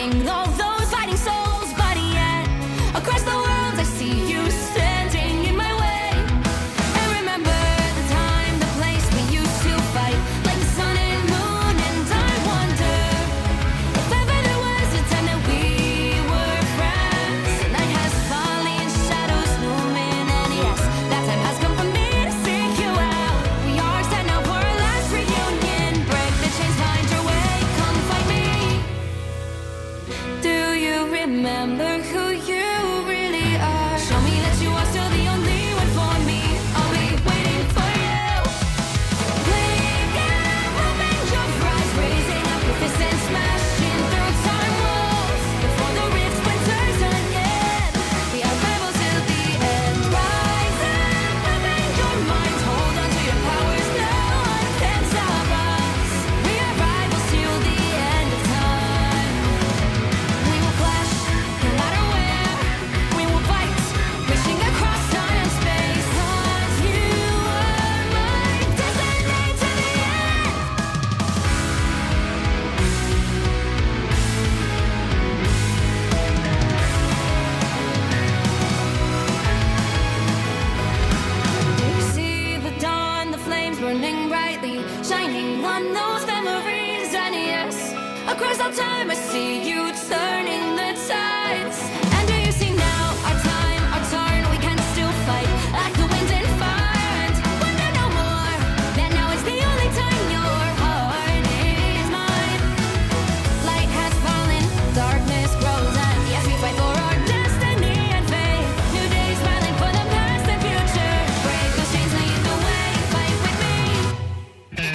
saving all those fighting souls. But yet, across the world I see you standing in my way. And remember the time, the place we used to fight, like the sun and moon. And I wonder if ever there was a time that we were friends. The night has fallen, shadows looming, and yes, that time has come for me to seek you out. We are set now for our last reunion. Break the chains, find your way, come find me. Do you remember who you really are? Show me that you are still the only one for me. I'll be waiting for you. Wake up, open your eyes, raising up your fists and smashing through time walls. Before the rift splinters again, we are rebels till the end. Rise up, open your mind, hold on to your powers. No one can stop us. We are rivals till the end of time. We will clash, no matter where. We will fight, reaching across time and space. 'Cause you are my destiny to the end. Do you see the dawn, the flames burning brightly, shining on those memories? And yes, across all time I see you turning the tides. And do you see now our time, our turn? We can still fight like the wind and fire. And wonder no more that now is the only time your heart is mine. Light has fallen, darkness grows, and yes, we fight for our destiny and fate. New days smiling for the past and future. Break those chains, lead the way, fight with me.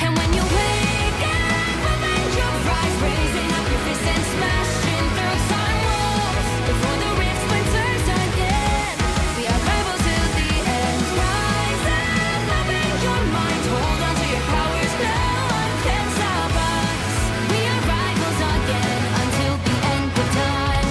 And when you wake up, open your eyes, raising up your fists and smashing through time walls. Before the rift splinters again, we are rebels till the end. Rise up, open your mind, hold on to your powers. No one can stop us. We are rivals again until the end of time.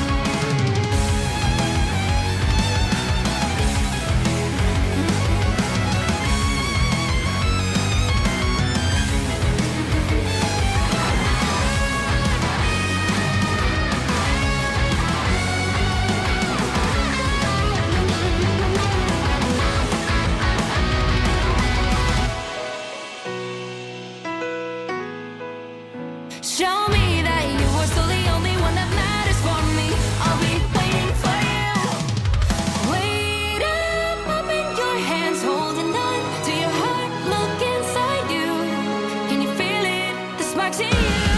Show me that you are still the only one that matters for me. I'll be waiting for you. Wait up, open your hands, holding on to your heart. Look inside you. Can you feel it? The sparks in you.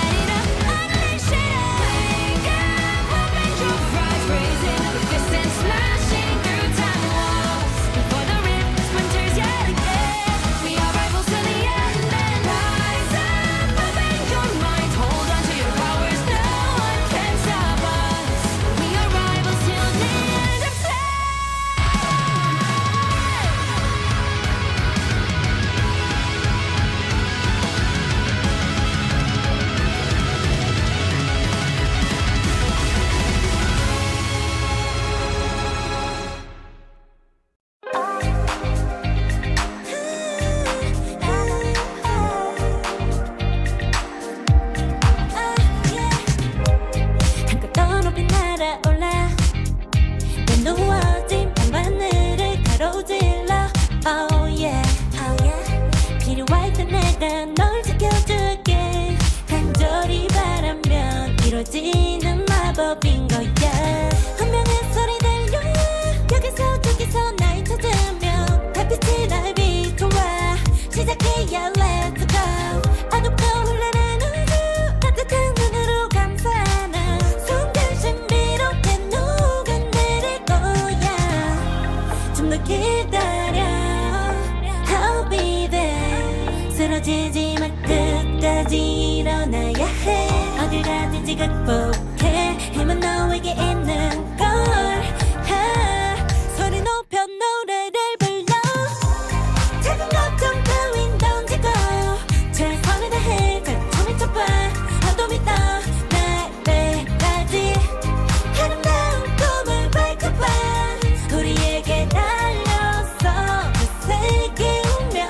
Add it up, unleash it up. Wake up, open your eyes, raising up your fists and smashing through time walls. Before the rift splinters yet again, we are rivals till the end. And rise up, open your mind, hold on to your powers. No one can stop us. We are rivals till the end of time. 한껏 더 높이 날아올라 내 누워진 밤하늘을 가로질러 Oh yeah, oh yeah. 필요할 때 내가 널 지켜줄게 간절히 바라면 이루어지는 마법인 거야 운명의 소리 들려 여기서 저기서 날 찾으면 달빛이 날 비춰와 시작해야 let's go 어둡고 흘러는 우주 따뜻한 눈으로 감싸는 순간 신비롭게 녹아내릴 거야 좀 더 기다려 I'll be there 쓰러지지 마 끝까지 일어나야 해 어딜 가든지 극복해 힘은 너에게 있는 걸 소리 높여 노래를 불러 작은 걱정 따윈 던지고 최선을 다해 가슴을 쳐봐 어둠이 떠날 때까지 아름다운 꿈을 밝혀봐 우리에게 달려서 그 세계 운명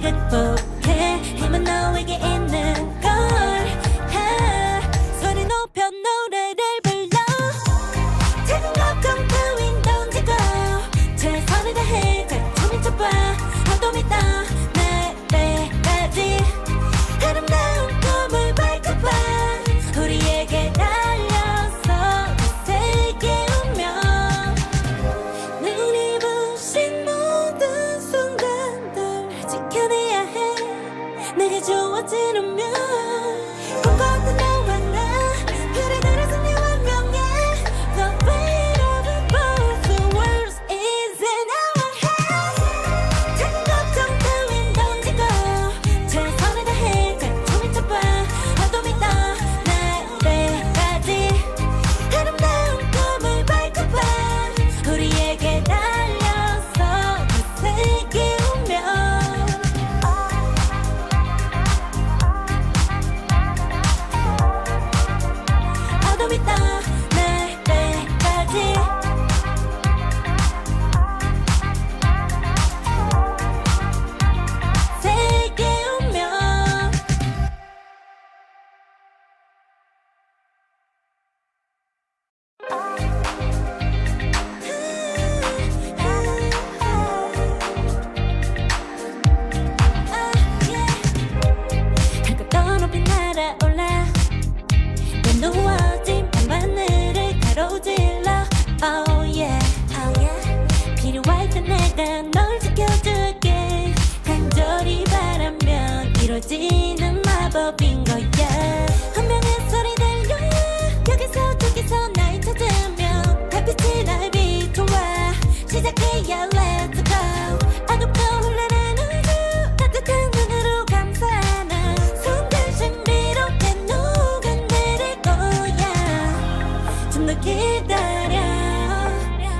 극복해 힘은 너에게 있는 걸 소리 높여 노래를 불러 작은 걱정 따윈 던지고 최선을 다해 가슴이 좁아 어둠이 떠 내때까지 아름다운 꿈을 밝혀봐 우리에게 달려서 세게 울며 눈이 부신 모든 순간들 지켜내야 해 내게 좋아지려면 꿈꿨던 너와 나 별의들의 승리 완명해 The fate of both the worlds is in our hands 작은 걱정 따윈 던지고 최선을 다해 가슴이 좁아 어둠이 떠 내때까지 아름다운 꿈을 밝혀봐 우리에게 달려서 세게 울며 어둠이 떠 내때까지 세게 울며 한껏 더 높이 날아올라 내 누워진 밤하늘을 가로질러 Oh yeah, oh yeah 필요할 때 내가 널 지켜줄게 간절히 바라면 이루어지는 마법인 거야 운명의 소리 들려 여기서 저기서 날 찾으며 달빛이 날 비춰와 시작해야 Let's go 어둡고 흘러는 우주 따뜻한 눈으로 감싸나 손들 신비롭게 녹아내릴 거야 좀 더 기다려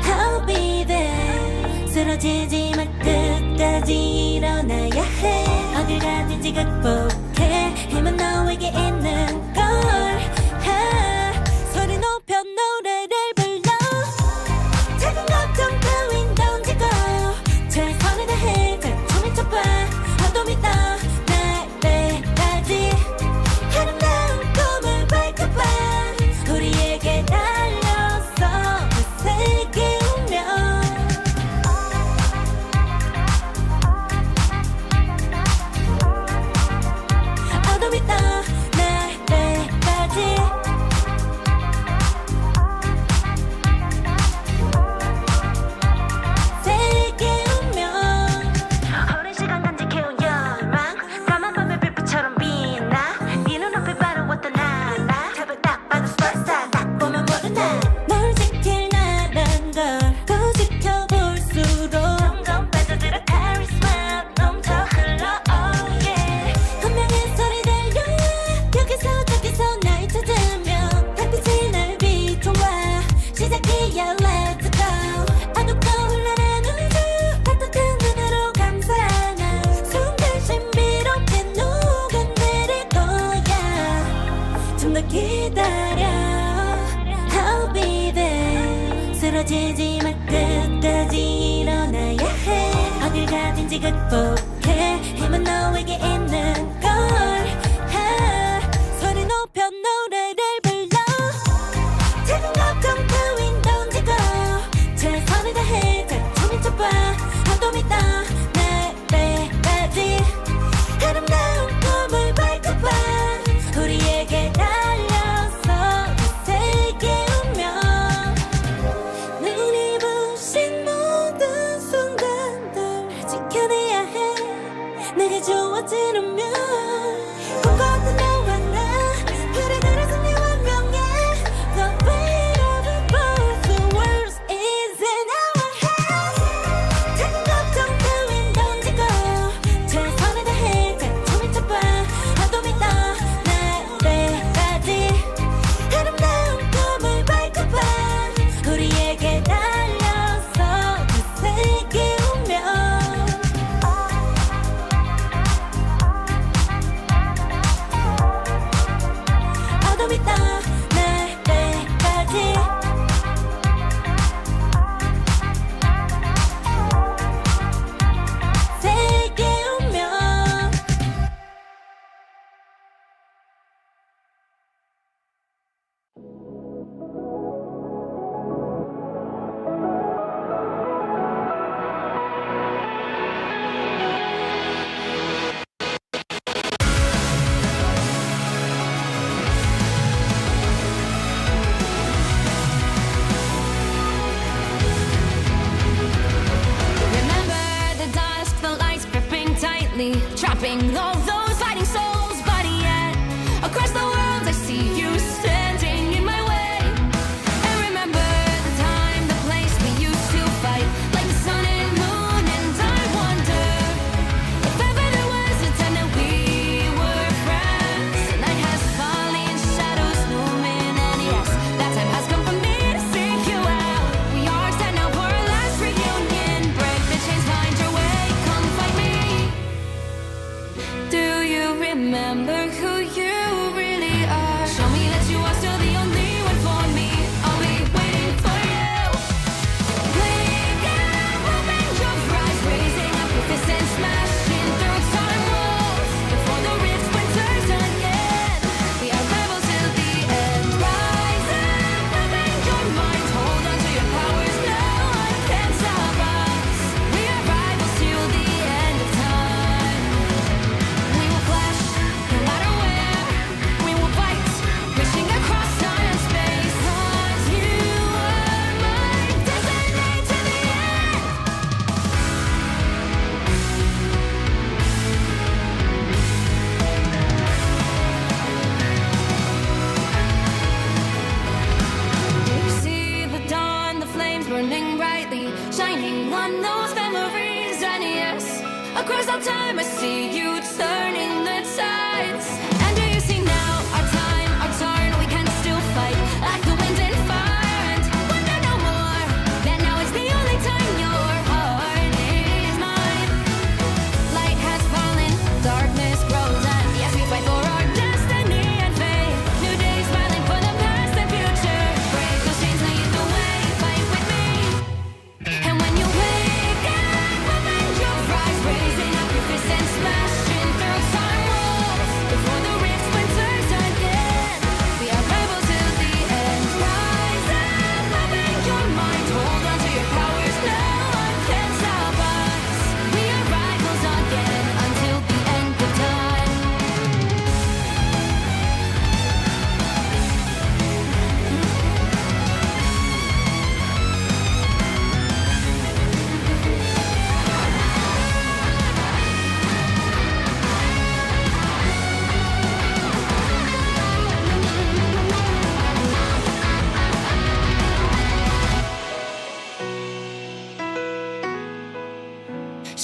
I'll be there 쓰러지지 마 끝까지 일어나야 해 어딜 가든지 극복해 힘은 너에게 있는 걸 소리 높여 노래를 불러 작은 걱정 따윈 던지고 최선을 다해 가슴이 좁아 어둠이 떠 내때까지 아름다운 꿈을 밝혀봐 우리에게 달려서 세게 울며 어둠이 떠 내때까지 세게 울며 오랜 시간 간직해온 열망 까만 밤의 빛처럼 빛나 네 눈앞에 바로 왔던 나 잡을 딱 봐도 superstar 딱 보면 모든 널 지킬 나란 걸 더 지켜볼수록 점점 빠져들어 카리스마 넘쳐 흘러 oh yeah 운명의 소리 들려 여기서 저기서 날 찾으며 달빛이 날 비춰와 시작이야 Let's go 어둡고 흘러는 우주 따뜻한 눈으로 감싸나 손들 신비롭게 녹아내릴 거야 좀 더 기다려 I'll be there 쓰러지지 마 끝까지 일어나야 해 어딜 가든지 극복해 힘은 너에게 있는 걸 소리 높여 노래를 불러 작은 걱정 따윈 던지고 최선을 다해 가슴이 좁아 어둠이 떠 내때까지 아름다운 꿈을 밝혀봐 우리에게 달려서 세게 울며 눈이 부신 모든 순간들 지켜내야 해 내게 좋아지려면 꿈꿨던 너와 나 별의들의 승리 완명해 The fate of both the worlds is in our hands 작은 걱정 따윈 던지고 최선을 다해 가슴이 좁아 어둠이 떠 내때까지 아름다운 꿈을 밝혀봐 우리에게 달려서 세게 울며 fighting all those fighting souls. But yet, across the world, I see you standing in my way. And remember the time, the place we used to fight, like the sun and moon. And I wonder if ever there was a time that we were friends. The night has fallen, shadows looming, and yes, that time has come for me to seek you out. We are set now for our last reunion. Break the chains, find your way, come find me. Do you remember who you really are? Show me that you are still the only one for me. I'll be waiting for you. Wake up, open your eyes, raising up your fists and smashing through time walls. Before the rift splinters again, we are rebels till the end. Rise up, open your mind, hold on to your powers. No one can stop us. We are rivals till the end of time. We will clash, no matter where. We will fight, reaching across time and space. 'Cause you are my destiny to the end. Do you see the dawn, the flames burning brightly, shining on those memories? And yes, across all time I see you turning the tides. And do you see now our time, our turn? We can still fight like the wind and fire, and wonder no more that now is the only time your heart is mine. Light has fallen, darkness grows, and yes, we fight for our destiny and fate. New days smiling for the past and future. Break those chains, lead the way, fight with me. And when you wake up, open your eyes, raising up your fists and smashing through time walls. Before the rift splinters again, we are rebels till the end. Rise up, open your mind, hold on to your powers. No one can stop us. We are rivals again until the end of time.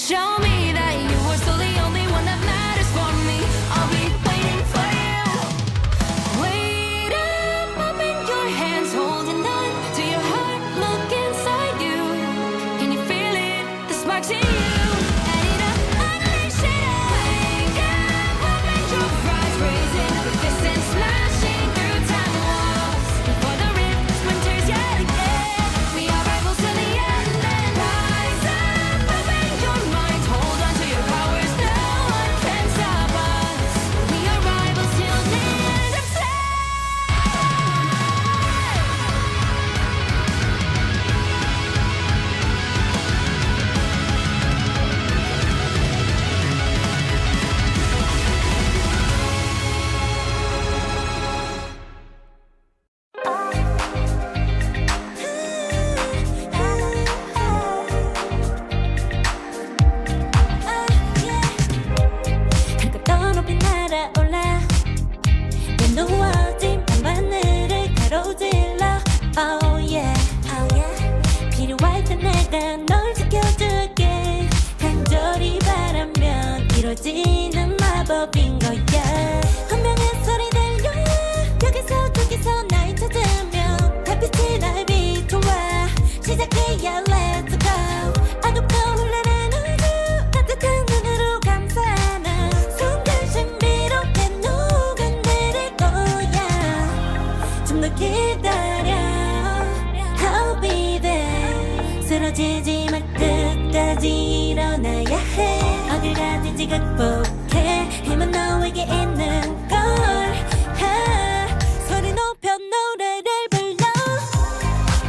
Show me that you are still the only one that matters for me. I'll be waiting for you. Wait up, open your hands, holding on to your heart. Look inside you. Can you feel it? The sparks in you. Ready to unleash it all. Wake up, open your eyes, raising up your fists and smashing through time walls. Before the rift splinters yet again, we are rivals till the end. And rise up, open your mind, hold on to your powers. No one can stop us. We are rivals till the end of time. 그가 더 높이 날아올라 내 누워진 밤하늘을 가로질러 Oh yeah, oh yeah. 필요할 때 내가 널 지켜줄게 간절히 바라면 이루어지는 마법인 거야 분명한 소리 들려 여기서 저기서 날 찾으면 달빛이 날 비춰와 시작이야 let's go 어둡고 혼란한 우주 따뜻한 눈으로 감싸는 순간 신비롭게 녹아내릴 거야 좀 더 기다려 I'll be there 쓰러지지 말 끝까지 일어나야 해 어딜 가든지 극복해 힘은 너에게 있는 걸 소리 높여 노래를 불러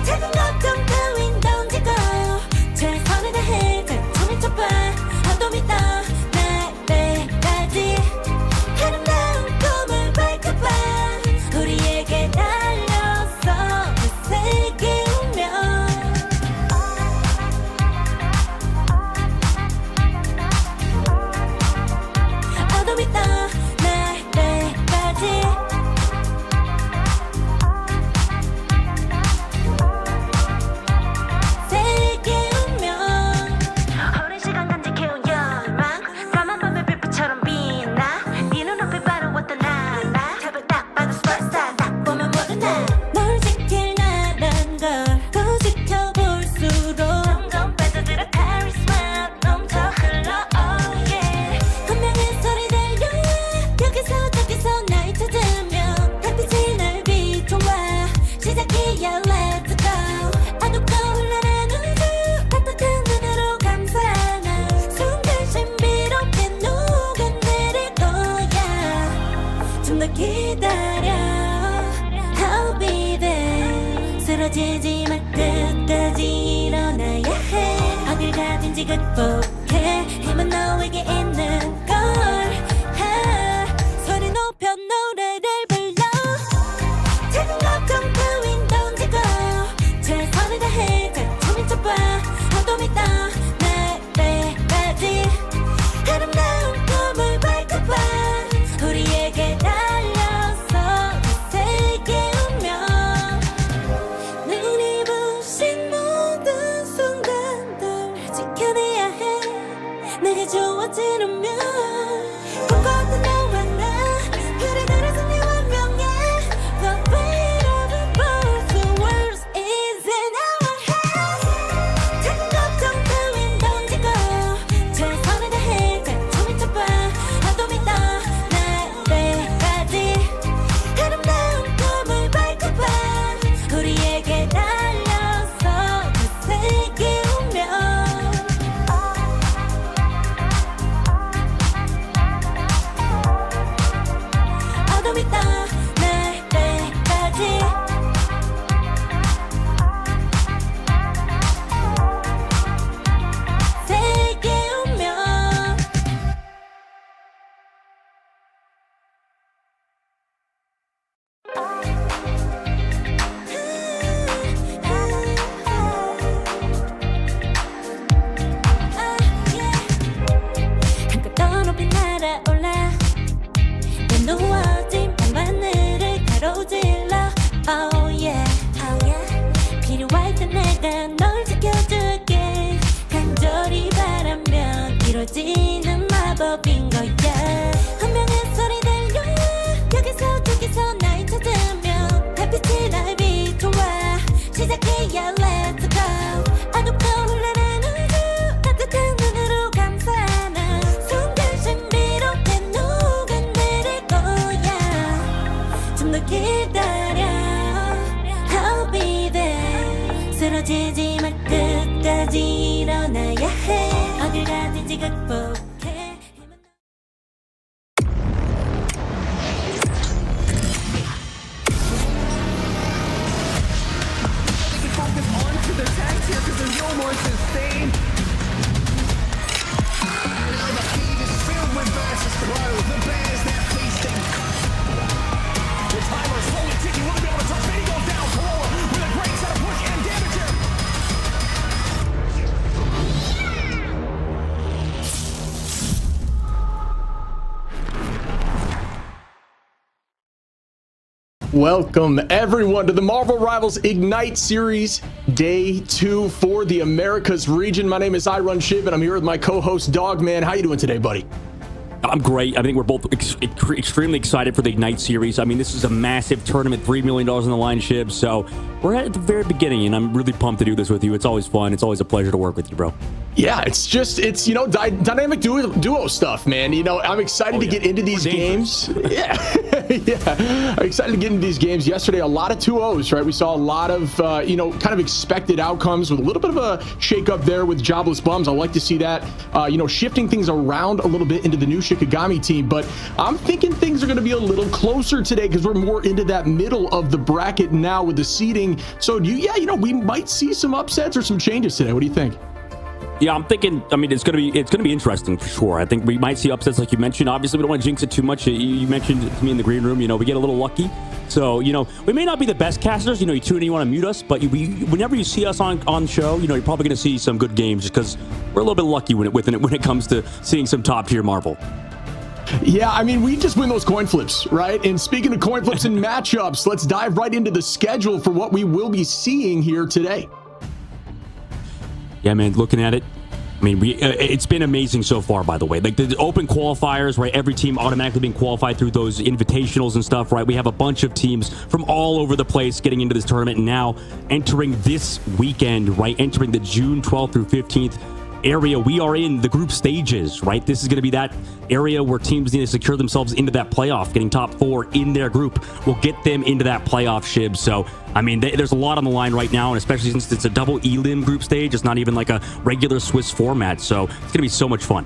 작은 걱정 따윈 던지고 최선을 다해 작품을 쳐봐 어둠이 떠날 때까지 아름다운 꿈을 밝혀봐 우리에게 달려서 되새기면 쓰러지지 마 끝까지 일어나야 해 어딜 가든지 극복해 힘은 너에게 있는 걸 소리 높여 노래를 불러 작은 걱정 따윈 던지고 최선을 다해 자충을 쳐봐 어둠이 떠 날때까지 아름다운 꿈을 밝혀봐 우리에게 달려서 그 세계 운명 눈이 부신 모든 순간들 지켜내야 해 내게 주어지는 꿈꿔왔던 너와 나 그리들의 승리 완명해 The weight of the both the world is in our hands 작은 걱정 따윈 던지고 최선을 다해 자충을 쳐봐 어둠이 떠 날때까지 아름다운 꿈을 밝혀봐 우리에게 달려서 그 세계 운명 어둠이 떠 날때까지 세계 운명 한껏 더 높이 날아올라 내 누워진 방바늘을 가로질러 Oh yeah, oh yeah 필요할 때 내가 널 지켜줄게 간절히 바라면 이루어지는 마법인 거야 운명의 소리 들려 여기서 저기서 날 찾으면 달빛이 날 비춰와 시작해야 let's go 어둡고 흘러는 우주 따뜻한 눈으로 감싸나 순간 신비롭게 녹아내릴 거야 좀 더 기다려 I'll be there 쓰러지지 마 끝까지 일어나야 해 어딜 가든지 극복해 Focus onto their tags here because there's no more sustain. Now the feed is filled with versus grow. The bears that feasting. The timer's slowly ticking. Will they be able to touch? He goes down. Corolla with a great set of push and damage here. Welcome everyone to the Marvel Rivals Ignite Series, Day 2 for the Americas region. My name is Iron Shiv and I'm here with my co-host Dogman. How you doing today, buddy? I'm great. I think we're both extremely excited for the Ignite series. I mean, this is a massive tournament, $3 million on the line, Shib. So we're at the very beginning, and I'm really pumped to do this with you. It's always fun. It's always a pleasure to work with you, bro. Yeah, it's you know, dynamic duo stuff, man. You know, I'm excited to get into these games. Yeah, yeah, I'm excited to get into these games. Yesterday, a lot of 2-0s, right? We saw a lot of, you know, kind of expected outcomes with a little bit of a shake-up there with Jobless Bums. I like to see that, you know, shifting things around a little bit into the new Shikigami team. But I'm thinking things are going to be a little closer today because we're more into that middle of the bracket now with the seeding. So, yeah, you know, we might see some upsets or some changes today. What do you think? Yeah, I'm thinking. I mean, it's gonna be interesting for sure. I think we might see upsets, like you mentioned. Obviously, we don't want to jinx it too much. You mentioned it to me in the green room. You know, we get a little lucky. So, you know, we may not be the best casters. You know, you tune in, you want to mute us, but whenever you see us on show, you know, you're probably going to see some good games just because we're a little bit lucky when it comes to seeing some top tier Marvel. Yeah, I mean, we just win those coin flips, right? And speaking of coin flips and matchups, let's dive right into the schedule for what we will be seeing here today. Yeah, man, looking at it, I mean, it's been amazing so far, by the way. Like the open qualifiers, right? Every team automatically being qualified through those invitationals and stuff, right? We have a bunch of teams from all over the place getting into this tournament and now entering this weekend, right? Entering the June 12th through 15th area. We are in the group stages, right? This is going to be that area where teams need to secure themselves into that playoff. Getting top 4 in their group will get them into that playoff, Shib. So, I mean, there's a lot on the line right now, and especially since it's a double elim group stage, it's not even like a regular Swiss format. So it's going to be so much fun.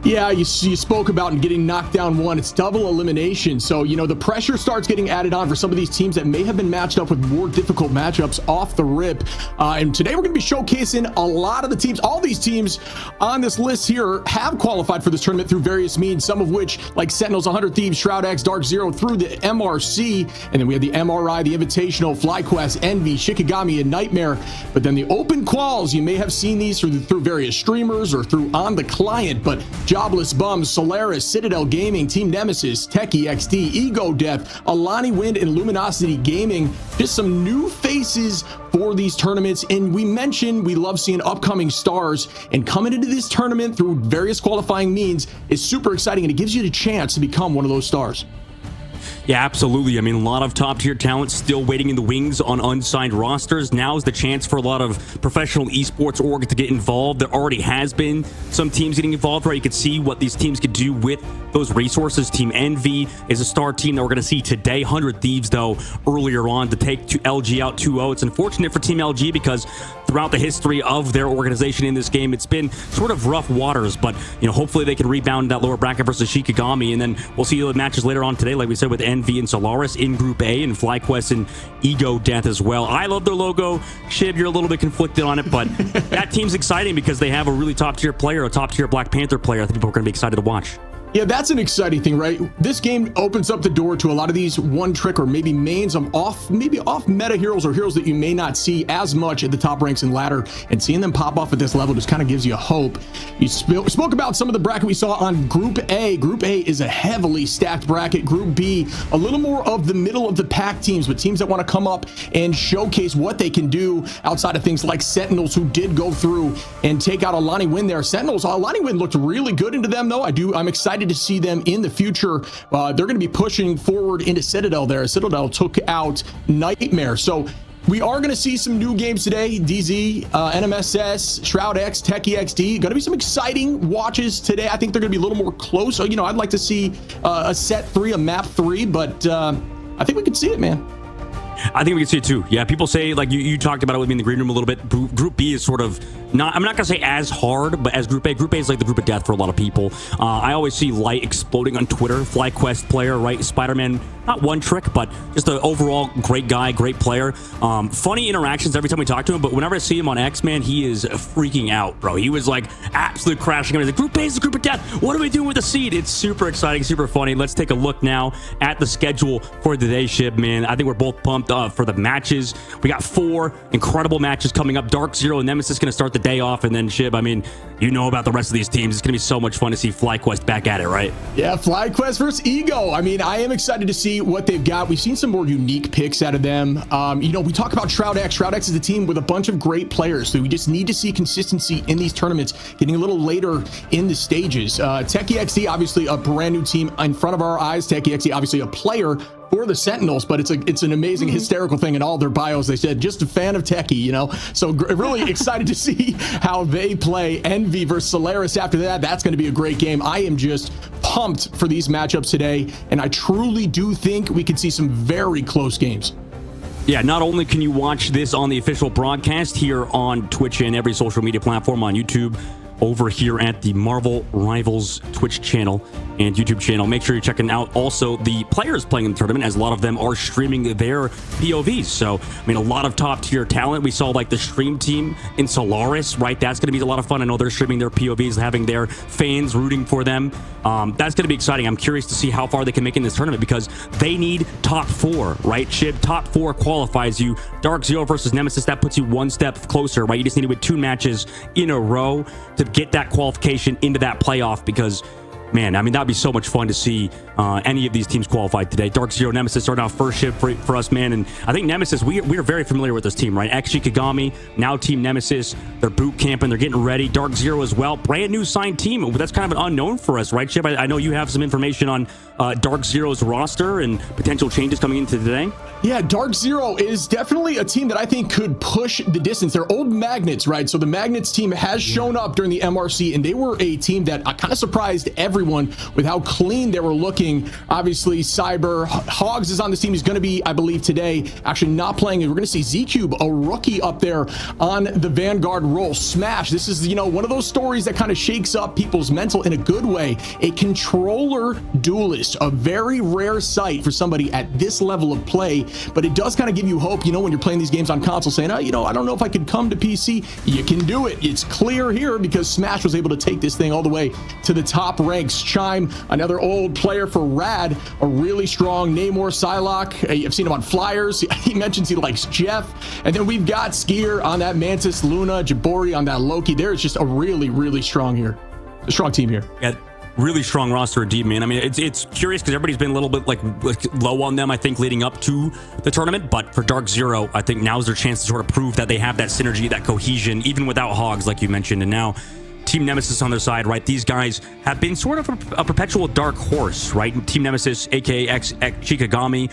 Yeah, you spoke about getting knocked down one. It's double elimination. So, the pressure starts getting added on for some of these teams that may have been matched up with more difficult matchups off the rip. And today we're going to be showcasing a lot of the teams. All these teams on this list here have qualified for this tournament through various means, some of which, like Sentinels, 100 Thieves, Shroud X, Dark Zero, through the MRC. And then we have the MRI, the Invitational, FlyQuest, Envy, Shikigami, and Nightmare. But then the open quals, you may have seen these through various streamers or through on the client, but Jobless Bums, Solaris, Citadel Gaming, Team Nemesis, Techie XD, Ego Death, Alani Wind, and Luminosity Gaming. Just some new faces for these tournaments. And we mentioned we love seeing upcoming stars, and coming into this tournament through various qualifying means is super exciting, and it gives you the chance to become one of those stars. Yeah, absolutely. I mean, a lot of top-tier talent still waiting in the wings on unsigned rosters. Now's the chance for a lot of professional esports orgs to get involved. There already has been some teams getting involved, right? You could see what these teams could do with those resources. Team Envy is a star team that we're going to see today. 100 Thieves, though, earlier on to take LG out 2-0. It's unfortunate for Team LG because throughout the history of their organization in this game, it's been sort of rough waters, but hopefully they can rebound that lower bracket versus Shikigami, and then we'll see the matches later on today, like we said, with Envy and Solaris in Group A, and FlyQuest and Ego Death as well. I love their logo. Shib, you're a little bit conflicted on it, but that team's exciting because they have a really top-tier player, a top-tier Black Panther player I think people are going to be excited to watch. Yeah, that's an exciting thing, right? This game opens up the door to a lot of these one trick or maybe mains of off meta heroes or heroes that you may not see as much at the top ranks and ladder, and seeing them pop off at this level just kind of gives you hope. You spoke about some of the bracket we saw on Group A. Group A is a heavily stacked bracket. Group B, a little more of the middle of the pack teams, but teams that want to come up and showcase what they can do outside of things like Sentinels, who did go through and take out Alani Wind there. Sentinels, Alani Wind looked really good into them, though. I'm excited to see them in the future. They're going to be pushing forward into Citadel there. Citadel took out Nightmare. So we are going to see some new games today. DZ, NMSS, Shroud X, Techie XD. Going to be some exciting watches today. I think they're going to be a little more close. So, I'd like to see a set 3, a map 3, but I think we could see it, man. I think we can see it too. Yeah, people say, like you talked about it with me in the green room a little bit. Group B is sort of not, I'm not going to say as hard, but as Group A. Group A is like the group of death for a lot of people. I always see Light exploding on Twitter. FlyQuest player, right? Spider-Man, not one trick, but just an overall great guy, great player. Funny interactions every time we talk to him, but whenever I see him on X, man, he is freaking out, bro. He was like absolute crashing. He's like, Group A is the group of death. What are we doing with the seed? It's super exciting, super funny. Let's take a look now at the schedule for today's Shib, man. I think we're both pumped for the matches. We got 4 incredible matches coming up. Dark Zero and Nemesis going to start the day off, and then Shib, I mean, about the rest of these teams. It's going to be so much fun to see FlyQuest back at it, right? Yeah, FlyQuest versus Ego. I mean, I am excited to see what they've got. We've seen some more unique picks out of them. We talk about Shroud X. Shroud X is a team with a bunch of great players, so we just need to see consistency in these tournaments, getting a little later in the stages. Techie XD, obviously a brand new team in front of our eyes. Techie XD, obviously a player for the Sentinels, but it's an amazing hysterical thing in all their bios. They said just a fan of Techie, so really excited to see how they play. Envy versus Solaris after that's going to be a great game. I am just pumped for these matchups today, and I truly do think we could see some very close games. Yeah, not only can you watch this on the official broadcast here on Twitch and every social media platform, on YouTube, over here at the Marvel Rivals Twitch channel and YouTube channel. Make sure you're checking out also the players playing in the tournament, as a lot of them are streaming their POVs. So, I mean, a lot of top tier talent. We saw like the stream team in Solaris, right? That's going to be a lot of fun. I know they're streaming their POVs, having their fans rooting for them. That's going to be exciting. I'm curious to see how far they can make in this tournament, because they need top 4, right? Shib, top 4 qualifies you. Dark Zero versus Nemesis, that puts you one step closer, right? You just need to win 2 matches in a row to get that qualification into that playoff, because man, I mean, that'd be so much fun to see any of these teams qualified today. Dark Zero, Nemesis starting off first Shib for us, man. And I think Nemesis, we're very familiar with this team, right? Shikigami, now Team Nemesis. They're boot camping. They're getting ready. Dark Zero as well. Brand new signed team. That's kind of an unknown for us, right, Shib? I know you have some information on Dark Zero's roster and potential changes coming into today. Yeah, Dark Zero is definitely a team that I think could push the distance. They're old Magnets, right? So the Magnets team has shown up during the MRC, and they were a team that kind of surprised everyone everyone with how clean they were looking. Obviously, Cyber Hogs is on this team. He's going to be, I believe, today actually not playing. We're going to see Z-Cube, a rookie, up there on the Vanguard role. Smash. This is, one of those stories that kind of shakes up people's mental in a good way. A controller duelist, a very rare sight for somebody at this level of play, but it does kind of give you hope, when you're playing these games on console, saying, I don't know if I could come to PC. You can do it. It's clear here because Smash was able to take this thing all the way to the top ranks. Chime, another old player for Rad, a really strong Namor Psylocke. I've seen him on flyers. He mentions he likes Jeff. And then we've got Skier on that Mantis, Luna, Jabori on that Loki. There's just a really, really strong team here. Yeah. Really strong roster indeed, man. I mean, it's curious because everybody's been a little bit like low on them, I think, leading up to the tournament. But for Dark Zero, I think now's their chance to sort of prove that they have that synergy, that cohesion, even without Hogs, like you mentioned. And now Team Nemesis on their side, right? These guys have been sort of a perpetual dark horse, right? Team Nemesis, aka Shikigami,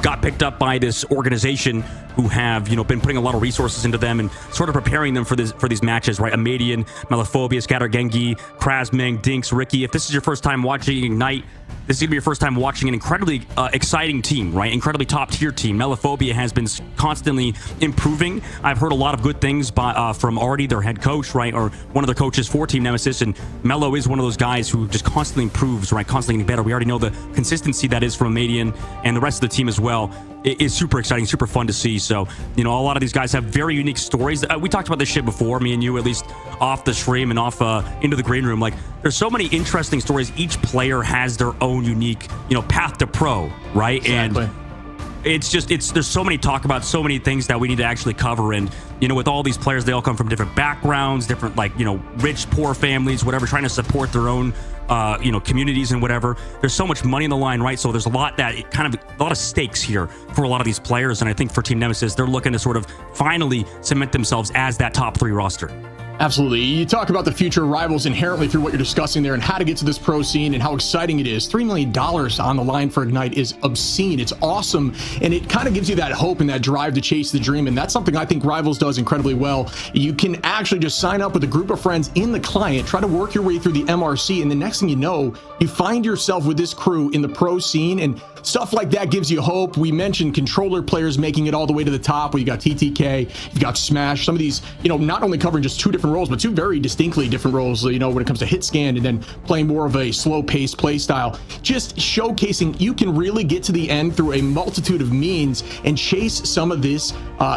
got picked up by this organization who have, been putting a lot of resources into them and sort of preparing them for these matches, right? Amadian, Melaphobia, Scatter Gengi, Krasming, Dinks, Ricky. If this is your first time watching Ignite, this is going to be your first time watching an incredibly exciting team, right? Incredibly top-tier team. Melaphobia has been constantly improving. I've heard a lot of good things from Artie, their head coach, right? Or one of the coaches for Team Nemesis. And Melo is one of those guys who just constantly improves, right? Constantly getting better. We already know the consistency that is from Amadian and the rest of the team as well. It is super exciting, super fun to see. So, a lot of these guys have very unique stories. We talked about this shit before, me and you, at least off the stream and off into the green room. Like, there's so many interesting stories. Each player has their own unique, path to pro, right? Exactly. And there's so many talk about, so many things that we need to actually cover. And, with all these players, they all come from different backgrounds, different, rich, poor families, whatever, trying to support their own, communities and whatever. There's so much money on the line, right? So there's a lot of stakes here for a lot of these players. And I think for Team Nemesis, they're looking to sort of finally cement themselves as that top 3 roster. Absolutely. You talk about the future rivals inherently through what you're discussing there and how to get to this pro scene and how exciting it is. $3 million on the line for Ignite is obscene. It's awesome. And it kind of gives you that hope and that drive to chase the dream. And that's something I think Rivals does incredibly well. You can actually just sign up with a group of friends in the client, try to work your way through the MRC. And the next thing you know, you find yourself with this crew in the pro scene, and stuff like that gives you hope. We mentioned controller players making it all the way to the top. You got TTK, you've got Smash. Some of these, not only covering just 2 different roles, but 2 very distinctly different roles, when it comes to hit scan and then playing more of a slow-paced play style. Just showcasing you can really get to the end through a multitude of means and chase some of this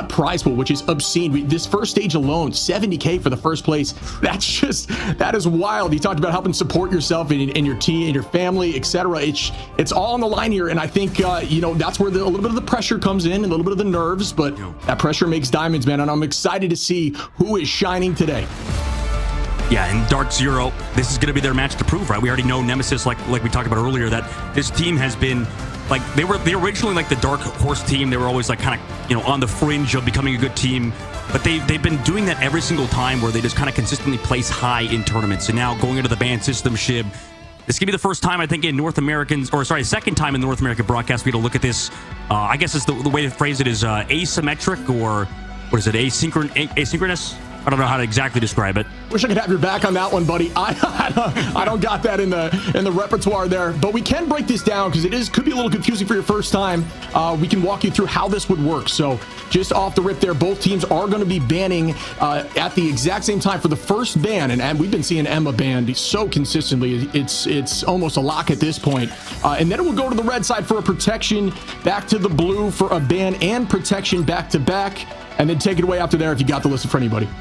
prize pool, which is obscene. This first stage alone, $70K for the first place. That is wild. You talked about helping support yourself and your team and your family, etc. It's all on the line here. And I think, that's where a little bit of the pressure comes in and a little bit of the nerves, but that pressure makes diamonds, man. And I'm excited to see who is shining today. Yeah, and Dark Zero, this is going to be their match to prove, right? We already know Nemesis, like we talked about earlier, that this team has been, they were originally like the Dark Horse team. They were always kind of, on the fringe of becoming a good team. But they've been doing that every single time where they just kind of consistently place high in tournaments. And now going into the band system, Shib, this could be the first time, I think, second time in the North American broadcast we get to look at this. I guess it's the way to phrase it is asymmetric, or what is it, asynchronous? I don't know how to exactly describe it. Wish I could have your back on that one, buddy. I don't got that in the repertoire there, but we can break this down because could be a little confusing for your first time. We can walk you through how this would work. So just off the rip there, both teams are going to be banning at the exact same time for the first ban, and we've been seeing Emma banned so consistently. It's almost a lock at this point. And then it will go to the red side for a protection, back to the blue for a ban and protection back to back, and then take it away after there if you got the list in front of anybody.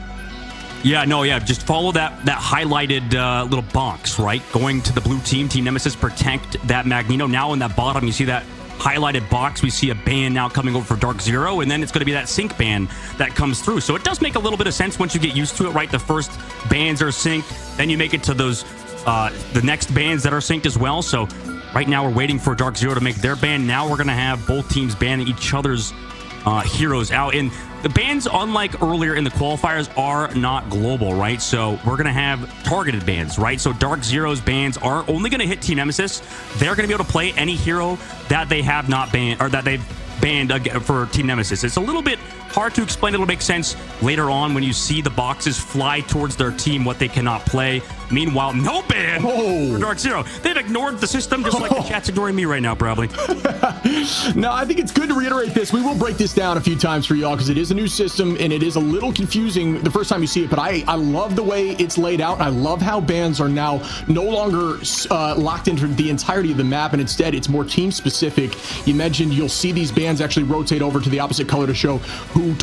Just follow that highlighted little box, right? Going to the blue team, Team Nemesis, protect that Magneto. Now in that bottom, you see that highlighted box. We see a ban now coming over for Dark Zero, and then it's going to be that sync ban that comes through. So it does make a little bit of sense once you get used to it, right? The first bans are synced, then you make it to those the next bans that are synced as well. So right now we're waiting for Dark Zero to make their ban. Now we're going to have both teams banning each other's heroes out. And the bans, unlike earlier in the qualifiers, are not global, right? So we're going to have targeted bans, right? So Dark Zero's bans are only going to hit Team Nemesis. They're going to be able to play any hero that they have not banned, or that they've banned for Team Nemesis. It's a little bit hard to explain. It'll make sense later on when you see the boxes fly towards their team, what they cannot play. Meanwhile, no ban Oh. for Dark Zero. They've ignored the system just like the chat's ignoring me right now, probably. No, I think it's good to reiterate this. We will break this down a few times for y'all because it is a new system and it is a little confusing the first time you see it. But I love the way it's laid out. And I love how bans are now no longer locked into the entirety of the map, and instead it's more team specific. You mentioned you'll see these bans actually rotate over to the opposite color to show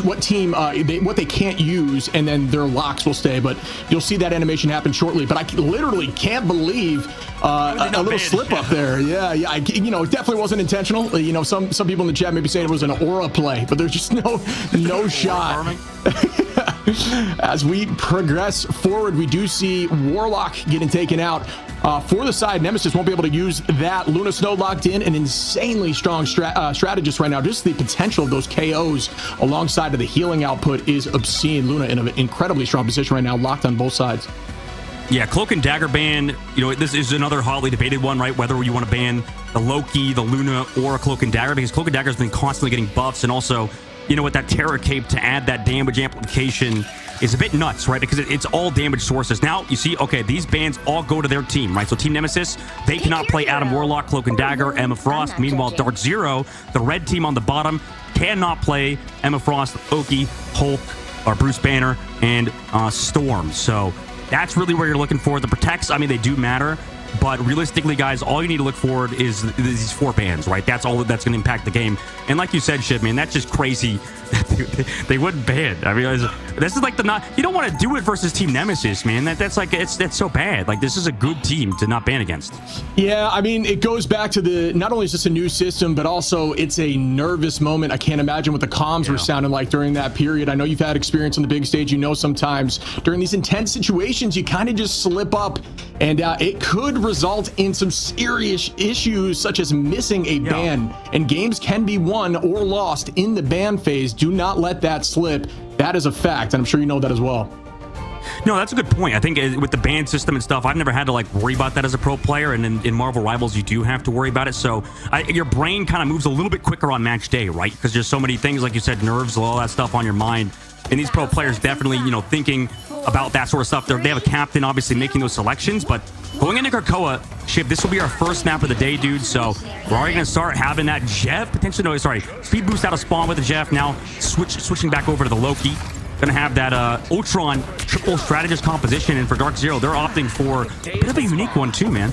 what team what they can't use, and then their locks will stay. But you'll see that animation happen shortly. But I literally can't believe a little slip up there. Yeah. It definitely wasn't intentional. Some people in the chat maybe saying it was an aura play, but there's just no shot. As we progress forward, we do see Warlock getting taken out. For the side, Nemesis won't be able to use that. Luna Snow locked in, an insanely strong strategist right now. Just the potential of those KOs alongside of the healing output is obscene. Luna in an incredibly strong position right now, locked on both sides. Yeah, Cloak and Dagger ban, this is another hotly debated one, right? Whether you want to ban the Loki, the Luna, or a Cloak and Dagger, because Cloak and Dagger has been constantly getting buffs, and also, with that Terror Cape to add that damage amplification is a bit nuts, right? Because it's all damage sources. Now, you see, okay, these bans all go to their team, right? So Team Nemesis, they cannot play Adam Warlock, Cloak and Dagger, Emma Frost. Meanwhile, Dark Zero, the red team on the bottom, cannot play Emma Frost, Oki, Hulk, or Bruce Banner, and Storm. So that's really where you're looking for. The protects, they do matter. But realistically, guys, all you need to look forward is these 4 bans, right? That's all that's going to impact the game. And like you said, Shib, man, that's just crazy. They wouldn't ban. This is like you don't want to do it versus Team Nemesis, man. That's so bad. Like, this is a good team to not ban against. Yeah, it goes back to not only is this a new system, but also it's a nervous moment. I can't imagine what the comms were sounding like during that period. I know you've had experience on the big stage. Sometimes during these intense situations, you kind of just slip up, and it could result in some serious issues such as missing a ban. And games can be won or lost in the ban phase. Do not let that slip. That is a fact, and I'm sure you know that as well. No, that's a good point. I think with the ban system and stuff, I've never had to worry about that as a pro player, and in Marvel Rivals, you do have to worry about it. So your brain kind of moves a little bit quicker on match day, right? Because there's so many things, like you said, nerves, all that stuff on your mind. And these pro players definitely, thinking about that sort of stuff. They have a captain, obviously, making those selections, but going into Krakoa, Shib, this will be our first map of the day, dude. So we're already going to start having that Jeff, speed boost out of spawn with the Jeff. Now switching back over to the Loki. Going to have that Ultron triple strategist composition, and for Dark Zero, they're opting for a bit of a unique one too, man.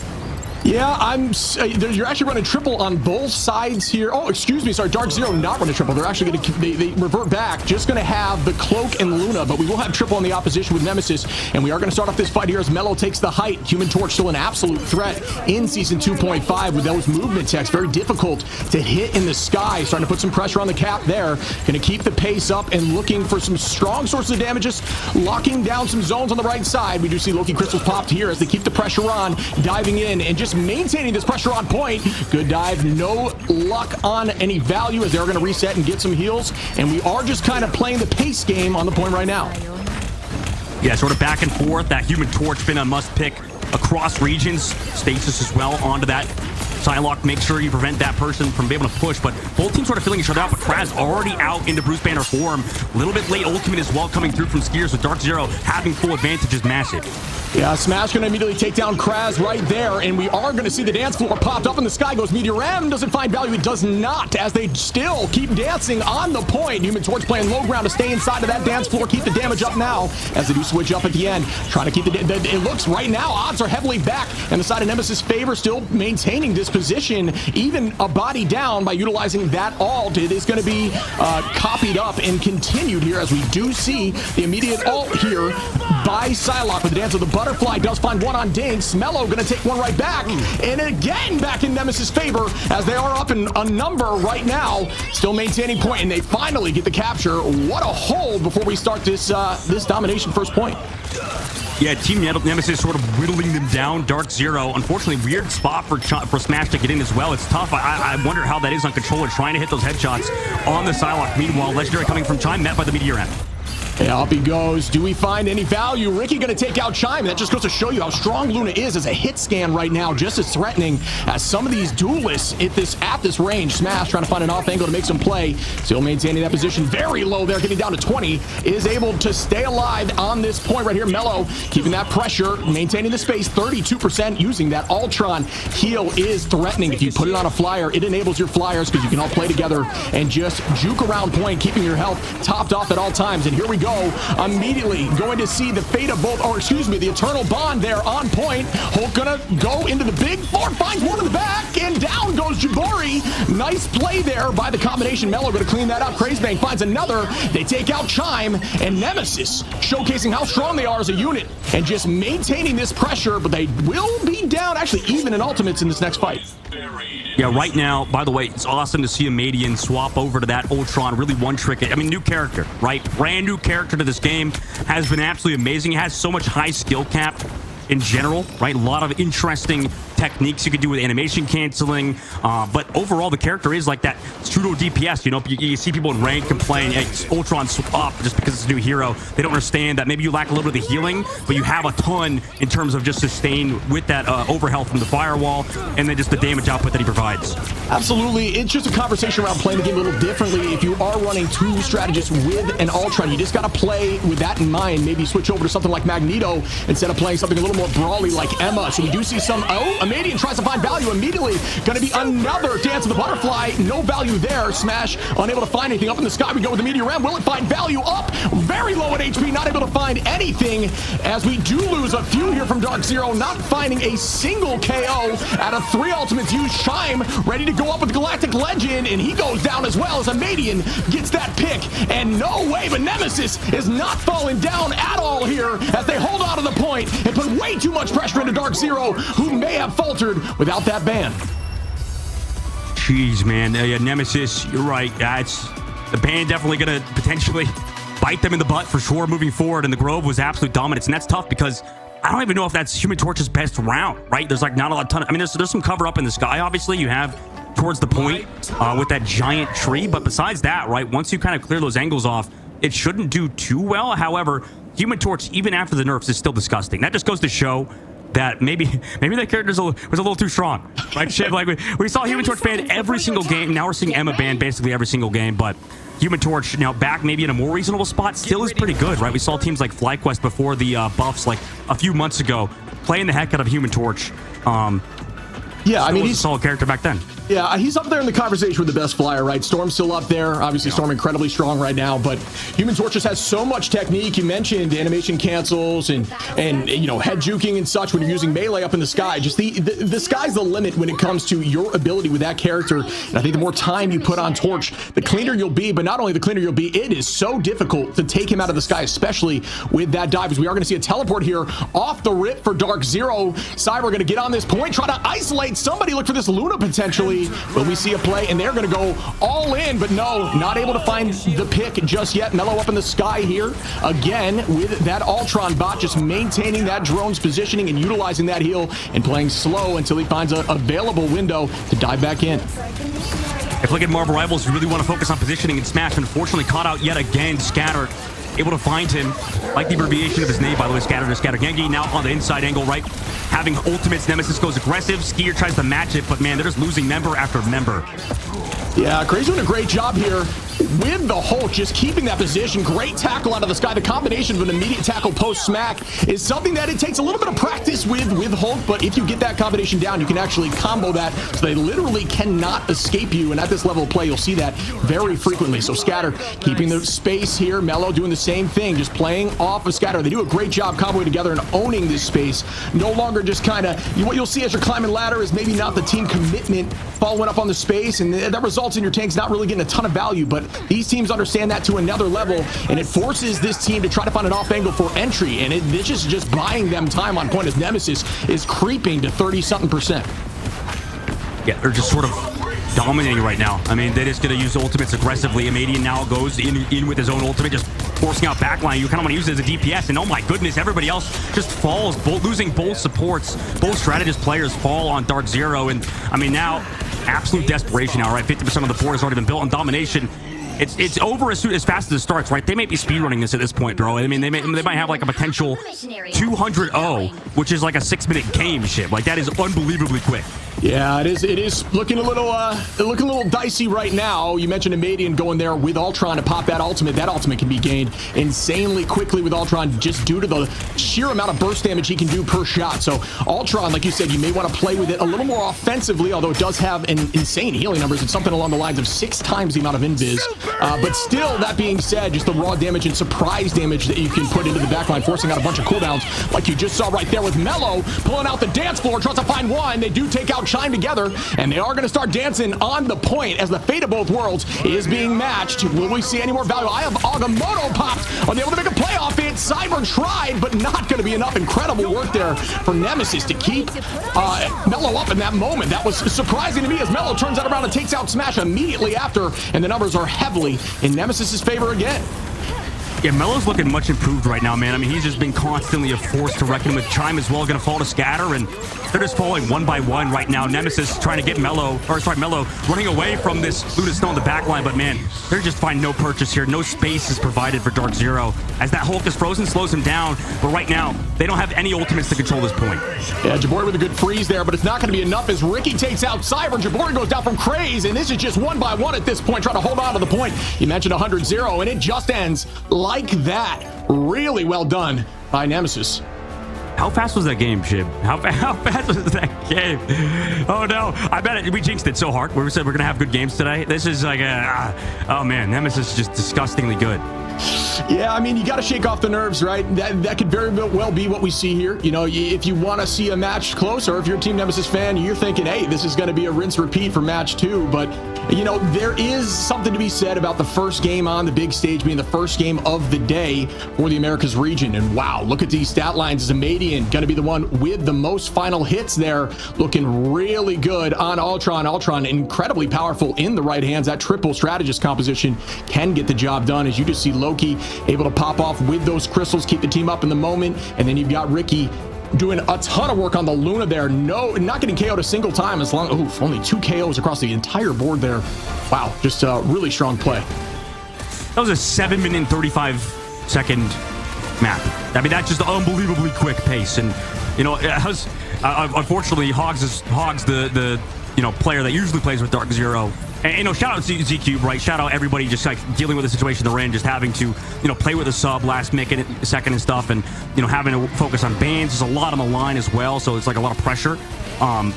Yeah, you're actually running triple on both sides here. Oh, excuse me. Sorry, Dark Zero not running triple. They're actually going to, they revert back. Just going to have the Cloak and Luna, but we will have triple on the opposition with Nemesis. And we are going to start off this fight here as Mello takes the height. Human Torch still an absolute threat in Season 2.5 with those movement techs. Very difficult to hit in the sky. Starting to put some pressure on the cap there. Going to keep the pace up and looking for some strong sources of damages. Locking down some zones on the right side. We do see Loki Crystals popped here as they keep the pressure on. Diving in and just maintaining this pressure on point. Good dive. No luck on any value as they're going to reset and get some heals. And we are just kind of playing the pace game on the point right now. Yeah, sort of back and forth. That Human Torch been a must pick across regions. Stasis as well onto that. Psylocke, make sure you prevent that person from being able to push, but both teams sort of filling each other out, but Kraz already out into Bruce Banner form. A little bit late ultimate as well coming through from Skiers, with Dark Zero having full advantage is massive. Yeah, Smash going to immediately take down Kraz right there, and we are going to see the dance floor popped up in the sky. Goes Meteor M, doesn't find value. It does not, as they still keep dancing on the point. Human Torch playing low ground to stay inside of that dance floor, keep the damage up now, as they do switch up at the end. Trying to keep it looks right now, odds are heavily back, and the side of Nemesis favor still maintaining this position, even a body down by utilizing that ult. It is going to be copied up and continued here, as we do see the immediate ult here by Psylocke with the dance of the butterfly. Does find one on Dinks. Mello going to take one right back, and again back in Nemesis favor as they are up in a number right now, still maintaining point, and they finally get the capture. What a hold before we start this this domination first point. Yeah, Team Nemesis sort of whittling them down. Dark Zero, unfortunately, weird spot for Smash to get in as well. It's tough. I wonder how that is on controller, trying to hit those headshots on the Psylocke. Meanwhile, Legendary coming from Chime, met by the Meteor M. Yeah, up he goes. Do we find any value? Ricky going to take out Chime. That just goes to show you how strong Luna is as a hit scan right now, just as threatening as some of these duelists at this range. Smash trying to find an off angle to make some play. Still maintaining that position very low there, getting down to 20. Is able to stay alive on this point right here. Mello keeping that pressure, maintaining the space, 32%, using that Ultron heal is threatening. If you put it on a flyer, it enables your flyers because you can all play together and just juke around point, keeping your health topped off at all times. And here we go. Immediately going to see the fate of both, or excuse me, the eternal bond there on point. Hulk gonna go into the big four, finds one in the back, and down goes Jabori. Nice play there by the combination. Mello gonna clean that up. Crazebang finds another. They take out Chime, and Nemesis showcasing how strong they are as a unit and just maintaining this pressure, but they will be down, actually even in ultimates in this next fight. Yeah, right now, by the way, it's awesome to see Amadian swap over to that Ultron. Really one-trick it. I mean, new character, right? Brand new character to this game. Has been absolutely amazing. It has so much high skill cap in general, right? A lot of interesting techniques you could do with animation canceling, but overall the character is like that pseudo DPS. You know, you see people in rank complain, hey, Ultron up just because it's a new hero. They don't understand that maybe you lack a little bit of the healing, but you have a ton in terms of just sustain with that overhealth from the firewall, and then just the damage output that he provides. Absolutely. It's just a conversation around playing the game a little differently. If you are running two strategists with an Ultron, you just got to play with that in mind. Maybe switch over to something like Magneto instead of playing something a little more brawly like Emma. So we do see some, Amadian tries to find value immediately. Going to be another Dance of the Butterfly. No value there. Smash unable to find anything. Up in the sky we go with the Meteor Ram. Will it find value? Up very low at HP. Not able to find anything as we do lose a few here from Dark Zero. Not finding a single KO out of 3 ultimates used. Chime ready to go up with Galactic Legend, and he goes down as well as Amadian gets that pick. And no way, but Nemesis is not falling down at all here as they hold on to the point and put way too much pressure into Dark Zero, who may have faltered without that ban. Jeez, man. Yeah, Nemesis, you're right. It's the ban definitely going to potentially bite them in the butt for sure moving forward, and the Grove was absolute dominance, and that's tough because I don't even know if that's Human Torch's best round, right? There's like not a ton. I mean, there's some cover up in the sky, obviously. You have towards the point with that giant tree, but besides that, right, once you kind of clear those angles off, it shouldn't do too well. However, Human Torch, even after the nerfs, is still disgusting. That just goes to show that maybe that character was a little too strong. Like shit, like we saw Human Torch banned every single game. Now we're seeing Emma banned basically every single game, but Human Torch now back maybe in a more reasonable spot still is pretty good, right? We saw teams like FlyQuest before the buffs like a few months ago playing the heck out of Human Torch. Yeah, I mean, he's a solid character back then. Yeah, he's up there in the conversation with the best flyer, right? Storm's still up there. Obviously, Storm incredibly strong right now, but Human Torch just has so much technique. You mentioned animation cancels and you know, head juking and such when you're using melee up in the sky. Just the sky's the limit when it comes to your ability with that character. And I think the more time you put on Torch, the cleaner you'll be. But not only the cleaner you'll be, it is so difficult to take him out of the sky, especially with that dive. As we are going to see a teleport here off the rip for Dark Zero. Cyber going to get on this point, try to isolate somebody. Look for this Luna potentially. But we see a play, and they're going to go all in, but no, not able to find the pick just yet. Mello up in the sky here again with that Ultron bot, just maintaining that drone's positioning and utilizing that heal and playing slow until he finds an available window to dive back in. If look at Marvel Rivals, you really want to focus on positioning and Smash. Unfortunately, caught out yet again. Scatter able to find him, like the abbreviation of his name, by the way. Scatter to Scatter. Genki now on the inside angle, right? Having ultimates, Nemesis goes aggressive. Skier tries to match it, but man, they're just losing member after member. Yeah, Crazy doing a great job here with the Hulk, just keeping that position. Great tackle out of the sky. The combination of an immediate tackle post smack is something that it takes a little bit of practice with Hulk, but if you get that combination down, you can actually combo that so they literally cannot escape you. And at this level of play, you'll see that very frequently. So Scatter keeping the space here. Mello doing the same thing, just playing off of Scatter. They do a great job comboing together and owning this space. No longer just kind of, what you'll see as you're climbing ladder is maybe not the team commitment following up on the space, and that results in your tanks not really getting a ton of value. But these teams understand that to another level, and it forces this team to try to find an off angle for entry, and this is just buying them time on point as Nemesis is creeping to 30-something%. Yeah, they're just sort of dominating right now. I mean, they're just going to use ultimates aggressively. Amadian now goes in with his own ultimate, just forcing out backline. You kind of want to use it as a DPS, and oh my goodness, everybody else just falls, losing both supports. Both strategist players fall on Dark Zero, and I mean, now absolute desperation now, right? 50% of the board has already been built on domination. it's over as fast as it starts, right? They may be speedrunning this at this point, bro. I mean, they might have like a potential 200-0, which is like a 6-minute game shit. Like, that is unbelievably quick. Yeah, it is looking a little dicey right now. You mentioned Amadian going there with Ultron to pop that ultimate. That ultimate can be gained insanely quickly with Ultron just due to the sheer amount of burst damage he can do per shot. So Ultron, like you said, you may want to play with it a little more offensively, although it does have an insane healing numbers. It's something along the lines of 6 times the amount of invis. But still, that being said, just the raw damage and surprise damage that you can put into the backline, forcing out a bunch of cooldowns, like you just saw right there with Mello pulling out the dance floor, tries to find one. They do take out Chime together, and they are going to start dancing on the point as the fate of both worlds is being matched. Will we see any more value? I have Agamotto popped. Are they able to make a play off it? Cyber tried, but not going to be enough. Incredible work there for Nemesis to keep Mello up in that moment. That was surprising to me as Mello turns that around and takes out Smash immediately after, and the numbers are heavily in Nemesis's favor again. Yeah, Mello's looking much improved right now, man. I mean, he's just been constantly a force to reckon with. Chime as well, going to fall to Scatter, and they're just falling one by one right now. Nemesis trying to get Mello running away from this Luna Snow in the back line, but man, they're just finding no purchase here. No space is provided for Dark Zero. As that Hulk is frozen, slows him down, but right now, they don't have any ultimates to control this point. Yeah, Jabori with a good freeze there, but it's not going to be enough as Ricky takes out Cyber. Jabori goes down from Craze, and this is just one by one at this point, trying to hold on to the point. You mentioned 100-0, and it just ends like that. Really well done by Nemesis. How fast was that game, Shib? How fast was that game? Oh no, I bet we jinxed it so hard. We said we're gonna have good games today. This is like oh man, Nemesis is just disgustingly good. Yeah, I mean, you got to shake off the nerves, right? That could very well be what we see here. You know, if you want to see a match close, or if you're a Team Nemesis fan, you're thinking, hey, this is going to be a rinse repeat for match 2. But, you know, there is something to be said about the first game on the big stage being the first game of the day for the Americas region. And wow, look at these stat lines. Zamadian going to be the one with the most final hits there, looking really good on Ultron. Ultron incredibly powerful in the right hands. That triple strategist composition can get the job done, as you just see Loki able to pop off with those crystals, keep the team up in the moment. And then you've got Ricky doing a ton of work on the Luna there. No, not getting KO'd a single time, as long, only 2 KOs across the entire board there. Wow, just a really strong play. That was a 7-minute and 35-second map. I mean, that's just unbelievably quick pace. And, you know, unfortunately, Hogs the player that usually plays with Dark Zero. And, you know, shout out to Z-Cube, right? Shout out everybody just like dealing with the situation they're in, just having to, you know, play with a sub last second and stuff, and, you know, having to focus on bans. There's a lot on the line as well, so it's like a lot of pressure.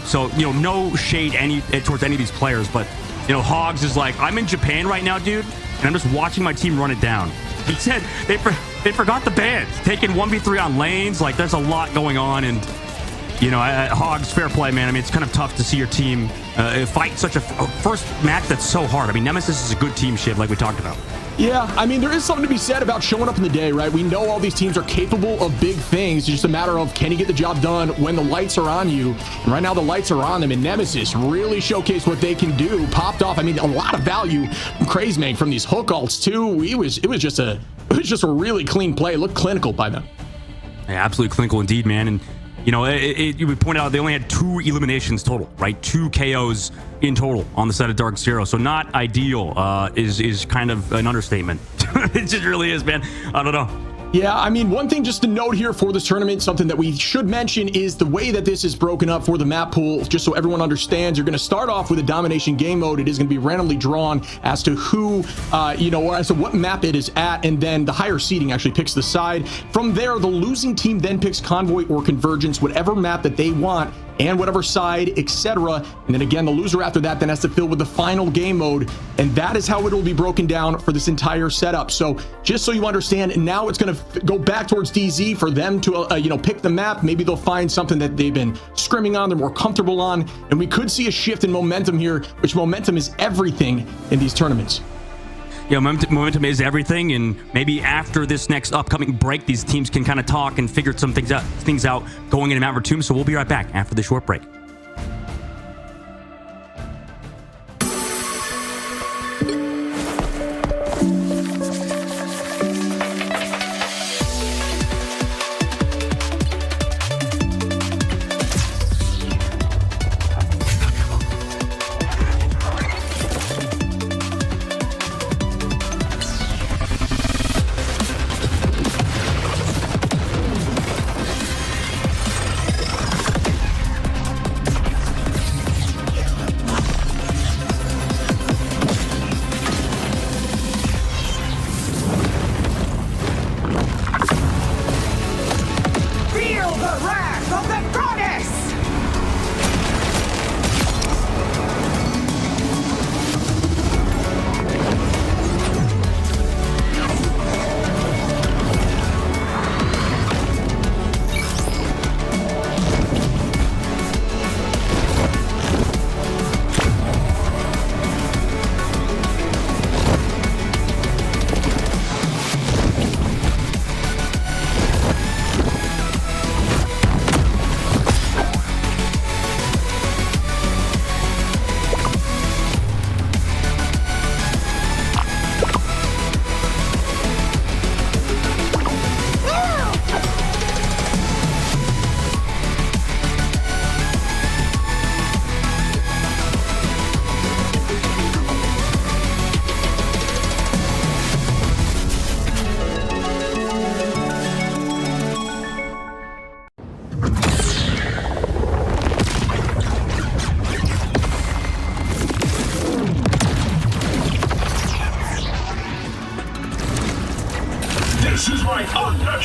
So, you know, no shade towards any of these players, but, you know, Hogs is like, I'm in Japan right now, dude, and I'm just watching my team run it down. He said they forgot the bans, taking 1v3 on lanes. Like, there's a lot going on, and, you know, Hogs, fair play, man. I mean, it's kind of tough to see your team fight such a first match that's so hard. I mean, Nemesis is a good team, Shiv, like we talked about. Yeah, I mean, there is something to be said about showing up in the day, right? We know all these teams are capable of big things. It's just a matter of, can you get the job done when the lights are on you? And right now, the lights are on them, and Nemesis really showcased what they can do. Popped off. I mean, a lot of value from Crazemang from these hook ults too. It was just a really clean play. It looked clinical by them. Yeah, absolutely clinical indeed, man. And, you know, we pointed out they only had 2 eliminations total, right? 2 KOs in total on the side of Dark Zero. So not ideal is kind of an understatement. It just really is, man. I don't know. Yeah, I mean, one thing just to note here for this tournament, something that we should mention is the way that this is broken up for the map pool, just so everyone understands. You're going to start off with a domination game mode. It is going to be randomly drawn as to who, or as to what map it is at, and then the higher seeding actually picks the side. From there, the losing team then picks Convoy or Convergence, whatever map that they want, and whatever side, etc. And then again, the loser after that then has to fill with the final game mode, and that is how it will be broken down for this entire setup. So just so you understand, now it's going to go back towards DZ for them to pick the map. Maybe they'll find something that they've been scrimming on, they're more comfortable on, and we could see a shift in momentum here, which momentum is everything in these tournaments. Yeah, momentum is everything, and maybe after this next upcoming break, these teams can kind of talk and figure some things out going into Mount Vertum. So we'll be right back after the short break.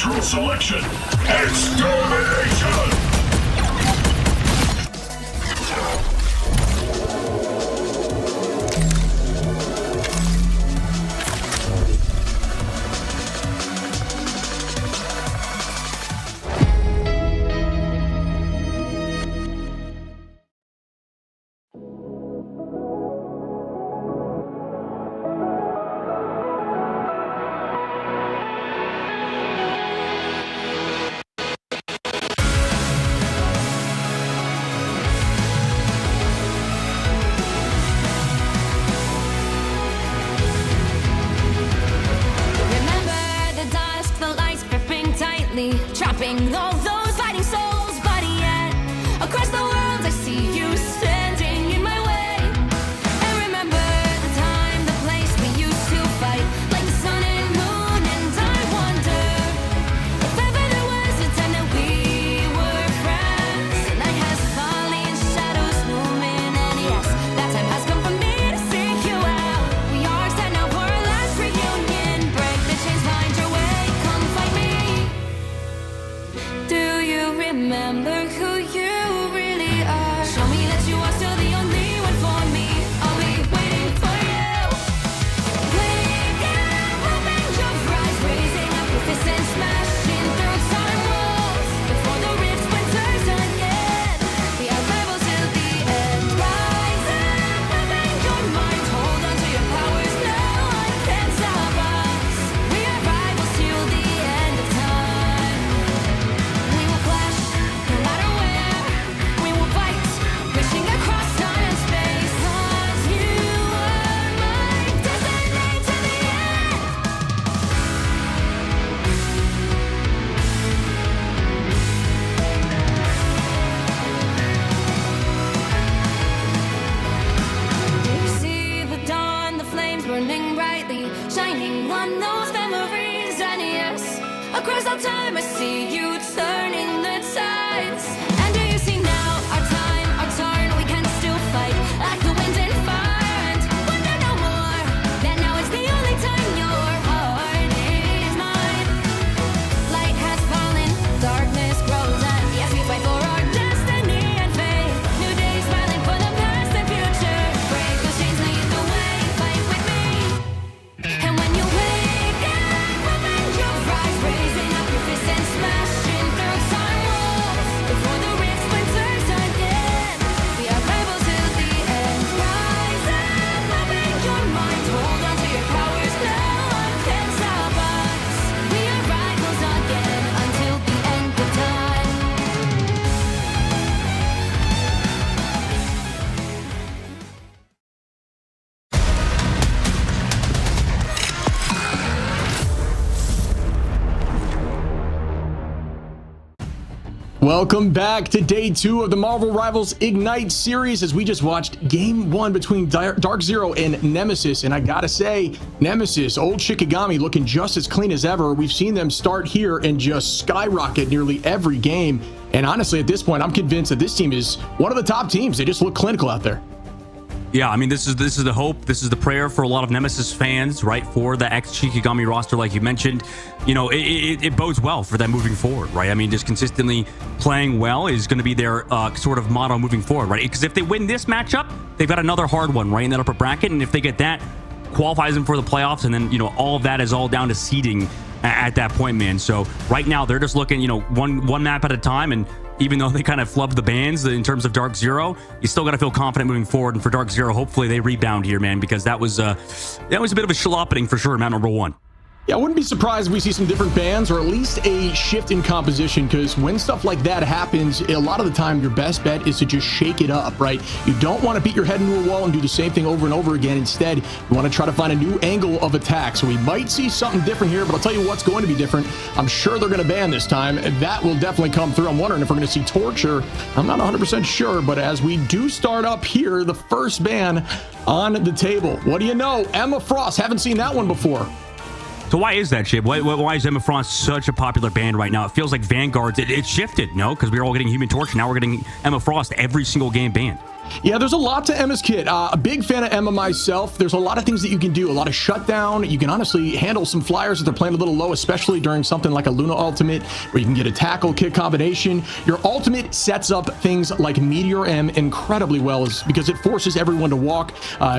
Natural selection. Extermination! Trapping all those fighting souls, but yet across the world I see you standing in my way. And remember the time, the place we used to fight, like the sun and moon. And I wonder if ever there was a time that we were friends. The night has fallen, shadows looming, and yes, that time has come for me to seek you out. We are set now for our last reunion. Break the chains, find your way, come fight me. Do you remember who you really are? Show me that you are still the only one for me. I'll be waiting for you. Wake up, open your eyes, raising up your fists and smashing through time walls. Before the rift splinters again, we are rebels till the end. Rise up, open your mind, hold on to your powers. No one can stop us. We are rivals till the end of time. We will clash, no matter where. We will fight, reaching across time and space. 'Cause you are my destiny to the end. You see the dawn, the flames burning brightly, shining on those memories. And yes, across all time I see you turning the tides. And do you see now our time, our turn? We can still fight like the wind and fire, and wonder no more that now is the only time your heart is mine. Light has fallen, darkness grows, and yes, we fight for our destiny and fate. New days smiling for the past and future. Break those chains, lead the way, fight with me. And when you wake up, open your eyes, raising up your fists and smashing through time walls. Before the rift splinters again, we are rebels till the end. Rise up, open your mind, hold on to your powers. No one can stop us. We are rivals again until the end of time. Welcome back to day 2 of the Marvel Rivals Ignite series, as we just watched game 1 between Dark Zero and Nemesis. And I gotta say, Nemesis, old Shikigami, looking just as clean as ever. We've seen them start here and just skyrocket nearly every game. And honestly, at this point, I'm convinced that this team is one of the top teams. They just look clinical out there. Yeah, I mean, this is the hope. This is the prayer for a lot of Nemesis fans, right? For the ex-Shikigami roster, like you mentioned. You know, it bodes well for them moving forward, right? I mean, just consistently playing well is going to be their sort of motto moving forward, right? Because if they win this matchup, they've got another hard one, right, in that upper bracket. And if they get that, qualifies them for the playoffs. And then, you know, all of that is all down to seeding at that point, man. So right now, they're just looking, you know, one map at a time. And even though they kind of flubbed the bans in terms of Dark Zero, you still got to feel confident moving forward. And for Dark Zero, hopefully they rebound here, man, because that was a bit of a schlopping for sure, map number 1. Yeah, I wouldn't be surprised if we see some different bans or at least a shift in composition, because when stuff like that happens, a lot of the time your best bet is to just shake it up, right? You don't want to beat your head into a wall and do the same thing over and over again. Instead, you want to try to find a new angle of attack. So we might see something different here, but I'll tell you what's going to be different. I'm sure they're going to ban this time. That will definitely come through. I'm wondering if we're going to see Torture. I'm not 100% sure, but as we do start up here, the first ban on the table. What do you know? Emma Frost. Haven't seen that one before. So why is that, Shib? Why is Emma Frost such a popular band right now? It feels like Vanguard's, it shifted, no? Because we were all getting Human Torch. Now we're getting Emma Frost every single game banned. Yeah, there's a lot to Emma's kit. A big fan of Emma myself. There's a lot of things that you can do. A lot of shutdown. You can honestly handle some flyers if they're playing a little low, especially during something like a Luna ultimate where you can get a tackle kit combination. Your ultimate sets up things like Meteor M incredibly well because it forces everyone to walk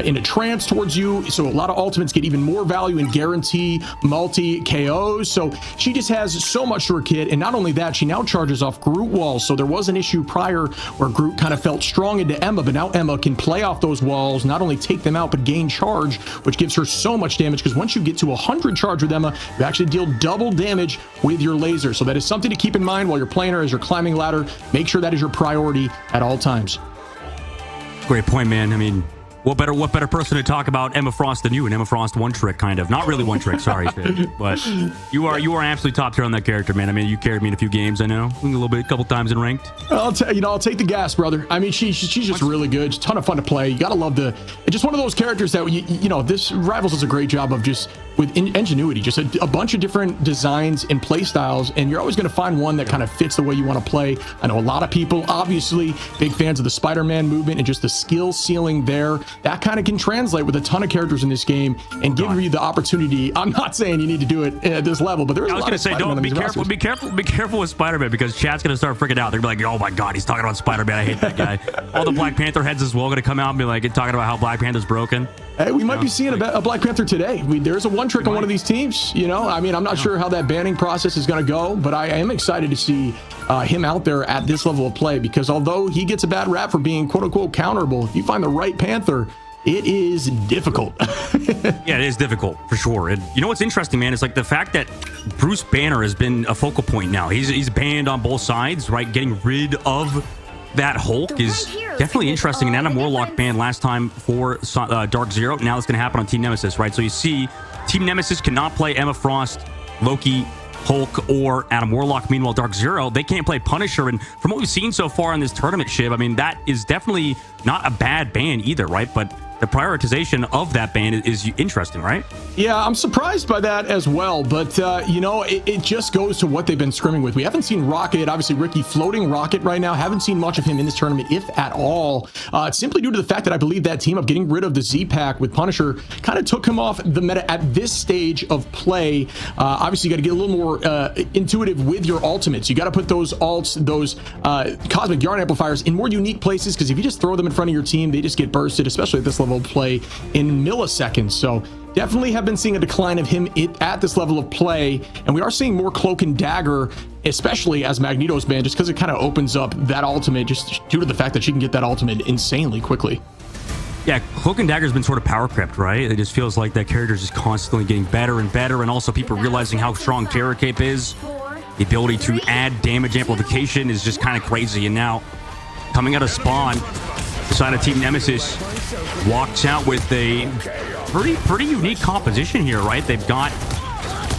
in a trance towards you. So a lot of ultimates get even more value and guarantee multi KOs. So she just has so much to her kit. And not only that, she now charges off Groot walls. So there was an issue prior where Groot kind of felt strong into Emma, but now Emma can play off those walls, not only take them out, but gain charge, which gives her so much damage because once you get to 100 charge with Emma, you actually deal double damage with your laser. So that is something to keep in mind while you're playing her as you're climbing ladder. Make sure that is your priority at all times. Great point, man. I mean, what better person to talk about Emma Frost than you? And Emma Frost one trick, kind of. Not really one trick, sorry, but you are absolutely top tier on that character, man. I mean, you carried me in a few games, I know, a little bit, a couple times in ranked. I'll take the gas, brother. I mean, she's just really good. She's a ton of fun to play. You gotta love just one of those characters that you know. This Rivals does a great job of just with ingenuity, just a bunch of different designs and play styles, and you're always going to find one that kind of fits the way you want to play. I know a lot of people, obviously, big fans of the Spider-Man movement and just the skill ceiling there. That kind of can translate with a ton of characters in this game and give you the opportunity. I'm not saying you need to do it at this level, but there is a lot of Spider-Man. Be careful with Spider-Man because chat's going to start freaking out. They're going to be like, oh my God, he's talking about Spider-Man. I hate that guy. All the Black Panther heads as well going to come out and be like, talking about how Black Panther's broken. Hey, we might be seeing a Black Panther today. There's a one trick on one of these teams. You know, I mean, I'm not sure how that banning process is going to go, but I am excited to see him out there at this level of play because although he gets a bad rap for being quote unquote counterable, if you find the right Panther, it is difficult. Yeah, it is difficult for sure. And you know what's interesting, man? It's like the fact that Bruce Banner has been a focal point now. He's banned on both sides, right? Getting rid of that Hulk is definitely interesting. And Adam Warlock banned last time for Dark Zero. Now it's going to happen on Team Nemesis, right? So you see Team Nemesis cannot play Emma Frost, Loki, Hulk, or Adam Warlock. Meanwhile, Dark Zero, they can't play Punisher. And from what we've seen so far in this tournament, Shiv, I mean, that is definitely not a bad ban either, right? But the prioritization of that ban is interesting, right? Yeah, I'm surprised by that as well. But, you know, it just goes to what they've been scrimming with. We haven't seen Rocket, obviously Ricky floating Rocket right now. Haven't seen much of him in this tournament, if at all. Simply due to the fact that I believe that team of getting rid of the Z-Pack with Punisher kind of took him off the meta at this stage of play. Obviously, you got to get a little more intuitive with your ultimates. You got to put those ults, those Cosmic Yarn Amplifiers in more unique places because if you just throw them in front of your team, they just get bursted, especially at this level of play in milliseconds. So definitely have been seeing a decline of him at this level of play, and we are seeing more Cloak and Dagger, especially as Magneto's banned, just because it kind of opens up that ultimate just due to the fact that she can get that ultimate insanely quickly. Yeah, Cloak and Dagger's been sort of power crept, right? It just feels like that character's just constantly getting better and better, and also people realizing how strong Terror Cape is. The ability to add damage amplification is just kind of crazy, and now coming out of spawn, the side of Team Nemesis walks out with a pretty unique composition here, right? They've got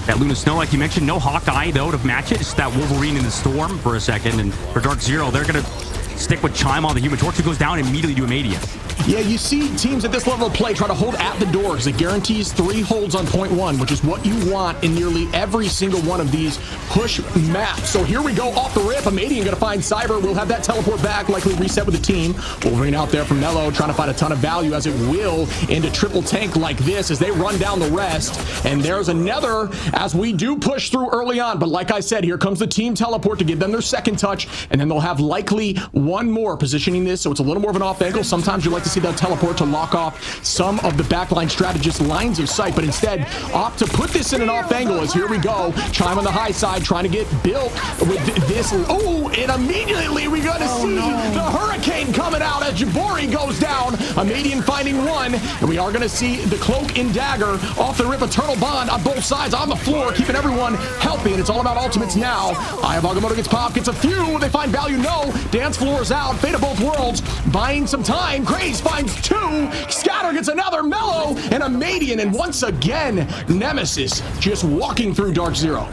that Luna Snow, like you mentioned, no Hawkeye, though, to match it. It's that Wolverine in the Storm for a second, and for Dark Zero, they're going to stick with Chime on the Human Torch, who goes down immediately to Amadia. Yeah, you see teams at this level of play try to hold at the door because it guarantees 3 holds on point 1, which is what you want in nearly every single one of these push maps. So here we go off the rip. Amadia going to find Cyber. We'll have that teleport back, likely reset with the team. Wolverine out there from Mello trying to find a ton of value as it will into triple tank like this as they run down the rest. And there's another as we do push through early on. But like I said, here comes the team teleport to give them their second touch. And then they'll have likely one more positioning this. So it's a little more of an off angle. Sometimes you like to see that teleport to lock off some of the backline strategists' lines of sight, but instead opt to put this in an off angle as here we go. Chime on the high side trying to get built with this. Oh, and immediately we're going to see the Hurricane coming out as Jabori goes down. Amadian finding one, and we are going to see the Cloak and Dagger off the rip. Eternal Bond on both sides on the floor, keeping everyone healthy, and it's all about ultimates now. Eye of Agamotto gets popped, gets a few. They find value, no. Dance floor is out. Fate of both worlds, buying some time. Graves finds 2. Scatter gets another. Mellow and Amadian, and once again, Nemesis just walking through Dark Zero.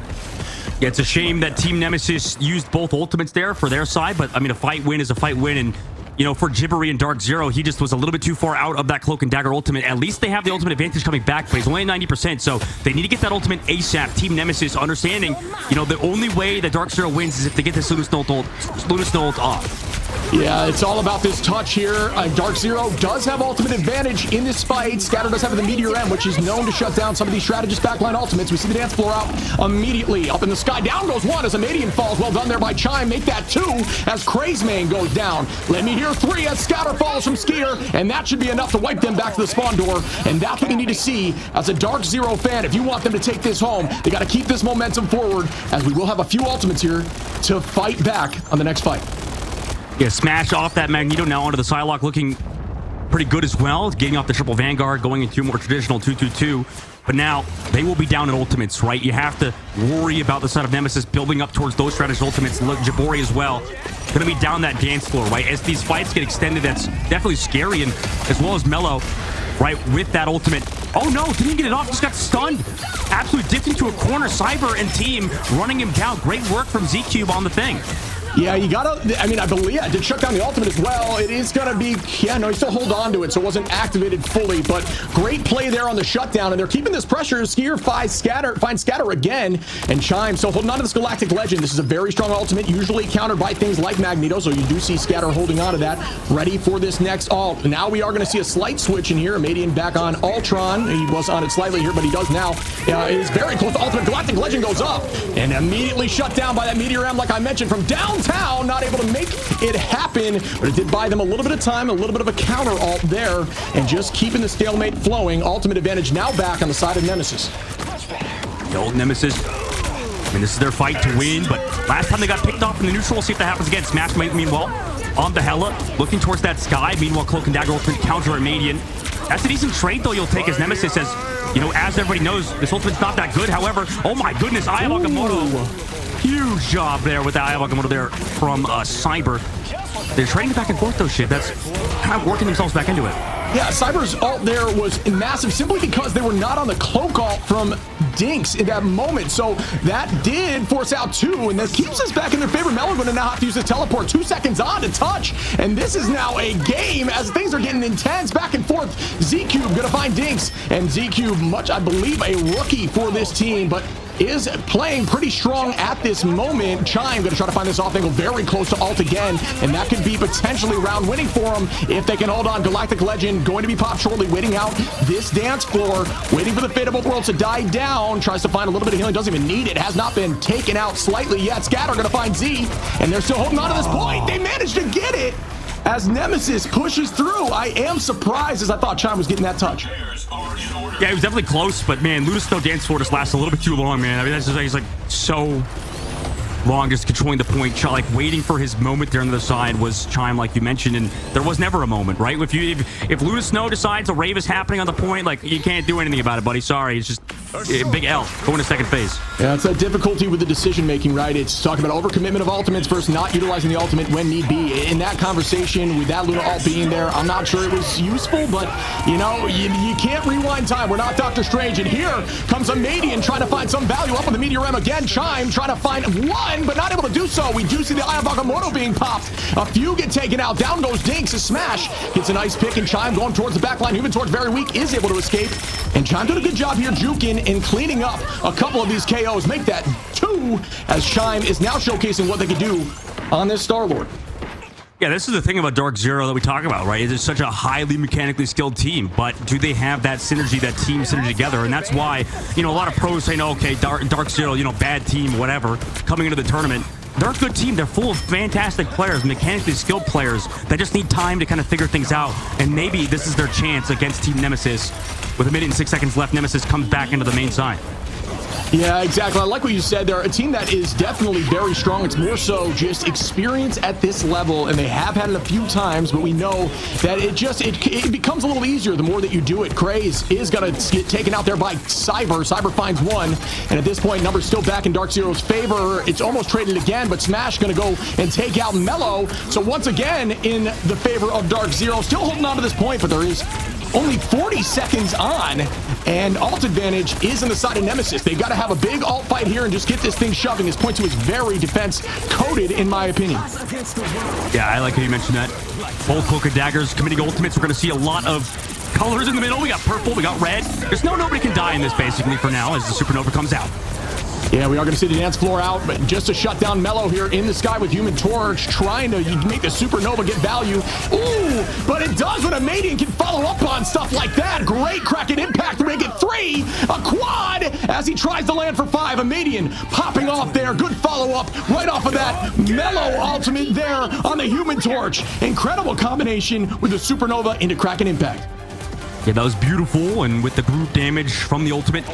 Yeah, it's a shame that Team Nemesis used both ultimates there for their side, but I mean, a fight win is a fight win, and you know, for Jibbery and Dark Zero, he just was a little bit too far out of that Cloak and Dagger ultimate. At least they have the ultimate advantage coming back, but he's only at 90%, so they need to get that ultimate ASAP. Team Nemesis understanding, you know, the only way that Dark Zero wins is if they get this Luna Snow ult off. Yeah, it's all about this touch here. Dark Zero does have ultimate advantage in this fight. Scatter does have the Meteor M, which is known to shut down some of these strategist backline ultimates. We see the dance floor out immediately. Up in the sky, down goes one as Amadian falls. Well done there by Chime. Make that two as Crazemane goes down. Let me hear three as Scatter falls from Skier, and that should be enough to wipe them back to the spawn door. And that's what you need to see as a Dark Zero fan. If you want them to take this home, they got to keep this momentum forward, as we will have a few ultimates here to fight back on the next fight. Yeah, smash off that Magneto now onto the Psylocke, looking pretty good as well. Getting off the triple Vanguard, going into a more traditional 2-2-2. But now they will be down in ultimates, right? You have to worry about the side of Nemesis building up towards those strategist ultimates. Look, Jabori as well. Going to be down that dance floor, right? As these fights get extended, that's definitely scary. And as well as Mello, right, with that ultimate. Oh no, didn't even get it off, just got stunned. Absolutely dipped into a corner. Cyber and team running him down. Great work from Z-Cube on the thing. Yeah, you gotta, I mean, I believe, yeah, did shut down the ultimate as well. It is gonna be, yeah, no, you still hold on to it, so it wasn't activated fully, but great play there on the shutdown, and they're keeping this pressure. Skier finds Scatter again, and Chime, so holding on to this Galactic Legend. This is a very strong ultimate, usually countered by things like Magneto, so you do see Scatter holding on to that, ready for this next ult. Now we are gonna see a slight switch in here. Amadian back on Ultron. He was on it slightly here, but he does now. It is very close to ultimate. Galactic Legend goes up, and immediately shut down by that Meteor M, like I mentioned, from downtown. Not able to make it happen, but it did buy them a little bit of time, a little bit of a counter ult there, and just keeping the stalemate flowing. Ultimate advantage now back on the side of Nemesis. The old Nemesis, I mean, this is their fight to win, but last time they got picked off in the neutral. We'll see if that happens again. Smash, meanwhile, on the Hela, looking towards that sky. Meanwhile, Cloak and Dagger ultimate counter Armadian. That's a decent trade, though, you'll take as Nemesis, as, you know, as everybody knows, this ultimate's not that good. However, oh my goodness, Aya Wakamoto. Huge job there with Aya Wakamoto there from Cyber. They're trading back and forth, though, shit. That's kind of working themselves back into it. Yeah, Cyber's ult there was massive simply because they were not on the Cloak ult from Dinks in that moment. So that did force out two, and that keeps us back in their favor. Mello going to now have to use the teleport. 2 seconds on to touch, and this is now a game as things are getting intense back and forth. Z-Cube going to find Dinks, and Z-Cube, much, I believe, a rookie for this team, but is playing pretty strong at this moment. Chime going to try to find this off angle very close to ult again, and that could be potentially round winning for them if they can hold on. Galactic Legend going to be popped shortly, waiting out this dance floor, waiting for the Fate of Both Worlds to die down. Tries to find a little bit of healing, doesn't even need it. Has not been taken out slightly yet. Scatter going to find Z, and they're still holding on to this point. They managed to get it as Nemesis pushes through. I am surprised, as I thought Chime was getting that touch. Yeah, it was definitely close, but man, Ludus Snow Dance Floor just lasts a little bit too long, man. I mean, that's just he's like so long, just controlling the point. Like waiting for his moment there on the side was Chime, like you mentioned, and there was never a moment, right? If Ludus Snow decides a rave is happening on the point, like you can't do anything about it, buddy. Sorry, it's just a big L going to second phase. Yeah, it's that difficulty with the decision making, right? It's talking about overcommitment of ultimates versus not utilizing the ultimate when need be. In that conversation, with that Luna ult being there, I'm not sure it was useful, but you know, you can't rewind time. We're not Doctor Strange, and here comes Amadian trying to find some value up with the Meteor M again. Chime trying to find one, but not able to do so. We do see the Aya Wakamoto being popped. A few get taken out. Down goes Dinks. A smash gets a nice pick, and Chime going towards the back line. Human Torch very weak, is able to escape, and Chime did a good job here juking and cleaning up a couple of these KOs. Make that 2 as Chime is now showcasing what they can do on this Star-Lord. Yeah, this is the thing about Dark Zero that we talk about, right? It's such a highly mechanically skilled team, but do they have that synergy, that team synergy together? And that's why, you know, a lot of pros say, no, okay, Dark Zero, you know, bad team, whatever, coming into the tournament. They're a good team. They're full of fantastic players, mechanically skilled players that just need time to kind of figure things out. And maybe this is their chance against Team Nemesis. With 1 minute and 6 seconds left, Nemesis comes back into the main side. Yeah, exactly. I like what you said. They're a team that is definitely very strong. It's more so just experience at this level, and they have had it a few times, but we know that it becomes a little easier the more that you do it. Craze is going to get taken out there by Cyber. Cyber finds one, and at this point, numbers still back in Dark Zero's favor. It's almost traded again, but Smash going to go and take out Mello. So once again, in the favor of Dark Zero. Still holding on to this point, but there is only 40 seconds on, and ult advantage is on the side of Nemesis. They've got to have a big ult fight here and just get this thing shoving. His point 2 is very defense-coded, in my opinion. Yeah, I like how you mentioned that. Both Cloak and Daggers committing ultimates. We're going to see a lot of colors in the middle. We got purple, we got red. There's nobody can die in this, basically, for now, as the Supernova comes out. Yeah, we are going to see the dance floor out, but just to shut down Mello here in the sky with Human Torch, trying to make the Supernova get value. Ooh, but it does when a Median can follow up on stuff like that. Great Kraken impact to make it 3. A quad as he tries to land for 5. A Median popping off there. Good follow-up right off of that Mello ultimate there on the Human Torch. Incredible combination with the Supernova into Kraken impact. Yeah, that was beautiful, and with the group damage from the ultimate,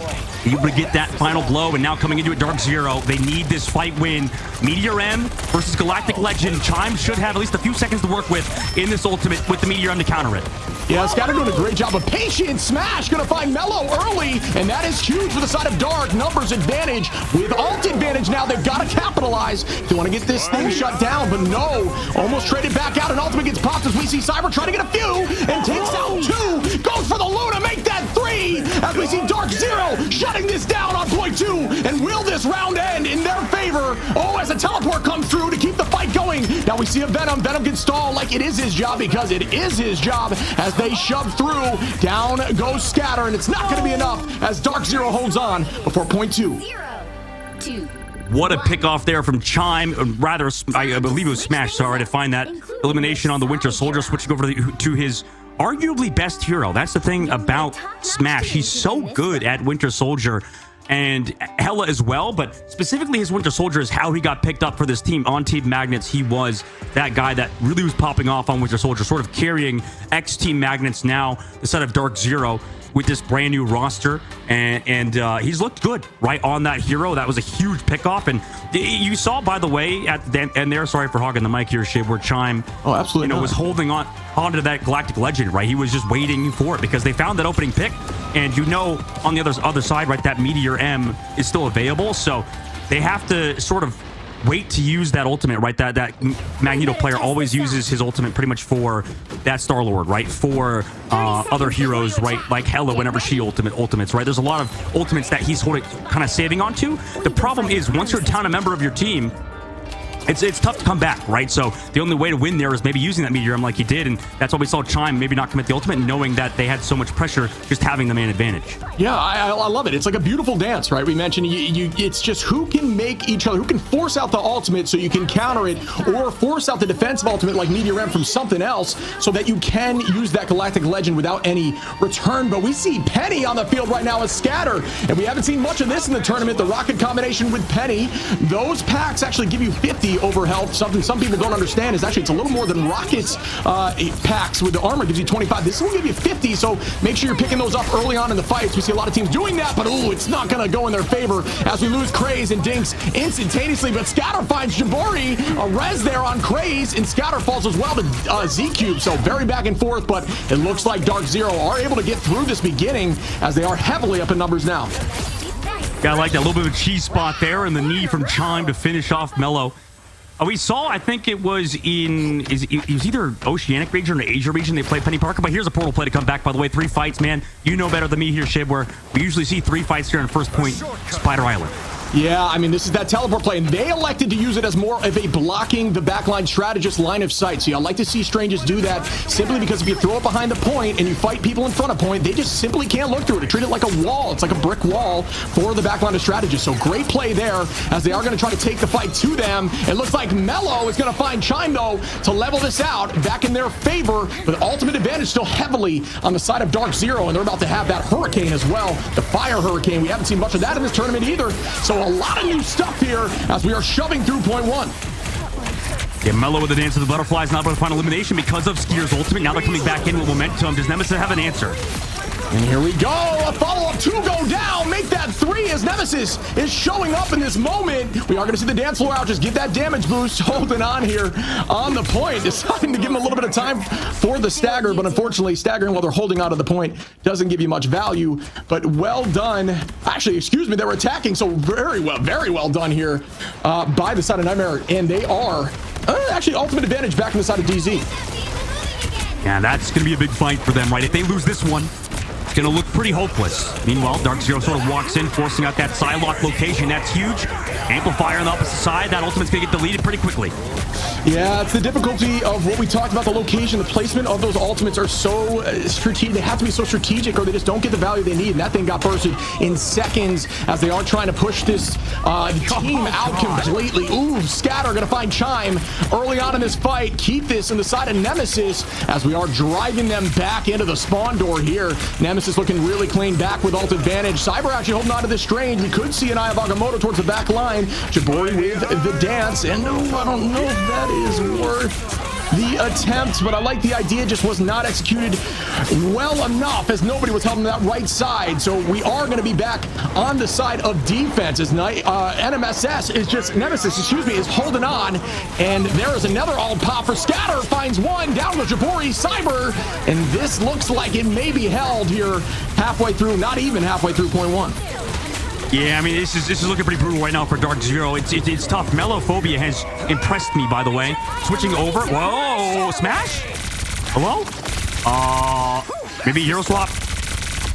able to get that final blow, and now coming into it, Dark Zero. They need this fight win. Meteor M versus Galactic Legend. Chime should have at least a few seconds to work with in this ultimate with the Meteor M to counter it. Yeah, Scatter doing a great job of patient smash. Gonna find Mello early, and that is huge for the side of Dark. Numbers advantage with ult advantage now. They've got to capitalize. They want to get this thing shut down, but no. Almost traded back out, and ultimate gets popped as we see Cyber trying to get a few and takes out 2. Goes for the Luna, make that 3 as we see Dark Zero shutting this down on point 2. And will this round end in their favor? Oh, as a teleport comes through to keep the fight going. Now we see a Venom. Venom gets stalled like it is his job, because it is his job as they shove through. Down goes Scatter, and it's not going to be enough as Dark Zero holds on before point 2. 2. What a pick off there from Chime. Rather, I believe it was Smash, sorry, to find that elimination on the Winter Soldier, switching over to his arguably best hero. That's the thing about Smash. He's so good at Winter Soldier, and Hella as well, but specifically his Winter Soldier is how he got picked up for this team. On Team Magnets, he was that guy that really was popping off on Winter Soldier, sort of carrying X-Team Magnets now, the side of Dark Zero, with this brand new roster, and he's looked good right on that hero. That was a huge pickoff, and you saw, by the way, at the end there, sorry for hogging the mic here, Shib, where Chime, absolutely, was holding onto that Galactic Legend, right? He was just waiting for it because they found that opening pick, and on the other side, right, that Meteor M is still available, so they have to sort of wait to use that ultimate, right? That Magneto player always uses his ultimate pretty much for that Star-Lord, right? For other heroes, right? Like Hela whenever she ultimates, right? There's a lot of ultimates that he's kind of saving onto. The problem is once you're down a member of your team, it's tough to come back, right? So the only way to win there is maybe using that Meteor M like he did, and that's why we saw Chime maybe not commit the ultimate, knowing that they had so much pressure just having the man advantage. Yeah, I love it. It's like a beautiful dance, right? We mentioned it's just who can make each other, who can force out the ultimate so you can counter it, or force out the defensive ultimate like Meteor M from something else so that you can use that Galactic Legend without any return. But we see Penny on the field right now as Scatter, and we haven't seen much of this in the tournament. The Rocket combination with Penny, those packs actually give you 50 over health. Something some people don't understand is actually it's a little more than Rocket's packs with the armor gives you 25. This will give you 50, so make sure you're picking those up early on in the fights. We see a lot of teams doing that, but it's not going to go in their favor as we lose Craze and Dinks instantaneously. But Scatter finds Jabari, a res there on Craze, and Scatter falls as well to Z-Cube. So very back and forth, but it looks like Dark Zero are able to get through this beginning as they are heavily up in numbers now. Got like that little bit of a cheese spot there, and the knee from Chime to finish off Mello. We saw, I think it was it was either Oceanic region or Asia region they played Penny Parker, but here's a portal play to come back, by the way. 3 fights, man. You know better than me here, Shib, where we usually see 3 fights here on first point, Spider Island. Yeah, I mean, this is that teleport play, and they elected to use it as more of a blocking the backline strategist line of sight. So I like to see Stranges do that simply because if you throw it behind the point and you fight people in front of point, they just simply can't look through it. They treat it like a wall. It's like a brick wall for the backline of strategist. So great play there as they are going to try to take the fight to them. It looks like Mello is going to find Chime, though, to level this out back in their favor, but ultimate advantage still heavily on the side of Dark Zero, and they're about to have that Hurricane as well, the Fire Hurricane. We haven't seen much of that in this tournament either. So a lot of new stuff here as we are shoving through point 1. Yeah, Mello with the dance of the butterflies, not about to find elimination because of Skier's ultimate. Now they're coming back in with momentum. Does Nemesis have an answer? And here we go. A follow-up 2 go down. Make that 3 as Nemesis is showing up in this moment. We are going to see the dance floor out. Just get that damage boost. Holding on here on the point. Deciding to give him a little bit of time for the stagger, but unfortunately staggering while they're holding on to the point doesn't give you much value. But well done. Actually, excuse me, they were attacking, so very well done here by the side of Nightmare. And they are actually ultimate advantage back on the side of DZ. Yeah, that's going to be a big fight for them, right? If they lose this one, it's going to look pretty hopeless. Meanwhile, Dark Zero sort of walks in, forcing out that Psylocke location. That's huge. Amplifier on the opposite side. That ultimate's going to get deleted pretty quickly. Yeah, it's the difficulty of what we talked about. The location, the placement of those ultimates are so strategic. They have to be so strategic or they just don't get the value they need. And that thing got bursted in seconds as they are trying to push this team out completely. Ooh, Scatter going to find Chime early on in this fight. Keep this on the side of Nemesis as we are driving them back into the spawn door here. Nemesis looking really clean back with ult advantage. Cyber actually holding on to this strange. We could see an Eye of Agamotto towards the back line. Jabori with the dance. And I don't know if that is worth the attempt, but I like the idea. Just was not executed well enough as nobody was helping that right side. So we are going to be back on the side of defense as NMSS is just Nemesis, is holding on, and there is another ult pop for Scatter. Finds one down with Jabori Cyber, and this looks like it may be held here halfway through, not even halfway through point one. Yeah, I mean, this is looking pretty brutal right now for Dark Zero. It's tough. Melophobia has impressed me, by the way. Switching over. Whoa, smash? Hello? Maybe hero swap?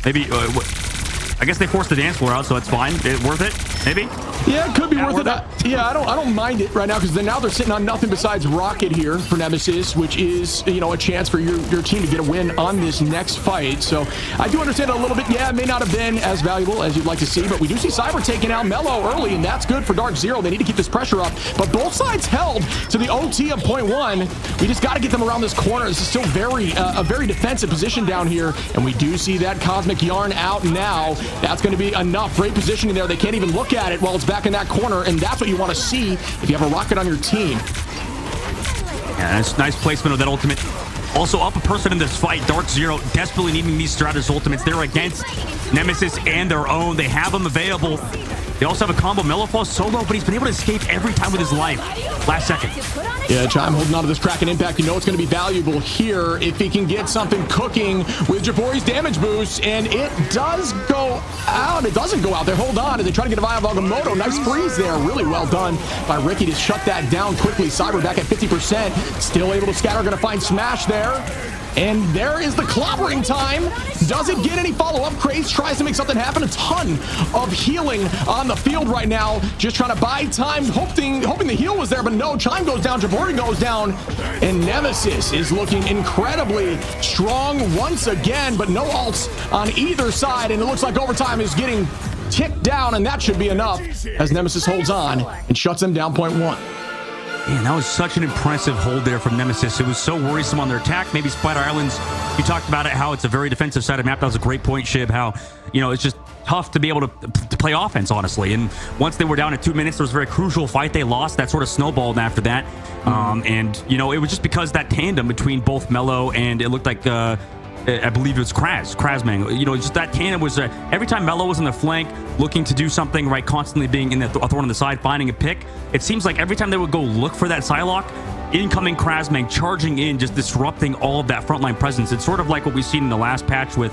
Maybe, I guess they forced the dance floor out, so it's fine. Worth it? Maybe? Yeah, it could be worth it. Yeah, I don't mind it right now because now they're sitting on nothing besides Rocket here for Nemesis, which is, a chance for your team to get a win on this next fight. So I do understand it a little bit. Yeah, it may not have been as valuable as you'd like to see, but we do see Cyber taking out Mello early, and that's good for Dark Zero. They need to keep this pressure up, but both sides held to the OT of point one. We just got to get them around this corner. This is still a very defensive position down here, and we do see that Cosmic Yarn out now. That's going to be enough. Great positioning there. They can't even look at it while it's back in that corner, and that's what you want to see if you have a Rocket on your team. Yeah, that's nice placement of that ultimate. Also, up a person in this fight. Dark Zero desperately needing these Stratus ultimates. They're against Nemesis and their own. They have them available. They also have a combo. Mello falls solo, but he's been able to escape every time with his life. Last second. Yeah, Chime holding on to this Kraken impact. You know it's going to be valuable here if he can get something cooking with Jabori's damage boost, and it does go out. It doesn't go out there. Hold on as they try to get a Eye of Agamotto. Nice freeze there. Really well done by Ricky to shut that down quickly. Cyber back at 50%. Still able to scatter. Going to find Smash there. And there is the clobbering time. Does it get any follow-up? Craze tries to make something happen. A ton of healing on the field right now. Just trying to buy time, hoping the heal was there, but no. Chime goes down, Jabori goes down, and Nemesis is looking incredibly strong once again, but no ults on either side, and it looks like overtime is getting ticked down, and that should be enough as Nemesis holds on and shuts them down point one. Man, that was such an impressive hold there from Nemesis. It was so worrisome on their attack. Maybe Spider Islands, you talked about it, how it's a very defensive side of map. That was a great point, Shib, how, it's just tough to be able to play offense, honestly. And once they were down at 2 minutes, there was a very crucial fight they lost. That sort of snowballed after that. And, it was just because that tandem between both Mello and it looked like... I believe it was Krasman. Just that tandem was every time Mello was on the flank looking to do something, right, constantly being in the thorn on the side, finding a pick. It seems like every time they would go look for that Psylocke, incoming Krasman charging in, just disrupting all of that frontline presence. It's sort of like what we've seen in the last patch with,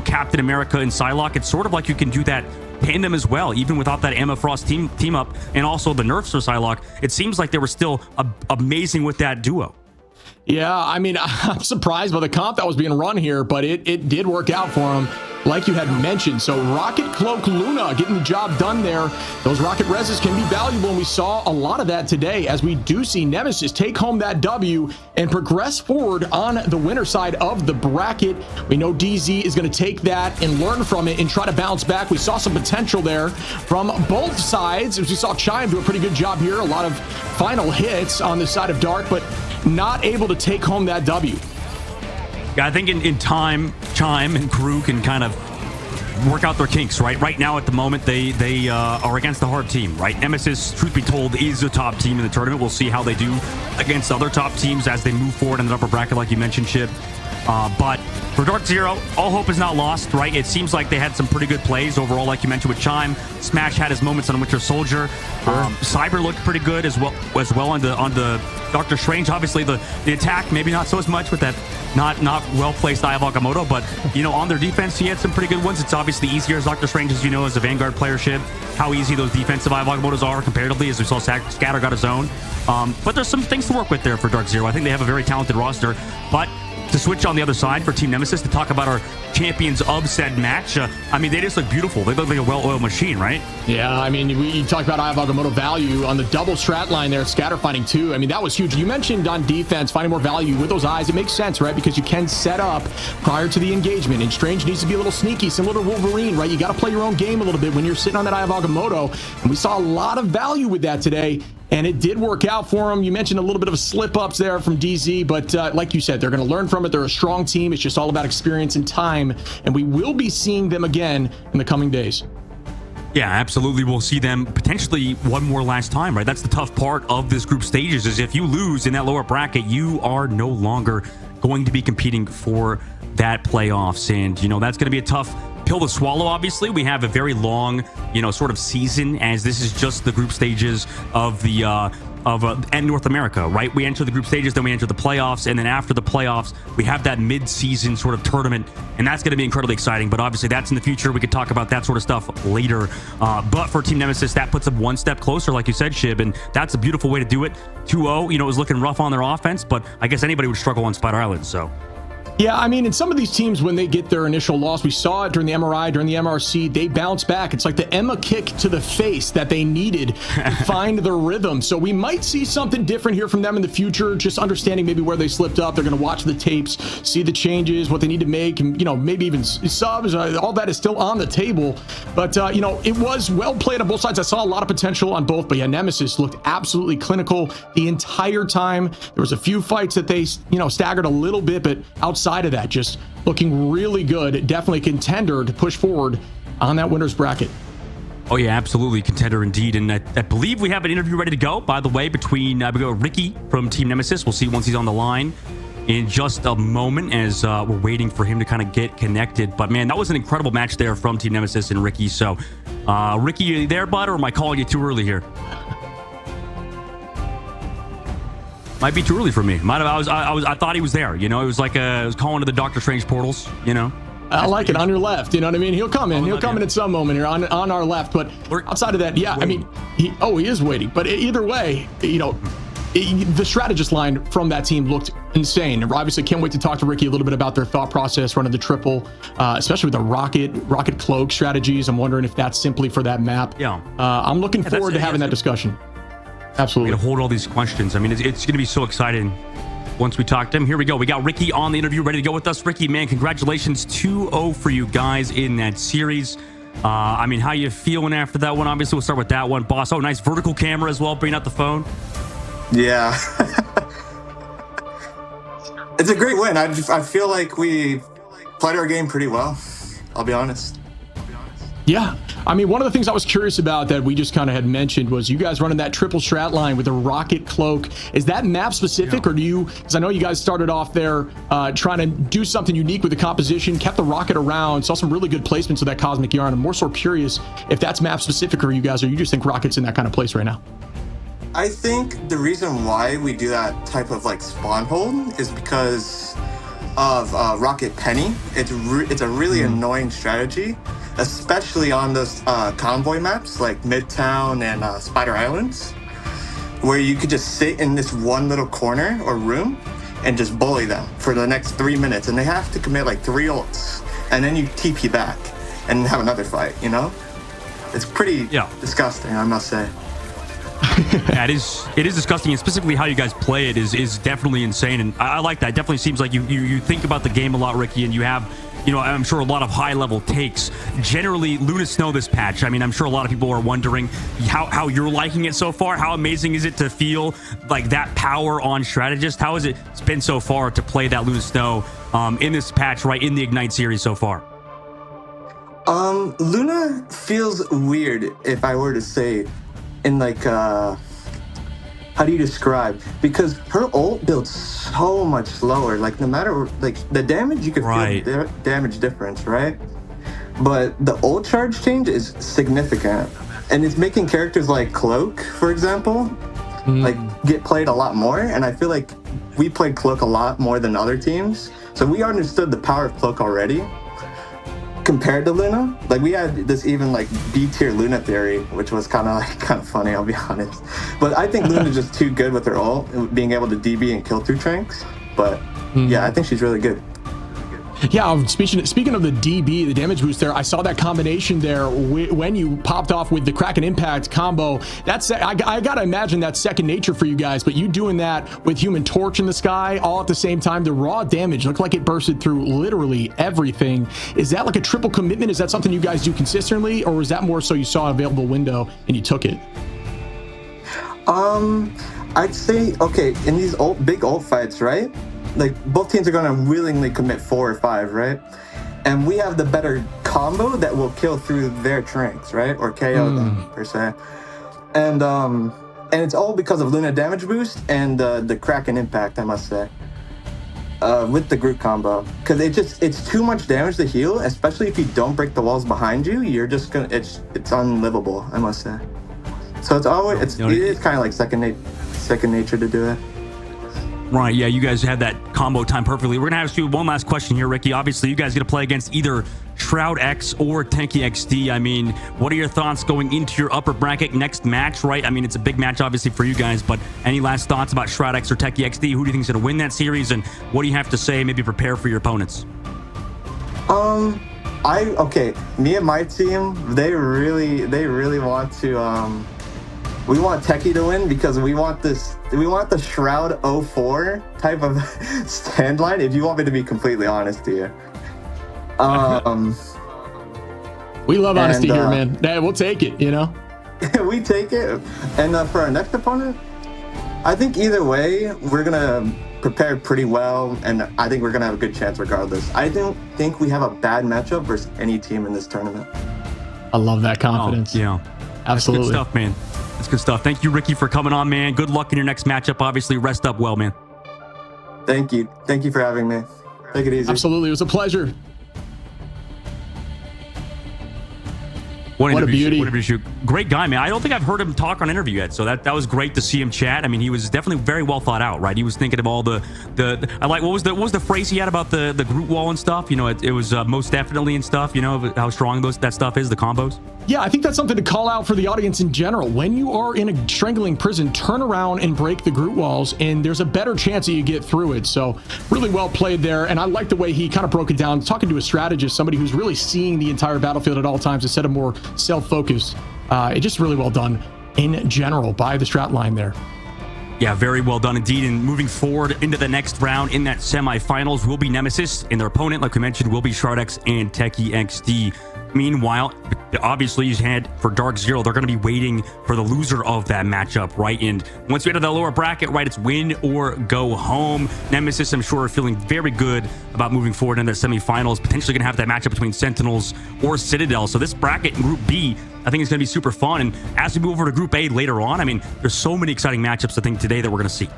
Captain America and Psylocke. It's sort of like you can do that tandem as well, even without that Emma Frost team up and also the nerfs for Psylocke. It seems like they were still amazing with that duo. Yeah, I mean, I'm surprised by the comp that was being run here, but it did work out for him, like you had mentioned. So Rocket Cloak Luna getting the job done there. Those Rocket Reses can be valuable, and we saw a lot of that today as we do see Nemesis take home that W and progress forward on the winner side of the bracket. We know DZ is going to take that and learn from it and try to bounce back. We saw some potential there from both sides, as we saw Chime do a pretty good job here. A lot of final hits on the side of Dark, but not able to take home that W. Yeah, I think in time, Chime and crew can kind of work out their kinks, right? Right now, at the moment, they are against the hard team, right? Nemesis, truth be told, is the top team in the tournament. We'll see how they do against other top teams as they move forward in the upper bracket, like you mentioned, Chip. But for Dark Zero, all hope is not lost, right? It seems like they had some pretty good plays overall, like you mentioned with Chime. Smash had his moments on Winter Soldier. Cyber looked pretty good as well on the Doctor Strange. Obviously, the attack maybe not so as much with that not well placed Eye of Agamotto, but on their defense he had some pretty good ones. It's obviously easier as Doctor Strange, as as a Vanguard playership, how easy those defensive Eye of Agamottos are comparatively, as we saw Scatter got his own. But there's some things to work with there for Dark Zero. I think they have a very talented roster, but to switch on the other side for Team Nemesis to talk about our champions of said match. I mean, they just look beautiful. They look like a well-oiled machine, right? Yeah, I mean, we talked about Eye of Agamotto value on the double strat line there, scatter finding too. I mean, that was huge. You mentioned on defense, finding more value with those eyes. It makes sense, right? Because you can set up prior to the engagement. And Strange needs to be a little sneaky, similar to Wolverine, right? You got to play your own game a little bit when you're sitting on that Eye of Agamotto. And we saw a lot of value with that today. And it did work out for them. You mentioned a little bit of slip-ups there from DZ, but like you said, they're going to learn from it. They're a strong team. It's just all about experience and time, and we will be seeing them again in the coming days. Yeah, absolutely. We'll see them potentially one more last time, right? That's the tough part of this group stages is if you lose in that lower bracket, you are no longer going to be competing for that playoffs. And, you know, that's going to be a tough pill to swallow. Obviously, we have a very long, you know, sort of season, as this is just the group stages of the and North America, right? We enter the group stages, then we enter the playoffs, and then after the playoffs, we have that mid-season sort of tournament, and that's going to be incredibly exciting. But obviously, that's in the future. We could talk about that sort of stuff later. But for Team Nemesis, that puts them one step closer, like you said, Shib, and that's a beautiful way to do it. 2-0, you know, it was looking rough on their offense, but I guess anybody would struggle on Spider Island, so. Yeah, I mean, in some of these teams, when they get their initial loss, we saw it during the MRI, during the MRC, they bounce back. It's like the Emma kick to the face that they needed to find their rhythm. So we might see something different here from them in the future, just understanding maybe where they slipped up. They're going to watch the tapes, see the changes, what they need to make, and, you know, maybe even subs. All that is still on the table. But, you know, it was well played on both sides. I saw a lot of potential on both. But yeah, Nemesis looked absolutely clinical the entire time. There was a few fights that they, you know, staggered a little bit, but outside of that, just looking really good. Definitely a contender to push forward on that winner's bracket. Oh yeah, absolutely contender indeed. And I believe we have an interview ready to go, by the way, between we go Ricky from Team Nemesis. We'll see once he's on the line in just a moment, as we're waiting for him to kind of get connected. But man, that was an incredible match there from Team Nemesis and Ricky. So Ricky, you there, bud, or am I calling you too early here? Might be too early for me. I thought he was there. You know, it was like I was calling to the Doctor Strange portals. You know, I like it on your left. You know what I mean? He'll come in. He'll come in at some moment here on our left. But outside of that, yeah, I mean, he is waiting. But either way, you know, the strategist line from that team looked insane. And obviously, can't wait to talk to Ricky a little bit about their thought process running the triple, especially with the rocket cloak strategies. I'm wondering if that's simply for that map. Yeah. I'm looking forward to having that discussion. Absolutely. We're gonna hold all these questions. I mean, it's going to be so exciting once we talk to him. Here we go. We got Ricky on the interview ready to go with us. Ricky, man, congratulations. 2-0 for you guys in that series. I mean, how you feeling after that one? Obviously, we'll start with that one. Boss, nice vertical camera as well, bringing out the phone. Yeah. It's a great win. I feel like we played our game pretty well. I'll be honest. Yeah. I mean, one of the things I was curious about that we just kind of had mentioned was you guys running that triple strat line with a rocket cloak. Is that map specific, or do you, because I know you guys started off there trying to do something unique with the composition, kept the rocket around, saw some really good placements of that cosmic yarn. I'm more so curious if that's map specific, or you guys, or you just think rocket's in that kind of place right now? I think the reason why we do that type of like spawn hold is because of Rocket Penny. It's a really annoying strategy, especially on those convoy maps like Midtown and Spider Islands, where you could just sit in this one little corner or room and just bully them for the next 3 minutes, and they have to commit like 3 ults, and then you TP back and have another fight, you know? It's pretty disgusting, I must say. Yeah, it is disgusting, and specifically how you guys play it is definitely insane, and I like that. It definitely seems like you think about the game a lot, Ricky, and you have, you know, I'm sure a lot of high-level takes. Generally, Luna Snow this patch, I mean, I'm sure a lot of people are wondering how you're liking it so far. How amazing is it to feel like that power on Strategist? How has it been so far to play that Luna Snow in this patch, right, in the Ignite series so far? Luna feels weird, if I were to say, in like, how do you describe? Because her ult builds so much slower. Like, no matter, like, the damage, you can feel the damage difference, right? But the ult charge change is significant. And it's making characters like Cloak, for example, like, get played a lot more. And I feel like we played Cloak a lot more than other teams. So we understood the power of Cloak already. Compared to Luna, like, we had this even like B-tier Luna theory, which was kind of funny, I'll be honest. But I think Luna's just too good with her ult, being able to DB and kill through tranks. But Yeah, I think she's really good. Yeah, speaking of the DB, the damage boost there, I saw that combination there when you popped off with the Kraken Impact combo. That's I gotta imagine that's second nature for you guys, but you doing that with Human Torch in the sky all at the same time, the raw damage looked like it bursted through literally everything. Is that like a triple commitment? Is that something you guys do consistently, or was that more so you saw an available window and you took it? I'd say, okay, in these big ult fights, right? Like, both teams are going to willingly commit 4 or 5, right? And we have the better combo that will kill through their tranks, right? Or KO them, per se. And it's all because of Luna damage boost and the Kraken Impact, I must say. With the group combo. Because it's too much damage to heal, especially if you don't break the walls behind you, you're just going to, it's unlivable, I must say. So it is kind of like second nature to do it. Right, yeah, you guys had that combo time perfectly. We're going to ask you one last question here, Ricky. Obviously, you guys get to play against either Shroud X or Tenki XD. I mean, what are your thoughts going into your upper bracket next match, right? I mean, it's a big match, obviously, for you guys, but any last thoughts about Shroud X or Tenki XD? Who do you think is going to win that series, and what do you have to say, maybe prepare for your opponents? Me and my team, they really want to, we want Techie to win because we want the Shroud 04 type of stand line, if you want me to be completely honest to you. We love honesty here, man. Yeah, we'll take it, you know? We take it. And for our next opponent, I think either way, we're going to prepare pretty well, and I think we're going to have a good chance regardless. I don't think we have a bad matchup versus any team in this tournament. I love that confidence. Oh, yeah. Absolutely. That's good stuff, man. That's good stuff. Thank you, Ricky, for coming on, man. Good luck in your next matchup. Obviously, rest up well, man. Thank you. Thank you for having me. Take it easy. Absolutely. It was a pleasure. What a beauty. What a beauty. Great guy, man. I don't think I've heard him talk on interview yet, so that was great to see him chat. I mean, he was definitely very well thought out, right? He was thinking of all the I like, what was the phrase he had about the group wall and stuff? You know, it was most definitely and stuff, you know, how strong that stuff is, the combos. Yeah, I think that's something to call out for the audience in general. When you are in a strangling prison, turn around and break the group walls, and there's a better chance that you get through it. So really well played there. And I like the way he kind of broke it down, talking to a strategist, somebody who's really seeing the entire battlefield at all times instead of more self-focused. It just really well done in general by the strat line there. Yeah, very well done indeed. And moving forward into the next round in that semifinals will be Nemesis, and their opponent, like we mentioned, will be Shroud X and Techie XD. Meanwhile, obviously, you had for Dark Zero, they're going to be waiting for the loser of that matchup, right? And once we get to the lower bracket, right, it's win or go home. Nemesis, I'm sure, are feeling very good about moving forward in the semifinals, potentially going to have that matchup between Sentinels or Citadel. So this bracket, Group B, I think is going to be super fun. And as we move over to Group A later on, I mean, there's so many exciting matchups, I think, today that we're going to see.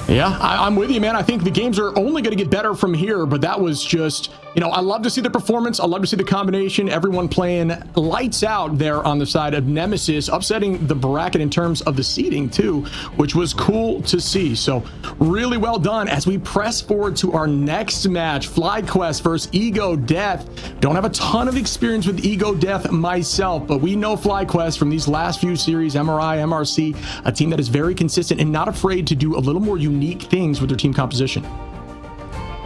Yeah, I'm with you, man. I think the games are only going to get better from here, but that was just, you know, I love to see the performance. I love to see the combination. Everyone playing lights out there on the side of Nemesis, upsetting the bracket in terms of the seeding too, which was cool to see. So really well done as we press forward to our next match, FlyQuest versus Ego Death. Don't have a ton of experience with Ego Death myself, but we know FlyQuest from these last few series, MRI, MRC, a team that is very consistent and not afraid to do a little more unique things with their team composition.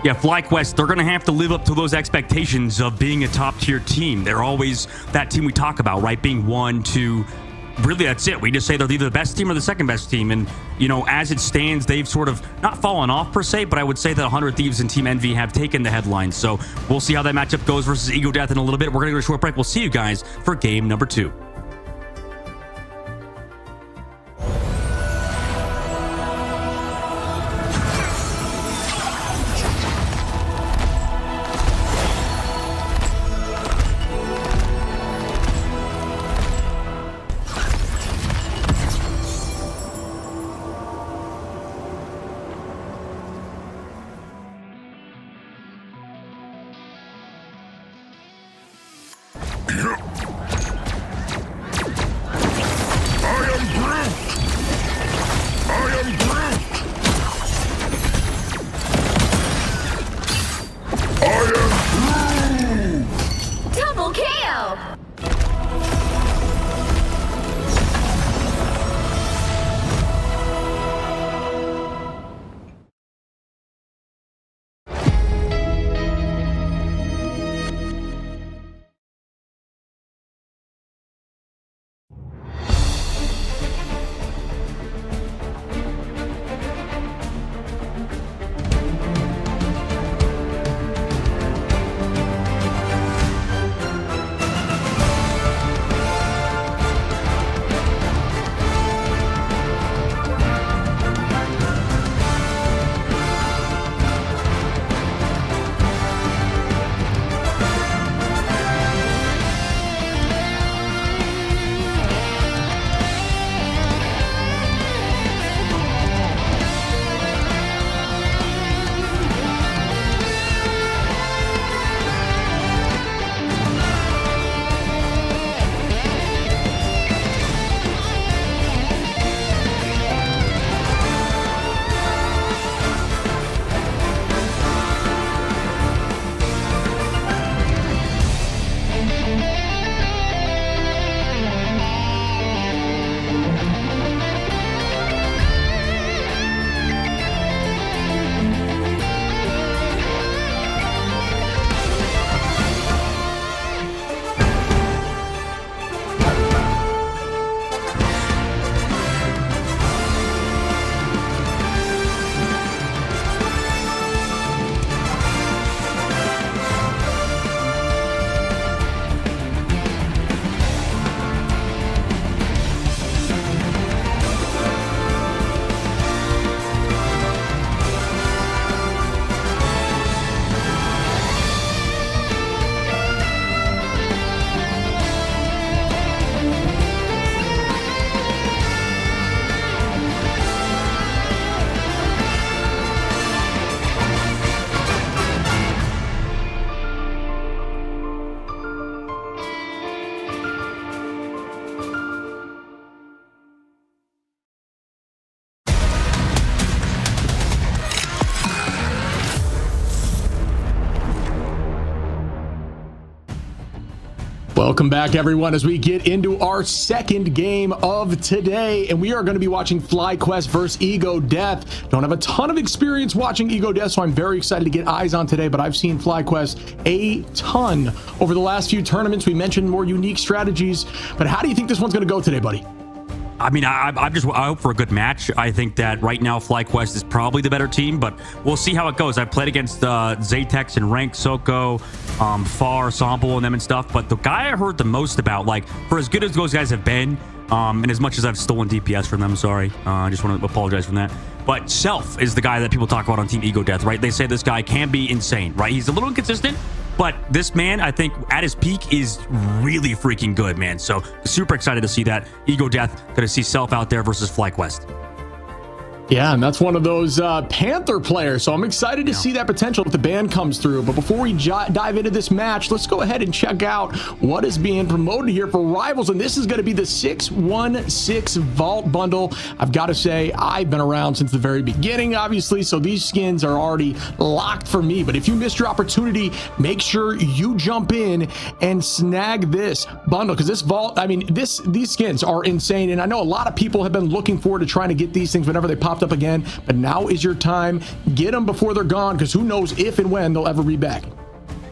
Yeah, FlyQuest, they're going to have to live up to those expectations of being a top-tier team. They're always that team we talk about, right? Being 1, 2, really that's it. We just say they're either the best team or the second best team. And, you know, as it stands, they've sort of not fallen off per se, but I would say that 100 Thieves and Team Envy have taken the headlines. So we'll see how that matchup goes versus Ego Death in a little bit. We're going to go to a short break. We'll see you guys for game number 2. Welcome back, everyone, as we get into our second game of today, and we are going to be watching FlyQuest versus Ego Death. Don't have a ton of experience watching Ego Death, so I'm very excited to get eyes on today, but I've seen FlyQuest a ton over the last few tournaments. We mentioned more unique strategies, but how do you think this one's going to go today, buddy? I mean, I hope for a good match. I think that right now FlyQuest is probably the better team, but we'll see how it goes. I played against Zatex and Rank, Soko, Far, Sample, and them and stuff, but the guy I heard the most about, like, for as good as those guys have been, and as much as I've stolen DPS from them, sorry, I just want to apologize for that, but Self is the guy that people talk about on Team Ego Death, right? They say this guy can be insane, right? He's a little inconsistent, but this man, I think, at his peak is really freaking good, man. So super excited to see that. Ego Death, going to see Self out there versus FlyQuest. Yeah, and that's one of those Panther players, so I'm excited to see that potential if the ban comes through. But before we dive into this match, let's go ahead and check out what is being promoted here for Rivals, and this is going to be the 616 Vault Bundle. I've got to say, I've been around since the very beginning, obviously, so these skins are already locked for me. But if you missed your opportunity, make sure you jump in and snag this bundle, because this Vault, I mean, these skins are insane, and I know a lot of people have been looking forward to trying to get these things whenever they pop up again, but now is your time. Get them before they're gone, because who knows if and when they'll ever be back.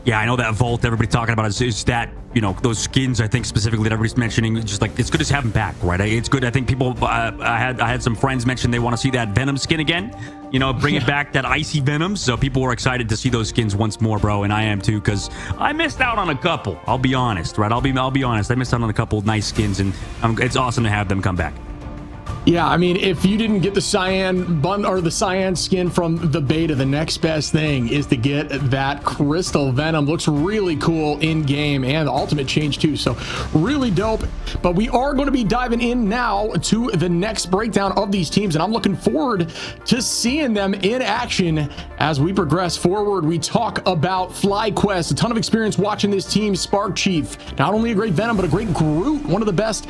Yeah, I know that Vault everybody's talking about is that, you know, those skins, I think specifically that everybody's mentioning, just like, it's good to have them back, right? It's good. I think people, I had some friends mention they want to see that Venom skin again, you know, bring it back, that icy Venom. So people were excited to see those skins once more, bro, and I am too, because I missed out on a couple. I'll be honest, right? I'll be honest. I missed out on a couple of nice skins, and it's awesome to have them come back. Yeah, I mean, if you didn't get the cyan or the cyan skin from the beta, the next best thing is to get that Crystal Venom. Looks really cool in game, and the ultimate change too, so really dope. But we are going to be diving in now to the next breakdown of these teams, and I'm looking forward to seeing them in action as we progress forward. We talk about FlyQuest, a ton of experience watching this team. Spark Chief, not only a great Venom, but a great Groot, one of the best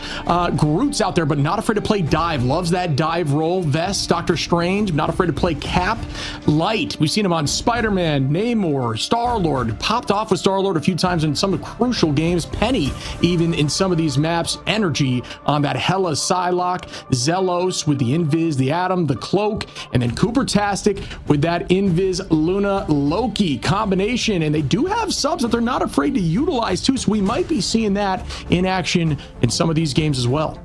Groots out there, but not afraid to play dive. Loves that dive role. Vest, Doctor Strange, not afraid to play Cap. Light, we've seen him on Spider-Man, Namor, Star-Lord, popped off with Star-Lord a few times in some of the crucial games. Penny, even in some of these maps. Energy on that Hella Psylocke. Zelos with the Invis, the Atom, the Cloak, and then Cooper-tastic with that Invis Luna Loki combination. And they do have subs that they're not afraid to utilize too, so we might be seeing that in action in some of these games as well.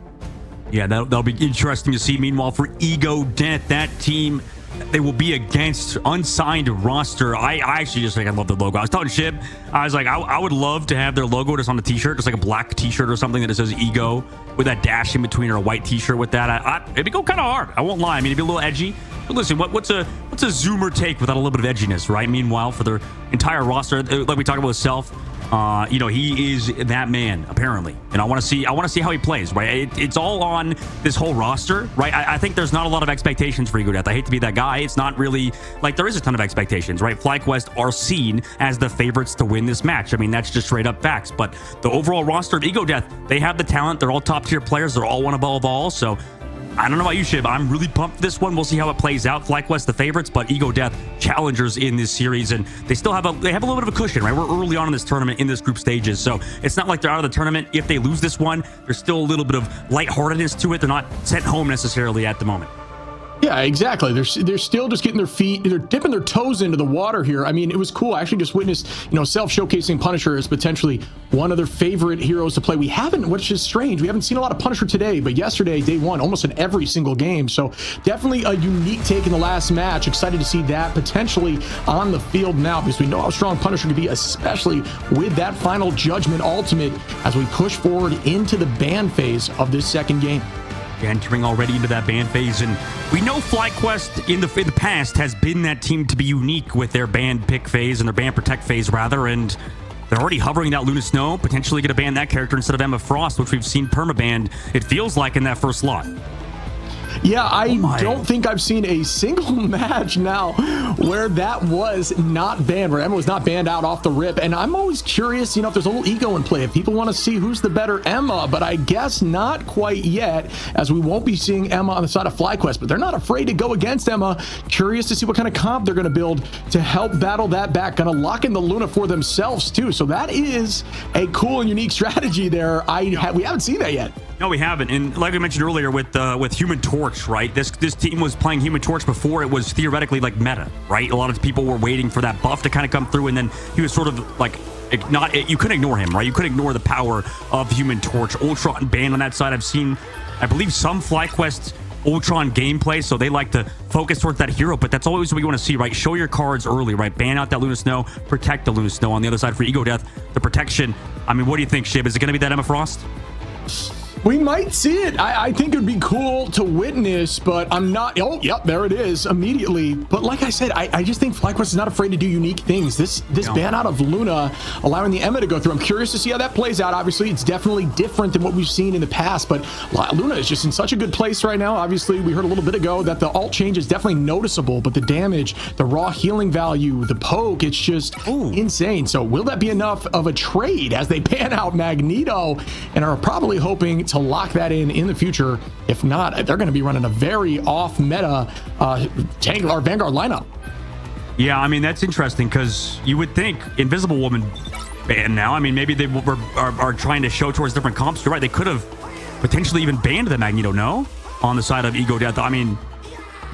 Yeah, that'll be interesting to see. Meanwhile, for Ego Death, that team, they will be against unsigned roster. I actually just think I love the logo. I was telling Shib, I was like, I would love to have their logo just on a t-shirt, just like a black t-shirt or something that it says Ego with that dash in between, or a white t-shirt with that. It'd go kind of hard. I won't lie. I mean, it'd be a little edgy. But listen, what's a Zoomer take without a little bit of edginess, right? Meanwhile, for their entire roster, like we talked about with Self, you know, he is that man apparently, and I want to see how he plays, right? It's all on this whole roster, right? I think there's not a lot of expectations for Ego Death. I hate to be that guy. It's not really like there is a ton of expectations, right? FlyQuest are seen as the favorites to win this match. I mean, that's just straight up facts. But the overall roster of Ego Death, they have the talent. They're all top tier players. They're all one above all. So I don't know about you, Shib. I'm really pumped for this one. We'll see how it plays out. FlyQuest, the favorites, but Ego Death, challengers in this series, and they still have a little bit of a cushion, right? We're early on in this tournament, in this group stages, so it's not like they're out of the tournament. If they lose this one, there's still a little bit of lightheartedness to it. They're not sent home necessarily at the moment. Yeah, exactly. They're still just getting their feet, they're dipping their toes into the water here. I mean, it was cool. I actually just witnessed, you know, Self showcasing Punisher as potentially one of their favorite heroes to play. We haven't, which is strange, we haven't seen a lot of Punisher today, but yesterday, day one, almost in every single game. So definitely a unique take in the last match. Excited to see that potentially on the field now, because we know how strong Punisher can be, especially with that Final Judgment ultimate as we push forward into the ban phase of this second game. Entering already into that ban phase, and we know FlyQuest in the past has been that team to be unique with their ban pick phase and their ban protect phase rather, and they're already hovering that Luna Snow, potentially going to ban that character instead of Emma Frost, which we've seen permabanned, it feels like, in that first slot. Yeah, I don't think I've seen a single match now where that was not banned, where Emma was not banned out off the rip. And I'm always curious, if there's a little ego in play, if people want to see who's the better Emma, but I guess not quite yet, as we won't be seeing Emma on the side of FlyQuest, but they're not afraid to go against Emma. Curious to see what kind of comp they're going to build to help battle that back. Going to lock in the Luna for themselves too. So that is a cool and unique strategy there. We haven't seen that yet. No, we haven't. And like we mentioned earlier with Human Torch, right? This team was playing Human Torch before it was theoretically like meta, right? A lot of people were waiting for that buff to kind of come through, and then he was sort of like you couldn't ignore him, right? You couldn't ignore the power of Human Torch. Ultron banned on that side. I've seen, I believe, some FlyQuest Ultron gameplay, so they like to focus towards that hero, but that's always what you want to see, right? Show your cards early, right? Ban out that Luna Snow, protect the Luna Snow. On the other side for Ego Death, the protection. I mean, what do you think, Shib? Is it going to be that Emma Frost? We might see it. I think it would be cool to witness, but I'm not. Oh, yep, there it is immediately. But like I said, I just think FlyQuest is not afraid to do unique things. This ban out of Luna, allowing the Emma to go through. I'm curious to see how that plays out. Obviously, it's definitely different than what we've seen in the past, but Luna is just in such a good place right now. Obviously, we heard a little bit ago that the alt change is definitely noticeable, but the damage, the raw healing value, the poke, it's just insane. So will that be enough of a trade as they ban out Magneto and are probably hoping to lock that in the future? If not, they're going to be running a very off meta Vanguard lineup. Yeah, I mean, that's interesting because you would think Invisible Woman banned now. I mean, maybe they are trying to show towards different comps. You're right, they could have potentially even banned the Magneto, no? On the side of Ego Death. I mean,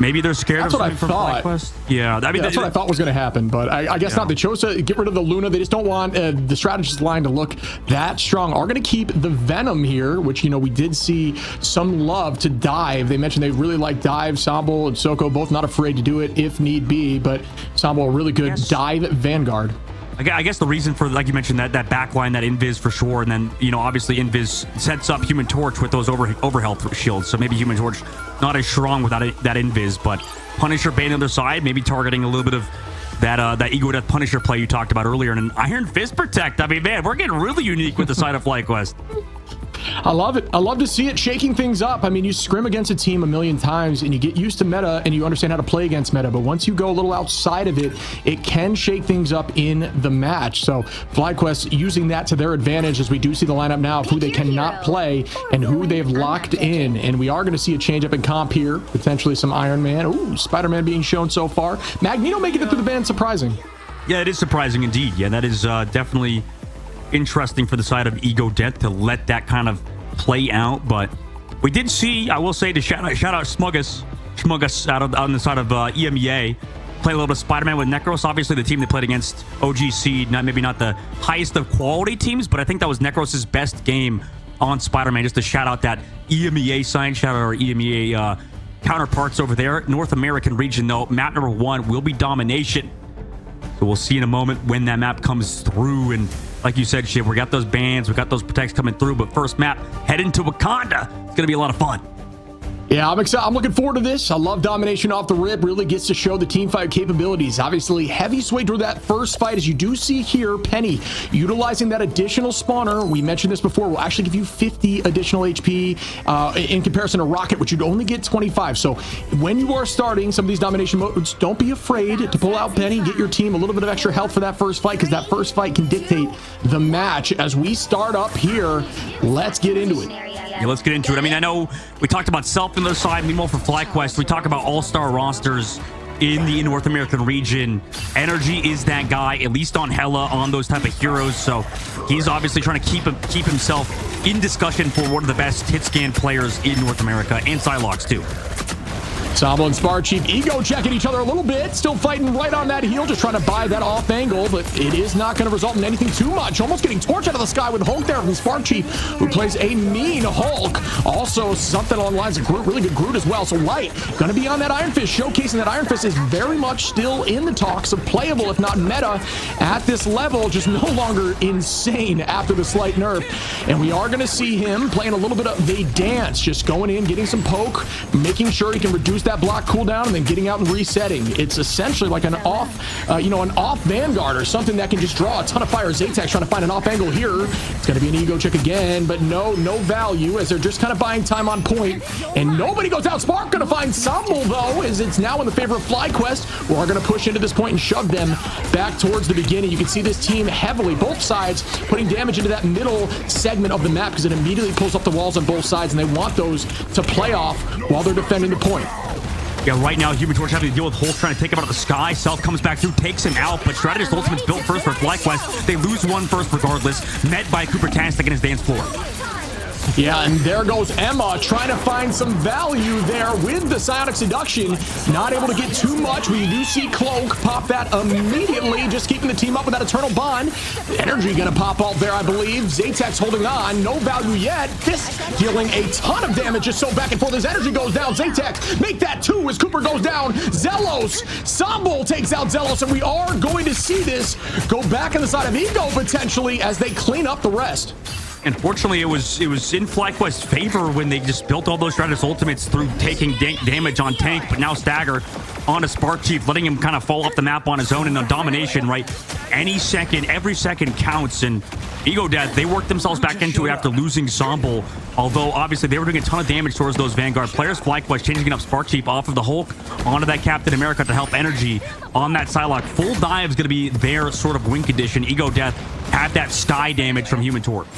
maybe they're scared of something from FlyQuest. Yeah, I mean, that's what I thought was going to happen, but I guess not. They chose to get rid of the Luna. They just don't want the strategist line to look that strong. Are going to keep the Venom here, which, we did see some love to Dive. They mentioned they really like Dive. Sambo and Soko both not afraid to do it if need be, but Sambo a really good Dive Vanguard. I guess the reason for, like you mentioned, that backline, that Invis for sure, and then, obviously Invis sets up Human Torch with those overhealth shields, so maybe Human Torch not as strong without that Invis, but Punisher bane on the other side, maybe targeting a little bit of that Ego Death Punisher play you talked about earlier, and an Iron Fist Protect. I mean, man, we're getting really unique with the side of FlyQuest. I love it. I love to see it shaking things up. I mean, you scrim against a team a million times and you get used to meta and you understand how to play against meta. But once you go a little outside of it, it can shake things up in the match. So FlyQuest using that to their advantage, as we do see the lineup now of who they cannot play and who they've locked in. And we are going to see a change up in comp here. Potentially some Iron Man. Ooh, Spider-Man being shown so far. Magneto making it through the ban, surprising. Yeah, it is surprising indeed. Yeah, that is definitely interesting for the side of Ego Death to let that kind of play out. But we did see, I will say, to shout out Schmuggus out on the side of EMEA, play a little bit of Spider-Man with Necros. Obviously, the team they played against, OGC, maybe not the highest of quality teams, but I think that was Necros' best game on Spider-Man. Just to shout out that EMEA sign, shout out our EMEA counterparts over there. North American region, though, map number 1 will be Domination. So we'll see in a moment when that map comes through. And like you said, Shiv, we got those bans, we got those protects coming through, but first map, head into Wakanda. It's going to be a lot of fun. Yeah, I'm excited. I'm looking forward to this. I love Domination off the rip. Really gets to show the team fight capabilities. Obviously, heavy sway through that first fight, as you do see here. Penny utilizing that additional spawner. We mentioned this before. Will actually give you 50 additional HP in comparison to Rocket, which you'd only get 25. So when you are starting some of these Domination modes, don't be afraid to pull out Penny. Get your team a little bit of extra health for that first fight, because that first fight can dictate the match. As we start up here, let's get into it. Yeah, let's get into it. I mean, I know we talked about Self on their side, meanwhile for FlyQuest, we talk about all-star rosters in the North American region. Energy is that guy, at least on Hela, on those type of heroes. So he's obviously trying to keep himself in discussion for one of the best hit scan players in North America, and Psylocke too. Sambo and Spar Chief ego checking each other a little bit, still fighting right on that heel, just trying to buy that off angle, but it is not going to result in anything too much. Almost getting torched out of the sky with Hulk there from Spar Chief, who plays a mean Hulk. Also something along the lines of Groot, really good Groot as well. So Light going to be on that Iron Fist, showcasing that Iron Fist is very much still in the talks of playable, if not meta, at this level, just no longer insane after the slight nerf. And we are going to see him playing a little bit of a dance, just going in, getting some poke, making sure he can reduce just that block cooldown and then getting out and resetting. It's essentially like an off, an off Vanguard or something that can just draw a ton of fire. Zaytax trying to find an off angle here. It's going to be an ego check again, but no value as they're just kind of buying time on point. And nobody goes out. Spark going to find Sambal, though, as it's now in the favor of FlyQuest. We're going to push into this point and shove them back towards the beginning. You can see this team heavily, both sides, putting damage into that middle segment of the map because it immediately pulls up the walls on both sides, and they want those to play off while they're defending the point. Yeah, right now, Human Torch having to deal with Hulk trying to take him out of the sky. Self comes back through, takes him out, but Strategist Ultimate's built first for FlyQuest. They lose one first regardless, met by Cooper-tastic in his dance floor. Yeah, and there goes Emma trying to find some value there with the Psionic Seduction. Not able to get too much. We do see Cloak pop that immediately, just keeping the team up with that Eternal Bond. Energy going to pop off there, I believe. Zaytax holding on. No value yet. Fist dealing a ton of damage just so back and forth as Energy goes down. Zaytax make that two as Cooper goes down. Zelos. Sambal takes out Zelos, and we are going to see this go back on the side of Ego potentially as they clean up the rest. Unfortunately, it was in FlyQuest's favor when they just built all those Strategist Ultimates through taking damage on Tank, but now Stagger on a Spark Chief, letting him kind of fall off the map on his own and on Domination, right? Any second, every second counts, and Ego Death, they worked themselves back into it after losing Sambal, although obviously they were doing a ton of damage towards those Vanguard players. FlyQuest changing up Spark Chief off of the Hulk onto that Captain America to help Energy on that Psylocke. Full dive is going to be their sort of win condition. Ego Death had that sky damage from Human Torch.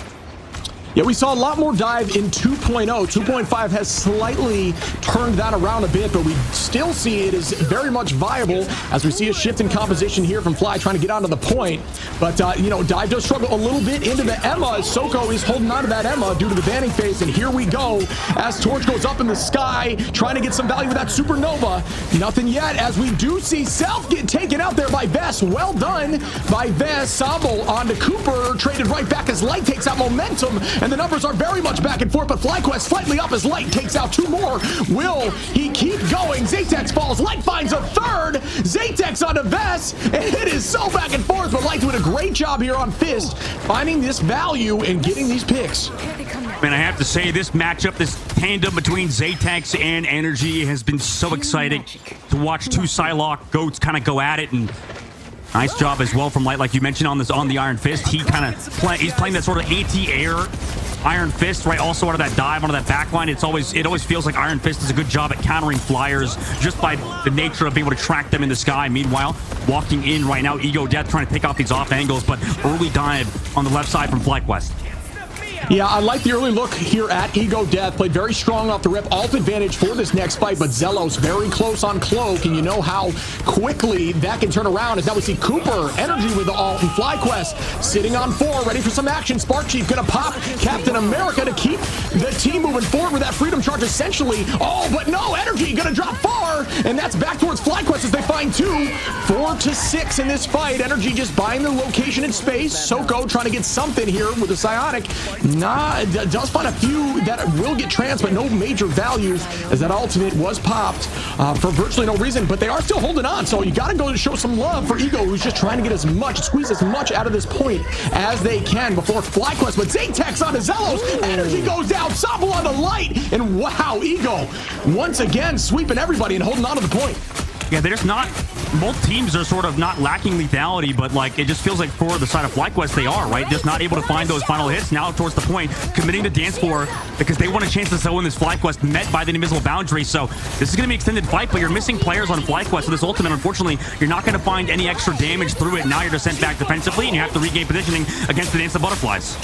Yeah, we saw a lot more dive in 2.0. 2.5 has slightly turned that around a bit, but we still see it is very much viable as we see a shift in composition here from Fly trying to get onto the point. But, dive does struggle a little bit into the Emma as Soko is holding on to that Emma due to the banning phase. And here we go as Torch goes up in the sky, trying to get some value with that Supernova. Nothing yet as we do see Self get taken out there by Vess. Well done by Vess. Sambal onto Cooper, traded right back as Light takes out momentum. And the numbers are very much back and forth, but FlyQuest slightly up as Light takes out two more. Will he keep going? Zaytax falls. Light finds a third. Zaytax onto Vess, and it is so back and forth, but Light doing a great job here on Fist, finding this value and getting these picks. Man, I have to say, this matchup, this tandem between Zaytax and Energy has been so exciting to watch two Psylocke goats kind of go at it, and nice job as well from Light, like you mentioned on the Iron Fist. He's playing that sort of anti-air Iron Fist, right? Also out of that dive, onto that backline. It always feels like Iron Fist does a good job at countering flyers just by the nature of being able to track them in the sky. Meanwhile, walking in right now, Ego Death trying to take off these off angles, but early dive on the left side from FlyQuest. Yeah, I like the early look here at Ego Death. Played very strong off the rip. Alt advantage for this next fight, but Zelos very close on Cloak, and you know how quickly that can turn around. As now we see Cooper, Energy with the alt, and FlyQuest sitting on 4, ready for some action. Spark Chief gonna pop Captain America to keep the team moving forward with that Freedom Charge essentially. Oh, but no, Energy gonna drop far, and that's back towards FlyQuest as they find 2. 4 to 6 in this fight. Energy just buying the location in space. Soko trying to get something here with the Psionic. Nah, it does find a few that will get trans, but no major value as that ultimate was popped for virtually no reason, but they are still holding on. So you got to go to show some love for Ego, who's just trying to get squeeze as much out of this point as they can before FlyQuest. But Zaytax onto Zelos, Energy goes down, Sambal on the Light, and wow, Ego once again sweeping everybody and holding on to the point. Yeah, they're just not. Both teams are sort of not lacking lethality, but like it just feels like for the side of FlyQuest they are, right? Just not able to find those final hits. Now towards the point, committing to dance floor because they want a chance to win this FlyQuest, met by the invisible boundary. So this is going to be an extended fight, but you're missing players on FlyQuest. So this ultimate, unfortunately, you're not going to find any extra damage through it. Now you're just sent back defensively, and you have to regain positioning against the Dance of Butterflies.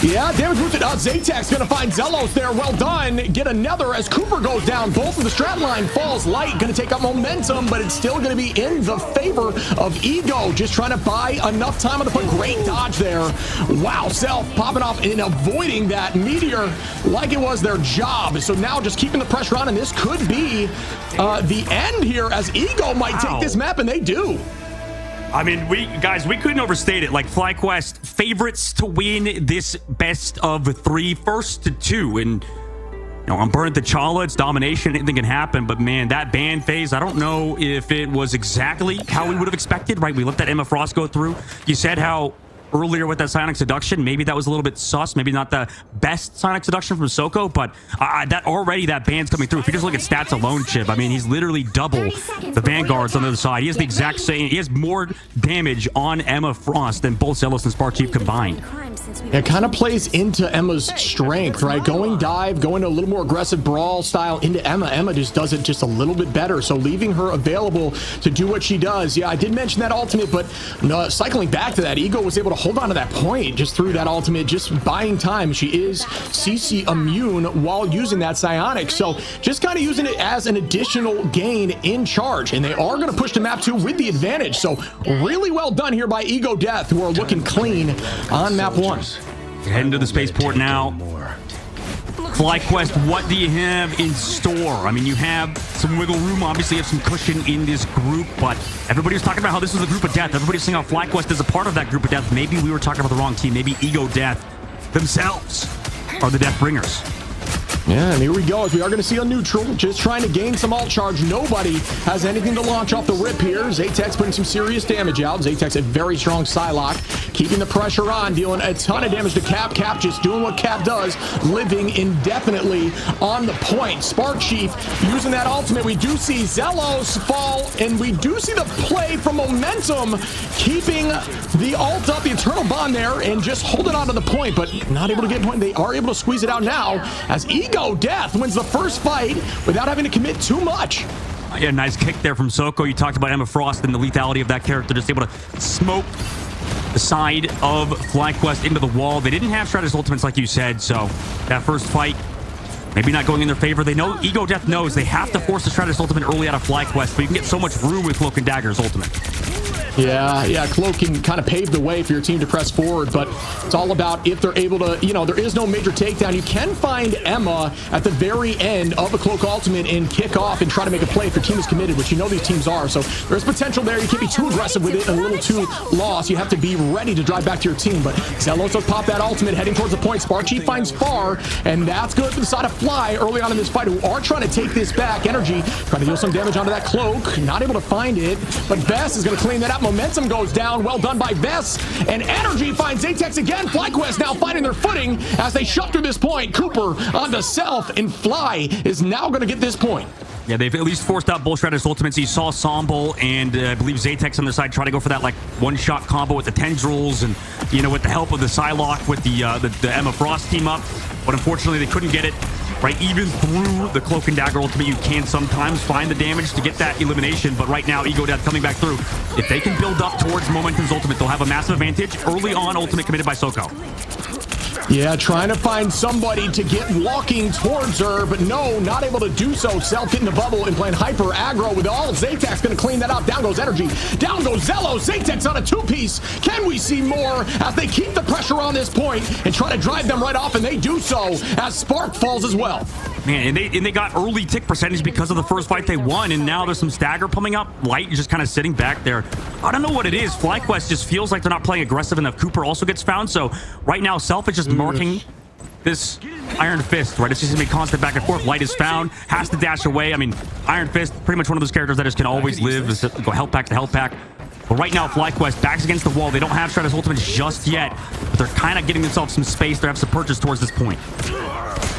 Yeah, damage boosted. Zaytax gonna find Zelos there. Well done. Get another as Cooper goes down. Both of the strat line falls. Light gonna take up momentum, but it's still gonna be in the favor of Ego. Just trying to buy enough time on the point. Great dodge there. Wow, Self popping off and avoiding that meteor like it was their job. So now just keeping the pressure on, and this could be the end here as Ego might take this map, and they do. I mean, we couldn't overstate it. Like, FlyQuest favorites to win this best of 3, first to 2. And, on Burn T'Challa, it's domination. Anything can happen. But, man, that ban phase, I don't know if it was exactly how we would have expected, right? We let that Emma Frost go through. You said how earlier with that Psionic Seduction. Maybe that was a little bit sus. Maybe not the best Psionic Seduction from Soko, but that band's coming through. If you just look at stats alone, Chip, I mean, he's literally double the Vanguards on the other side. He has the exact same. He has more damage on Emma Frost than both Zealous and Spark Chief combined. It kind of plays into Emma's strength, right? Going dive, going to a little more aggressive brawl style into Emma. Emma just does it just a little bit better. So leaving her available to do what she does. Yeah, I did mention that ultimate, but cycling back to that, Ego was able to hold on to that point just through that ultimate, just buying time. She is CC immune while using that Psionic. So just kind of using it as an additional gain in charge. And they are going to push to map 2 with the advantage. So really well done here by Ego Death, who are looking clean on map 1. Heading to the spaceport now. FlyQuest, what do you have in store? I mean, you have some wiggle room. Obviously, you have some cushion in this group, but everybody was talking about how this was a group of death. Everybody's saying how FlyQuest is a part of that group of death. Maybe we were talking about the wrong team. Maybe Ego Death themselves are the Death Bringers. Yeah, and here we go, as we are going to see a neutral, just trying to gain some alt charge. Nobody has anything to launch off the rip here. Zatex putting some serious damage out. Zatex a very strong Psylocke, keeping the pressure on, dealing a ton of damage to Cap. Cap just doing what Cap does, living indefinitely on the point. Spark Chief using that ultimate. We do see Zelos fall, and we do see the play from Momentum, keeping the ult up, the Eternal Bond there, and just holding on to the point, but not able to get point. They are able to squeeze it out now, as Ego Death wins the first fight without having to commit too much. Yeah, nice kick there from Soko. You talked about Emma Frost and the lethality of that character, just able to smoke the side of FlyQuest into the wall. They didn't have Shredder's ultimates like you said, so that first fight maybe not going in their favor. They know, Ego Death knows they have to force the Shredder's ultimate early out of FlyQuest, but you can get so much room with Cloak and Dagger's ultimate. Yeah, Cloak can kind of pave the way for your team to press forward, but it's all about if they're able to, there is no major takedown. You can find Emma at the very end of a Cloak ultimate and kick off and try to make a play if your team is committed, which these teams are. So there's potential there. You can't be too aggressive with it and a little too lost. You have to be ready to drive back to your team, but Zelos does pop that ultimate, heading towards the point. Spark Chief finds Far, and that's good for the side of Fly early on in this fight, who are trying to take this back. Energy trying to deal some damage onto that Cloak, not able to find it, but Vess is going to clean that up. Momentum goes down. Well done by Vess. And Energy finds Zatex again. FlyQuest now finding their footing as they shut through this point. Cooper onto Self, and Fly is now going to get this point. Yeah, they've at least forced out both Shredder's ultimates. You saw Sombel and I believe Zatex on their side try to go for that one-shot combo with the tendrils and with the help of the Psylocke with the Emma Frost team up. But unfortunately, they couldn't get it. Right, even through the Cloak and Dagger ultimate, you can sometimes find the damage to get that elimination. But right now, Ego Death coming back through. If they can build up towards Momentum's ultimate, they'll have a massive advantage. Early on, ultimate committed by Soko. Yeah, trying to find somebody to get walking towards her, but no, not able to do so. Self getting the bubble and playing hyper aggro with all. Zatex going to clean that up. Down goes Energy. Down goes Zello. Zatex on a two-piece. Can we see more as they keep the pressure on this point and try to drive them right off, and they do so as Spark falls as well. Man, and they got early tick percentage because of the first fight they won, and now there's some stagger coming up. Light just kind of sitting back there. I don't know what it is. FlyQuest just feels like they're not playing aggressive enough. Cooper also gets found, so right now Self is just marking this Iron Fist, right? It's just gonna be constant back and forth. Light is found, has to dash away. I mean, Iron Fist, pretty much one of those characters that just can always live, just go health pack to health pack. But right now, FlyQuest backs against the wall. They don't have Shredder's ultimate just yet, but they're kind of getting themselves some space. They have some purchase towards this point.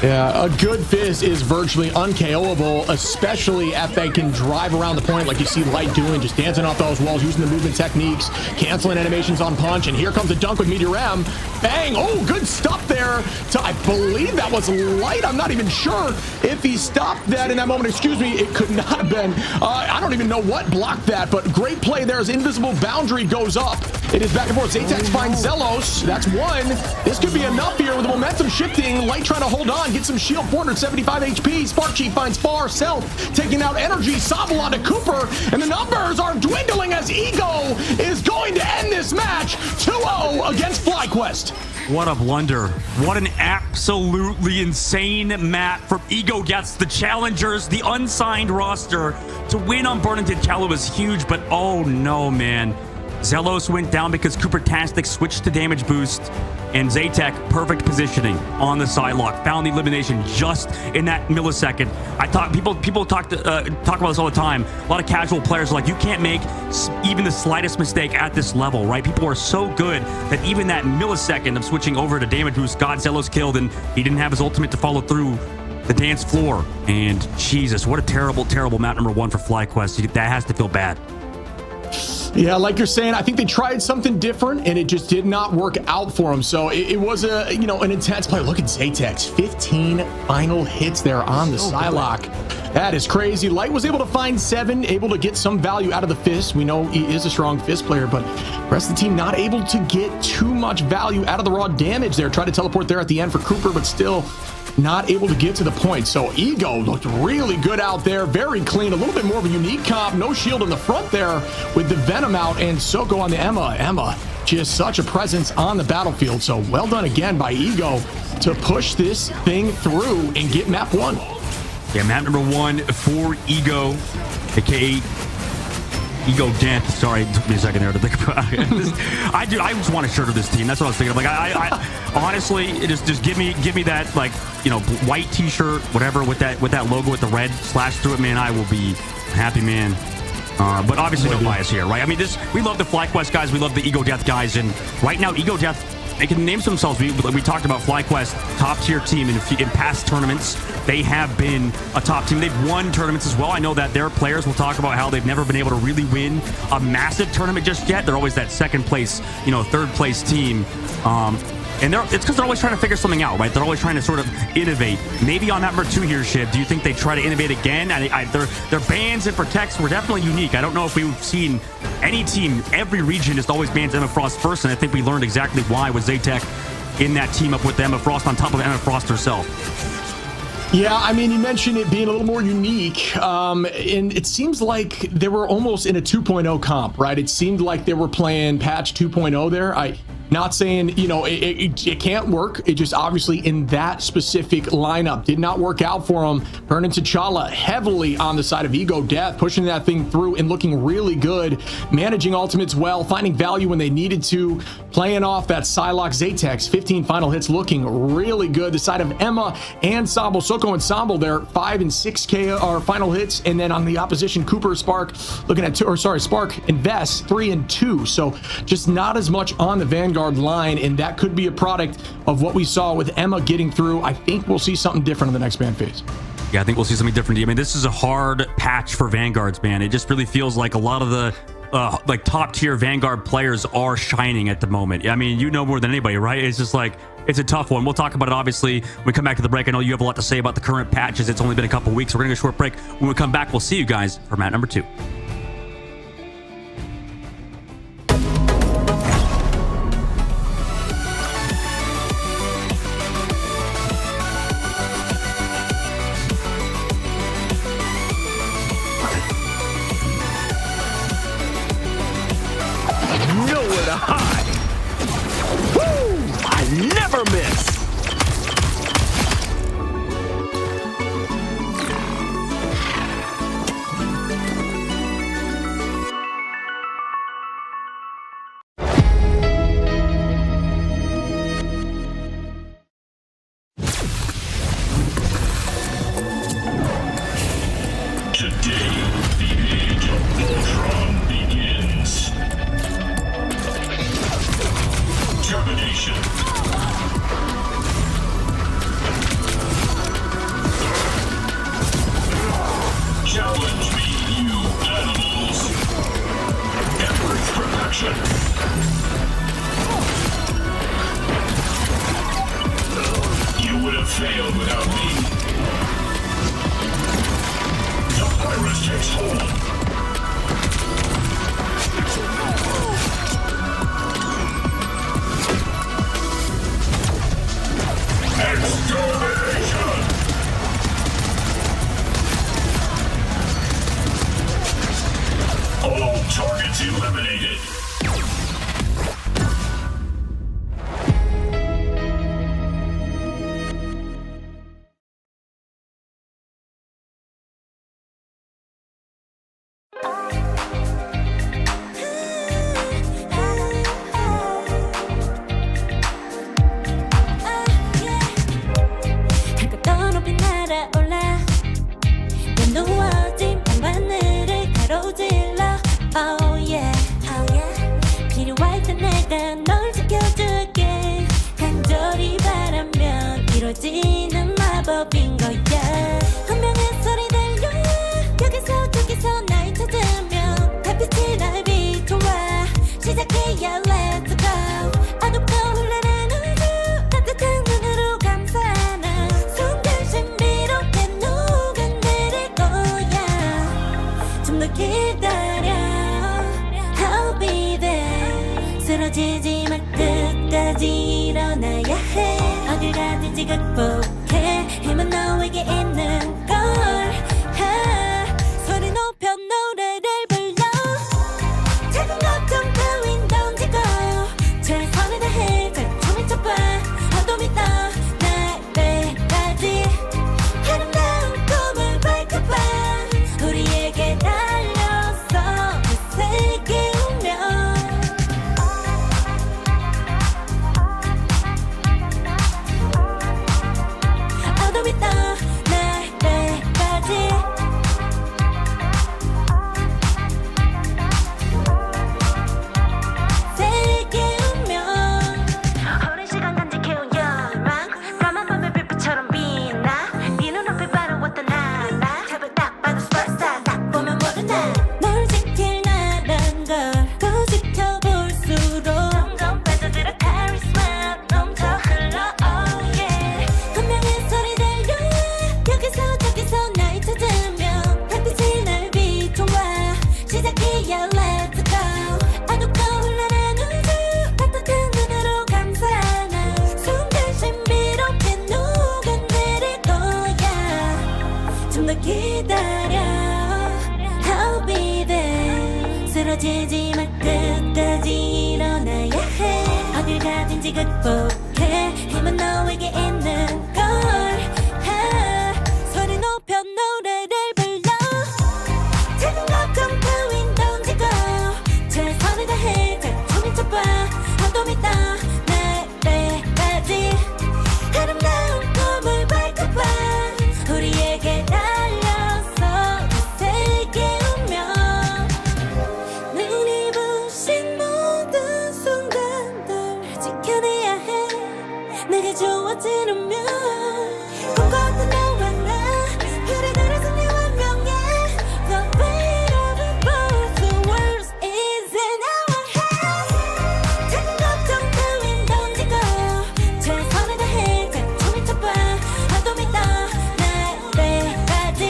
Yeah, a good Fizz is virtually un-KOable, especially if they can drive around the point like you see Light doing, just dancing off those walls, using the movement techniques, canceling animations on punch, and here comes a dunk with Meteor M. Bang! Oh, good stuff there. I believe that was Light. I'm not even sure if he stopped that in that moment. Excuse me, it could not have been. I don't even know what blocked that, but great play there as Invisible Boundary goes up. It is back and forth. Zatex finds Zelos. That's one. This could be enough here with the momentum shifting. Light trying to hold on, get some shield, 475 HP. Spark Chief finds Far. Self taking out Energy. Sobble onto Cooper, and the numbers are dwindling as Ego is going to end this match 2-0 against FlyQuest. What a blunder. What an absolutely insane map from Ego Death. The challengers, the unsigned roster. To win on Burning Kalu was huge, but oh no, man. Zelos went down because Cooper-tastic switched to damage boost, and Zatek, perfect positioning on the side lock, found the elimination just in that millisecond. I thought people talk about this all the time. A lot of casual players are like, you can't make even the slightest mistake at this level, right? People are so good that even that millisecond of switching over to damage boost got Zelos killed, and he didn't have his ultimate to follow through the dance floor. And Jesus, what a terrible, terrible map number 1 for FlyQuest. That has to feel bad. Yeah, like you're saying, I think they tried something different and it just did not work out for them. So it was an intense play. Look at Zatek's 15 final hits there on the Psylocke. That is crazy. Light was able to find 7, able to get some value out of the fist. We know he is a strong fist player, but the rest of the team not able to get too much value out of the raw damage there. Tried to teleport there at the end for Cooper, but still not able to get to the point. So Ego looked really good out there, very clean, a little bit more of a unique comp, no shield in the front there with the Venom out, and Soko on the Emma just such a presence on the battlefield. So well done again by Ego to push this thing through and get map 1. Yeah, map number 1 for Ego, aka Ego Death. Sorry, it took me a second there to think about it. I just want a shirt of this team. That's what I was thinking. Like, I honestly, just give me that, like, white T-shirt, whatever, with that logo with the red slash through it, man. I will be happy, man. But obviously no bias here, right? I mean, we love the FlyQuest guys, we love the Ego Death guys, and right now Ego Death, they can name themselves. We talked about FlyQuest, top tier team in past tournaments. They have been a top team. They've won tournaments as well. I know that their players will talk about how they've never been able to really win a massive tournament just yet. They're always that second place, third place team. And it's because they're always trying to figure something out, right? They're always trying to sort of innovate. Maybe on map number 2 here, Shiv, do you think they try to innovate again? Their bans and protects were definitely unique. I don't know if we've seen any team, every region just always bans Emma Frost first, and I think we learned exactly why with Zatek in that team up with Emma Frost on top of Emma Frost herself. Yeah, I mean, you mentioned it being a little more unique, and it seems like they were almost in a 2.0 comp, right? It seemed like they were playing patch 2.0 there. Not saying, it can't work. It just obviously in that specific lineup did not work out for them. Burning T'Challa heavily on the side of Ego Death, pushing that thing through and looking really good, managing ultimates well, finding value when they needed to, playing off that Psylocke. Zatek's 15 final hits looking really good. The side of Emma and Sambo, Soko and Sambo there, 5 and 6K are final hits. And then on the opposition, Cooper, Spark looking at Spark and Vest 3 and 2. So just not as much on the Vanguard line, and that could be a product of what we saw with Emma getting through. I think we'll see something different in the next ban phase. Yeah, I think we'll see something different. I mean, this is a hard patch for Vanguards, man. It just really feels like a lot of the top tier Vanguard players are shining at the moment. I mean, you know more than anybody, right? It's just like, it's a tough one. We'll talk about it, obviously, when we come back to the break. I know you have a lot to say about the current patches. It's only been a couple weeks. We're going to go short break. When we come back, we'll see you guys for map number 2. Nowhere to hide. Woo! I never miss. Today, the age of Ultron begins. Termination. Challenge me, you animals. Emperor's perfection. You would have failed without me. The virus takes hold. Extermination! All targets eliminated. 내가 널 지켜줄게 간절히 바라면 이루어지는 마법인 거야 운명의 소리 들려 여기서 저기서 날 찾으면 달빛이 날 비춰와 시작해야 let's go 어둡고 흘러는 우주 따뜻한 눈으로 감싸나 순간 신비롭게 녹아내릴 거야 좀 더 기다려 I'll be there 쓰러지지 말 끝까지 일어나야 해 어딜 가든지 극복해 힘은 너에게 있는 걸 소리 높여 노래를 불러 작은 걱정 따윈 던지고 최선을 다해 잘 춤을 춰봐 어둠이 떠 날배까지 아름다운 꿈을 밝혀봐 우리에게 달려서 그 세계 오면 어둠이 떠 날배까지 세계 오면 오랜 시간 간직해온 열망 까만 밤의 빛처럼 빛나 네 눈앞에 바로 어떤 나라 잡을 딱 봐도 superstar 딱 보면 모르나 널 지킬 나란 걸더 지켜볼수록 점점 빠져들어 카리스마 넘쳐 흘러 oh yeah 운명의 소리 들려 여기서 저기서 날 찾으면 달빛이 날 비춰와 시작이야 let's go 어둡고 흘러는 우주 따뜻한 눈으로 감싸나 순간 신비롭게 녹아내릴 거야 좀 더 기다려 I'll be there 쓰러지지 말 끝까지 일어나야 해 어딜 가든지 극복해 힘은 너에게 있는 걸 소리 높여 노래를 불러 작은 걱정 따윈 던지고 최선을 다해 잘 춤을 춰봐 어둠이 떠 날배까지 아름다운 꿈을 밝혀봐 우리에게 달려서 그 세계 오면 눈이 부신 모든 순간들 지켜내야 해 내가 좋아지려면 꿈꿨던 너와 나 그래 승리와 명예 The weight of the both worlds is in our hands 작은 걱정 따윈 던지고 최선을 다해 잘 춤을 춰봐 어둠이 떠 날배까지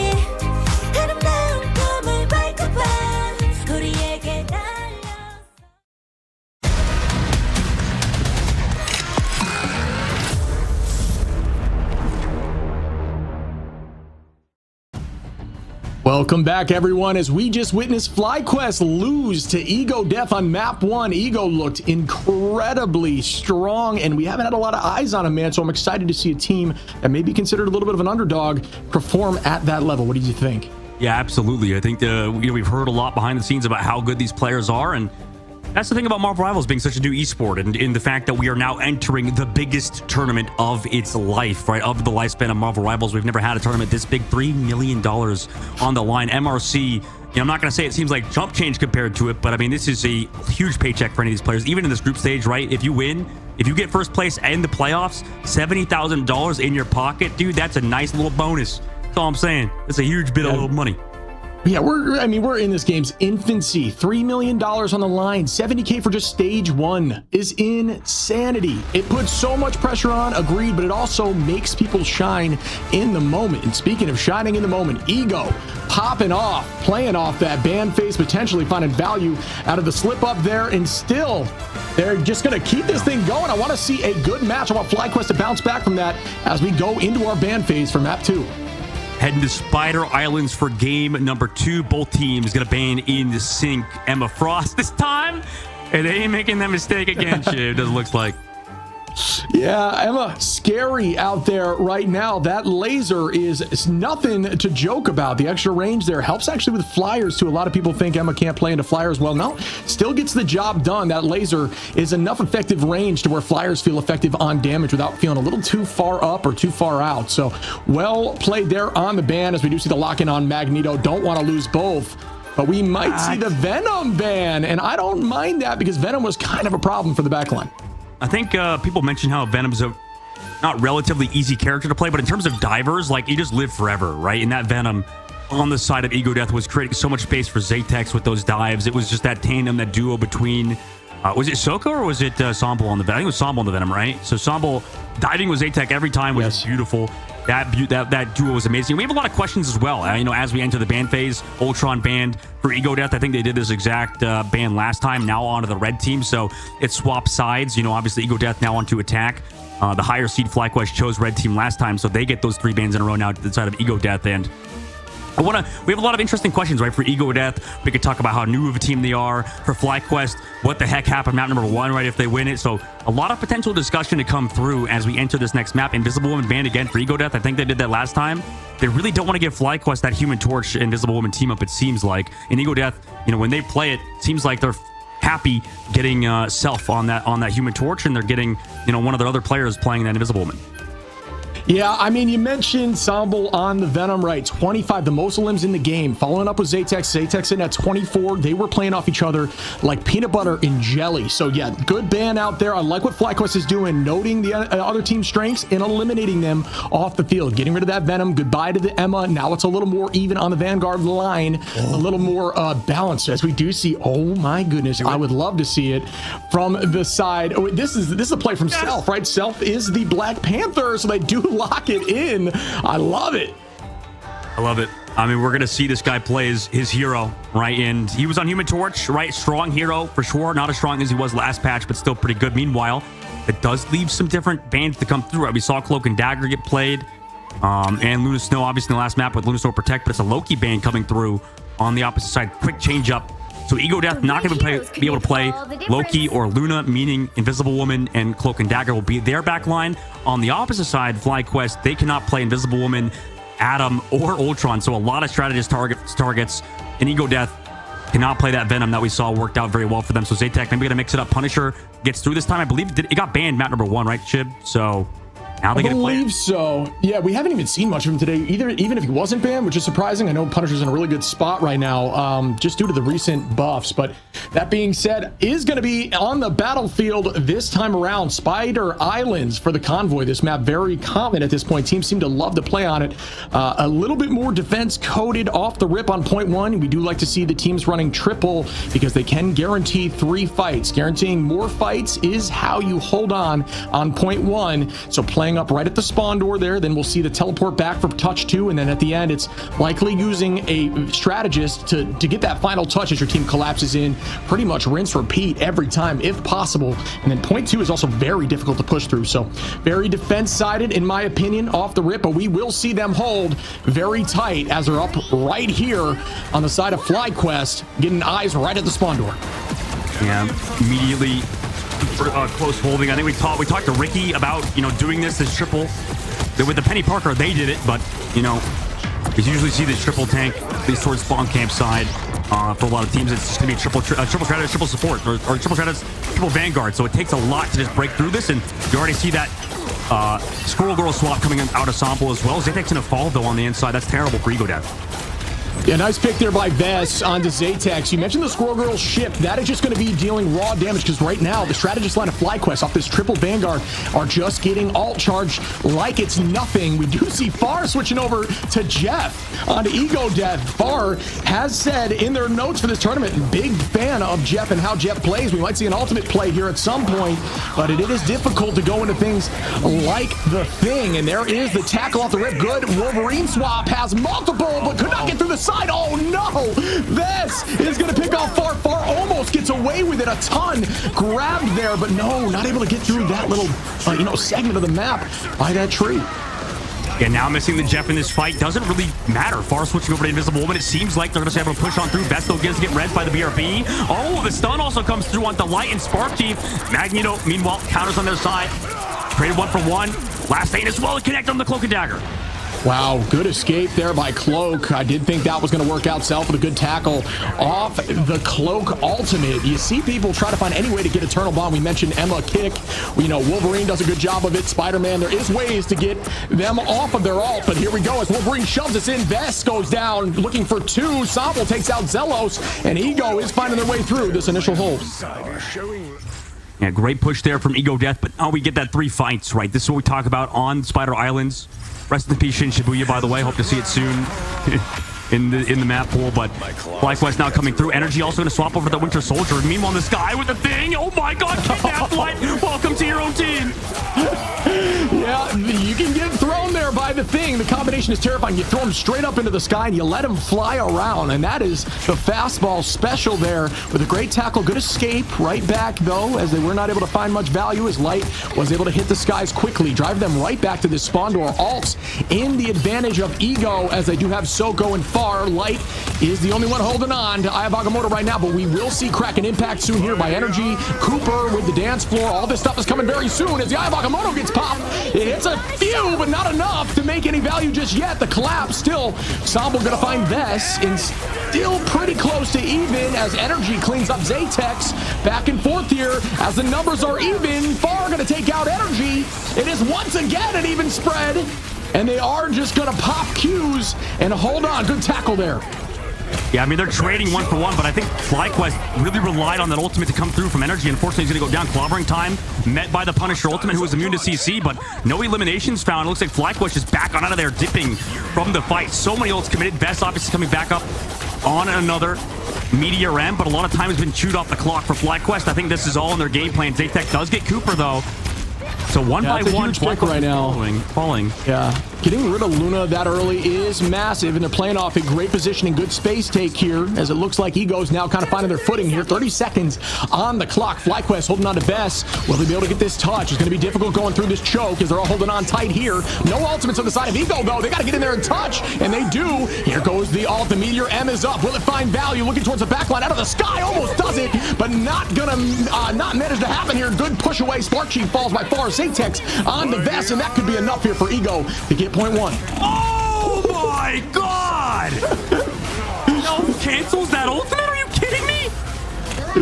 아름다운 꿈을 밝혀봐 우리에게 달려 Welcome back, everyone, as we just witnessed FlyQuest lose to Ego Death on map 1. Ego looked incredibly strong, and we haven't had a lot of eyes on him, man, so I'm excited to see a team that may be considered a little bit of an underdog perform at that level. What did you think? Yeah, absolutely. I think we've heard a lot behind the scenes about how good these players are, and that's the thing about Marvel Rivals being such a new esport, and in the fact that we are now entering the biggest tournament of its life, right? Of the lifespan of Marvel Rivals, we've never had a tournament this big. $3 million on the line. MRC, I'm not going to say it seems like chump change compared to it, but I mean, this is a huge paycheck for any of these players, even in this group stage, right? If you win, if you get first place and the playoffs, $70,000 in your pocket, dude, that's a nice little bonus. That's all I'm saying. That's a huge bit of little money. Yeah, we're in this game's infancy. $3 million on the line, 70K for just stage 1 is insanity. It puts so much pressure on, agreed, but it also makes people shine in the moment. And speaking of shining in the moment, Ego popping off, playing off that band face, potentially finding value out of the slip up there, and still they're just going to keep this thing going. I want to see a good match. I want FlyQuest to bounce back from that as we go into our ban phase for map 2. Heading to Spider Islands for game number 2. Both teams going to ban in sync. Emma Frost this time. And they ain't making that mistake again, Shiv, it looks like. Yeah, Emma, scary out there right now. That laser is nothing to joke about. The extra range there helps actually with flyers too. A lot of people think Emma can't play into flyers. Well, no, still gets the job done. That laser is enough effective range to where flyers feel effective on damage without feeling a little too far up or too far out. So well played there on the ban as we do see the lock-in on Magneto. Don't want to lose both. But we might see the Venom ban, and I don't mind that because Venom was kind of a problem for the backline. I think people mention how Venom's a not relatively easy character to play, but in terms of divers, like, you just live forever, right? And that Venom on the side of Ego Death was creating so much space for Zatex with those dives. It was just that tandem, that duo between, was it Soko or was it Somble on the Venom? I think it was Somble on the Venom, right? So Somble diving with Zatex every time was beautiful. That duo was amazing. We have a lot of questions as well. As we enter the ban phase, Ultron banned for Ego Death. I think they did this exact ban last time, now onto the red team. So it swaps sides. Obviously Ego Death now onto attack. The higher seed FlyQuest chose red team last time, so they get those 3 bans in a row now to the side of Ego Death. And we have a lot of interesting questions, right? For Ego Death, we could talk about how new of a team they are. For FlyQuest, what the heck happened map number 1, right, if they win it. So a lot of potential discussion to come through as we enter this next map. Invisible Woman banned again for Ego Death. I think they did that last time. They really don't want to give FlyQuest that Human Torch Invisible Woman team up, it seems like. In Ego Death, when they play it, seems like they're happy getting Self on that Human Torch, and they're getting one of their other players playing that Invisible Woman. Yeah, you mentioned Somble on the Venom, right? 25, the most limbs in the game. Following up with Zatex. Zatex in at 24. They were playing off each other like peanut butter and jelly. So, yeah, good ban out there. I like what FlyQuest is doing, noting the other team's strengths and eliminating them off the field. Getting rid of that Venom. Goodbye to the Emma. Now it's a little more even on the Vanguard line. A little more balanced as we do see. Oh, my goodness. I would love to see it from the side. Oh, this is a play from Self, right? Self is the Black Panther, so they do lock it in. I love it. I love it. We're going to see this guy play his hero, right? And he was on Human Torch, right? Strong hero for sure. Not as strong as he was last patch, but still pretty good. Meanwhile, it does leave some different bans to come through, right? We saw Cloak and Dagger get played. And Luna Snow, obviously, in the last map with Luna Snow Protect, but it's a Loki ban coming through on the opposite side. Quick change up. So Ego Death not going to be able to play Loki or Luna, meaning Invisible Woman and Cloak and Dagger will be their back line. On the opposite side, FlyQuest, they cannot play Invisible Woman, Atom, or Ultron. So a lot of strategist targets, and Ego Death cannot play that Venom that we saw worked out very well for them. So Zatex maybe going to mix it up. Punisher gets through this time. I believe it got banned map number 1, right, Chib? So now they get to play. I believe so. Yeah, we haven't even seen much of him today, even if he wasn't banned, which is surprising. I know Punisher's in a really good spot right now, just due to the recent buffs. But that being said, is going to be on the battlefield this time around. Spider Islands for the Convoy. This map very common at this point. Teams seem to love to play on it. A little bit more defense coded off the rip on point 1. We do like to see the teams running triple because they can guarantee 3 fights. Guaranteeing more fights is how you hold on point 1. So playing up right at the spawn door there, then we'll see the teleport back for touch 2, and then at the end it's likely using a strategist to get that final touch as your team collapses in. Pretty much rinse repeat every time if possible. And then point 2 is also very difficult to push through, so very defense sided in my opinion off the rip, but we will see them hold very tight as they're up right here on the side of FlyQuest, getting eyes right at the spawn door. Yeah, immediately close holding. I think we talked to Ricky about doing this as triple. With the Penny Parker, they did it, but you usually see this triple tank, at least towards spawn camp side. For a lot of teams, it's just gonna be triple credit, triple support, or triple credits, triple Vanguard. So it takes a lot to just break through this, and you already see that Squirrel Girl swap coming out of Sample as well. Zatex gonna fall though on the inside. That's terrible for Ego Death. Yeah, nice pick there by Vess onto Zatex. You mentioned the Squirrel Girl ship. That is just going to be dealing raw damage because right now the strategist line of FlyQuest off this triple Vanguard are just getting alt charge like it's nothing. We do see Far switching over to Jeff onto Ego Death. Far has said in their notes for this tournament, big fan of Jeff and how Jeff plays. We might see an ultimate play here at some point, but it is difficult to go into things like the Thing. And there is the tackle off the rip. Good Wolverine swap, has multiple, but could not get through the side. Oh no! This is going to pick off Far. Far almost gets away with it a ton. Grabbed there, but no, not able to get through that little, segment of the map by that tree. Yeah, now missing the Jeff in this fight doesn't really matter. Far switching over to Invisible Woman. It seems like they're going to be able to push on through. Best though gets get read by the BRB. Oh, the stun also comes through onto Light and Spark Team. Magneto, meanwhile, counters on their side. Traded 1 for 1. Last lane as well to connect on the Cloak and Dagger. Wow, good escape there by Cloak. I did think that was going to work out. Self with a good tackle off the Cloak ultimate. You see people try to find any way to get Eternal Bomb. We mentioned Emma kick. Wolverine does a good job of it. Spider-Man, there is ways to get them off of their ult, but here we go as Wolverine shoves us in. Vest goes down, looking for two. Sample takes out Zelos, and Ego is finding their way through this initial hold. Yeah, great push there from Ego Death, but now we get that 3 fights, right? This is what we talk about on Spider Islands. Rest in peace, Shin Shibuya, by the way. Hope to see it soon in the map pool, but FlyQuest now coming through. Energy also going to swap over to the Winter Soldier. Meanwhile, this guy with the thing. Oh my god, kidnap Flight. Welcome to your own team. Yeah, you can get thrown there by the thing. The combination is terrifying. You throw him straight up into the sky and you let him fly around, and that is the fastball special there with a great tackle. Good escape right back, though, as they were not able to find much value, as Light was able to hit the skies quickly, drive them right back to this spawn door. Alts in the advantage of Ego, as they do have Soko and Far. Light is the only one holding on to Eye of Agamotto right now, but we will see Kraken impact soon here by Energy. Cooper with the dance floor. All this stuff is coming very soon as the Eye of Agamotto gets popped. It hits a few, but not enough to make any value just yet. The collapse still. Sambo gonna find Vess and still pretty close to even as Energy cleans up Zatex. Back and forth here as the numbers are even. Far gonna take out Energy. It is once again an even spread. And they are just going to pop Qs and hold on. Good tackle there. Yeah, I mean, they're trading 1-for-1, but I think FlyQuest really relied on that ultimate to come through from Energy. Unfortunately, he's going to go down. Clobbering time met by the Punisher ultimate, who was immune to CC, but no eliminations found. It looks like FlyQuest is back on out of there, dipping from the fight. So many ults committed. Vest obviously coming back up on another meteor ramp, but a lot of time has been chewed off the clock for FlyQuest. I think this is all in their game plan. Zatek does get Cooper, though. So one by one, pick right now. Falling. Yeah, getting rid of Luna that early is massive, and they're playing off a great positioning, good space take here, as it looks like Ego's now kind of finding their footing here. 30 seconds on the clock. FlyQuest holding on to Vess. Will they be able to get this touch? It's going to be difficult going through this choke as they're all holding on tight here. No ultimates on the side of Ego, though. They got to get in there and touch, and they do. Here goes the ult. The Meteor M is up. Will it find value? Looking towards the backline out of the sky. Almost does it, but not gonna not manage to happen here. Good push away. Spark Chief falls by far. Zatex on the Vest, and that could be enough here for Ego to get point 1. Oh my god! No, cancels that ultimate? Are you kidding me?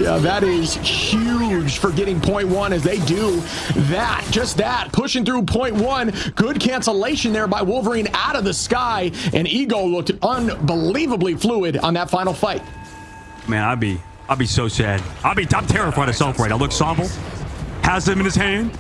Yeah, that is huge for getting point 1 as they do that. Just that. Pushing through point 1. Good cancellation there by Wolverine out of the sky, and Ego looked unbelievably fluid on that final fight. Man, I'd be so sad. I'm terrified of Self right now. Look, Sample has him in his hand.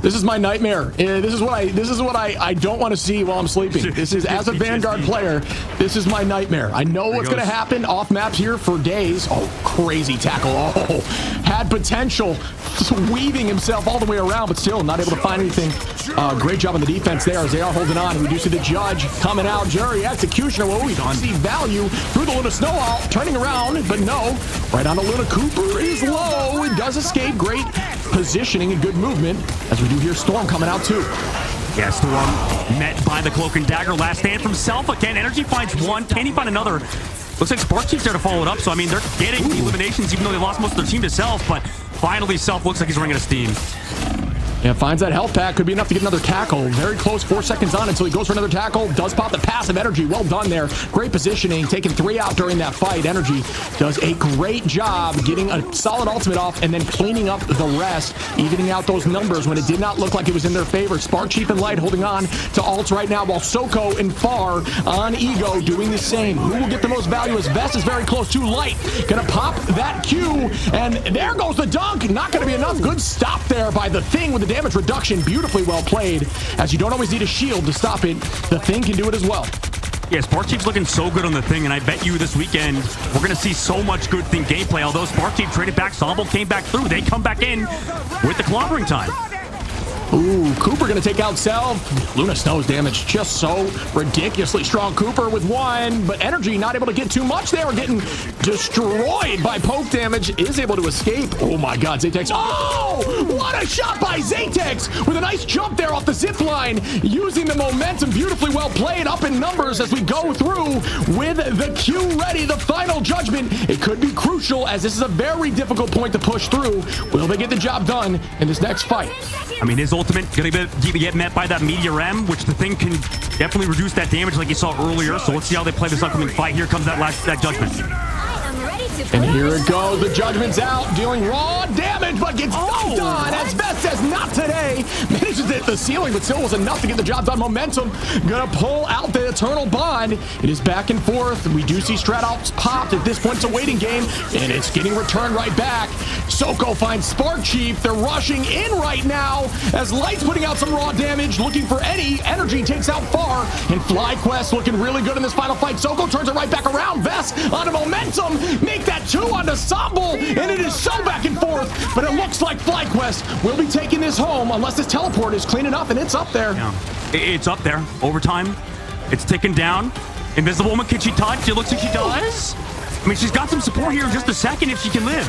This is my nightmare. This is what I don't want to see while I'm sleeping. This is, as a Vanguard player, this is my nightmare. I know what's going to happen off maps here for days. Oh, crazy tackle. Oh, had potential, weaving himself all the way around, but still not able to find anything. Great job on the defense there as they are holding on. We do see the judge coming out. Jury Executioner. Well, we don't see value through the Luna Snowball, turning around, but no. Right on the Luna. Cooper is low. It does escape. Great positioning and good movement as we do hear Storm coming out too. Yeah, Storm met by the Cloak and Dagger. Last stand from Self again. Energy finds one. Can he find another? Looks like Spark Chief's there to follow it up. So, I mean, they're getting the eliminations even though they lost most of their team to Self. But finally, Self looks like he's running out of steam. Yeah, finds that health pack. Could be enough to get another tackle. Very close. 4 seconds on until he goes for another tackle. Does pop the passive Energy. Well done there. Great positioning. Taking 3 out during that fight. Energy does a great job getting a solid ultimate off and then cleaning up the rest. Evening out those numbers when it did not look like it was in their favor. Spark Chief and Light holding on to ults right now while Soko and Far on Ego doing the same. Who will get the most value as Vest is very close to Light. Gonna pop that Q and there goes the dunk. Not gonna be enough. Good stop there by the Thing with the damage reduction. Beautifully well played, as you don't always need a shield to stop it. The Thing can do it as well. Yeah, Spark Chief's looking so good on the Thing, and I bet you this weekend we're going to see so much good Thing gameplay. Although Spark Chief traded back, Somble came back through. They come back in with the clobbering time. Ooh, Cooper gonna take out Self. Luna Snow's damage just so ridiculously strong. Cooper with 1, but Energy not able to get too much there. Getting destroyed by poke damage. Is able to escape. Oh my god, Zatex. Oh, what a shot by Zatex with a nice jump there off the zip line. Using the momentum, beautifully well played, up in numbers as we go through with the Q ready. The final judgment. It could be crucial as this is a very difficult point to push through. Will they get the job done in this next fight? I mean, his ultimate gonna get met by that Meteor M, which the thing can definitely reduce that damage like you saw earlier. So let's see how they play this upcoming fight. Here comes that Judgment. And here it goes. The Judgment's out, dealing raw damage, but gets dunked on. As Best says, not today. Manages to hit the ceiling, but still was enough to get the job done. Momentum gonna pull out the Eternal Bond. It is back and forth. We do see Stratops popped. At this point, it's a waiting game, and it's getting returned right back. Soko finds Spark Chief. They're rushing in right now as Light's putting out some raw damage, looking for any. Energy takes out Far, and FlyQuest looking really good in this final fight. Soko turns it right back around. Vest onto Momentum. Make that 2 onto Sambal, and it is so back and forth, but it looks like FlyQuest will be taking this home unless this teleport is clean enough, and it's up there. Yeah. It's up there. Overtime. It's ticking down. Invisible Woman, can she touch? It looks like she does. I mean, she's got some support here in just a second if she can live.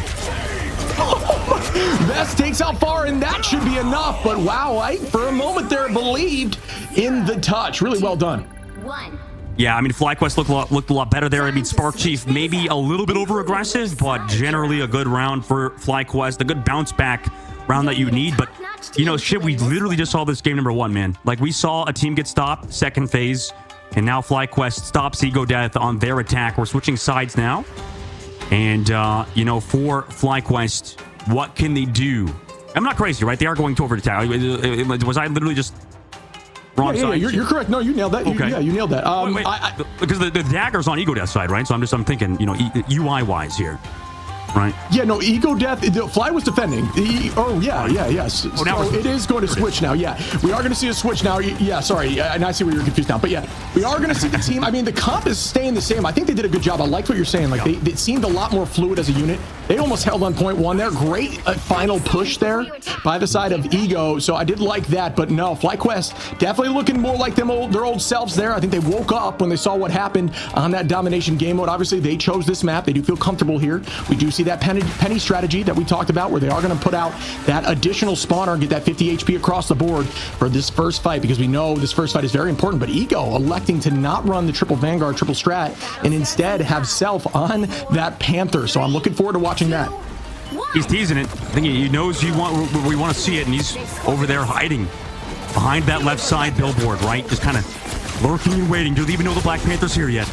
Vest takes out Far, and that should be enough, but wow, I, for a moment there, believed in the touch. Really well done. 1. Yeah, I mean, FlyQuest looked a lot better there. I mean, Spark Chief maybe a little bit over-aggressive, but generally a good round for FlyQuest, a good bounce-back round that you need. But, you know, shit, we literally just saw this game number 1, man. Like, we saw a team get stopped, second phase, and now FlyQuest stops Ego Death on their attack. We're switching sides now. And, you know, for FlyQuest, what can they do? I'm not crazy, right? They are going to over-attack. Was I literally just... Yeah, you're correct. No, you nailed that. Okay. You nailed that. Wait, because the dagger's on Ego Death's side, right? So I'm thinking, you know, UI-wise here, right? Yeah, no, Ego Death, Fly was defending. Yes. Oh, now so it is going to switch now, yeah. We are going to see a switch now. Yeah, sorry, and I see where you're confused now. But yeah, we are going to see the team. I mean, the comp is staying the same. I think they did a good job. I liked what you're saying. Like, they seemed a lot more fluid as a unit. They almost held on point 1 there. Great final push there by the side of Ego. So I did like that. But no, FlyQuest definitely looking more like their old selves there. I think they woke up when they saw what happened on that domination game mode. Obviously, they chose this map. They do feel comfortable here. We do see that penny strategy that we talked about where they are going to put out that additional spawner and get that 50 HP across the board for this first fight, because we know this first fight is very important. But Ego electing to not run the triple Vanguard, triple strat, and instead have Self on that Panther. So I'm looking forward to watching that. He's teasing it. I think he knows we want to see it, and he's over there hiding behind that left side billboard, right? Just kind of lurking and waiting. Doesn't even know the Black Panther's here yet.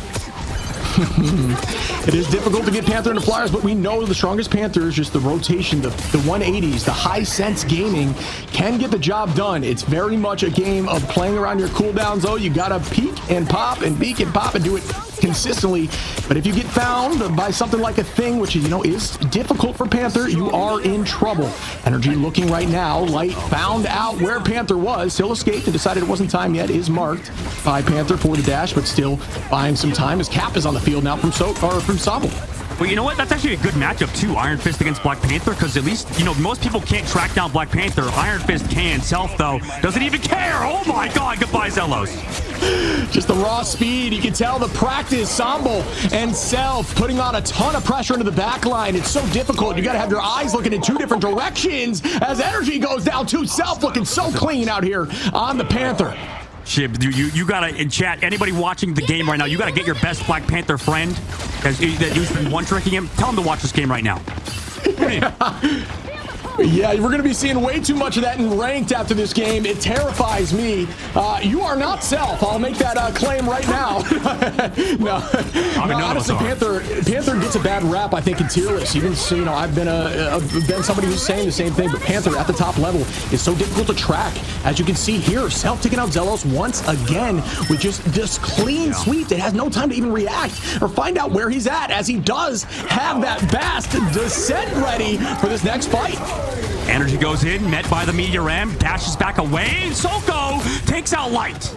It is difficult to get Panther into Flyers, but we know the strongest Panther is just the rotation, the 180s, the high sense gaming can get the job done. It's very much a game of playing around your cooldowns, though. You gotta peek and pop and peek and pop and do it consistently. But if you get found by something like a thing, which is difficult for Panther, you are in trouble. Energy looking right now. Light found out where Panther was, still escaped and decided it wasn't time yet. Is marked by Panther for the dash, but still buying some time as Cap is on the field now from Sobel. Well, you know what? That's actually a good matchup, too. Iron Fist against Black Panther, because at least, you know, most people can't track down Black Panther. Iron Fist can. Self, though, doesn't even care. Oh, my God. Goodbye, Zelos. Just the raw speed. You can tell the practice. Sambal and Self putting on a ton of pressure into the back line. It's so difficult. You got to have your eyes looking in 2 different directions as energy goes down to Self, looking so clean out here on the Panther. Shit, you gotta, in chat, anybody watching the game right now, you gotta get your best Black Panther friend that you've been one-tricking him. Tell him to watch this game right now. Yeah, we're going to be seeing way too much of that in ranked after this game. It terrifies me. You are not Self. I'll make that claim right now. No, honestly, Panther gets a bad rap, I think, in tier lists. Even so, you know, I've been somebody who's saying the same thing, but Panther at the top level is so difficult to track. As you can see here, Self taking out Zelos once again with just this clean sweep. It has no time to even react or find out where he's at, as he does have that Bast descent ready for this next fight. Energy goes in, met by the Meteor M, dashes back away. Soko takes out Light.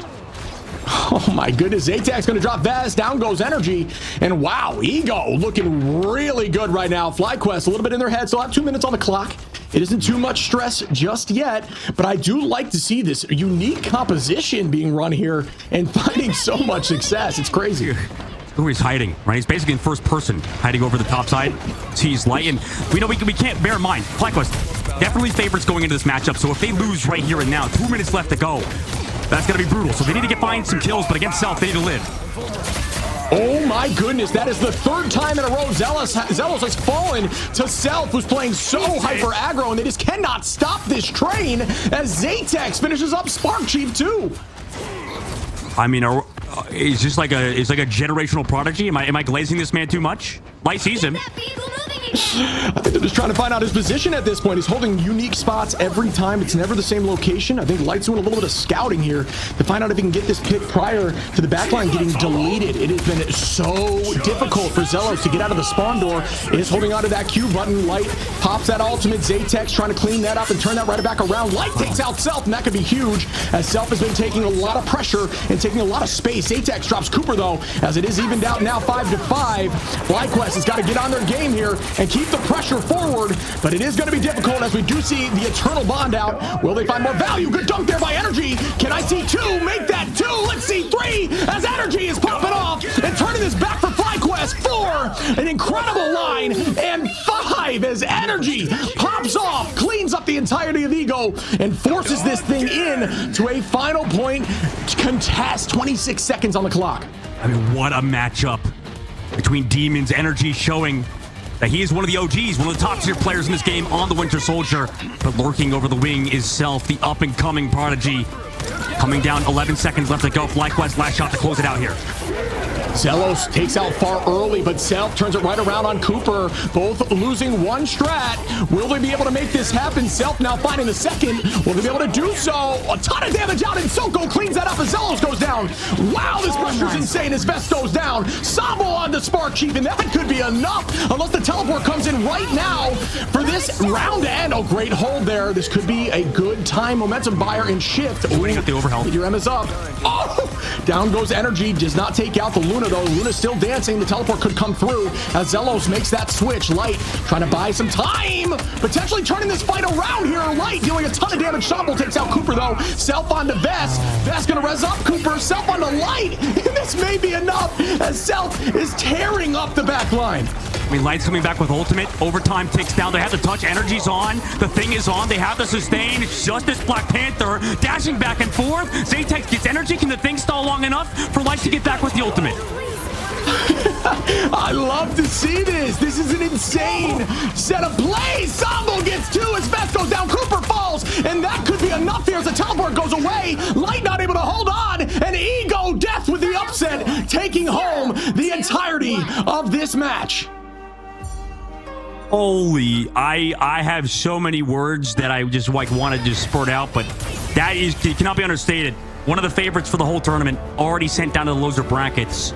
Oh my goodness, Zatac's gonna drop Vaz, down goes Energy, and wow, Ego looking really good right now. FlyQuest a little bit in their head, still have 2 minutes on the clock. It isn't too much stress just yet, but I do like to see this unique composition being run here and finding so much success. It's crazy. Who he's hiding, right? He's basically in first person, hiding over the top side. Sees Light, and we know we can't bear in mind. FlyQuest definitely favorites going into this matchup, so if they lose right here and now, 2 minutes left to go, that's going to be brutal. So they need to find some kills, but against Self, they need to live. Oh my goodness, that is the third time in a row Zelos has fallen to Self, who's playing so hyper aggro, and they just cannot stop this train as Zatex finishes up Spark Chief too. I mean, it's just like a generational prodigy. Am I glazing this man too much? Light sees him. I think they're just trying to find out his position at this point. He's holding unique spots every time. It's never the same location. I think Light's doing a little bit of scouting here to find out if he can get this pick prior to the backline getting deleted. It has been so difficult for Zelos to get out of the spawn door. Is holding onto that Q button. Light pops that ultimate. Zatex trying to clean that up and turn that right back around. Light takes out Self, and that could be huge, as Self has been taking a lot of pressure and taking a lot of space. Zatex drops Cooper, though, as it is evened out now 5-5. FlyQuest has got to get on their game here and keep the pressure forward, but it is going to be difficult as we do see the Eternal Bond out. Will they find more value? Good dunk there by Energy. Can I see 2? Make that 2. Let's see 3 as Energy is popping off and turning this back for FlyQuest. 4, an incredible line, and 5 as Energy pops off, cleans up the entirety of Ego, and forces this thing in to a final point contest. 26 seconds on the clock. I mean, what a matchup between Demons. Energy showing that he is one of the OGs, one of the top tier players in this game on the Winter Soldier. But lurking over the wing is Self, the up and coming prodigy. Coming down, 11 seconds left to go. FlyQuest last shot to close it out here. Zelos takes out far early, but Self turns it right around on Cooper. Both losing one strat. Will they be able to make this happen? Self now finding the second. Will they be able to do so? A ton of damage out, and Soko cleans that up as Zelos goes down. Wow, this pressure's insane as Vest goes down. Sabo on the Spark Chief, and that could be enough unless the teleport comes in right now for this round to end. Oh, great hold there. This could be a good time momentum buyer and shift. Winning at the overhead. Your M is up. Oh, down goes Energy. Does not take out the Luna, though. Luna's still dancing. The teleport could come through as Zelos makes that switch. Light trying to buy some time, potentially turning this fight around here. Light dealing a ton of damage. Shamble takes out Cooper, though. Self onto Vest. Vest gonna res up Cooper. Self onto Light. This may be enough as Self is tearing up the back line. I mean, Light's coming back with ultimate. Overtime ticks down. They have the touch. Energy's on. The thing is on. They have the sustain. It's just this Black Panther dashing back and forth. Zatex gets energy. Can the thing stall long enough for Light to get back with the ultimate? I love to see this. This is an insane set of plays. Sambo gets 2 as Vest goes down. Cooper falls, and that could be enough here as the teleport goes away. Light not able to hold on, and Ego Death with the upset, taking home the entirety of this match. Holy, I have so many words that I just like want to just spurt out, but that is cannot be understated. One of the favorites for the whole tournament, already sent down to the loser brackets.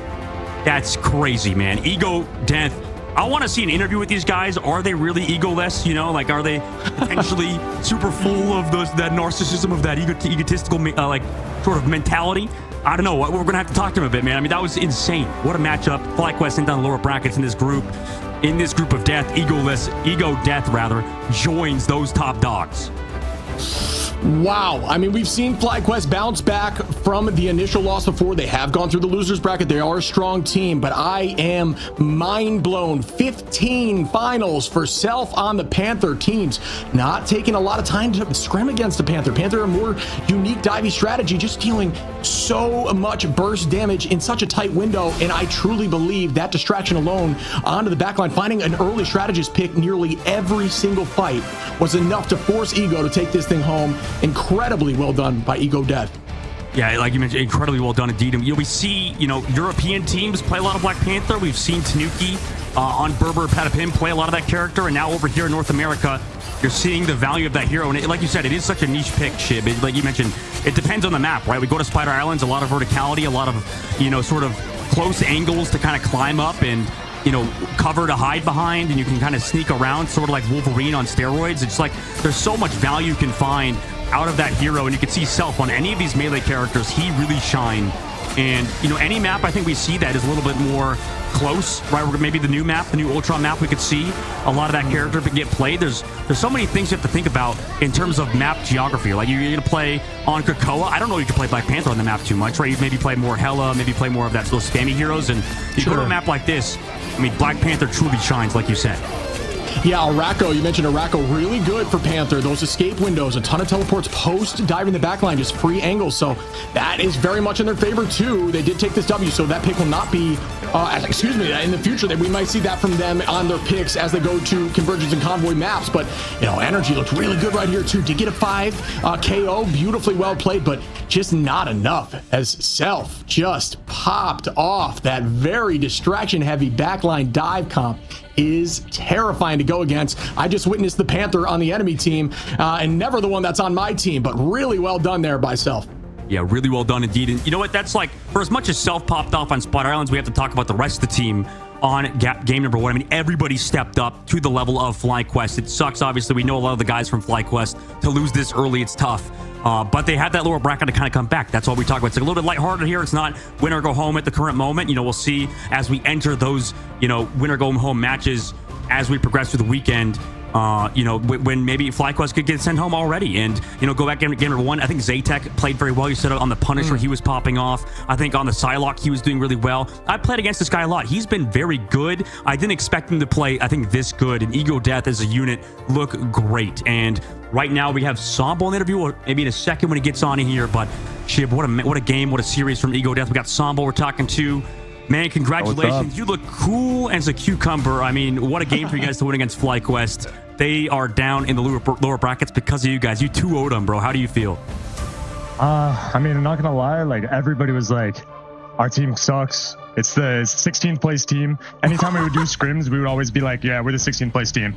That's crazy, man. Ego Death. I want to see an interview with these guys. Are they really egoless? You know, like, are they potentially super full of that narcissism, of that egotistical, like, sort of mentality? I don't know. We're going to have to talk to him a bit, man. I mean, that was insane. What a matchup. FlyQuest sent down the lower brackets in this group. In this group of death, Ego Death joins those top dogs. Wow. I mean, we've seen FlyQuest bounce back from the initial loss before. They have gone through the losers bracket. They are a strong team, but I am mind blown. 15 finals for Self on the Panther teams. Not taking a lot of time to scrim against the Panther. Panther, a more unique divey strategy, just dealing so much burst damage in such a tight window. And I truly believe that distraction alone onto the backline, finding an early strategist pick nearly every single fight, was enough to force Ego to take this thing home. Incredibly well done by Ego Death. Yeah, like you mentioned, incredibly well done indeed. And, we see, European teams play a lot of Black Panther. We've seen Tanuki on Berber Patapim play a lot of that character. And now over here in North America, you're seeing the value of that hero. And like you said, it is such a niche pick, Shib. Like you mentioned, it depends on the map, right? We go to Spider Islands, a lot of verticality, a lot of, sort of close angles to kind of climb up and, cover to hide behind, and you can kind of sneak around, sort of like Wolverine on steroids. It's like there's so much value you can find out of that hero, and you can see Self on any of these melee characters. He really shine. And, any map I think we see that is a little bit more close, right? Maybe the new map, the new Ultron map, we could see a lot of that character get played. There's so many things you have to think about in terms of map geography. Like, you're going to play on Krakoa. I don't know if you can play Black Panther on the map too much, right? You maybe play more Hela, maybe play more of those spammy heroes. And you go to a map like this, I mean, Black Panther truly shines, like you said. Yeah, Araco, you mentioned Araco, really good for Panther. Those escape windows, a ton of teleports post diving the backline, just free angles. So that is very much in their favor too. They did take this W, so that pick will not be, in the future that we might see that from them on their picks as they go to Convergence and Convoy maps. But, Energy looked really good right here too. Did get a 5 KO, beautifully well played, but just not enough as Self just popped off. That very distraction heavy backline dive comp is terrifying to go against. I just witnessed the Panther on the enemy team and never the one that's on my team, but really well done there by Self. Yeah, really well done indeed. And you know what? That's like, for as much as Self popped off on Spider Islands, we have to talk about the rest of the team on game number 1. I mean, everybody stepped up to the level of FlyQuest. It sucks, obviously. We know a lot of the guys from FlyQuest. To lose this early, it's tough. But they have that lower bracket to kind of come back. That's all we talk about. It's a little bit lighthearted here. It's not win or go home at the current moment. We'll see as we enter those, win or go home matches as we progress through the weekend. When maybe FlyQuest could get sent home already. And, go back game number 1. I think Zaytek played very well. You said on the Punisher, he was popping off. I think on the Psylocke, he was doing really well. I played against this guy a lot. He's been very good. I didn't expect him to play, I think, this good. And Ego Death as a unit look great. And right now we have Sambo in the interview, or maybe in a second when he gets on in here. But, Shib, what a game, what a series from Ego Death. We got Sambo we're talking to. Man, congratulations. You look cool as a cucumber. I mean, what a game for you guys to win against FlyQuest. They are down in the lower brackets because of you guys. You 2-0'd them, bro. How do you feel? I'm not gonna lie. Like, everybody was like, our team sucks. It's the 16th place team. Anytime we would do scrims, we would always be like, yeah, we're the 16th place team.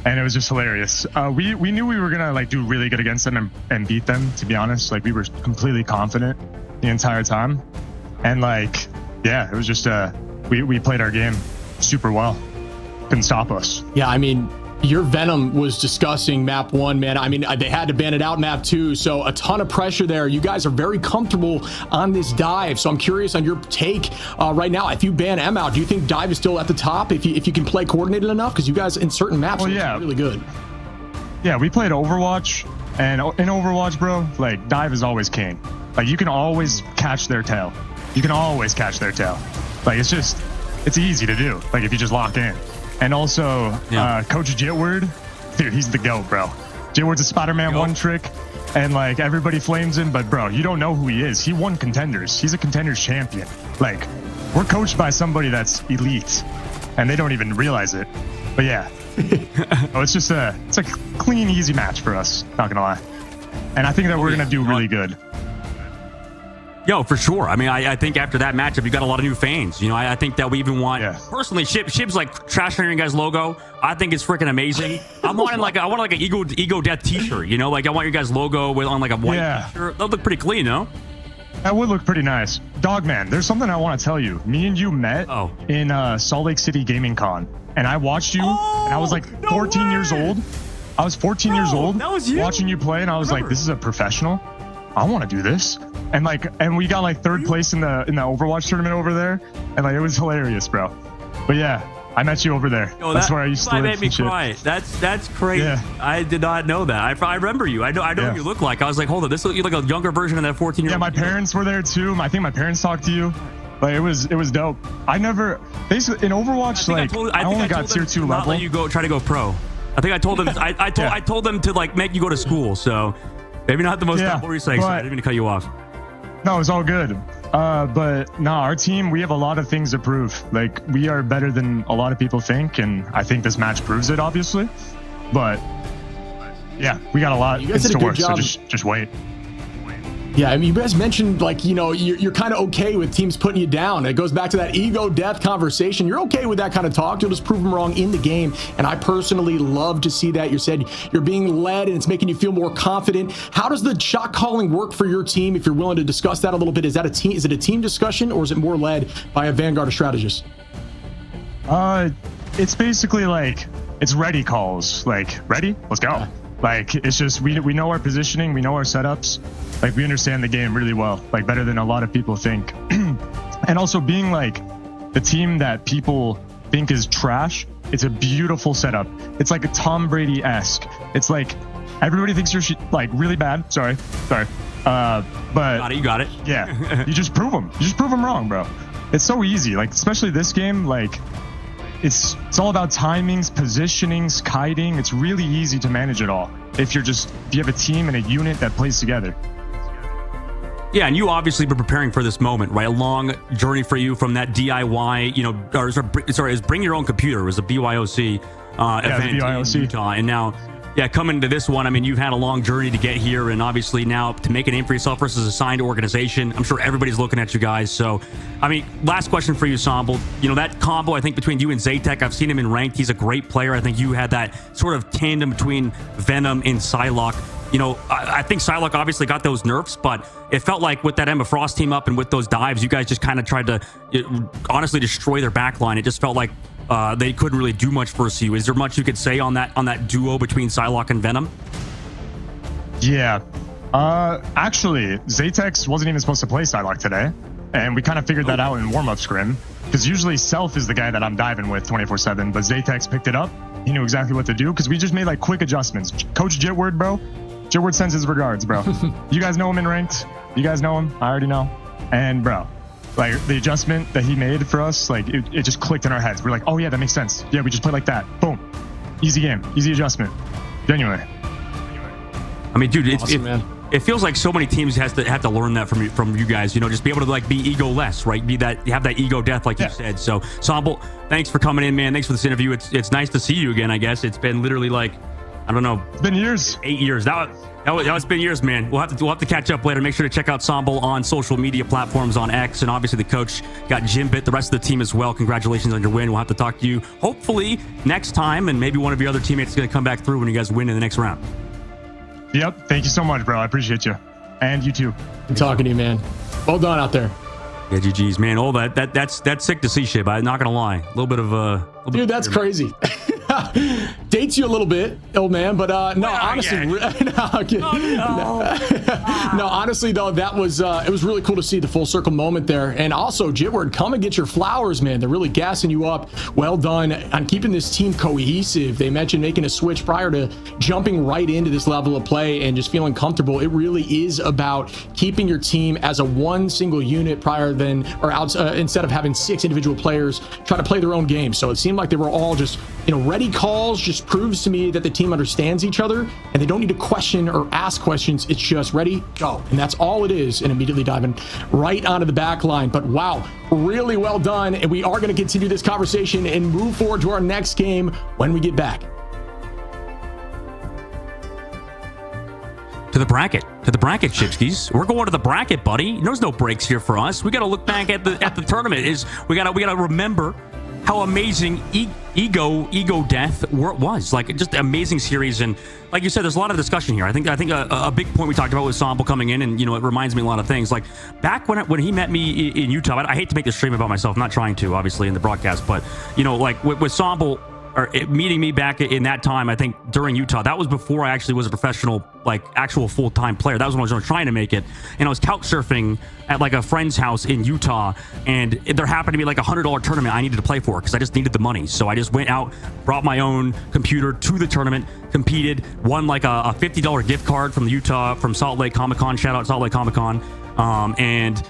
And it was just hilarious. We knew we were gonna do really good against them and beat them, to be honest. Like, we were completely confident the entire time. And it was just we played our game super well. Couldn't stop us. Yeah, your Venom was discussing map 1, man. They had to ban it out map 2, so a ton of pressure there. You guys are very comfortable on this dive, so I'm curious on your take right now. If you ban M out, do you think dive is still at the top if you can play coordinated enough? Because you guys in certain maps are really good. Yeah, we played Overwatch, and in Overwatch, bro, dive is always king. You can always catch their tail. It's easy to do, if you just lock in. And also, Coach Jitward, dude, he's the GOAT, bro. Jitward's a Spider-Man 1 trick, and everybody flames him, but bro, you don't know who he is. He won contenders. He's a contenders champion. We're coached by somebody that's elite, and they don't even realize it. But yeah, it's a clean, easy match for us, not gonna lie. And I think that we're gonna do really good. Yo, for sure. I think after that matchup, you got a lot of new fans. I think that we even want, personally, Shib's trashing your guys' logo. I think it's freaking amazing. I want an Ego Death t-shirt, I want your guys' logo on a white t-shirt. That would look pretty clean, no? That would look pretty nice. Dogman, there's something I want to tell you. Me and you met in Salt Lake City Gaming Con, and I watched you, and I was 14 years old. I was 14 years old watching you play, and I was like, this is a professional. I want to do this. And we got 3rd place in the Overwatch tournament over there, and it was hilarious, bro. But yeah, I met you over there. That's where I used to live. That made me cry. That's crazy. Yeah. I did not know that. I remember you. I know what you look like. I was like, hold on, this looks like a younger version of that 14-year-old. Yeah, my parents were there too. I think my parents talked to you. It was dope. I never basically in Overwatch I only got tier 2 level. Not let you try to go pro. I think I told them. I told them to make you go to school. So maybe not the most. What were you saying? Sorry, I didn't mean to cut you off. No, it's all good. But our team, we have a lot of things to prove. We are better than a lot of people think, and I think this match proves it, obviously. But yeah, we got a lot to work, so just wait. Yeah, you guys mentioned you're kind of okay with teams putting you down. It goes back to that Ego Death conversation. You're okay with that kind of talk. You'll just prove them wrong in the game. And I personally love to see that. You said you're being led and it's making you feel more confident. How does the shot calling work for your team? If you're willing to discuss that a little bit, is it a team discussion, or is it more led by a Vanguard or strategist? It's basically it's ready calls. Ready? Let's go. It's just we know our positioning, we know our setups. We understand the game really well, better than a lot of people think. And also being the team that people think is trash, it's a beautiful setup. It's a Tom Brady-esque. It's everybody thinks you're really bad. Sorry. But you got it. Yeah, you just prove them. You just prove them wrong, bro. It's so easy. Especially this game, it's all about timings, positionings, kiting. It's really easy to manage it all if you have a team and a unit that plays together. Yeah, and you obviously been preparing for this moment, right? A long journey for you from that DIY, it was Bring Your Own Computer. It was a BYOC event in Utah. And now, coming to this one, I mean, you've had a long journey to get here, and obviously now to make a name for yourself versus a signed organization. I'm sure everybody's looking at you guys. So, I mean, last question for you, Samble. That combo, I think, between you and Zatek, I've seen him in ranked. He's a great player. I think you had that sort of tandem between Venom and Psylocke. I think Psylocke obviously got those nerfs, but it felt like with that Emma Frost team up and with those dives, you guys just kind of tried to honestly destroy their backline. It just felt like they couldn't really do much versus you. Is there much you could say on that duo between Psylocke and Venom? Yeah. Actually, Zatex wasn't even supposed to play Psylocke today, and we kind of figured that out in warm-up scrim, because usually Self is the guy that I'm diving with 24/7, but Zatex picked it up. He knew exactly what to do, because we just made like quick adjustments. Coach Jitward, bro. Jitward sends his regards, bro. You guys know him in ranked. You guys know him. I already know. And bro, like the adjustment that he made for us, like it just clicked in our heads. We're like, oh yeah, that makes sense. Yeah, we just play like that. Boom. Easy game. Easy adjustment. Genuinely. I mean, dude, Awesome, man. It feels like so many teams have to learn that from you guys. Just be able to like be ego-less, right? Have that ego death, like you said. So, Samble, thanks for coming in, man. Thanks for this interview. It's nice to see you again. I guess it's been literally like, I don't know, it's been years. 8 years. That's been years, man. We'll have to catch up later. Make sure to check out Samble on social media platforms on X, and obviously the coach got Jimbit, the rest of the team as well. Congratulations on your win. We'll have to talk to you hopefully next time, and maybe one of your other teammates is going to come back through when you guys win in the next round. Yep. Thank you so much, bro. I appreciate you. And you too. Good talking to you, man. Well done out there. Yeah, GG's, man. All that's sick to see, shit. I'm not gonna lie. A little bit of Dude, that's crazy. Dates you a little bit, old man, but no, honestly, no, honestly though, that was it was really cool to see the full circle moment there. And also, Jitward, come and get your flowers, man. They're really gassing you up. Well done on keeping this team cohesive. They mentioned making a switch prior to jumping right into this level of play and just feeling comfortable. It really is about keeping your team as a one single unit instead of having 6 individual players try to play their own game. So it seemed like they were all just ready calls. Just proves to me that the team understands each other and they don't need to question or ask questions. It's just ready, go. And that's all it is, and immediately diving right onto the back line. But wow, really well done. And we are going to continue this conversation and move forward to our next game when we get back. To the bracket, Chipskis. We're going to the bracket, buddy. There's no breaks here for us. We got to look back at the tournament. We got to remember how amazing ego death was. Like, just amazing series. And like you said, there's a lot of discussion here. I think a big point we talked about was Samble coming in, and it reminds me a lot of things. Like back when he met me in Utah, I hate to make this stream about myself. I'm not trying to, obviously, in the broadcast, but like with Samble meeting me back in that time, I think during Utah, that was before I actually was a professional, like actual full-time player. That was when I was trying to make it, and I was couch surfing at like a friend's house in Utah, and there happened to be like $100 tournament I needed to play for because I just needed the money. So I just went out, brought my own computer to the tournament, competed, won like a $50 gift card from Salt Lake Comic-Con. Shout out Salt Lake Comic-Con. And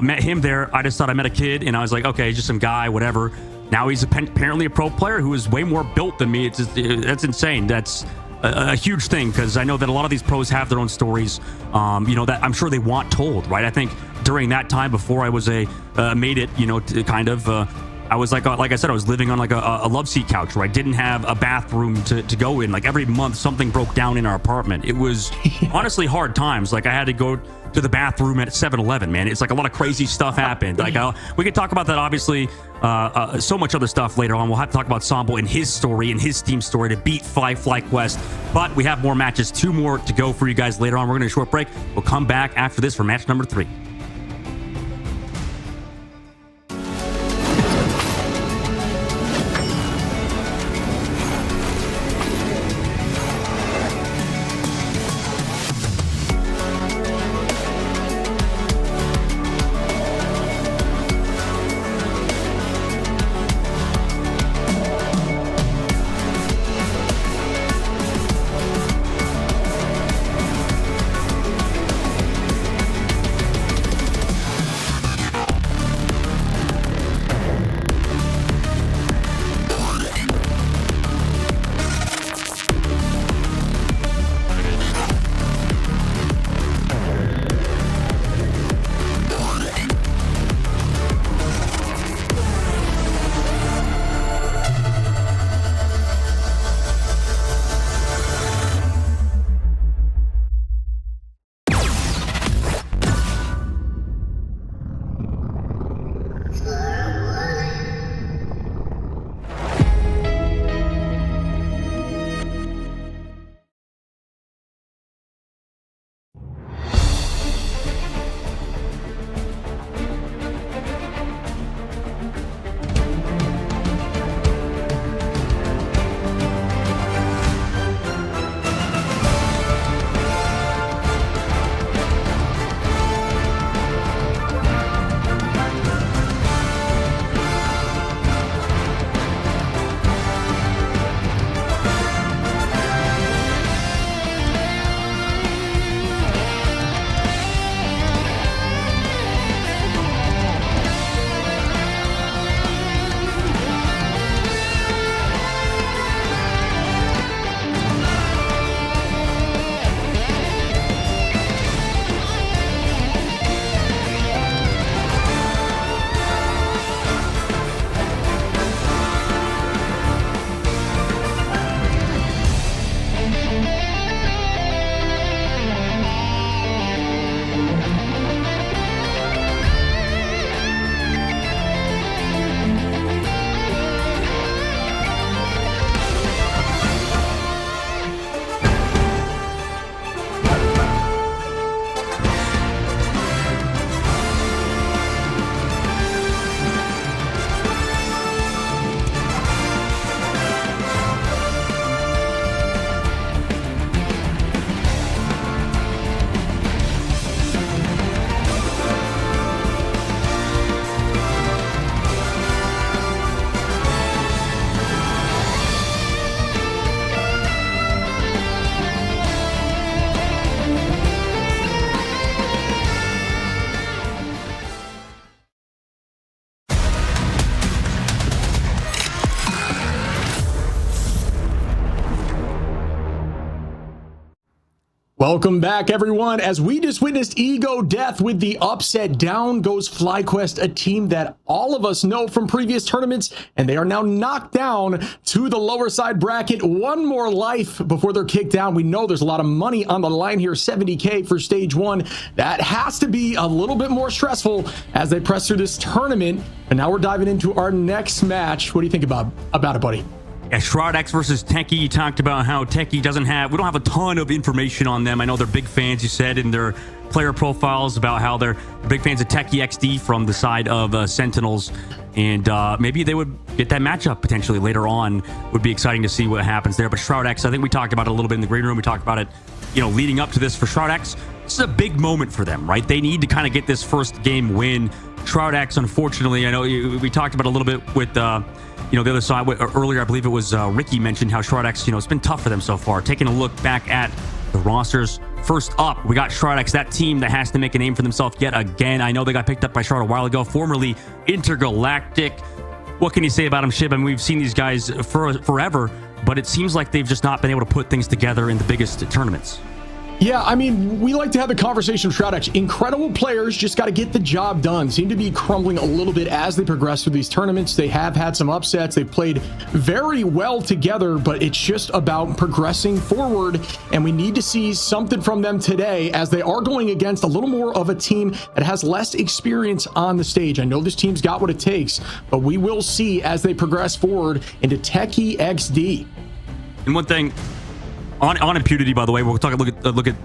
met him there. I just thought I met a kid, and I was like, okay, he's just some guy, whatever. Now he's apparently a pro player who is way more built than me. That's insane. That's a huge thing, because I know that a lot of these pros have their own stories, that I'm sure they want told, right? I think during that time, before I was made it, I was like I said, I was living on like a love seat couch where I didn't have a bathroom to go in. Like every month something broke down in our apartment. It was honestly hard times. Like I had to go to the bathroom at 7-Eleven, man. It's like a lot of crazy stuff happened. Like we could talk about that, obviously, so much other stuff later on. We'll have to talk about Samble and his story and his team story to beat FlyQuest. But we have more matches, 2 more to go for you guys later on. We're going to a short break. We'll come back after this for match number 3. Welcome back, everyone. As we just witnessed Ego Death with the upset, down goes FlyQuest, a team that all of us know from previous tournaments, and they are now knocked down to the lower side bracket. One more life before they're kicked down. We know there's a lot of money on the line here, 70K for stage 1. That has to be a little bit more stressful as they press through this tournament. And now we're diving into our next match. What do you think about it, buddy? Yeah, Shroud X versus Techie. You talked about how Techie we don't have a ton of information on them. I know they're big fans, you said, in their player profiles about how they're big fans of Techie XD from the side of Sentinels. And maybe they would get that matchup potentially later on. Would be exciting to see what happens there. But Shroud X, I think we talked about it a little bit in the green room. We talked about it, leading up to this for Shroud X. This is a big moment for them, right? They need to kind of get this first game win. Shroud X, unfortunately, I know we talked about it a little bit with the other side earlier. I believe it was Ricky mentioned how Shroud X, it's been tough for them so far. Taking a look back at the rosters, first up, we got Shroud X, that team that has to make a name for themselves yet again. I know they got picked up by Shroud a while ago, formerly Intergalactic. What can you say about them, Shib? I mean, we've seen these guys forever, but it seems like they've just not been able to put things together in the biggest tournaments. Yeah, I mean, we like to have the conversation with Shroud X. Incredible players, just got to get the job done. Seem to be crumbling a little bit as they progress through these tournaments. They have had some upsets. They've played very well together, but it's just about progressing forward, and we need to see something from them today as they are going against a little more of a team that has less experience on the stage. I know this team's got what it takes, but we will see as they progress forward into Techie XD. And one thing, on Impunity, by the way, we'll look at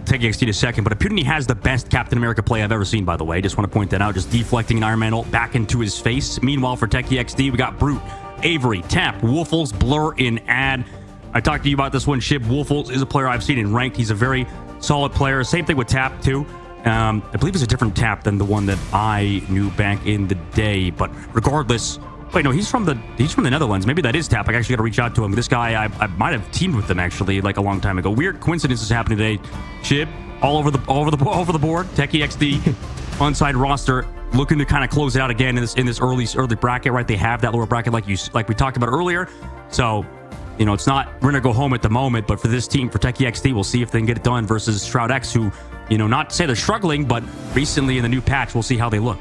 Techie XD in a second, but Impunity has the best Captain America play I've ever seen, by the way. Just want to point that out, just deflecting an Iron Man ult back into his face. Meanwhile, for Techie XD, we got Brute, Avery, Tap, Woofles, Blur, in Ad. I talked to you about this one, Shib. Woofles is a player I've seen in ranked. He's a very solid player. Same thing with Tap, too. I believe it's a different Tap than the one that I knew back in the day, but regardless... Wait, no, he's from the Netherlands. Maybe that is Tap. I actually got to reach out to him. This guy, I might have teamed with him actually, like a long time ago. Weird coincidences happening today. Shib, all over the board. Techie XD onside roster, looking to kind of close it out again in this early bracket, right? They have that lower bracket like we talked about earlier. So, it's not we're gonna go home at the moment, but for this team, for Techie XD, we'll see if they can get it done versus Shroud X, who, not to say they're struggling, but recently in the new patch, we'll see how they look.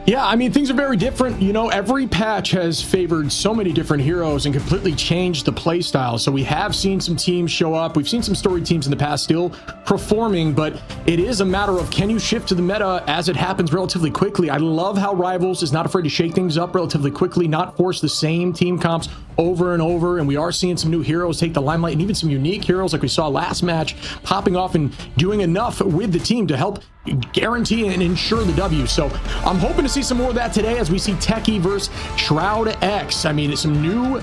Yeah, I mean, things are very different. Every patch has favored so many different heroes and completely changed the play style. So we have seen some teams show up. We've seen some story teams in the past still performing, but it is a matter of, can you shift to the meta as it happens relatively quickly? I love how Rivals is not afraid to shake things up relatively quickly, not force the same team comps over and over. And we are seeing some new heroes take the limelight, and even some unique heroes like we saw last match popping off and doing enough with the team to help guarantee and ensure the W. So I'm hoping to see some more of that today as we see Techie versus Shroud X. I mean, it's some new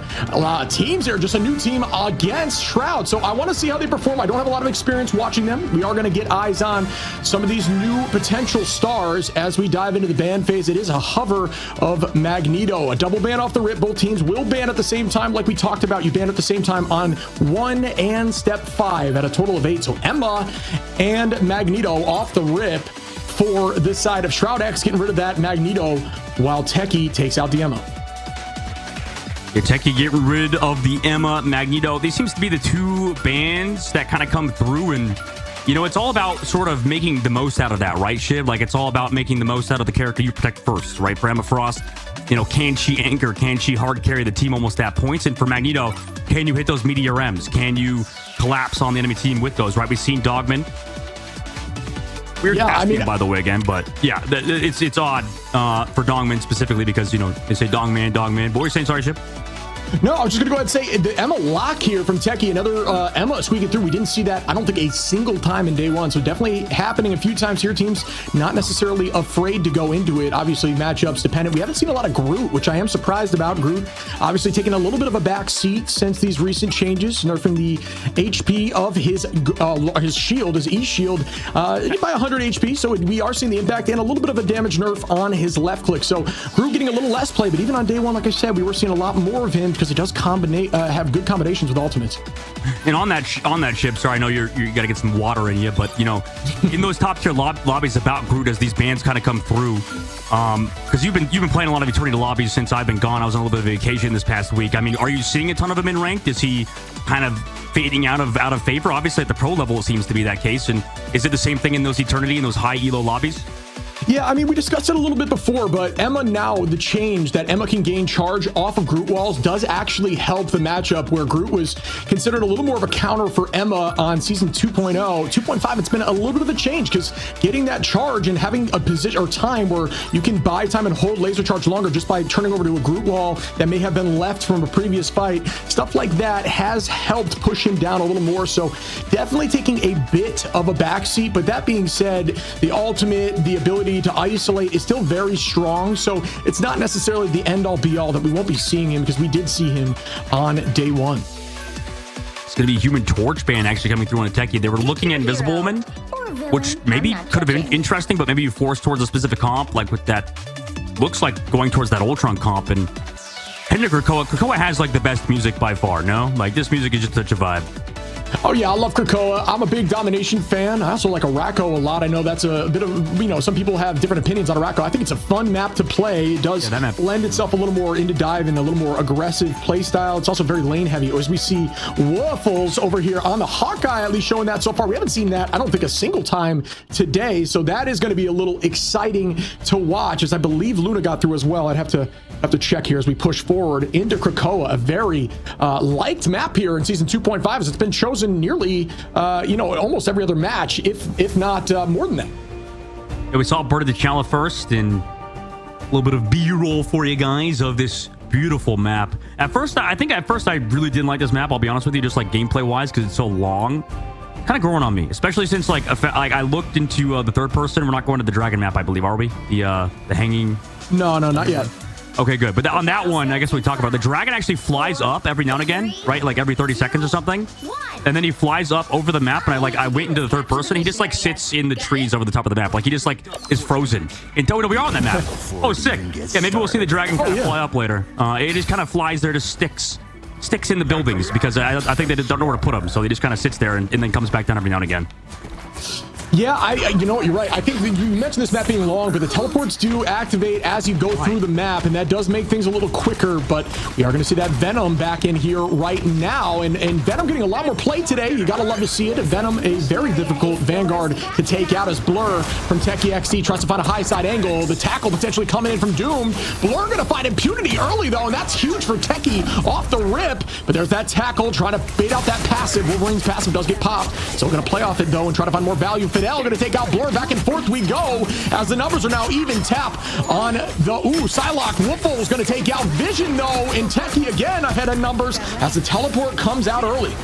teams here, just a new team against Shroud. So I want to see how they perform. I don't have a lot of experience watching them. We are going to get eyes on some of these new potential stars as we dive into the ban phase. It is a hover of Magneto, a double ban off the rip. Both teams will ban at the same time, like we talked about. You ban at the same time on 1 and step 5 at a total of 8. So Emma and Magneto off the rip for this side of Shroud X, getting rid of that Magneto while Techie takes out the Emma. Yeah, Techie getting rid of the Emma, Magneto. These seems to be the two bans that kind of come through, and it's all about sort of making the most out of that, right, Shiv? Like, it's all about making the most out of the character you protect first, right? For Emma Frost, can she anchor? Can she hard carry the team almost at points? And for Magneto, can you hit those meteor M's? Can you collapse on the enemy team with those, right? We've seen Dogman. Weird casting, by the way, again, but yeah, it's odd for Dongman specifically because, they say Dongman. But what were you saying? Sorry, Chip? No, I was just going to go ahead and say the Emma lock here from Techie, another Emma squeaking through. We didn't see that, I don't think, a single time in day one. So definitely happening a few times here. Teams not necessarily afraid to go into it. Obviously, matchups dependent. We haven't seen a lot of Groot, which I am surprised about. Groot obviously taking a little bit of a back seat since these recent changes, nerfing the HP of his shield, his E-shield, by 100 HP. So we are seeing the impact and a little bit of a damage nerf on his left click. So Groot getting a little less play, but even on day one, like I said, we were seeing a lot more of him because it does have good combinations with ultimates. And on that ship, sorry, I know you got to get some water in you, but you know, in those top tier lobbies about Groot, as these bans kind of come through, because you've been playing a lot of Eternity lobbies since I've been gone. I was on a little bit of vacation this past week. I mean, are you seeing a ton of him in ranked? Is he kind of fading out of favor? Obviously, at the pro level, it seems to be that case. And is it the same thing in those Eternity and those high elo lobbies? Yeah, I mean, we discussed it a little bit before, but Emma now, the change that Emma can gain charge off of Groot walls does actually help the matchup, where Groot was considered a little more of a counter for Emma on season 2.0. 2.5, it's been a little bit of a change, because getting that charge and having a position or time where you can buy time and hold laser charge longer just by turning over to a Groot wall that may have been left from a previous fight, stuff like that has helped push him down a little more. So definitely taking a bit of a backseat. But that being said, the ultimate, the ability to isolate is still very strong, so it's not necessarily the end-all be-all that we won't be seeing him, because we did see him on day one. It's going to be Human Torch ban actually coming through on a techie. They were looking at Invisible Woman, which maybe could have been interesting, but maybe you forced towards a specific comp, like with that, looks like going towards that Ultron comp. And heading to Krakoa, Krakoa has like the best music by far, no? Like, this music is just such a vibe. Oh yeah, I love Krakoa. I'm a big Domination fan. I also like Arako a lot. I know that's a bit of, you know, some people have different opinions on Arako. I think it's a fun map to play. It does lend itself a little more into dive and a little more aggressive play style. It's also very lane heavy, as we see Waffles over here on the Hawkeye, at least showing that so far. We haven't seen that, I don't think, a single time today. So that is going to be a little exciting to watch, as I believe Luna got through as well. I'd have to check here as we push forward into Krakoa, a very liked map here in season 2.5, as it's been chosen nearly, you know, almost every other match, if not more than that. Yeah, we saw Bird of the Chala first, and a little bit of B-roll for you guys of this beautiful map. At first I really didn't like this map, I'll be honest with you, just like gameplay wise, because it's so long. Kind of growing on me, especially since like I looked into the third person. We're not going to the dragon map, I believe, are we? The hanging. No, not yet. Okay, good. But on that one, I guess we talk about, the dragon actually flies up every now and again, right? Like every 30 seconds or something. And then he flies up over the map, and I went into the third person. He just like sits in the trees over the top of the map. Like he just like is frozen. And we are on that map. Oh, sick. Yeah, maybe we'll see the dragon kind of fly up later. It just kind of flies there, just sticks in the buildings, because I think they don't know where to put him. So he just kind of sits there and then comes back down every now and again. Yeah, you know what, you're right. I think you mentioned this map being long, but the teleports do activate as you go through the map, and that does make things a little quicker. But we are going to see that Venom back in here right now, and Venom getting a lot more play today. You got to love to see it. Venom, a very difficult Vanguard to take out, as Blur from Techie XD tries to find a high side angle. The tackle potentially coming in from Doom. Blur going to find Impunity early, though, and that's huge for Techie off the rip. But there's that tackle trying to bait out that passive. Wolverine's passive does get popped, so we're going to play off it, though, and try to find more value. Fidel going to take out Blur. Back and forth we go, as the numbers are now even. Tap on the Psylocke. Woofle is going to take out Vision, though, and Techie again ahead of numbers as the teleport comes out early.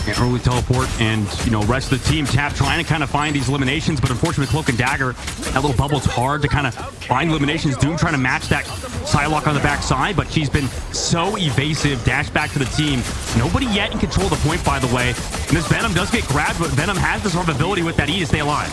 An early teleport, and you know, rest of the team Tap trying to kind of find these eliminations, but unfortunately Cloak and Dagger, that little bubble's hard to kind of find eliminations. Doom trying to match that Psylocke on the backside, but she's been so evasive. Dash back to the team. Nobody yet in control of the point, by the way. And this Venom does get grabbed, but Venom has this survivability with that E to stay alive.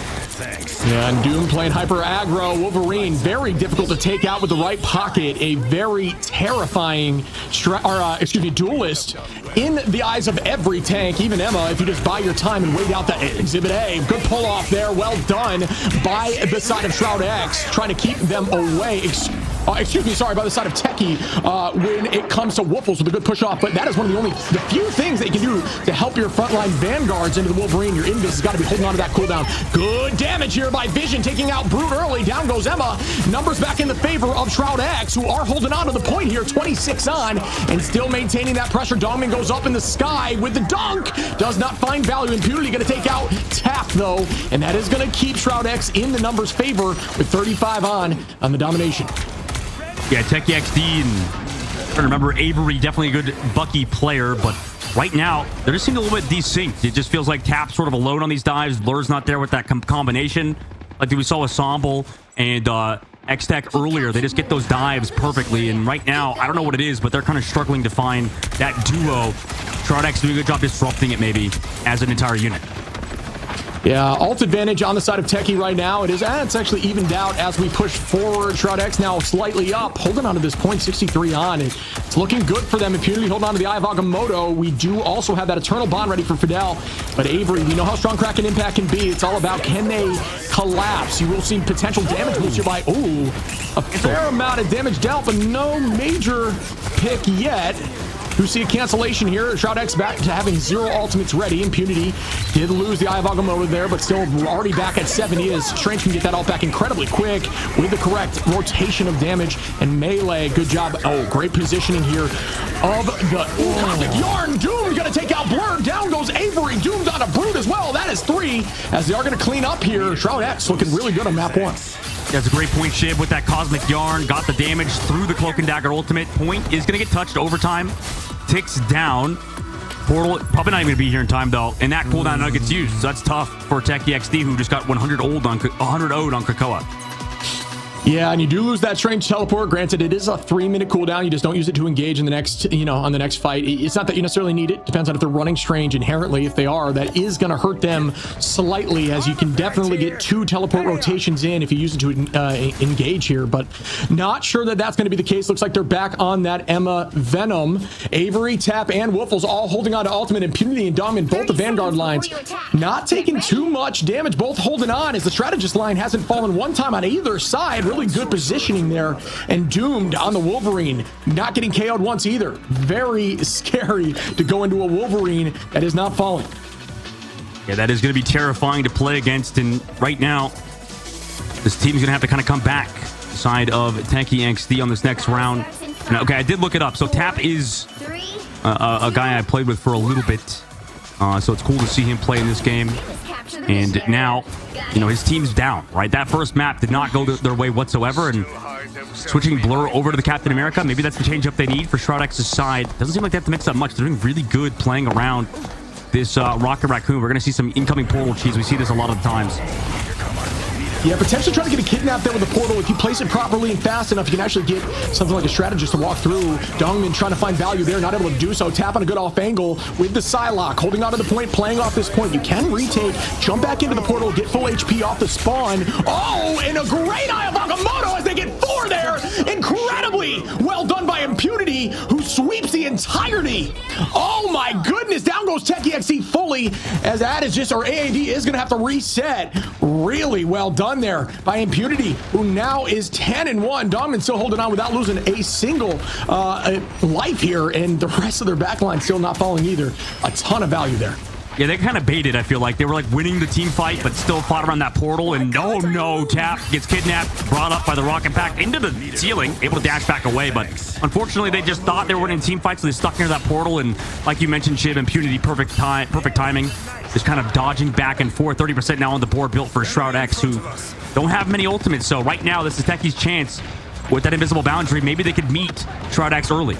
Yeah, and Doom playing hyper aggro. Wolverine very difficult to take out with the right pocket. A very terrifying duelist in the eyes of every tank, even Emma, if you just buy your time and wait out that Exhibit A. Good pull off there, well done by the side of Shroud X, trying to keep them away. By the side of Techie when it comes to Woofles with a good push off. But that is one of the few things that you can do to help your frontline Vanguards into the Wolverine. Your Invis has got to be holding on to that cooldown. Good damage here by Vision, taking out Brute early. Down goes Emma. Numbers back in the favor of Shroud X, who are holding on to the point here. 26 on and still maintaining that pressure. Dongman goes up in the sky with the dunk. Does not find value. Impunity going to take out Tap, though. And that is going to keep Shroud X in the numbers' favor with 35 on the domination. Yeah, Techie XD, and I'm trying to remember, Avery, definitely a good Bucky player, but right now, they just seem a little bit desynced. It just feels like Tap's sort of alone on these dives. Blur's not there with that combination. Like we saw with Somble and X-Tech earlier. They just get those dives perfectly, and right now, I don't know what it is, but they're kind of struggling to find that duo. Shroud X doing a good job disrupting it, maybe, as an entire unit. Yeah, ult advantage on the side of Techie right now. It's actually evened out as we push forward. Shroud X now slightly up, holding on to this point, 63 on. It's looking good for them. Impunity holding on to the Eye of Agamotto. We do also have that Eternal Bond ready for Fidel. But Avery, we know how strong Kraken Impact can be. It's all about, can they collapse? You will see potential damage boost here by, a fair amount of damage dealt, but no major pick yet. You see a cancellation here. Shroud X back to having 0 ultimates ready. Impunity did lose the Eye of Agamotto there, but still already back at 70 as Strange can get that ult back incredibly quick with the correct rotation of damage and melee. Good job. Great positioning here of the Cosmic Yarn. Doom gonna take out Blur. Down goes Avery. Doom's on a Brute as well. That is 3 as they are gonna clean up here. Shroud X looking really good on map 1. That's a great point, Shib, with that Cosmic Yarn. Got the damage through the Cloak and Dagger ultimate. Point is going to get touched overtime. Ticks down. Portal, probably not even going to be here in time, though. And that cooldown now gets used. So that's tough for Techie XD, who just got 100 owed on Krakoa. Yeah, and you do lose that Strange teleport. Granted, it is a 3-minute cooldown. You just don't use it to engage in the next, on the next fight. It's not that you necessarily need it. Depends on if they're running Strange inherently. If they are, that is going to hurt them slightly, as you can definitely get 2 teleport rotations in if you use it to engage here. But not sure that that's going to be the case. Looks like they're back on that Emma Venom. Avery, Tap, and Wiffles all holding on to Ultimate. Impunity and Dom in both the Vanguard lines. Not taking too much damage. Both holding on as the Strategist line hasn't fallen one time on either side. Really good positioning there, and Doomed on the Wolverine, not getting KO'd once either. Very scary to go into a Wolverine that is not falling. Yeah, that is going to be terrifying to play against, and right now this team's going to have to kind of come back side of Tanky XD on this next round. Now, okay, I did look it up. So Tap is a guy I played with for a little bit, so it's cool to see him play in this game. And now, his team's down, right? That first map did not go their way whatsoever, and switching Blur over to the Captain America, maybe that's the change-up they need for Shroud X's side. Doesn't seem like they have to mix up much. They're doing really good playing around this Rocket Raccoon. We're going to see some incoming portal cheese. We see this a lot of times. Yeah, potentially trying to get a kidnap there with the portal. If you place it properly and fast enough, you can actually get something like a strategist to walk through. Dongmin trying to find value there, not able to do so. Tap on a good off angle with the Psylocke, holding on to the point, playing off this point. You can retake, jump back into the portal, get full HP off the spawn. And a great Eye of Agamotto as they get 4 there. Incredibly well done by Impunity, who sweeps the entirety. Oh my goodness, down goes Techie XD fully, as that is just, or AAD is going to have to reset. Really well done there by Impunity, who now is 10-1. Dongman still holding on without losing a single life here, and the rest of their backline still not falling either. A ton of value there. Yeah, they kind of baited, I feel like. They were like winning the team fight, but still fought around that portal, and no, Tap gets kidnapped, brought up by the rocket pack into the ceiling, able to dash back away, but unfortunately they just thought they were winning team fights, so they stuck near that portal, and like you mentioned, Shib, Impunity, perfect timing, just kind of dodging back and forth. 30% now on the board built for Shroud X, who don't have many ultimates, so right now this is Techie's chance. With that invisible boundary, maybe they could meet Shroud X early.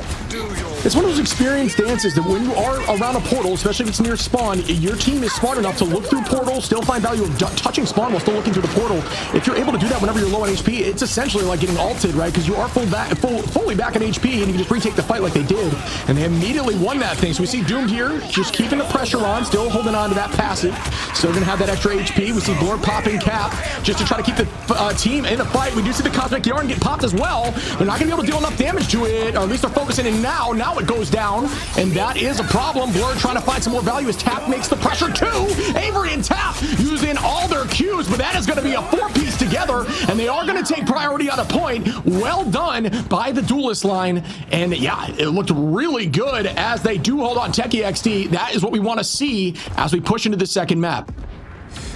It's one of those experience dances that when you are around a portal, especially if it's near spawn, your team is smart enough to look through portals, still find value of touching spawn while still looking through the portal. If you're able to do that whenever you're low on HP, it's essentially like getting ulted, right? Because you are fully back on HP, and you can just retake the fight like they did. And they immediately won that thing. So we see Doomed here, just keeping the pressure on, still holding on to that passive. Still going to have that extra HP. We see Blur popping Cap just to try to keep the team in the fight. We do see the Cosmic Yarn get popped as well. They're not going to be able to deal enough damage to it, or at least they're focusing in now. Now it goes down, and that is a problem. Blur trying to find some more value as Tap makes the pressure too. Avery and Tap using all their Qs, but that is going to be a 4-piece together, and they are going to take priority on a point. Well done by the Duelist line, and yeah, it looked really good as they do hold on Techie XD. That is what we want to see as we push into the second map.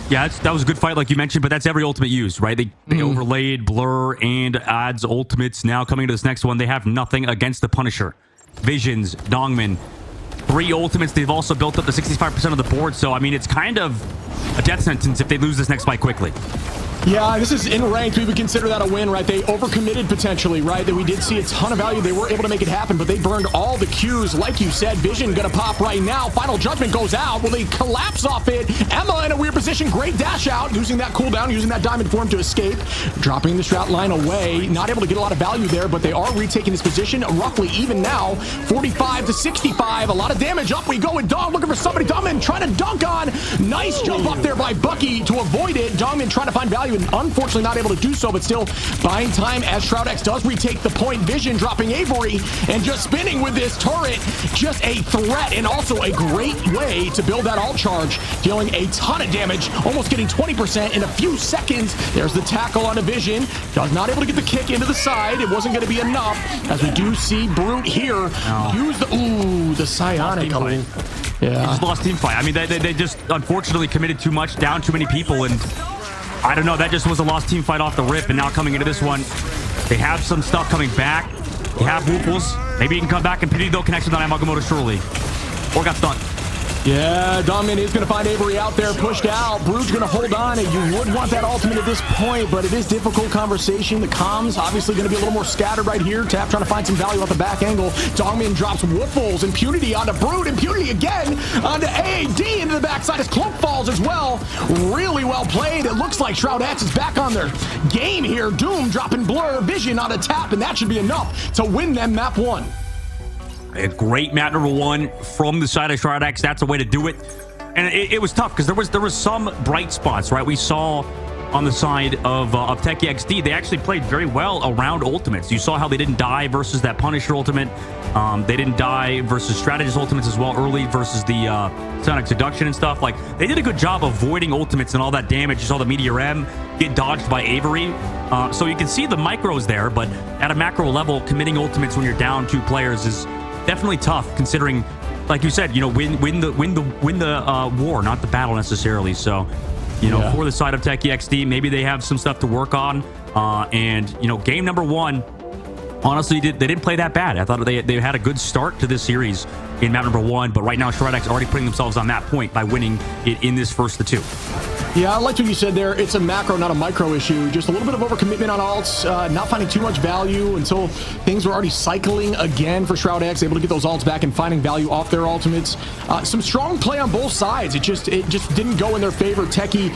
Yeah, that was a good fight, like you mentioned, but that's every ultimate used, right? They overlaid Blur and Ad's ultimates. Now coming to this next one, they have nothing against the Punisher. Visions, Dongman, 3 ultimates. They've also built up to 65% of the board, so I mean, it's kind of a death sentence if they lose this next fight quickly. Yeah, this is in ranked. We would consider that a win, right? They overcommitted potentially, right? That we did see a ton of value. They were able to make it happen, but they burned all the Qs. Like you said, Vision gonna pop right now. Final Judgment goes out. Will they collapse off it? Emma in a weird position. Great dash out, using that cooldown, using that diamond form to escape. Dropping the strat line away. Not able to get a lot of value there, but they are retaking this position. Roughly even now. 45 to 65. A lot of damage. Up we go with Dom looking for somebody. Dongmin trying to dunk on. Nice jump up there by Bucky to avoid it. Dongmin trying to find value and unfortunately not able to do so, but still buying time as ShroudX does retake the point. Vision dropping Avery and just spinning with this turret. Just a threat and also a great way to build that ult charge, dealing a ton of damage, almost getting 20% in a few seconds. There's the tackle on a Vision. Does not able to get the kick into the side. It wasn't going to be enough, as we do see Brute here use the psionic. Yeah, just lost team fight. I mean, they just unfortunately committed too much, down too many people, and I don't know, that just was a lost team fight off the rip. And now coming into this one, they have some stuff coming back. They have Woofles. Maybe you can come back and pity, though, connection on Amalgamoto surely. Or got stunned. Yeah, Dongmin is going to find Avery out there, pushed out. Brood's going to hold on, and you would want that ultimate at this point, but it is difficult conversation. The comms obviously going to be a little more scattered right here. Tap trying to find some value off the back angle. Dongmin drops Woofles. Impunity onto Brood. Impunity again onto AAD into the backside. His cloak falls as well. Really well played. It looks like ShroudX is back on their game here. Doom dropping Blur. Vision on a tap, and that should be enough to win them map 1. A great map number 1 from the side of ShroudX. That's a way to do it. And it was tough because there was some bright spots, right? We saw on the side of Techie XD, they actually played very well around ultimates. You saw how they didn't die versus that Punisher ultimate. They didn't die versus Strategist ultimates as well early versus the Sonic Seduction and stuff. Like, they did a good job avoiding ultimates and all that damage. You saw the Meteor M get dodged by Avery. So you can see the micros there, but at a macro level, committing ultimates when you're down 2 players is definitely tough, considering, like you said, you know, win the war, not the battle necessarily. So, you know, for the side of Techie XD, maybe they have some stuff to work on. And you know, game number 1, honestly, they didn't play that bad. I thought they had a good start to this series in map number 1, but right now ShroudX already putting themselves on that point by winning it in this first of 2. Yeah, I liked what you said there. It's a macro, not a micro issue. Just a little bit of overcommitment on ults, not finding too much value until things were already cycling again for ShroudX, able to get those ults back and finding value off their ultimates. Some strong play on both sides. It just didn't go in their favor. Techie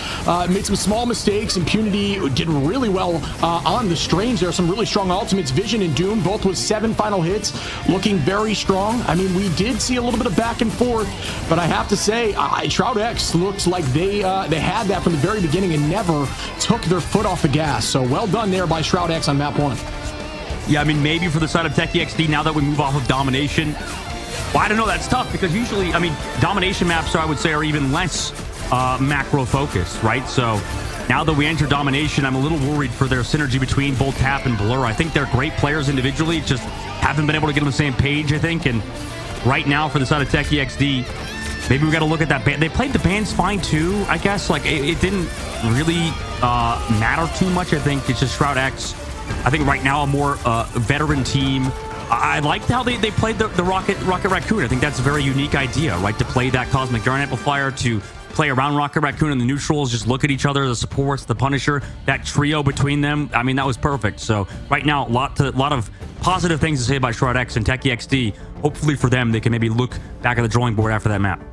made some small mistakes. Impunity did really well on the Strange. There are some really strong ultimates. Vision and Doom, both with 7 final hits, looking very strong. I mean, we did see a little bit of back and forth, but I have to say, ShroudX looks like they had that from the very beginning and never took their foot off the gas. So well done there by ShroudX on map 1. Yeah, I mean, maybe for the side of Techie XD, now that we move off of Domination, well, I don't know, that's tough because usually, I mean, Domination maps, I would say, are even less macro focused, right? So now that we enter Domination, I'm a little worried for their synergy between both Tap and Blur. I think they're great players individually, just haven't been able to get on the same page, I think. And right now for the side of Techie XD, maybe we got to look at that band. They played the bands fine too, I guess. Like, it didn't really matter too much. I think it's just ShroudX. I think right now a more veteran team. I liked how they played the Rocket Raccoon. I think that's a very unique idea, right? To play that Cosmic Yarn Amplifier, to play around Rocket Raccoon and the neutrals, just look at each other, the supports, the Punisher, that trio between them. I mean, that was perfect. So right now, a lot of positive things to say about ShroudX and Techie XD. Hopefully for them, they can maybe look back at the drawing board after that map.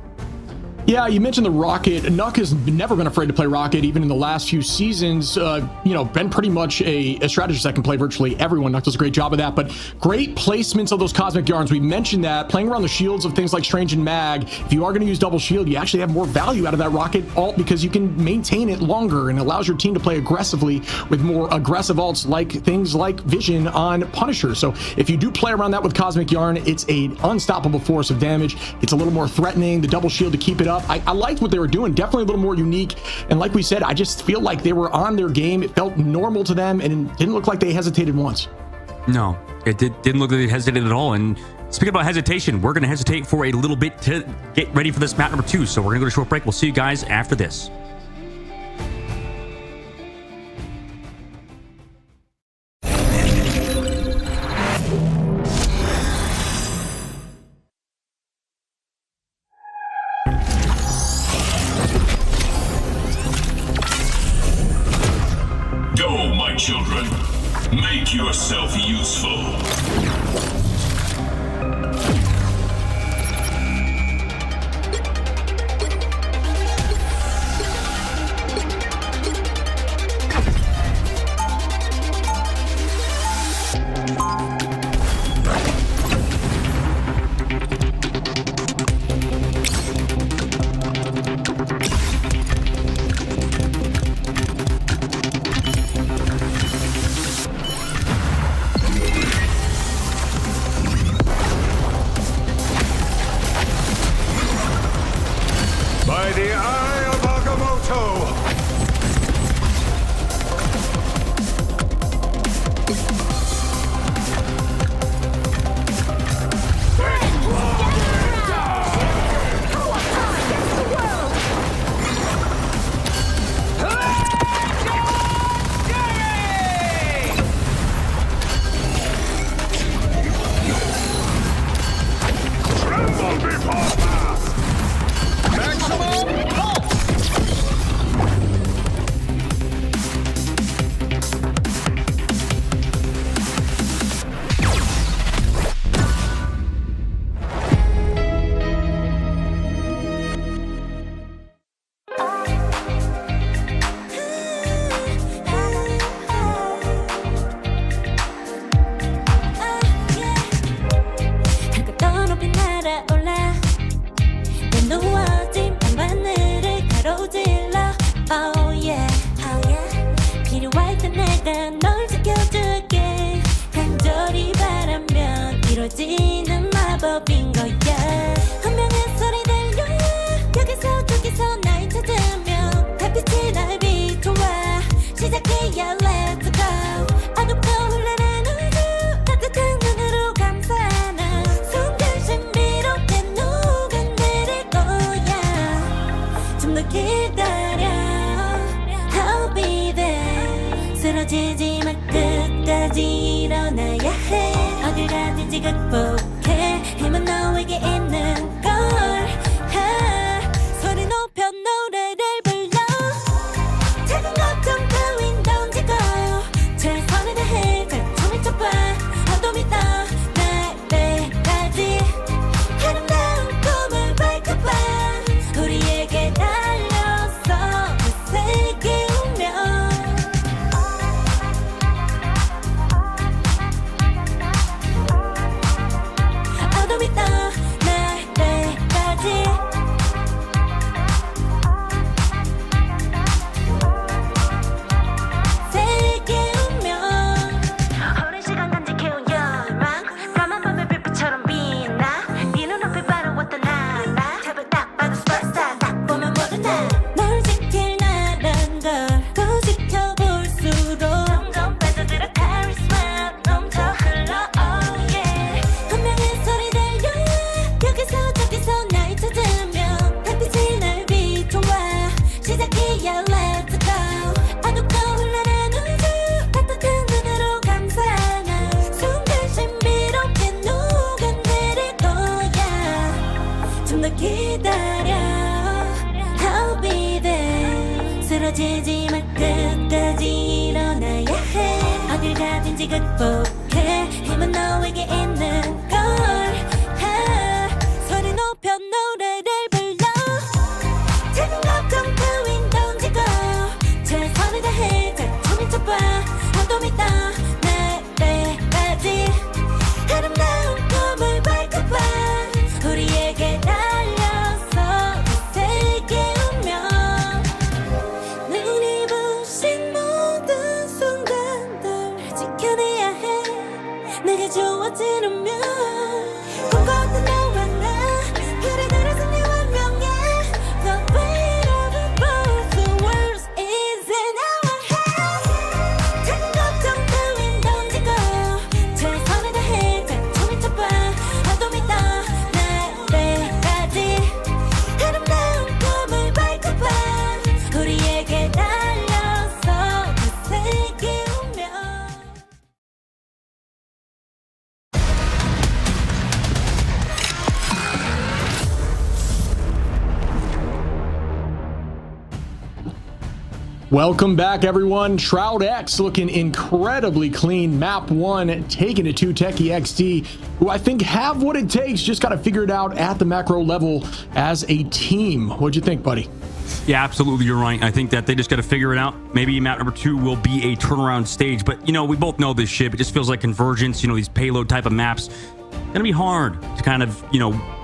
Yeah, you mentioned the Rocket. Nuck has never been afraid to play Rocket, even in the last few seasons. Been pretty much a strategist that can play virtually everyone. Nuck does a great job of that, but great placements of those Cosmic Yarns. We mentioned that, playing around the shields of things like Strange and Mag. If you are going to use double shield, you actually have more value out of that Rocket ult because you can maintain it longer and allows your team to play aggressively with more aggressive ults like things like Vision on Punisher. So if you do play around that with Cosmic Yarn, it's an unstoppable force of damage. It's a little more threatening, the double shield to keep it up. I liked what they were doing, definitely a little more unique. And like we said, I just feel like they were on their game. It felt normal to them and it didn't look like they hesitated once. No, it didn't look like they hesitated at all. And speaking about hesitation, we're going to hesitate for a little bit to get ready for this map number 2. So we're going to go to a short break. We'll see you guys after this. Make yourself useful. By the eye of Agamotto! Tremble before us! Maximum pulse! 더 높이 날아올라 난 누워진 밤하늘을 가로질러 Oh yeah, oh yeah. 필요할 때 내가 널 지켜줄게 간절히 바라면 이루어지는 마법인 거야 운명의 소리 들려 여기서 저기서 날 찾으면 달빛이 날 비춰와 시작해야 let's go 어둡고 흘러는 우주 따뜻한 눈으로 감싸나 순간 신비롭게 녹아내릴 거야 좀 더 기다려 I'll be there 쓰러지지 마 끝까지 일어나야 해 어딜 가든지 극복해 힘은 너에게 있는 걸 소리 높여 노래를 불러 작은 걱정 따윈 던지고 최선을 다해 가슴을 좁아 어둠이 떠 날 때까지 아름다운 꿈을 밝혀봐 우리에게 달려서 그 세계 운명 어둠이 떠 날 때까지 세계 운명 오랜 시간 간직해온 열망 까만 밤의 빛처럼 빛나 네 눈앞에 바로 어떤 나라 탑을 딱 봐도 superstar 딱 보면 모두 나널 지킬 나란 걸또 지켜볼수록 점점 빠져들어 카리스마 넘쳐 흘러 oh yeah 운명의 소리 들려 여기서 저기서 날 찾으면 달빛이 날 비춰와 시작이야 let's go 어둡고 흘러는 우주 따뜻한 눈으로 감싸나 순간 신비롭게 녹아내릴 거야 좀 더 기다려 I'll be there 쓰러지지 마 끝까지 일어나야 해 어딜 가든지 극복해 힘은 너에게 있는 걸 소리 높여 노래를 불러 작은 걱정 따윈 던지고 최선을 다해 가슴을 좁아 어둠이 떠 날 때까지 아름다운 꿈을 밝혀봐 우리에게 달려서 그 세계 운명 눈이 부신 모든 순간들 지켜내야 해 내게 주어지는 Welcome back, everyone. Shroud X looking incredibly clean. Map 1 taking it to Techie XD, who I think have what it takes. Just got to figure it out at the macro level as a team. What'd you think, buddy? Yeah, absolutely. You're right. I think that they just got to figure it out. Maybe map number 2 will be a turnaround stage. But, we both know this ship. It just feels like Convergence, these payload type of maps. Going to be hard to kind of,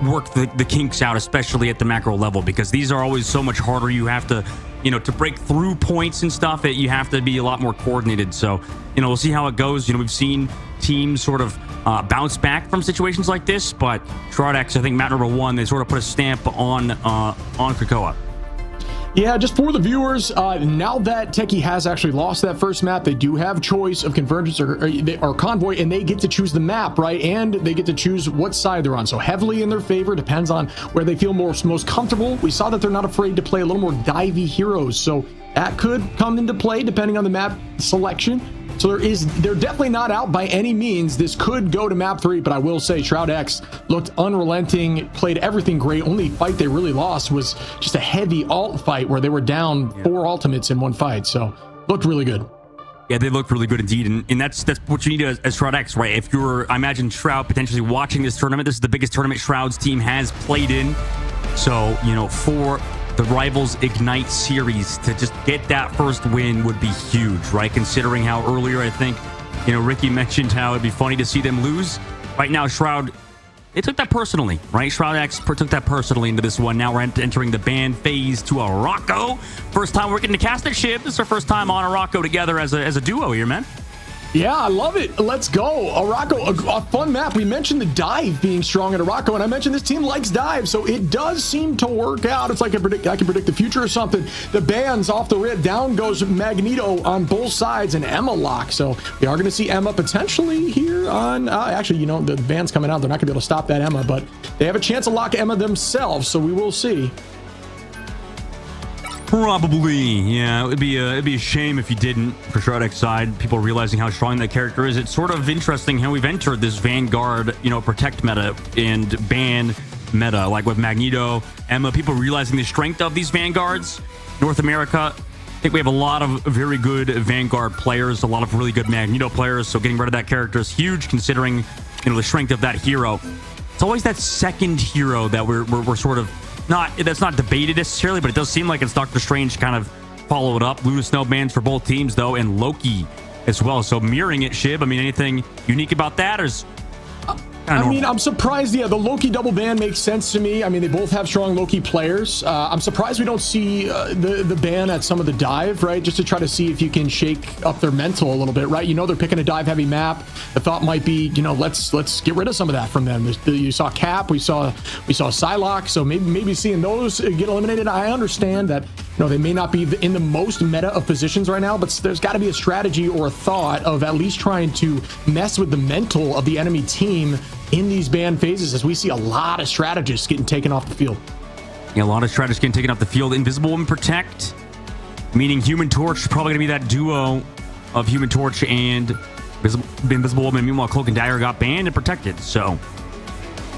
work the kinks out, especially at the macro level, because these are always so much harder. You have to, to break through points and stuff, you have to be a lot more coordinated. So, we'll see how it goes. We've seen teams sort of bounce back from situations like this, but Shroud X, I think map number 1, they sort of put a stamp on Krakoa. Yeah, just for the viewers, now that Techie has actually lost that first map, they do have choice of Convergence or Convoy, and they get to choose the map, right? And they get to choose what side they're on. So heavily in their favor, depends on where they feel most comfortable. We saw that they're not afraid to play a little more divey heroes, so that could come into play depending on the map selection. So they're definitely not out by any means. This could go to map 3, but I will say Shroud X looked unrelenting, played everything great. Only fight they really lost was just a heavy alt fight where they were down 4 ultimates in one fight. So looked really good. Yeah, they looked really good indeed, and that's what you need as Shroud X, right? If I imagine Shroud potentially watching this tournament, this is the biggest tournament Shroud's team has played in. So, for the Rivals Ignite series to just get that first win would be huge, right? Considering how earlier I think, Ricky mentioned how it'd be funny to see them lose. Right now, Shroud, they took that personally, right? Shroud X took that personally into this one. Now we're entering the ban phase to Araco. First time we're getting to cast a ship. This is our first time on Araco together as a duo here, man. Yeah, I love it. Let's go. Araco, a fun map. We mentioned the dive being strong at Araco, and I mentioned this team likes dive, so it does seem to work out. It's like I can predict the future or something. The bans off the rip. Down goes Magneto on both sides and Emma lock. So we are going to see Emma potentially here on... actually, the ban's coming out. They're not going to be able to stop that Emma, but they have a chance to lock Emma themselves, so we will see. Probably, yeah. It'd be a shame if you didn't for Shroud X side. People realizing how strong that character is. It's sort of interesting how we've entered this Vanguard, protect meta and ban meta, like with Magneto, Emma. People realizing the strength of these Vanguards. North America, I think we have a lot of very good Vanguard players, a lot of really good Magneto players. So getting rid of that character is huge, considering the strength of that hero. It's always that second hero that we're sort of. That's not debated necessarily, but it does seem like it's Doctor Strange kind of followed up. Luna Snow bans for both teams, though, and Loki as well. So mirroring it, Shib, anything unique about that? Or is I'm surprised. Yeah, the Loki double ban makes sense to me. They both have strong Loki players. I'm surprised we don't see the ban at some of the dive, right? Just to try to see if you can shake up their mental a little bit, right? They're picking a dive heavy map. The thought might be, let's get rid of some of that from them. You saw Cap, we saw Psylocke, so maybe seeing those get eliminated. I understand that they may not be in the most meta of positions right now, but there's got to be a strategy or a thought of at least trying to mess with the mental of the enemy team in these ban phases, as we see a lot of strategists getting taken off the field. Yeah, a lot of strategists getting taken off the field. Invisible Woman Protect, meaning Human Torch, probably going to be that duo of Human Torch and Invisible Woman. Meanwhile, Cloak and Dagger got banned and protected, so...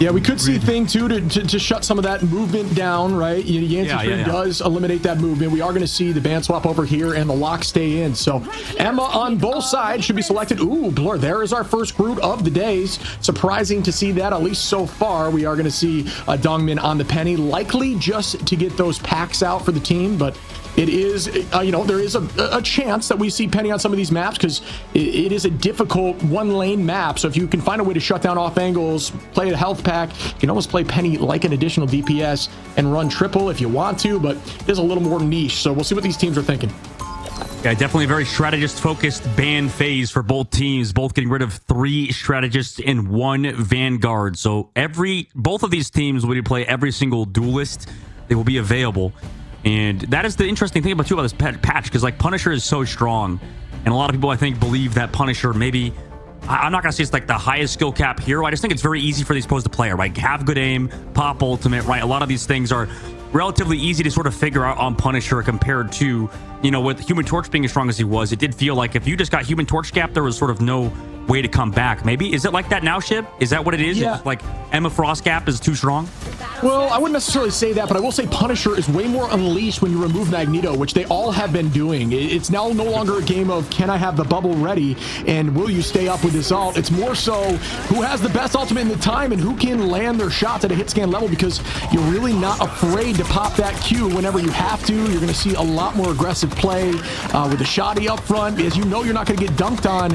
Yeah, we could see Thing too to shut some of that movement down, right? Yancey Tree does eliminate that movement. We are going to see the ban swap over here and the lock stay in. So Emma on both sides should be selected. Ooh, Blur, there is our first Groot of the days. Surprising to see that, at least so far. We are going to see Dongmin on the Penny, likely just to get those packs out for the team, but it is, there is a chance that we see Penny on some of these maps because it is a difficult one-lane map. So if you can find a way to shut down off angles, play a health pack, you can almost play Penny like an additional DPS and run triple if you want to, but it is a little more niche. So we'll see what these teams are thinking. Yeah, definitely a very strategist-focused ban phase for both teams, both getting rid of 3 strategists and 1 Vanguard. So both of these teams will play every single duelist. They will be available. And that is the interesting thing about this patch, because Punisher is so strong, and a lot of people I think believe that Punisher maybe, I'm not gonna say it's like the highest skill cap hero. I just think it's very easy for these pros to play, right? Have good aim, pop ultimate, right? A lot of these things are relatively easy to sort of figure out on Punisher compared to, with Human Torch being as strong as he was. It did feel like if you just got Human Torch cap, there was sort of no way to come back. Maybe is it like that now, Shib? Is that what it is? Yeah. It's like Emma Frost Gap is too strong? Well, I wouldn't necessarily say that, but I will say Punisher is way more unleashed when you remove Magneto, which they all have been doing. It's now no longer a game of can I have the bubble ready and will you stay up with this ult? It's more so who has the best ultimate in the time and who can land their shots at a hit scan level, because you're really not afraid to pop that Q whenever you have to. You're going to see a lot more aggressive play with the shoddy up front, because you know you're not going to get dunked on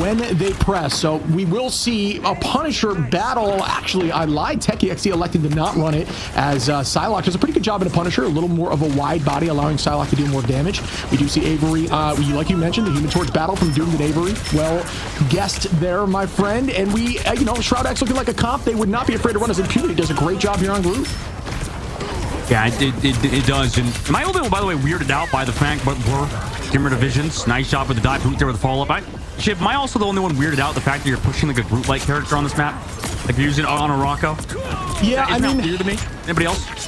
when they press. So we will see a Punisher battle. Actually, I lied. Techie XD elected to not run it, as Psylocke does a pretty good job in a Punisher, a little more of a wide body, allowing Psylocke to do more damage. We do see Avery, like you mentioned, the Human Torch battle from Doomed and Avery. Well guessed there, my friend. And we, you know, Shroud X looking like a comp they would not be afraid to run as Impunity. Does a great job here on Groove. Yeah, it does. And am I a little bit, by the way, weirded out by the fact, but we're Dimmer Divisions. Nice job with the dive boot there with the follow-up. Shib, am I also the only one weirded out the fact that you're pushing like a Groot-like character on this map? Like you're using it on a Rocco? Yeah, I mean, weird to me. Anybody else?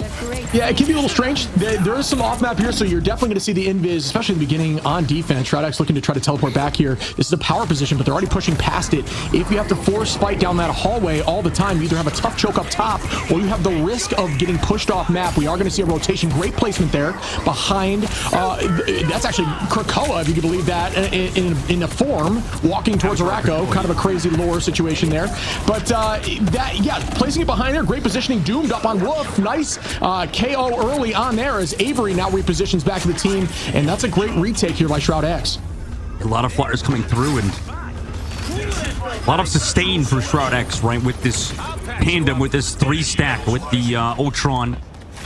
Yeah, it can be a little strange. There is some off map here, so you're definitely going to see the invis, especially in the beginning on defense. Shroud X looking to try to teleport back here. This is a power position, but they're already pushing past it. If you have to force fight down that hallway all the time, you either have a tough choke up top or you have the risk of getting pushed off map. We are going to see a rotation. Great placement there behind. That's actually Krakoa, if you can believe that, in a form, walking towards Arako. Kind of a crazy lore situation there. But placing it behind there. Great positioning. Doomed up on Wolf. Nice KO early on there as Avery now repositions back to the team. And that's a great retake here by Shroud X. A lot of flyers coming through and a lot of sustain for Shroud X, right? With this tandem, with this 3-stack, with the Ultron,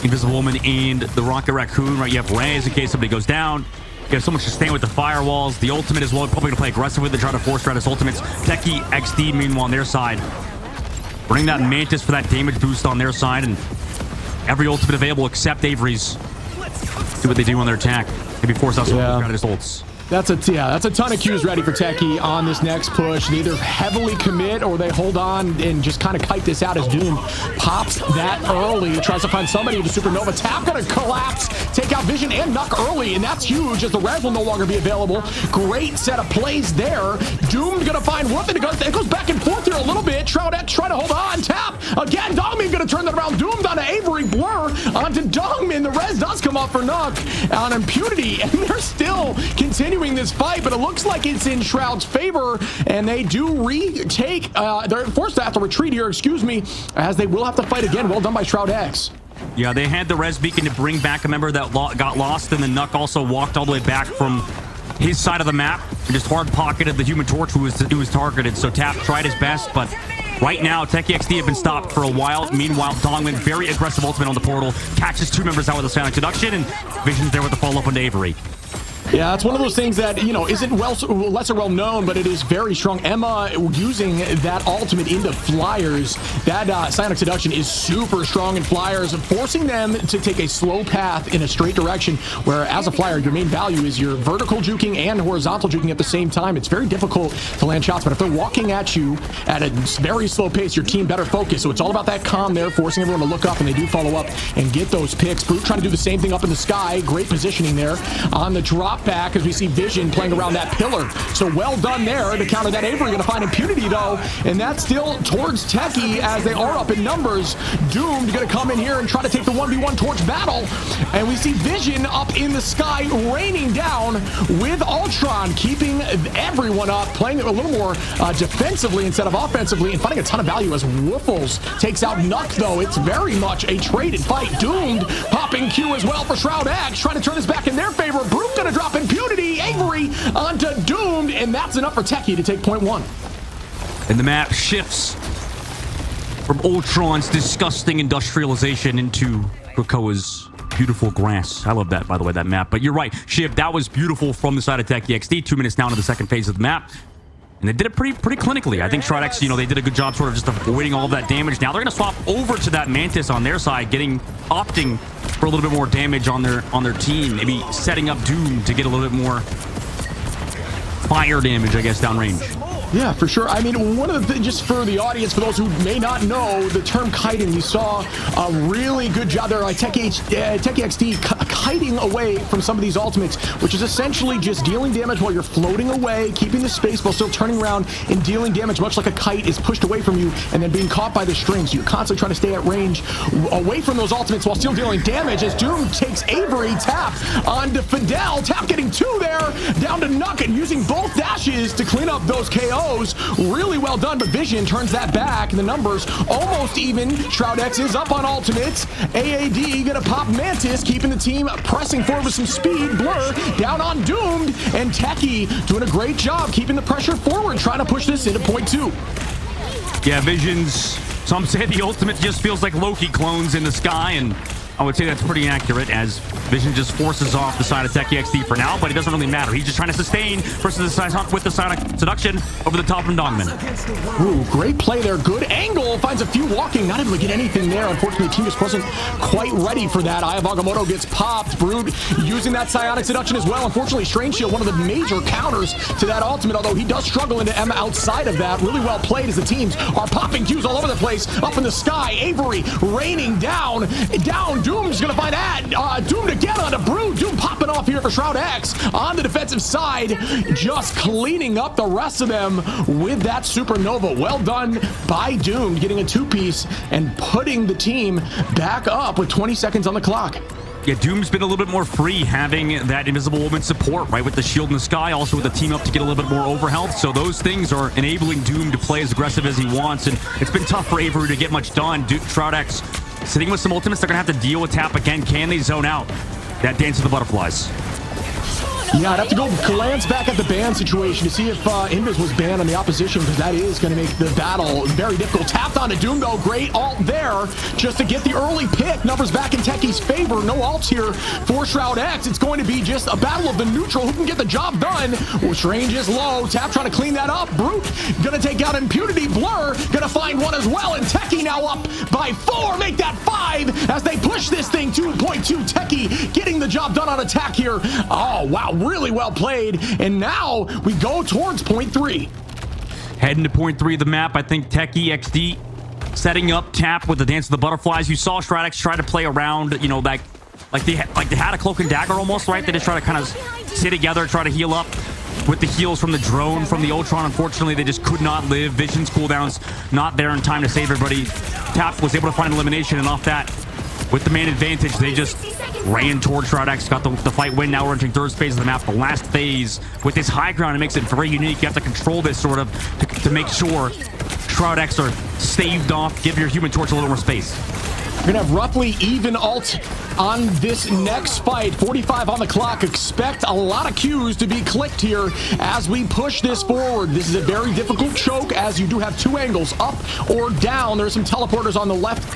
Invisible Woman, and the Rocket Raccoon, right? You have Rez in case somebody goes down. You have so much sustain with the firewalls. The ultimate as well. Probably going to play aggressive with it, try to force Stratus ultimates. Techie XD, meanwhile, on their side, running that Mantis for that damage boost on their side, and every ultimate available except Avery's. See what they do on their attack. Maybe force out some Stratus ults. That's a ton of Qs ready for Techie on this next push. They either heavily commit or they hold on and just kind of kite this out as Doom pops that early. Tries to find somebody with a Supernova. Tap gonna collapse, take out Vision and Nuck early, and that's huge as the Res will no longer be available. Great set of plays there. Doom gonna find Wolf, and it goes back and forth here a little bit. Shroud X trying to hold on. Tap again. Dongmin gonna turn that around. Doomed onto Avery. Blur onto Dongmin. The Res does come up for Nuck on Impunity, and they're still continuing this fight, but it looks like it's in Shroud's favor, and they do retake. They're forced to have to retreat here, excuse me, as they will have to fight again. Well done by Shroud X. Yeah, they had the res beacon to bring back a member that got lost, and then Nuck also walked all the way back from his side of the map and just hard pocketed the Human Torch who was targeted. So Tap tried his best, but right now Techie XD have been stopped for a while. Meanwhile, Dongman, very aggressive ultimate on the portal, catches 2 members out with a Sonic Deduction, and Vision's there with the follow-up on Avery. Yeah, it's one of those things that, you know, isn't lesser well known, but it is very strong. Emma using that ultimate into Flyers. That Psionic Seduction is super strong in Flyers, forcing them to take a slow path in a straight direction, where as a Flyer, your main value is your vertical juking and horizontal juking at the same time. It's very difficult to land shots, but if they're walking at you at a very slow pace, your team better focus. So it's all about that calm there, forcing everyone to look up, and they do follow up and get those picks. Brute trying to do the same thing up in the sky. Great positioning there on the drop back as we see Vision playing around that pillar. So well done there to counter that. Avery going to find Impunity though, and that's still towards Techie as they are up in numbers. Doomed going to come in here and try to take the 1v1 torch battle, and we see Vision up in the sky raining down with Ultron, keeping everyone up, playing a little more defensively instead of offensively, and finding a ton of value as Woofles takes out Nuck though. It's very much a traded fight. Doomed popping Q as well for Shroud X, trying to turn this back in their favor. Brute going to drop Impunity. Avery onto Doomed, and that's enough for Techie to take point 1. And the map shifts from Ultron's disgusting industrialization into Krakoa's beautiful grass. I love that, by the way, that map. But you're right, Shiv, that was beautiful from the side of Techie XD. 2 minutes down to the second phase of the map. And they did it pretty clinically. I think Shroud X, you know, they did a good job sort of just avoiding all of that damage. Now they're going to swap over to that Mantis on their side, opting for a little bit more damage on their team. Maybe setting up Doom to get a little bit more fire damage, I guess, downrange. Yeah, for sure. I mean, one of the things, just for the audience, for those who may not know the term kiting, we saw a really good job there. Like Techie XD kiting away from some of these ultimates, which is essentially just dealing damage while you're floating away, keeping the space while still turning around and dealing damage, much like a kite is pushed away from you and then being caught by the string. So you're constantly trying to stay at range away from those ultimates while still dealing damage as Doom takes Avery. Tap onto Fidel. Tap getting 2 there, down to Nuck and using both dashes to clean up those KOs. Really well done, but Vision turns that back. The numbers almost even. Shroud X is up on ultimates. AAD gonna pop Mantis, keeping the team pressing forward with some speed. Blur down on Doomed, and Techie doing a great job keeping the pressure forward, trying to push this into point 2. Yeah, Vision's, some say the ultimate just feels like Loki clones in the sky, and I would say that's pretty accurate, as Vision just forces off the side of Techie XD for now, but it doesn't really matter. He's just trying to sustain versus the side with the Sonic Seduction over the top from Dogman. Ooh, great play there. Good angle. Finds a few walking. Not able to get anything there. Unfortunately, the team just wasn't quite ready for that. Eye of Agamotto gets popped. Brood using that Psionic Seduction as well. Unfortunately, Strange Shield, one of the major counters to that ultimate, although he does struggle into Emma outside of that. Really well played as the teams are popping Qs all over the place. Up in the sky, Avery raining down. Doom's going to find Doom again onto Brood. Doom popping off here for Shroud X on the defensive side, just cleaning up the rest of them with that Supernova. Well done by Doom, getting a 2-piece and putting the team back up with 20 seconds on the clock. Yeah, Doom's been a little bit more free having that Invisible Woman support, right, with the shield in the sky, also with the team up to get a little bit more overhealth. So those things are enabling Doom to play as aggressive as he wants, and it's been tough for Avery to get much done. Shroud X sitting with some ultimates. They're gonna have to deal with Tap again. Can they zone out that Dance of the Butterflies? Yeah, I'd have to go glance back at the ban situation to see if Invis was banned on the opposition, because that is going to make the battle very difficult. Tapped onto Doom, though. Great ult there just to get the early pick. Numbers back in Techie's favor. No ults here for Shroud X. It's going to be just a battle of the neutral. Who can get the job done? Well, Strange is low. Tap trying to clean that up. Brute going to take out Impunity. Blur going to find one as well. And Techie now up by 4. Make that 5 as they push this thing. 2.2. Techie getting the job done on attack here. Oh, wow. Really well played, and now we go towards point 3. Heading to point 3 of the map. I think Techie XD setting up Tap with the Dance of the Butterflies. You saw Shroud X try to play around, you know, like they had a cloak and dagger almost, right? They just try to kind of sit together, try to heal up with the heals from the drone, from the Ultron. Unfortunately, they just could not live. Vision's cooldowns not there in time to save everybody. Tap was able to find elimination, and off that, with the main advantage, they just ran towards Shroud X, got the fight win. Now we're entering third phase of the map, the last phase. With this high ground, it makes it very unique. You have to control this sort of to make sure Shroud X are staved off. Give your Human Torch a little more space. We're gonna have roughly even ult on this next fight. 45 on the clock. Expect a lot of Qs to be clicked here as we push this forward. This is a very difficult choke, as you do have 2 angles, up or down. There's some teleporters on the left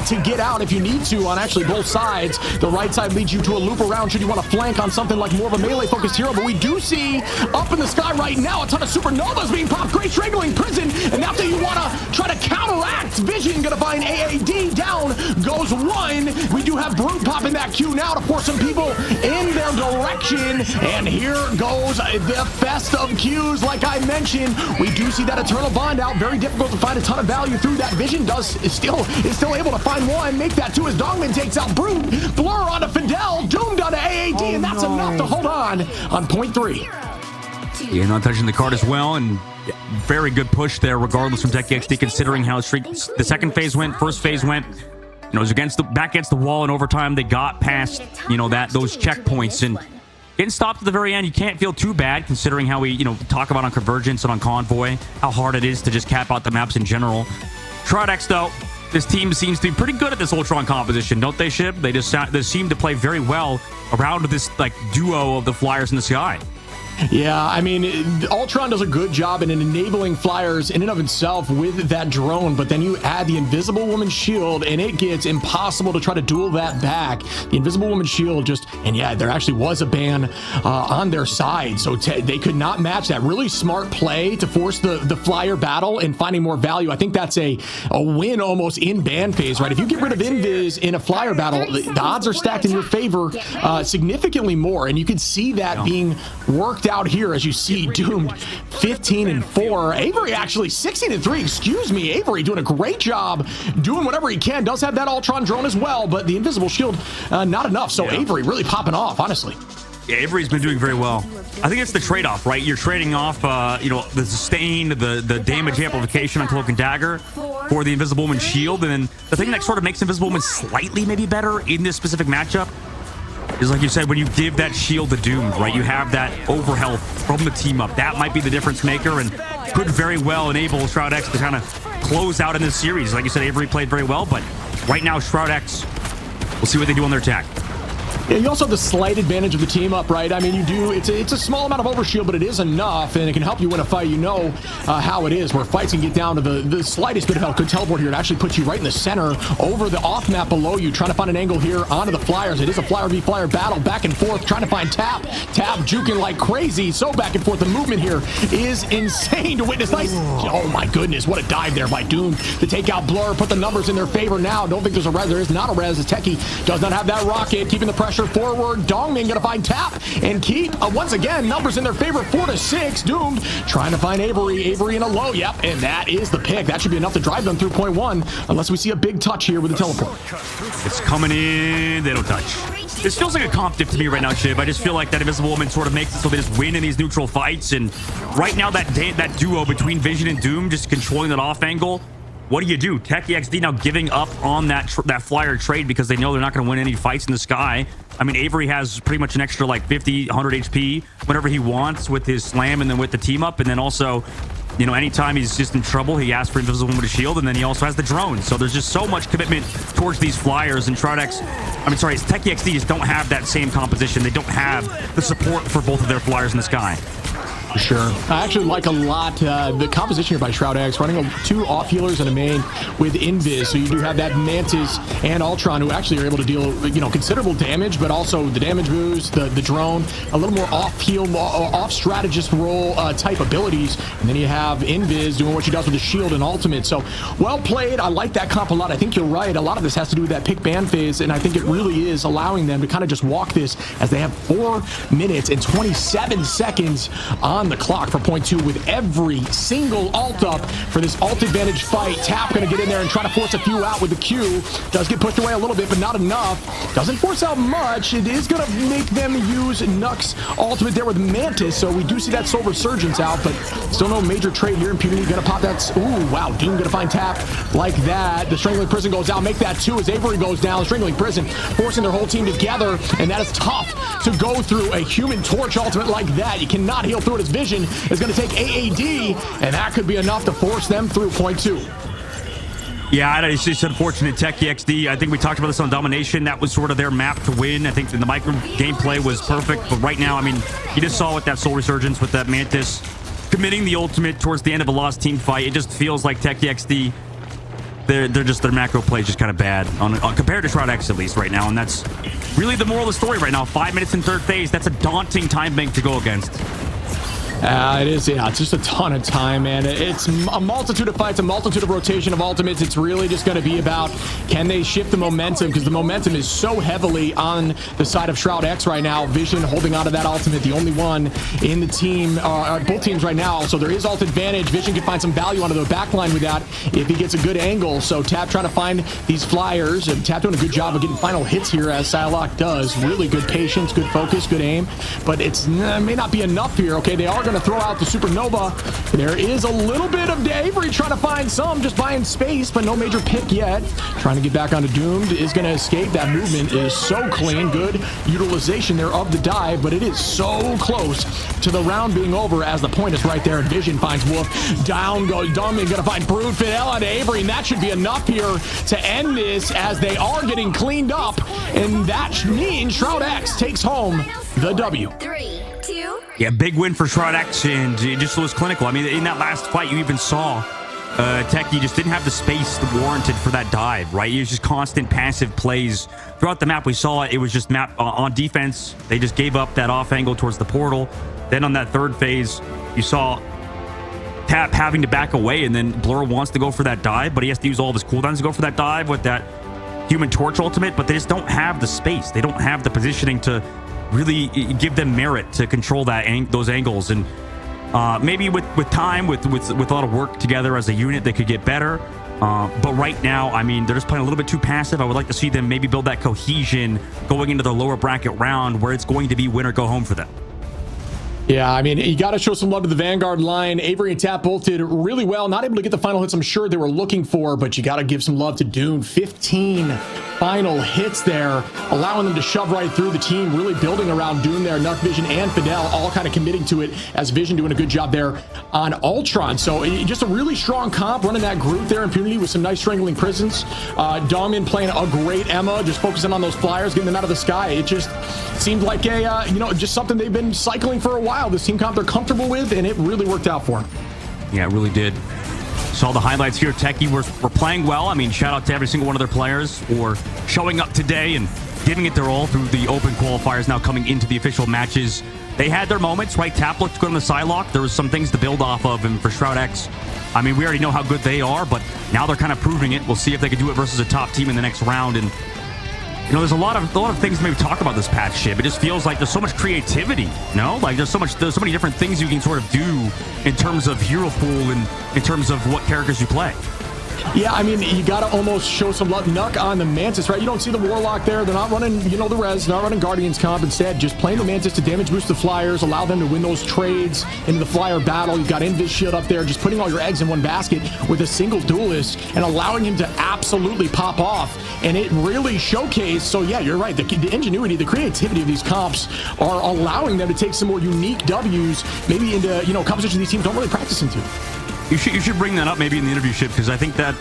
to get out if you need to on actually both sides. The right side leads you to a loop around should you want to flank on something like more of a melee focused hero. But we do see up in the sky right now a ton of supernovas being popped. Great Strangling Prison, and after you want to try to counteract, Vision gonna find AAD. Down goes 1. We do have Brute popping that Q now to force some people in their direction, and here goes the fest of Qs. Like I mentioned, we do see that Eternal Bond out. Very difficult to find a ton of value through that. Vision is still able to find 1, make that 2 as Dogman takes out Brute. Blur onto Fidel, Doomed onto AAD, and that's enough to hold on point 3. Yeah, not touching the card as well, and very good push there regardless from Techie XD, considering how the second phase went, first phase went. You know, it was back against the wall, and over time they got past, you know, those checkpoints, and getting stopped at the very end. You can't feel too bad considering how we, you know, talk about on Convergence and on Convoy, how hard it is to just cap out the maps in general. Shroud X, though, this team seems to be pretty good at this Ultron composition, don't they, Shib? They seem to play very well around this, like, duo of the Flyers in the sky. Yeah, I mean, Ultron does a good job in enabling Flyers in and of itself with that drone, but then you add the Invisible Woman shield, and it gets impossible to try to duel that back. The Invisible Woman shield and yeah, there actually was a ban on their side, so they could not match that. Really smart play to force the Flyer battle and finding more value. I think that's a win almost in ban phase, right? If you get rid of Invis in a Flyer battle, the odds are stacked in your favor significantly more, and you could see that being worked out here as you see Doomed 15-4. Avery actually 16-3, excuse me. Avery doing a great job doing whatever he can. Does have that Ultron drone as well, but the invisible shield, not enough. So Avery really popping off, honestly. Yeah, Avery's been doing very well. I think it's the trade-off, right? You're trading off, the sustain, the damage amplification on Cloak and Dagger for the Invisible Woman shield. And then the thing that sort of makes Invisible Woman slightly maybe better in this specific matchup is, like you said, when you give that shield to Doomed, right? You have that overhealth from the team up. That might be the difference maker and could very well enable Shroud X to kind of close out in this series. Like you said, Avery played very well, but right now, Shroud X, we'll see what they do on their attack. Yeah, you also have the slight advantage of the team up, right? I mean, you do, it's a small amount of overshield, but it is enough, and it can help you win a fight. You know how it is, where fights can get down to the slightest bit of health. Good teleport here. It actually puts you right in the center, over the off map below you, trying to find an angle here onto the Flyers. It is a Flyer v Flyer battle, back and forth, trying to find Tap. Tap juking like crazy, so back and forth. The movement here is insane to witness. Nice. Oh my goodness, what a dive there by Doom to take out Blur, put the numbers in their favor now. Don't think there's a res. There is not a res. Techie does not have that rocket, keeping the pressure forward. Dongmin gonna find Tap and keep once again numbers in their favor, 4-6. Doomed trying to find Avery in a low. Yep, and that is the pick. That should be enough to drive them through point one, unless we see a big touch here with the teleport. It's coming in. They don't touch. This feels like a comp diff to me right now, Shiv. I just feel like that Invisible Woman sort of makes it so they just win in these neutral fights. And right now, that duo between Vision and Doom just controlling that off angle. What do? Techie XD now giving up on that Flyer trade because they know they're not going to win any fights in the sky. I mean, Avery has pretty much an extra like 50, 100 HP whenever he wants with his slam and then with the team up. And then also, anytime he's just in trouble, he asks for Invisible Woman to shield. And then he also has the drone. So there's just so much commitment towards these Flyers. And Techie XD just don't have that same composition. They don't have the support for both of their Flyers in the sky. For sure. I actually like a lot the composition here by Shroud X, running two off healers and a main with Invis. So you do have that Mantis and Ultron, who actually are able to deal, considerable damage, but also the damage boost, the drone, a little more off heal, off strategist role type abilities. And then you have Invis doing what she does with the shield and ultimate. So well played. I like that comp a lot. I think you're right. A lot of this has to do with that pick ban phase, and I think it really is allowing them to kind of just walk this as they have 4 minutes and 27 seconds on the clock for point two, with every single ult up for this ult advantage fight. Tap gonna get in there and try to force a few out with the Q. Does get pushed away a little bit, but not enough. Doesn't force out much. It is gonna make them use Nux ultimate there with Mantis, so we do see that Soul Resurgence out, but still no major trade here. Impunity gonna pop that. Ooh, wow. Doom gonna find Tap like that. The Strangling Prison goes out. Make that 2 as Avery goes down. Strangling Prison forcing their whole team together, and that is tough to go through a Human Torch ultimate like that. You cannot heal through it. His vision is going to take AAD, and that could be enough to force them through point two. Yeah, it's just unfortunate. Techie XD, I think we talked about this on Domination. That was sort of their map to win. I think the micro gameplay was perfect, but right now, I mean, you just saw with that Soul Resurgence, with that Mantis committing the ultimate towards the end of a lost team fight. It just feels like Techie XD, their macro play is just kind of bad on compared to Shroud X, at least right now, and that's really the moral of the story right now. 5 minutes in third phase. That's a daunting time bank to go against. It is, yeah. It's just a ton of time, man. It's a multitude of fights, a multitude of rotation of ultimates. It's really just going to be about, can they shift the momentum? Because the momentum is so heavily on the side of Shroud X right now. Vision holding on to that ultimate, the only one in the team, both teams right now. So there is ult advantage. Vision can find some value onto the backline with that if he gets a good angle. So Tap trying to find these Flyers, and Tap doing a good job of getting final hits here, as Psylocke does. Really good patience, good focus, good aim, but it may not be enough here. Okay, they are going to throw out the Supernova. There is a little bit of Avery trying to find some, just buying space, but no major pick yet. Trying to get back onto Doomed, is going to escape. That movement is so clean. Good utilization there of the dive, but it is so close to the round being over, as the point is right there, and Vision finds Wolf. Down goes Dummy, going to find Brood, Fidel onto Avery, and that should be enough here to end this, as they are getting cleaned up, and that means Shroud X takes home the W. 3, 2. Yeah, big win for Shroud X, and it just was clinical. I mean, in that last fight, you even saw Techie just didn't have the space warranted for that dive, right? It was just constant passive plays throughout the map. We saw it. It was just map on defense. They just gave up that off angle towards the portal. Then on that third phase, you saw Tap having to back away, and then Blur wants to go for that dive, but he has to use all of his cooldowns to go for that dive with that Human Torch ultimate, but they just don't have the space. They don't have the positioning to really give them merit to control those angles. And maybe with time, with a lot of work together as a unit, they could get better. But right now, I mean, they're just playing a little bit too passive. I would like to see them maybe build that cohesion going into the lower bracket round where it's going to be win or go home for them. Yeah, I mean, you got to show some love to the Vanguard line. Avery and Tap both did really well. Not able to get the final hits I'm sure they were looking for, but you got to give some love to Dune. 15 final hits there, allowing them to shove right through the team, really building around Dune there. Nuck, Vision, and Fidel all kind of committing to it, as Vision doing a good job there on Ultron. So just a really strong comp running that group there, Impunity, with some nice strangling prisons. Dongmin playing a great Emma, just focusing on those flyers, getting them out of the sky. It just seemed like just something they've been cycling for a while. This team comp they're comfortable with, and it really worked out for them. Yeah, it really did. Saw the highlights here. Techie were playing well. I mean, shout out to every single one of their players for showing up today and giving it their all through the open qualifiers, now coming into the official matches. They had their moments, right? Tap looked good on the Psylocke. There was some things to build off of, and for Shroud X, I mean, we already know how good they are, but now they're kind of proving it. We'll see if they can do it versus a top team in the next round. And there's a lot of things to maybe talk about this patch ship. It just feels like there's so much creativity, like there's so many different things you can sort of do in terms of hero pool and in terms of what characters you play. Yeah, I mean, you got to almost show some love. Nuck on the Mantis, right? You don't see the Warlock there. They're not running, the res, not running Guardians comp. Instead, just playing the Mantis to damage boost the Flyers, allow them to win those trades into the Flyer battle. You've got Invis Shield up there, just putting all your eggs in one basket with a single duelist and allowing him to absolutely pop off. And it really showcased. So, yeah, you're right. The ingenuity, the creativity of these comps are allowing them to take some more unique W's, maybe into, compositions these teams don't really practice into. You should bring that up maybe in the interview ship, because I think that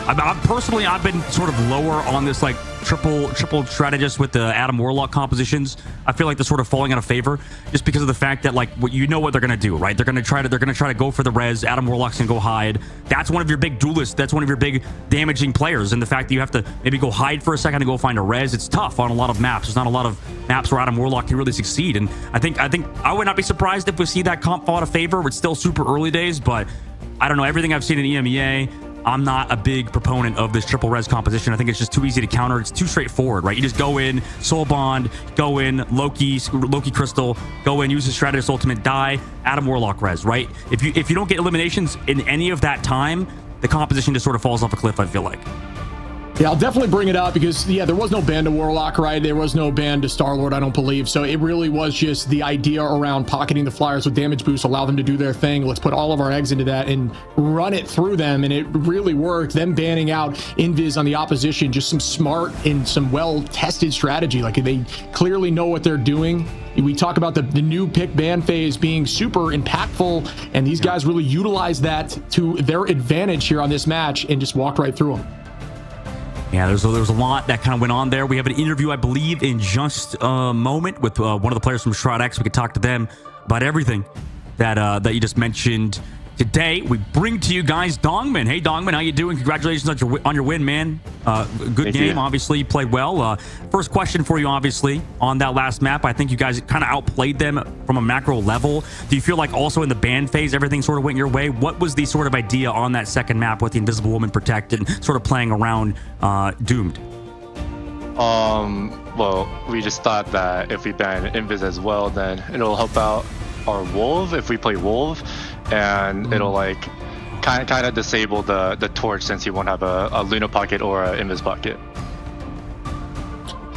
I've been sort of lower on this like triple strategist with the Adam Warlock compositions. I feel like they're sort of falling out of favor just because of the fact that like what they're gonna do, right? They're gonna try to go for the res. Adam Warlock's gonna go hide. That's one of your big duelists. That's one of your big damaging players. And the fact that you have to maybe go hide for a second to go find a res, it's tough on a lot of maps. There's not a lot of maps where Adam Warlock can really succeed. And I think I would not be surprised if we see that comp fall out of favor. It's still super early days, but I don't know. Everything I've seen in EMEA, I'm not a big proponent of this triple res composition. I think it's just too easy to counter. It's too straightforward, right? You just go in, Soul Bond, go in, Loki Crystal, go in, use the Strategist Ultimate, die, Adam Warlock res, right? If you don't get eliminations in any of that time, the composition just sort of falls off a cliff, I feel like. Yeah, I'll definitely bring it up because, there was no ban to Warlock, right? There was no ban to Star-Lord, I don't believe. So it really was just the idea around pocketing the Flyers with damage boost, allow them to do their thing. Let's put all of our eggs into that and run it through them. And it really worked. Them banning out Invis on the opposition, just some smart and some well-tested strategy. Like they clearly know what they're doing. We talk about the new pick ban phase being super impactful, and these guys really utilized that to their advantage here on this match and just walked right through them. Yeah, there's a lot that kind of went on there. We have an interview, I believe, in just a moment with one of the players from Shroud X. We could talk to them about everything that you just mentioned today. We bring to you guys Dongmin. Hey, Dongmin, how you doing? Congratulations on your win, man. Good Thank game. you. Obviously, you played well. First question for you, obviously, on that last map. I think you guys kind of outplayed them from a macro level. Do you feel like also in the ban phase, everything sort of went your way? What was the sort of idea on that second map with the Invisible Woman protected and sort of playing around Doomed? Well, we just thought that if we ban Invis as well, then it'll help out our Wolf if we play Wolf, and it'll like kind of disable the torch since he won't have a Luna pocket or a Invis pocket.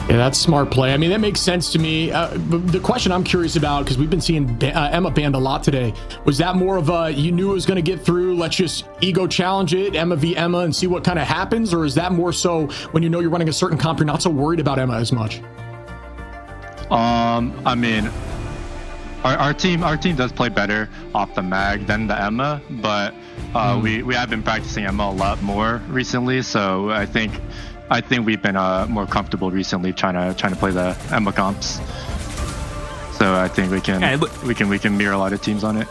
Yeah, that's smart play. I mean, that makes sense to me. The question I'm curious about, because we've been seeing Emma banned a lot today, was that more of a, you knew it was going to get through, let's just ego challenge it, Emma v Emma, and see what kind of happens? Or is that more so when you know you're running a certain comp, you're not so worried about Emma as much? I mean, our team does play better off the mag than the Emma, but we have been practicing Emma a lot more recently, so I think we've been more comfortable recently trying to play the Emma comps. So I think we can mirror a lot of teams on it.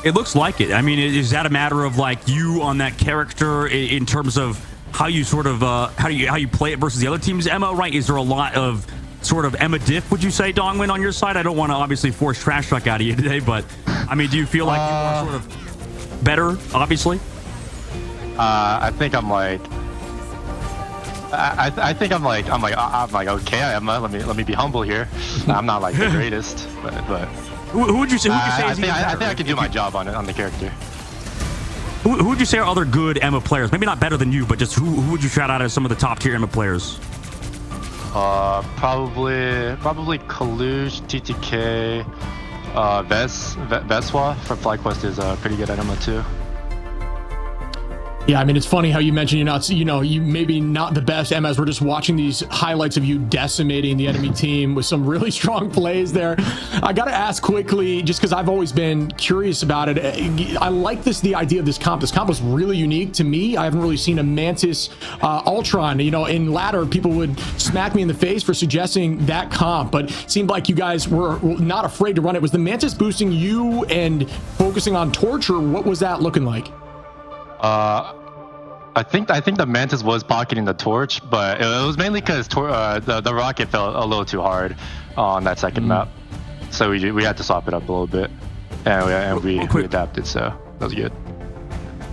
It looks like it. I mean, is that a matter of like you on that character in terms of how you sort of how you play it versus the other team's Emma, right? Is there a lot of sort of Emma diff, would you say, Dongmin, on your side? I don't want to obviously force trash talk out of you today, but I mean, do you feel like you are sort of better, obviously? I think I'm like I think I'm like okay, Emma. Let me be humble here. I'm not like the greatest, but Who would you say? I think I can do my job on the character. Who would you say are other good Emma players? Maybe not better than you, but just who would you shout out as some of the top tier Emma players? Probably Kalush, TTK, Veswa from FlyQuest is a pretty good Emma too. Yeah, I mean, it's funny how you mentioned you're not, you maybe not the best MS. We're just watching these highlights of you decimating the enemy team with some really strong plays there. I got to ask quickly, just because I've always been curious about it. I like the idea of this comp. This comp was really unique to me. I haven't really seen a Mantis Ultron. In ladder, people would smack me in the face for suggesting that comp, but it seemed like you guys were not afraid to run it. Was the Mantis boosting you and focusing on torture? What was that looking like? I think the Mantis was pocketing the torch, but it was mainly because the rocket fell a little too hard on that second map, so we had to swap it up a little bit, and we adapted, so that was good.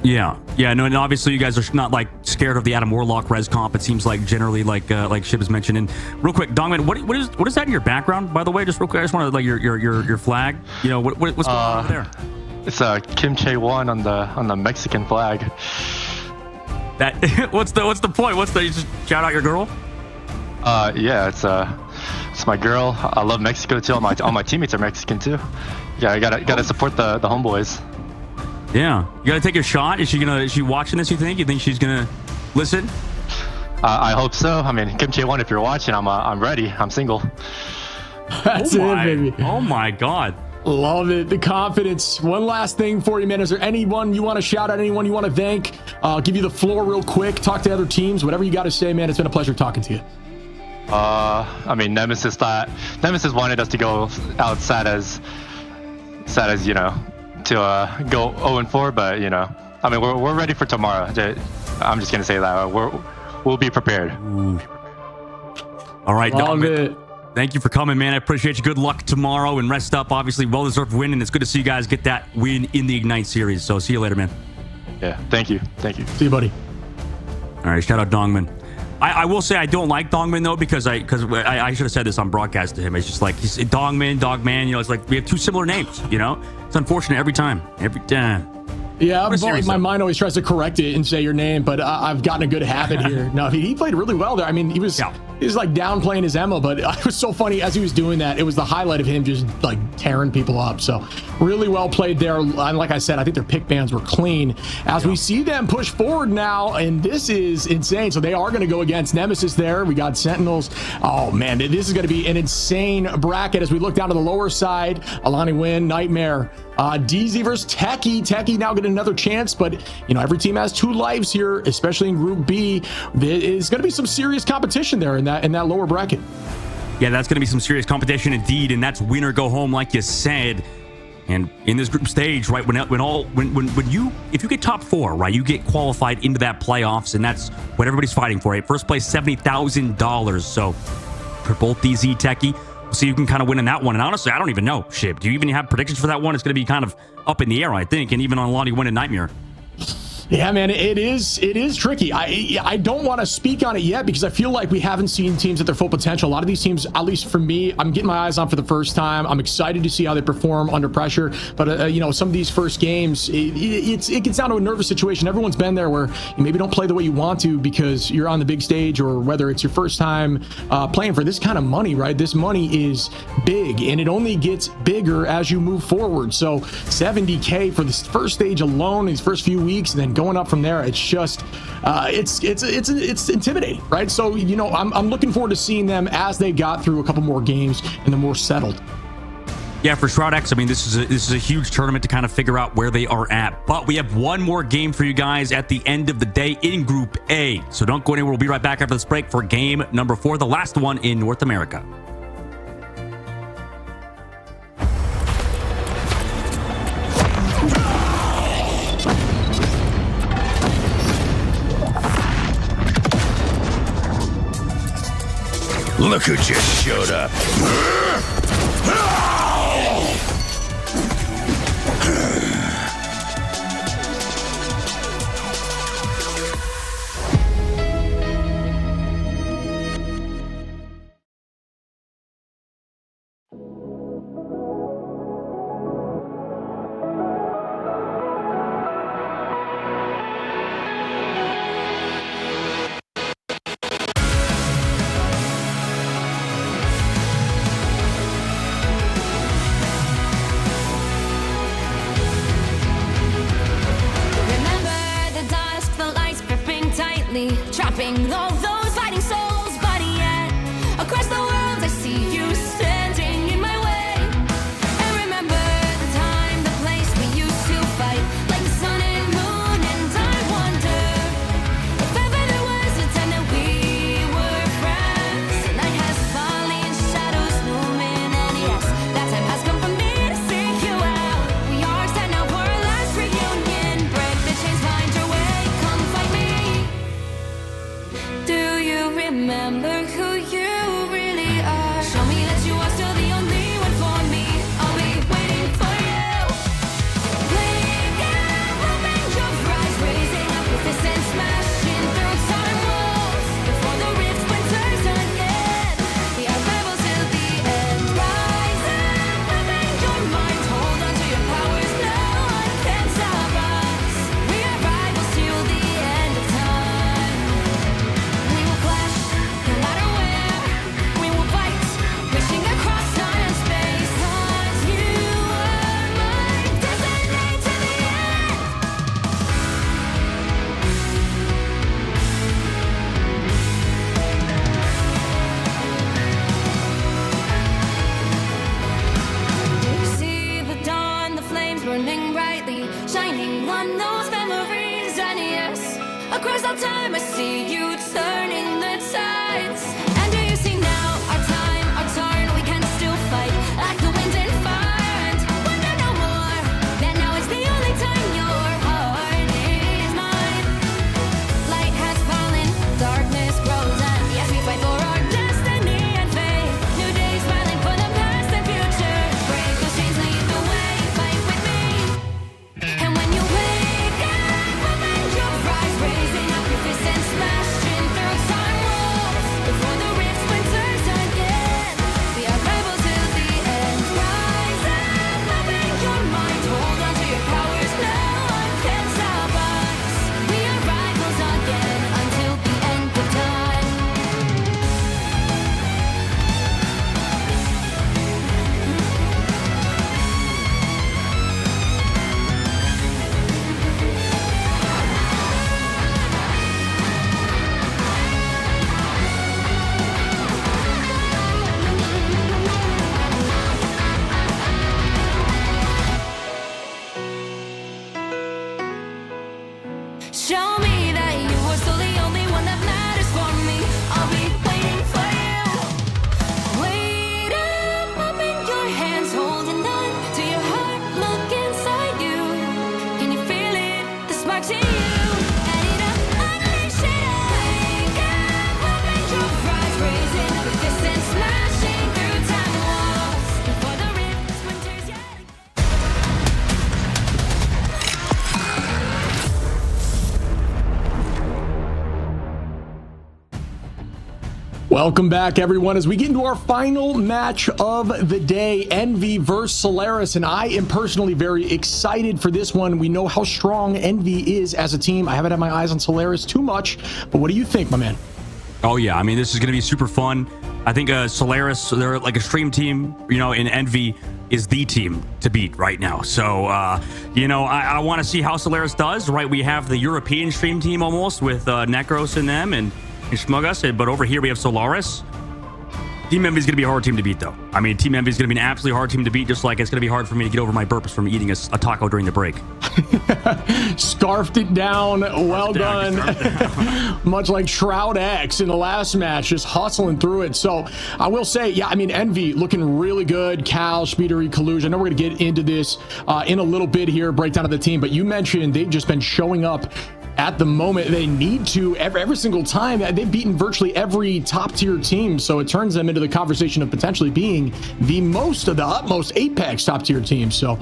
Yeah, no, and obviously you guys are not like scared of the Adam Warlock res comp. It seems like generally like Shib has mentioned. And real quick, Dongman, what is that in your background, by the way? Just real quick, I just want to like your flag. What's going on over there? It's Kim Chae-won on the Mexican flag. That what's the point? You just shout out your girl? Yeah, it's my girl. I love Mexico too. All my teammates are Mexican too. Yeah, I gotta support the homeboys. Yeah, you gotta take a shot. Is she watching this? You think she's gonna listen? I hope so. I mean, Kim Chae-won, if you're watching, I'm ready. I'm single. That's it, baby. Oh my God. Love it. The confidence. One last thing for you, man. Is there anyone you want to shout out? Anyone you want to thank? I'll give you the floor real quick. Talk to other teams. Whatever you got to say, man. It's been a pleasure talking to you. I mean, Nemesis wanted us to go out sad as to go 0-4, but I mean, we're ready for tomorrow. I'm just gonna say that we'll be prepared. Ooh. All right, love it. Thank you for coming, man. I appreciate you. Good luck tomorrow and rest up. Obviously, well-deserved win, and it's good to see you guys get that win in the Ignite series. So see you later, man. Yeah, thank you. See you, buddy. All right, shout out Dongman. I will say I don't like Dongman though, because I should have said this on broadcast to him. It's just like he's Dongman, Dogman. It's like we have two similar names. It's unfortunate every time. Yeah, my mind always tries to correct it and say your name, but I've gotten a good habit here. No, he played really well there. I mean, he was like downplaying his Emma, but it was so funny as he was doing that. It was the highlight of him just like tearing people up. So really well played there. And like I said, I think their pick bans were clean. As we see them push forward now, and this is insane. So they are going to go against Nemesis there. We got Sentinels. Oh man, this is going to be an insane bracket as we look down to the lower side. Alani Win, Nightmare. DZ versus Techie. Techie now getting another chance, but every team has 2 lives here, especially in Group B. There is going to be some serious competition there in that lower bracket. Yeah, that's going to be some serious competition indeed, and that's win or go home, like you said. And in this group stage, right, if you get top 4, right, you get qualified into that playoffs, and that's what everybody's fighting for. Right? First place, $70,000. So for both DZ, Techie. So you can kind of win in that one. And honestly, I don't even know. Shib, do you even have predictions for that one? It's going to be kind of up in the air, I think. And even on Lonnie win in Nightmare. Yeah, man, it is tricky. I don't want to speak on it yet because I feel like we haven't seen teams at their full potential. A lot of these teams, at least for me, I'm getting my eyes on for the first time. I'm excited to see how they perform under pressure. But some of these first games, it gets down to a nervous situation. Everyone's been there where you maybe don't play the way you want to because you're on the big stage, or whether it's your first time playing for this kind of money, right? This money is big, and it only gets bigger as you move forward. So $70K for this first stage alone, these first few weeks, and then going up from there, it's just it's intimidating, right? So I'm looking forward to seeing them as they got through a couple more games and they're more settled. Yeah, for Shroud X, I mean, this is a huge tournament to kind of figure out where they are at. But we have one more game for you guys at the end of the day in Group A. So don't go anywhere. We'll be right back after this break for game number 4, the last one in North America. Look who just showed up. brightly, shining on those memories. And yes, across all time I see you turning the tides. And do you see now our time, our turn? We can still fight like the wind and fire, and wonder no more that now is the only time your heart is mine. Light has fallen, darkness grows, and yes, we fight for our destiny and fate. New days smiling for the past and future. Break those chains, lead the way, fight with me. And when you wake up, open your eyes, raising up your fists and smashing through time walls. Before the rift splinters again, we are rebels till the end. Rise up, open your mind, hold on to your powers, no one can stop us. We are rivals again until the end of time. Show me that you are still the only one that matters for me. I'll be waiting for you. Wait up, open your hands, holding on to your heart. Look inside you. Can you feel it? The sparks in you. Add it up, unleash it up. Wake up, open your eyes, raising up your fists and smashing through time walls. Before the rift splinters yet again. Welcome back, everyone, as we get into our final match of the day, Envy versus Solaris, and I am personally very excited for this one. We know how strong Envy is as a team. I haven't had my eyes on Solaris too much, but what do you think, my man? Oh yeah, I mean, this is going to be super fun. I think Solaris, they're like a stream team, you know, and Envy is the team to beat right now. So, you know, I want to see how Solaris does, right? We have the European stream team almost with Necros and them and Shmugus, but over here we have Solaris. Team Envy is going to be a hard team to beat, though. I mean, Team Envy is going to be an absolutely hard team to beat, just like it's going to be hard for me to get over my burps from eating a taco during the break. Scarfed it down. Well done. Much like Shroud X in the last match, just hustling through it. So I will say, yeah, I mean, Envy looking really good. Cal, Speedery, Kaluj. I know we're going to get into this in a little bit here, breakdown of the team, but you mentioned they've just been showing up at the moment they need to every single time. They've beaten virtually every top tier team, so it turns them into the conversation of potentially being the utmost Apex top tier team. So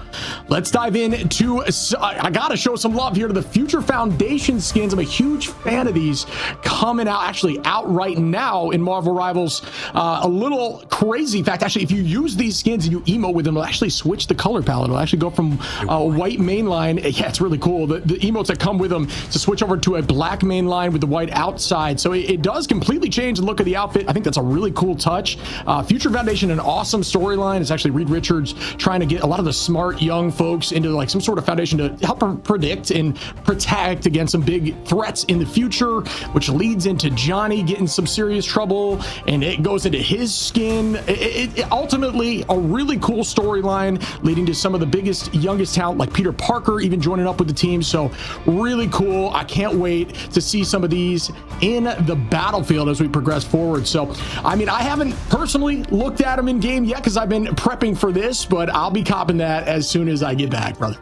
let's dive into I gotta show some love here to the Future Foundation skins. I'm a huge fan of these coming out right now in Marvel Rivals. A little crazy fact, actually, if you use these skins and you emote with them, it'll actually switch the color palette. It'll actually go from a white mainline. Yeah, it's really cool. The emotes that come with them to switch over to a black main line with the white outside. So it does completely change the look of the outfit. I think that's a really cool touch. Future Foundation, an awesome storyline. It's actually Reed Richards trying to get a lot of the smart young folks into like some sort of foundation to help them predict and protect against some big threats in the future, which leads into Johnny getting some serious trouble, and it goes into his skin. It ultimately a really cool storyline leading to some of the biggest, youngest talent like Peter Parker even joining up with the team. So really cool. I can't wait to see some of these in the battlefield as we progress forward. So, I mean, I haven't personally looked at them in game yet because I've been prepping for this, but I'll be copping that as soon as I get back, brother.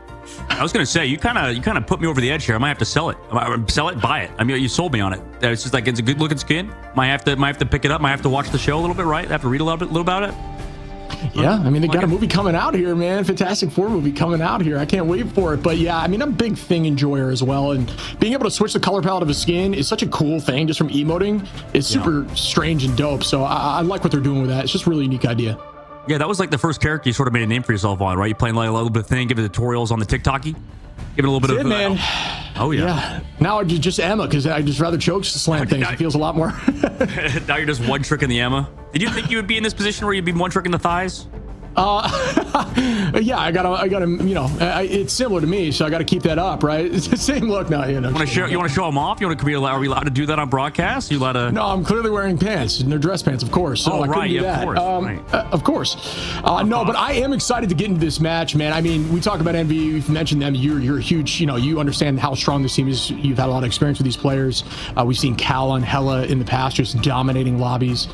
I was gonna say you kind of put me over the edge here. I might have to sell it, buy it. I mean, you sold me on it. It's just like it's a good looking skin. Might have to pick it up. Might have to watch the show a little bit, right? Have to read a little about it. Yeah, I mean, they got a movie coming out here, man. Fantastic Four movie coming out here. I can't wait for it. But yeah, I mean, I'm a big thing enjoyer as well. And being able to switch the color palette of a skin is such a cool thing just from emoting. It's super strange and dope. So I like what they're doing with that. It's just a really unique idea. Yeah, that was like the first character you sort of made a name for yourself on, right? You playing like a little bit of thing, giving tutorials on the TikToky, giving a little bit of man. Oh yeah. Now I just Emma because I just rather choke slam things. It feels a lot more. Now you're just one trick in the Emma. Did you think you would be in this position where you'd be one trick in the thighs? Yeah, I gotta, you know, it's similar to me, so I gotta keep that up, right? It's the same look now, you know. You want to show them off? Are we allowed to do that on broadcast? You allowed to? No, I'm clearly wearing pants. They're dress pants, of course. So Oh, I couldn't right, do yeah, that. of course, right. Of course. No, but I am excited to get into this match, man. I mean, we talk about Envy. We've mentioned them. You're a huge, you know, you understand how strong this team is. You've had a lot of experience with these players. We've seen Cal and Hella in the past just dominating lobbies.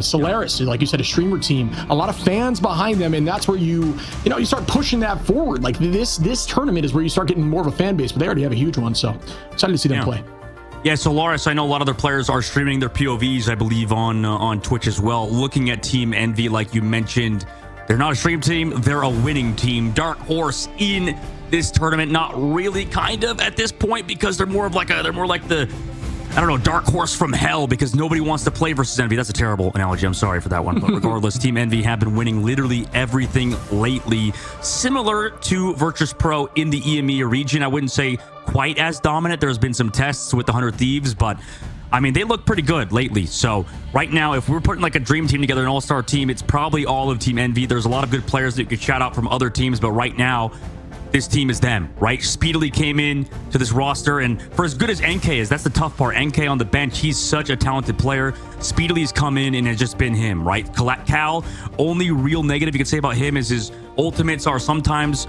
Solaris, like you said, a streamer team, a lot of fans behind them, and that's where you start pushing that forward. Like this tournament is where you start getting more of a fan base, but they already have a huge one, so excited to see them play. Yeah, Solaris, I know a lot of their players are streaming their POVs, I believe, on Twitch as well. Looking at Team Envy, like you mentioned, they're not a stream team, they're a winning team. Dark Horse in this tournament, not really, kind of, at this point, because they're more like the, I don't know, Dark Horse from hell, because nobody wants to play versus Envy. That's a terrible analogy. I'm sorry for that one. But regardless, Team Envy have been winning literally everything lately. Similar to Virtus Pro in the EMEA region. I wouldn't say quite as dominant. There's been some tests with the 100 Thieves, but I mean, they look pretty good lately. So right now, if we're putting like a dream team together, an all-star team, it's probably all of Team Envy. There's a lot of good players that you could shout out from other teams, but right now, this team is them, right? Speedily came in to this roster, and for as good as NK is, that's the tough part. NK on the bench, he's such a talented player. Speedily's come in and has just been him, right? Cal, only real negative you could say about him is his ultimates are sometimes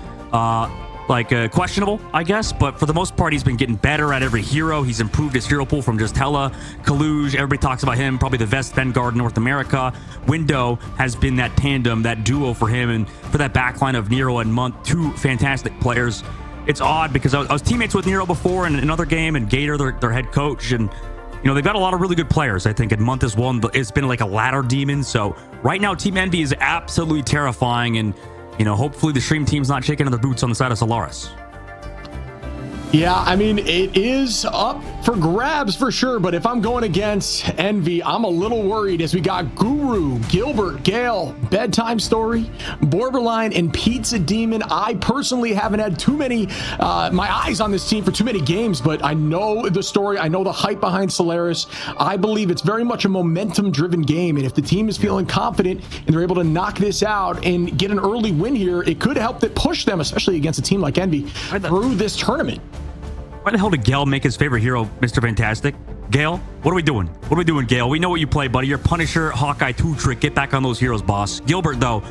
questionable, I guess, but for the most part, he's been getting better at every hero. He's improved his hero pool from just Hella, Kaluge. Everybody talks about him, probably the best Vanguard in North America. Window has been that tandem, that duo for him, and for that backline of Nero and Month, two fantastic players. It's odd because I was teammates with Nero before in another game, and Gator, their head coach, and you know, they've got a lot of really good players, I think, and Month is one. It's been like a ladder demon, so right now, Team Envy is absolutely terrifying, and you know, hopefully the stream team's not shaking their boots on the side of Solaris. Yeah, I mean, it is up for grabs for sure, but if I'm going against Envy, I'm a little worried as we got Guru, Gilbert, Gale, Bedtime Story, Borderline, and Pizza Demon. I personally haven't had too many, my eyes on this team for too many games, but I know the story. I know the hype behind Solaris. I believe it's very much a momentum-driven game, and if the team is feeling confident and they're able to knock this out and get an early win here, it could help that push them, especially against a team like Envy, through this tournament. Why the hell did Gale make his favorite hero Mr. Fantastic? Gale, what are we doing? What are we doing, Gale? We know what you play, buddy. You're Punisher, Hawkeye 2 trick. Get back on those heroes, boss. Gilbert, though,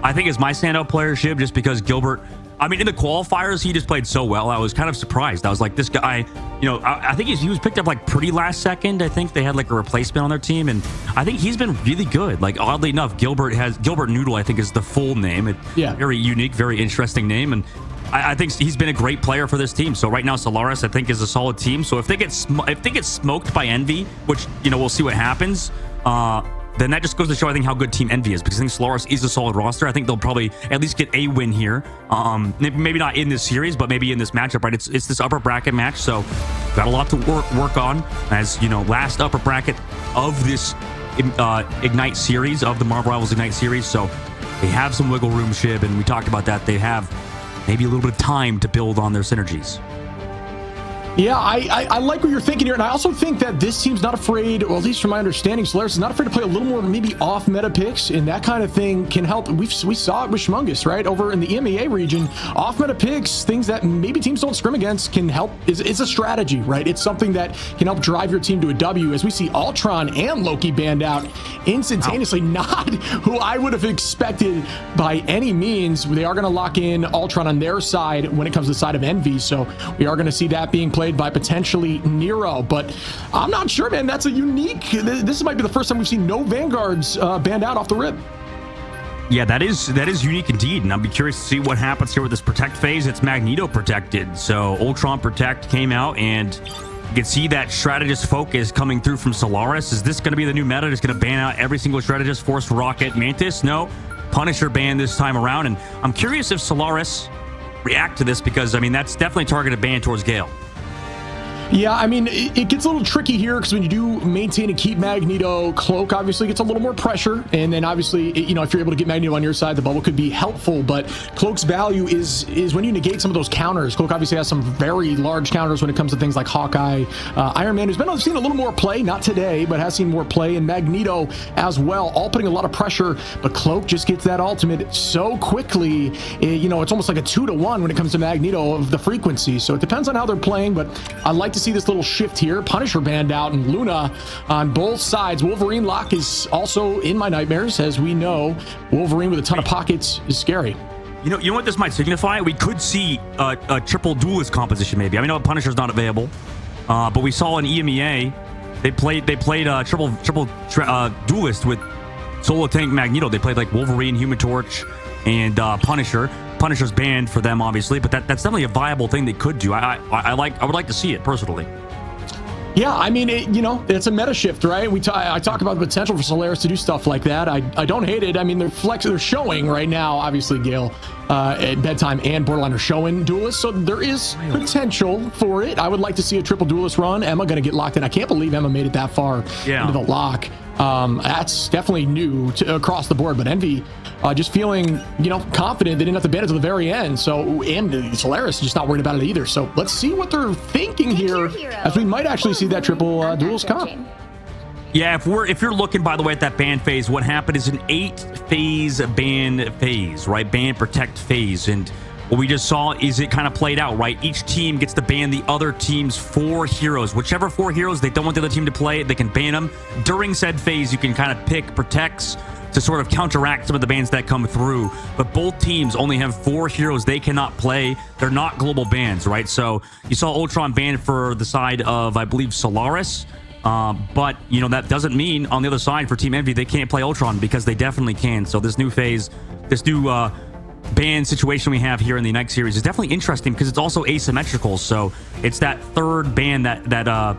I think is my standout player, Shib, just because Gilbert, I mean, in the qualifiers, he just played so well. I was kind of surprised. I was like, this guy, you know, I think he was picked up like pretty last second. I think they had like a replacement on their team, and I think he's been really good. Like, oddly enough, Gilbert Noodle, I think, is the full name. Yeah. Very unique, very interesting name, and I think he's been a great player for this team. So right now, Solaris, I think, is a solid team. So if they get smoked by Envy, which, you know, we'll see what happens, then that just goes to show, I think, how good Team Envy is, because I think Solaris is a solid roster. I think they'll probably at least get a win here. Maybe not in this series, but maybe in this matchup, right? It's this upper bracket match, so got a lot to work on, as, you know, last upper bracket of this Ignite series, of the Marvel Rivals Ignite series. So they have some wiggle room, Shib, and we talked about that. They have maybe a little bit of time to build on their synergies. Yeah, I like what you're thinking here, and I also think that this team's not afraid, or at least from my understanding, Solaris is not afraid to play a little more maybe off-meta picks, and that kind of thing can help. We saw it with Shmungus, right, over in the EMEA region. Off-meta picks, things that maybe teams don't scrim against, can help. It's a strategy, right? It's something that can help drive your team to a W, as we see Ultron and Loki banned out instantaneously. Not who I would have expected by any means. They are going to lock in Ultron on their side when it comes to the side of Envy, so we are going to see that being played by potentially Nero, but I'm not sure, man. That's a unique, this might be the first time we've seen no Vanguards banned out off the rip. Yeah, that is unique indeed, and I'll be curious to see what happens here with this Protect phase. It's Magneto protected, so Ultron Protect came out, and you can see that strategist focus coming through from Solaris. Is this going to be the new meta? It's going to ban out every single strategist, Force, Rocket, Mantis? No, Punisher ban this time around, and I'm curious if Solaris react to this, because, I mean, that's definitely targeted ban towards Gale. Yeah, I mean, it gets a little tricky here because when you do maintain and keep Magneto, Cloak obviously gets a little more pressure. And then obviously, you know, if you're able to get Magneto on your side, the bubble could be helpful. But Cloak's value is when you negate some of those counters. Cloak obviously has some very large counters when it comes to things like Hawkeye, Iron Man, who's been seen a little more play, not today, but has seen more play, and Magneto as well, all putting a lot of pressure. But Cloak just gets that ultimate so quickly. You know, it's almost like a 2-to-1 when it comes to Magneto of the frequency. So it depends on how they're playing, but I like to see this little shift here. Punisher banned out and Luna on both sides. Wolverine lock is also in my nightmares. As we know, Wolverine with a ton of pockets is scary. You know what this might signify? We could see a triple duelist composition maybe. I mean, Punisher's not available, but we saw in EMEA they played triple duelist with Solo Tank Magneto. They played like Wolverine, Human Torch, and Punisher. Punisher's banned for them, obviously, but that's definitely a viable thing they could do. I would like to see it personally. Yeah, I mean, you know, it's a meta shift, right? I talk about the potential for Solaris to do stuff like that. I don't hate it. I mean, they're showing right now, obviously, Gale, at Bedtime and Borderline are showing duelists, so there is potential for it. I would like to see a triple duelist run. Emma going to get locked in. I can't believe Emma made it that far into the lock. That's definitely new across the board, but Envy just feeling, you know, confident they didn't have to ban it to the very end. So, and Solaris just not worried about it either. So let's see what they're thinking here, as we might actually see that triple duels comp. Yeah, if you're looking, by the way, at that ban phase, what happened is an 8-phase ban phase, right? Ban protect phase. And what we just saw is it kind of played out, right? Each team gets to ban the other team's 4 heroes. Whichever 4 heroes they don't want the other team to play, they can ban them. During said phase, you can kind of pick protects to sort of counteract some of the bans that come through. But both teams only have 4 heroes they cannot play. They're not global bans, right? So you saw Ultron banned for the side of, I believe, Solaris. But, you know, that doesn't mean on the other side for Team Envy, they can't play Ultron, because they definitely can. So this new phase, this new ban situation we have here in the Ignite series is definitely interesting because it's also asymmetrical. So it's that third ban that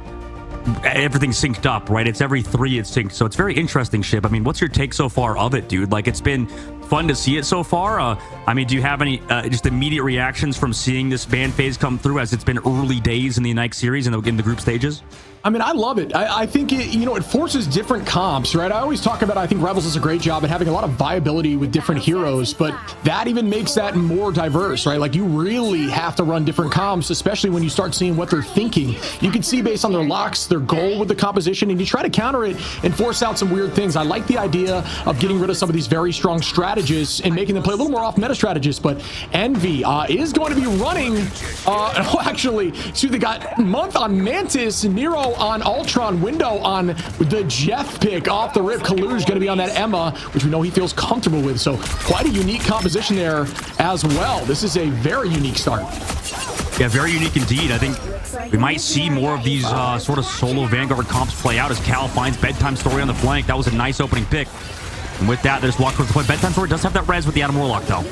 everything's synced up, right? It's every 3 it's synced. So it's very interesting, Ship. I mean, what's your take so far of it, dude? Like, it's been fun to see it so far. I mean, do you have any just immediate reactions from seeing this ban phase come through, as it's been early days in the Ignite series and in the group stages? I mean, I love it. I think it, you know, it forces different comps, right? I always talk about, I think Rebels does a great job at having a lot of viability with different heroes, but that even makes that more diverse, right? Like, you really have to run different comps, especially when you start seeing what they're thinking. You can see based on their locks, their goal with the composition, and you try to counter it and force out some weird things. I like the idea of getting rid of some of these very strong strategists and making them play a little more off-meta strategists, but Envy is going to be running, actually, so they got Month on Mantis, Nero on Ultron, Window on the Jeff pick off the rip. Kaluge going to be on that Emma, which we know he feels comfortable with. So quite a unique composition there as well. This is a very unique start. Yeah, very unique indeed. I think we might see more of these sort of solo Vanguard comps play out as Cal finds Bedtime Story on the flank. That was a nice opening pick. And with that, they just walk towards the point. Bedtime Story does have that res with the Adam Warlock, though.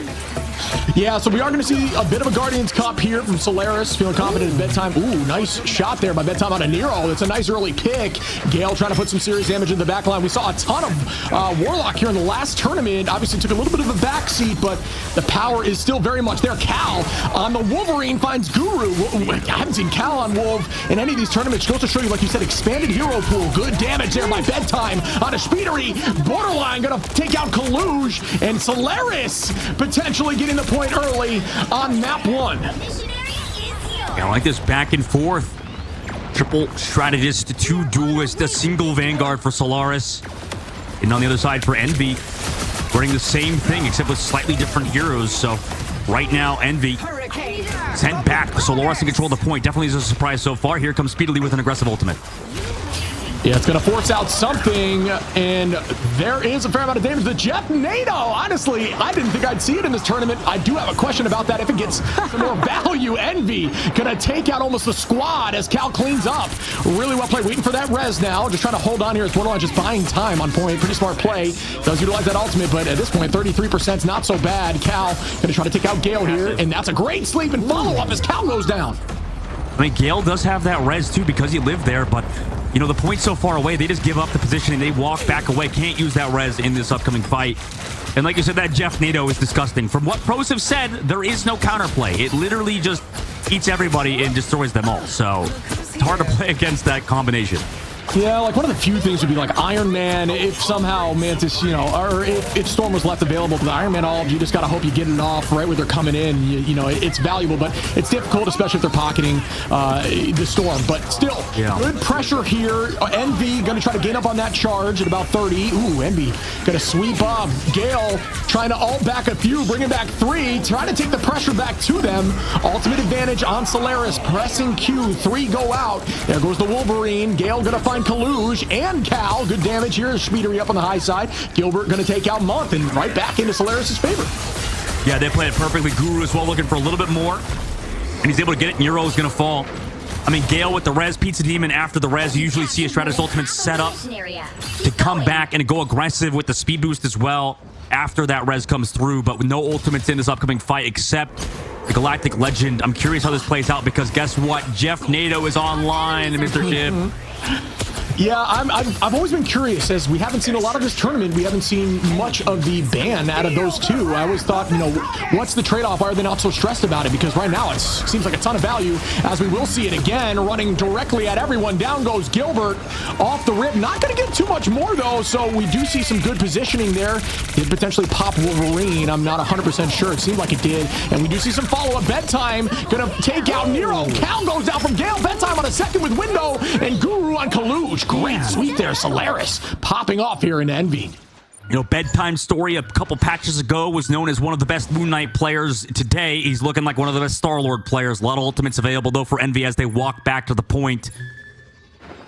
Yeah, so we are going to see a bit of a Guardians Cup here from Solaris, feeling confident in Bedtime. Ooh, nice shot there by Bedtime on a Nero. It's a nice early pick. Gale trying to put some serious damage in the back line. We saw a ton of Warlock here in the last tournament. Obviously took a little bit of a backseat, but the power is still very much there. Cal on the Wolverine finds Guru. I haven't seen Cal on Wolf in any of these tournaments. Goes to show you, like you said, expanded hero pool. Good damage there by Bedtime on a Speedery. Borderline going to take out Kaluge, and Solaris potentially getting the point early on map 1. Yeah, I like this back and forth. Triple strategist, 2 duelists, a single Vanguard for Solaris. And on the other side for Envy, running the same thing except with slightly different heroes. So right now, Envy sent back. Solaris in control of the point. Definitely is a surprise so far. Here comes Speedily with an aggressive ultimate. Yeah, it's going to force out something, and there is a fair amount of damage to Jeff NATO. Honestly, I didn't think I'd see it in this tournament. I do have a question about that if it gets some more value. Envy going to take out almost the squad as Cal cleans up. Really well played. Waiting for that res now. Just trying to hold on here. It's Borderline just buying time on point. Pretty smart play. Does utilize that ultimate, but at this point, 33% is not so bad. Cal going to try to take out Gale here, and that's a great sleep and follow-up as Cal goes down. I mean, Gale does have that res, too, because he lived there, but you know, the point's so far away, they just give up the position and they walk back away. Can't use that res in this upcoming fight. And like you said, that Jeff NATO is disgusting. From what pros have said, there is no counterplay. It literally just eats everybody and destroys them all. So It's hard to play against that combination. Yeah, like one of the few things would be like Iron Man, if somehow Mantis, or if Storm was left available, but the Iron Man you just got to hope you get it off right where they're coming in. It's valuable, but it's difficult, especially if they're pocketing the Storm. But still, good pressure here. Envy going to try to gain up on that charge at about 30. Ooh, Envy going to sweep up. Gale trying to ult back a few, bringing back 3, trying to take the pressure back to them. Ultimate advantage on Solaris, pressing Q. 3 go out. There goes the Wolverine. Gale going to find Kaluge and Cal. Good damage here. Speedery up on the high side. Gilbert going to take out Month and right back into Solaris' favor. Yeah, they played it perfectly. Guru as well, looking for a little bit more. And he's able to get it. Nero is going to fall. I mean, Gale with the res, Pizza Demon after the res. You usually see a Stratus ultimate set up to come back and go aggressive with the speed boost as well after that res comes through. But with no ultimates in this upcoming fight except the Galactic Legend. I'm curious how this plays out because guess what? Jeff NATO is online, Mr. Jib. Yeah, I've always been curious, as we haven't seen a lot of this tournament. We haven't seen much of the ban out of those two. I always thought, what's the trade-off? Why are they not so stressed about it? Because right now it seems like a ton of value, as we will see it again, running directly at everyone. Down goes Gilbert off the rip. Not going to get too much more, though, so we do see some good positioning there. Did potentially pop Wolverine. I'm not 100% sure. It seemed like it did. And we do see some follow-up. Bedtime going to take out Nero. Cal goes out from Gale. Bedtime on a second with Window, and Guru on Kaluge. Great sweep there. Solaris popping off here in Envy. Bedtime Story a couple patches ago was known as one of the best Moon Knight players. Today, he's looking like one of the best Star-Lord players. A lot of ultimates available, though, for Envy as they walk back to the point.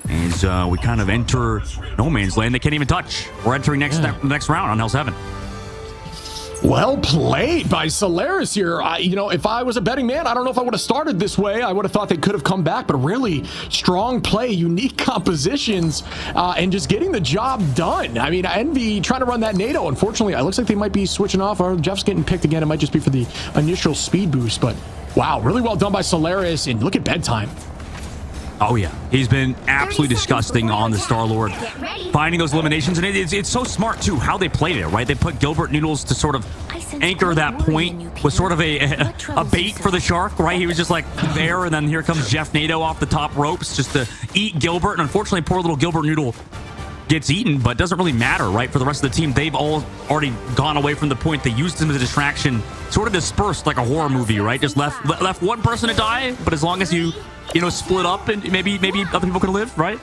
As we kind of enter no man's land they can't even touch. We're entering next round on Hell's Heaven. Well played by Solaris here. If I was a betting man, I don't know if I would have started this way. I would have thought they could have come back, but really strong play, unique compositions, and just getting the job done. I mean, Envy trying to run that NATO. Unfortunately, it looks like they might be switching off, or Jeff's getting picked again. It might just be for the initial speed boost, but wow, really well done by Solaris. And look at Bedtime. Oh, yeah. He's been absolutely disgusting on the Star-Lord. Finding those eliminations, and it's so smart, too, how they played it, right? They put Gilbert Noodles to sort of anchor that point, was sort of a bait for the Shark, right? He was just like there, and then here comes Jeff NATO off the top ropes just to eat Gilbert, and unfortunately, poor little Gilbert Noodle gets eaten, but it doesn't really matter, right? For the rest of the team, they've all already gone away from the point. They used him as a distraction, sort of dispersed like a horror movie, right? Just left one person to die, but as long as you split up and maybe other people can live, right?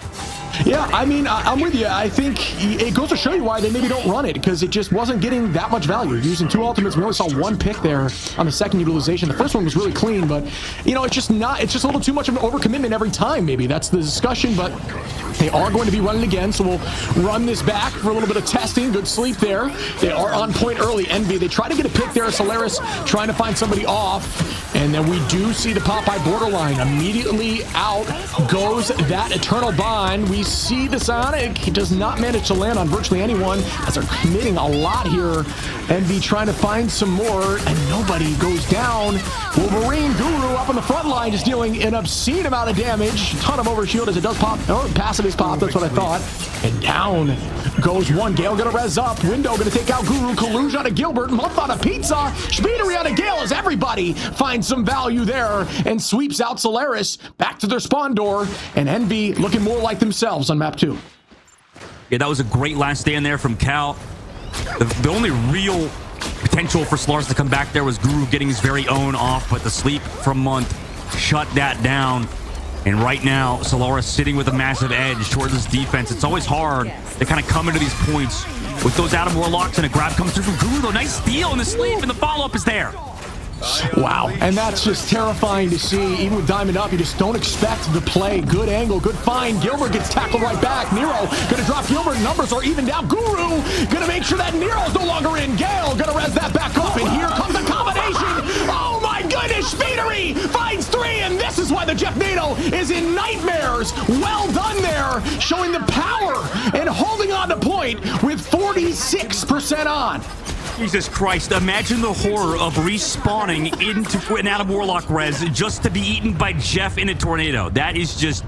Yeah, I mean, I'm with you. I think it goes to show you why they maybe don't run it, because it just wasn't getting that much value. Using 2 ultimates, we only saw 1 pick there on the second utilization. The first one was really clean, but, it's just a little too much of an overcommitment every time, maybe. That's the discussion, but they are going to be running again, so we'll run this back for a little bit of testing. Good sleep there. They are on point early. Envy, they try to get a pick there. Solaris trying to find somebody off, and then we do see the Popeye borderline. Immediately out goes that Eternal Bond. We see the Sonic. He does not manage to land on virtually anyone, as they're committing a lot here. Envy trying to find some more, and nobody goes down. Wolverine Guru up on the front line, just dealing an obscene amount of damage. A ton of overshield as it does pop. Oh, passive is pop. That's what I thought. And down goes one. Gale gonna res up. Window gonna take out Guru. Kaluge on a Gilbert. Month on a Pizza. Speedery on a Gale, as everybody finds some value there and sweeps out Solaris back to their spawn door. And Envy looking more like themselves on map 2. Yeah, that was a great last stand there from Cal. The only real potential for Solaris to come back there was Guru getting his very own off, but the sleep from Month shut that down. And right now, Solaris sitting with a massive edge towards this defense. It's always hard to kind of come into these points with those Adam Warlocks, and a grab comes through from Guru, though. Nice steal in the sleep, and the follow-up is there. Wow, and that's just terrifying to see. Even with Diamond up, you just don't expect the play. Good angle, good find. Gilbert gets tackled right back. Nero gonna drop Gilbert. Numbers are even down. Guru gonna make sure that Nero's no longer in. Gale gonna res that back up, and here comes the combination. Oh my goodness, Speedery finds 3, and this is why the Jeff NATO is in nightmares. Well done there, showing the power and holding on to point with 46% on. Jesus Christ, imagine the horror of respawning into an Adam Warlock res just to be eaten by Jeff in a tornado. That is just,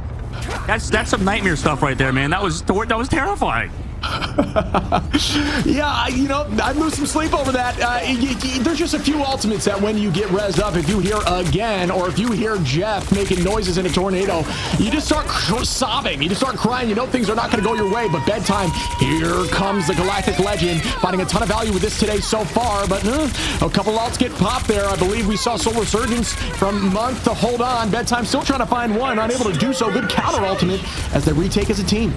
that's some nightmare stuff right there, man. That was terrifying. Yeah, you know, I lose some sleep over that. There's just a few ultimates that when you get rezzed up, if you hear again, or if you hear Jeff making noises in a tornado, you just start sobbing. You just start crying. You know things are not going to go your way, but bedtime, here comes the Galactic Legend, finding a ton of value with this today so far, but a couple ults get popped there. I believe we saw Soul Resurgence from Month to hold on. Bedtime still trying to find one, unable to do so. Good counter ultimate as they retake as a team.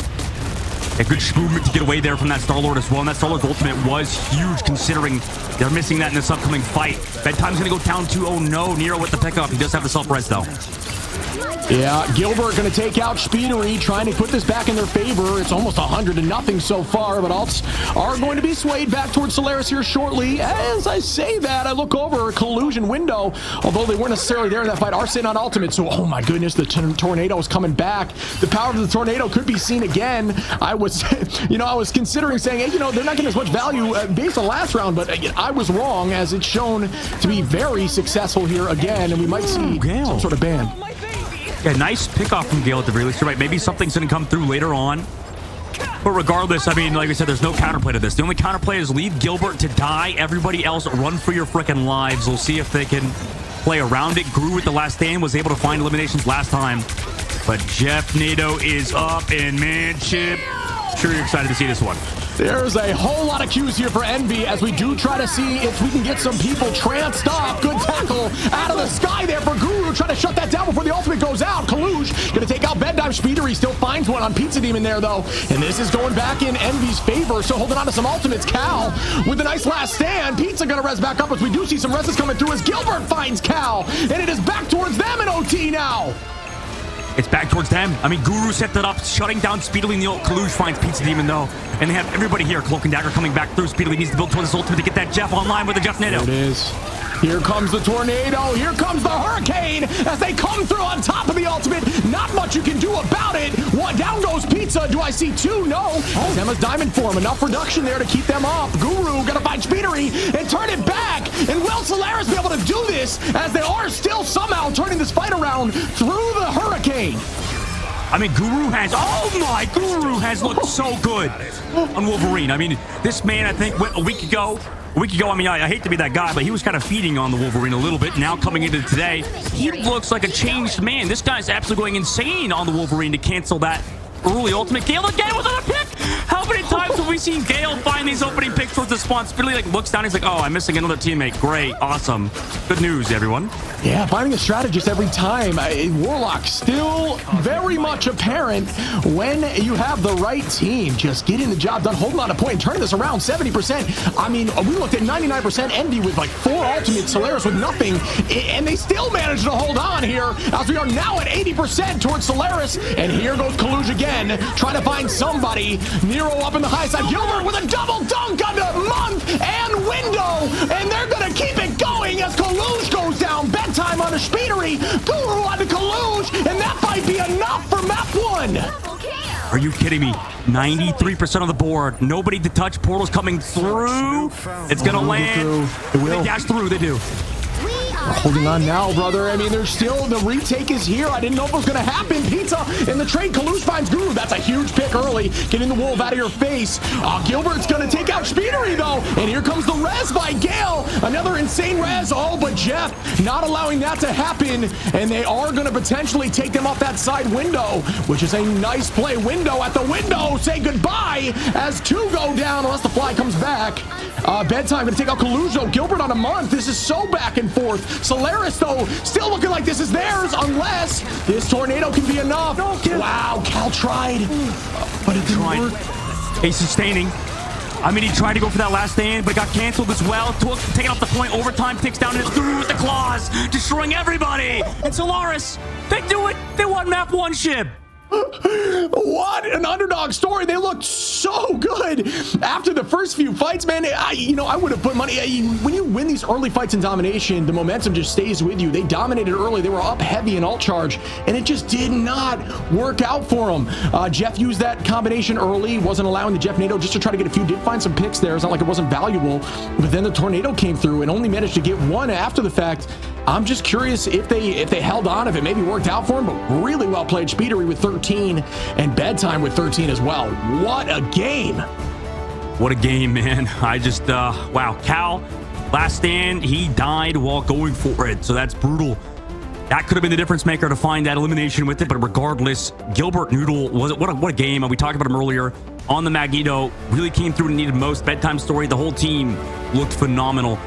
A good movement to get away there from that Star-Lord as well. And that Star-Lord's ultimate was huge considering they're missing that in this upcoming fight. Bedtime's going to go down to, oh no, Nero with the pickup. He does have the self-res though. Yeah, Gilbert going to take out Speedery, trying to put this back in their favor. It's almost 100-0 so far, but alts are going to be swayed back towards Solaris here shortly. As I say that, I look over a collusion window, although they weren't necessarily there in that fight, are sitting on ultimate. So, oh my goodness, the tornado is coming back. The power of the tornado could be seen again. I was, I was considering saying, hey, they're not getting as much value based on last round, but I was wrong, as it's shown to be very successful here again, and we might see some sort of ban. Yeah, nice pickoff from Gale at the very least. You're right. Maybe something's going to come through later on. But regardless, I mean, like I said, there's no counterplay to this. The only counterplay is leave Gilbert to die. Everybody else run for your frickin' lives. We'll see if they can play around it. Grew with the last stand, was able to find eliminations last time. But Jeff NATO is up, and man, Chip, sure you're excited to see this one. There's a whole lot of cues here for Envy as we do try to see if we can get some people tranced up. Good tackle out of the sky there for Guru, trying to shut that down before the ultimate goes out. Kalush going to take out Bedtime. Speedery still finds one on Pizza Demon there, though. And this is going back in Envy's favor, so holding on to some ultimates. Cal with a nice last stand. Pizza going to res back up as we do see some reses coming through as Gilbert finds Cal. And it is back towards them in OT now. It's back towards them. I mean, Guru set that up, shutting down speedily in the ult. Kalush finds Pizza Demon, though. And they have everybody here. Cloak and Dagger coming back through. Speedily needs to build towards his ultimate to get that Jeff online with the Jeff NATO. There it is. Here comes the tornado. Here comes the hurricane as they come through on top of the ultimate. Not much you can do about it. One down goes Pizza. Do I see two? No. Emma's diamond form. Enough reduction there to keep them off. Guru gonna find Speedery and turn it back. And will Solaris be able to do this as they are still somehow turning this fight around through the hurricane? I mean, Guru has looked so good on Wolverine. I mean, this man, I think, went a week ago, I mean, I hate to be that guy, but he was kind of feeding on the Wolverine a little bit. Now coming into today, he looks like a changed man. This guy's absolutely going insane on the Wolverine to cancel that early ultimate. Gale again with another pick. How many times have we seen Gale find these opening picks towards the spawn? Speedily looks down. He's like, oh, I'm missing another teammate. Great. Awesome. Good news, everyone. Yeah, finding a strategist every time. Warlock still very much apparent when you have the right team. Just getting the job done, holding on a point, turning this around 70%. I mean, we looked at 99% Envy with like 4 ultimates, Solaris with nothing, and they still managed to hold on here as we are now at 80% towards Solaris. And here goes Kalush again, trying to find somebody. Nero up in the high side. Gilbert with a double dunk on the Month and Window, and they're going to keep it going as Kalush goes down. Bedtime on the Speedery, Guru on the Kalush, and that might be enough for map 1. Are you kidding me? 93% of the board. Nobody to touch. Portal's coming through. It's going to land. They dash through. They do. We're holding on now, brother. I mean, there's still, the retake is here. I didn't know if it was going to happen. Pizza in the trade. Kalush finds Guru. That's a huge pick early. Getting the wolf out of your face. Gilbert's going to take out Speedery, though. And here comes the res by Gale. Another insane res. Oh, but Jeff not allowing that to happen. And they are going to potentially take them off that side window, which is a nice play. Window at the window. Say goodbye as 2 go down unless the fly comes back. Bedtime going to take out Kalush. Gilbert on a Month. This is so back and forth. Solaris, though, still looking like this is theirs unless this tornado can be enough. Wow, Cal tried, but it didn't work. He's sustaining. I mean, he tried to go for that last stand, but got canceled as well. Taking off the point, overtime, ticks down, and it's through with the claws, destroying everybody. And Solaris, they do it. They won map 1 ship. What an underdog story. They looked so good after the first few fights, man. I would have put money. When you win these early fights in domination, the momentum just stays with you. They dominated early. They were up heavy in alt charge, and it just did not work out for them. Jeff used that combination early, wasn't allowing the Jeff NATO just to try to get a few. Did find some picks there. It's not like it wasn't valuable, but then the tornado came through and only managed to get one after the fact. I'm just curious if they held on, if it maybe worked out for him, but really well played. Speedery with 13 and Bedtime with 13 as well. What a game. What a game, man. I just, wow. Cal, last stand, he died while going for it. So that's brutal. That could have been the difference maker to find that elimination with it. But regardless, Gilbert Noodle, what a game. And we talked about him earlier on the Magneto. Really came through and needed most. Bedtime Story, the whole team looked phenomenal.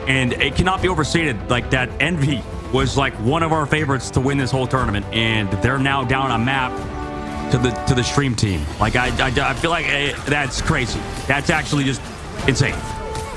And it cannot be overstated, like that Envy was like one of our favorites to win this whole tournament. And they're now down a map to the stream team. Like I feel like that's crazy. That's actually just insane.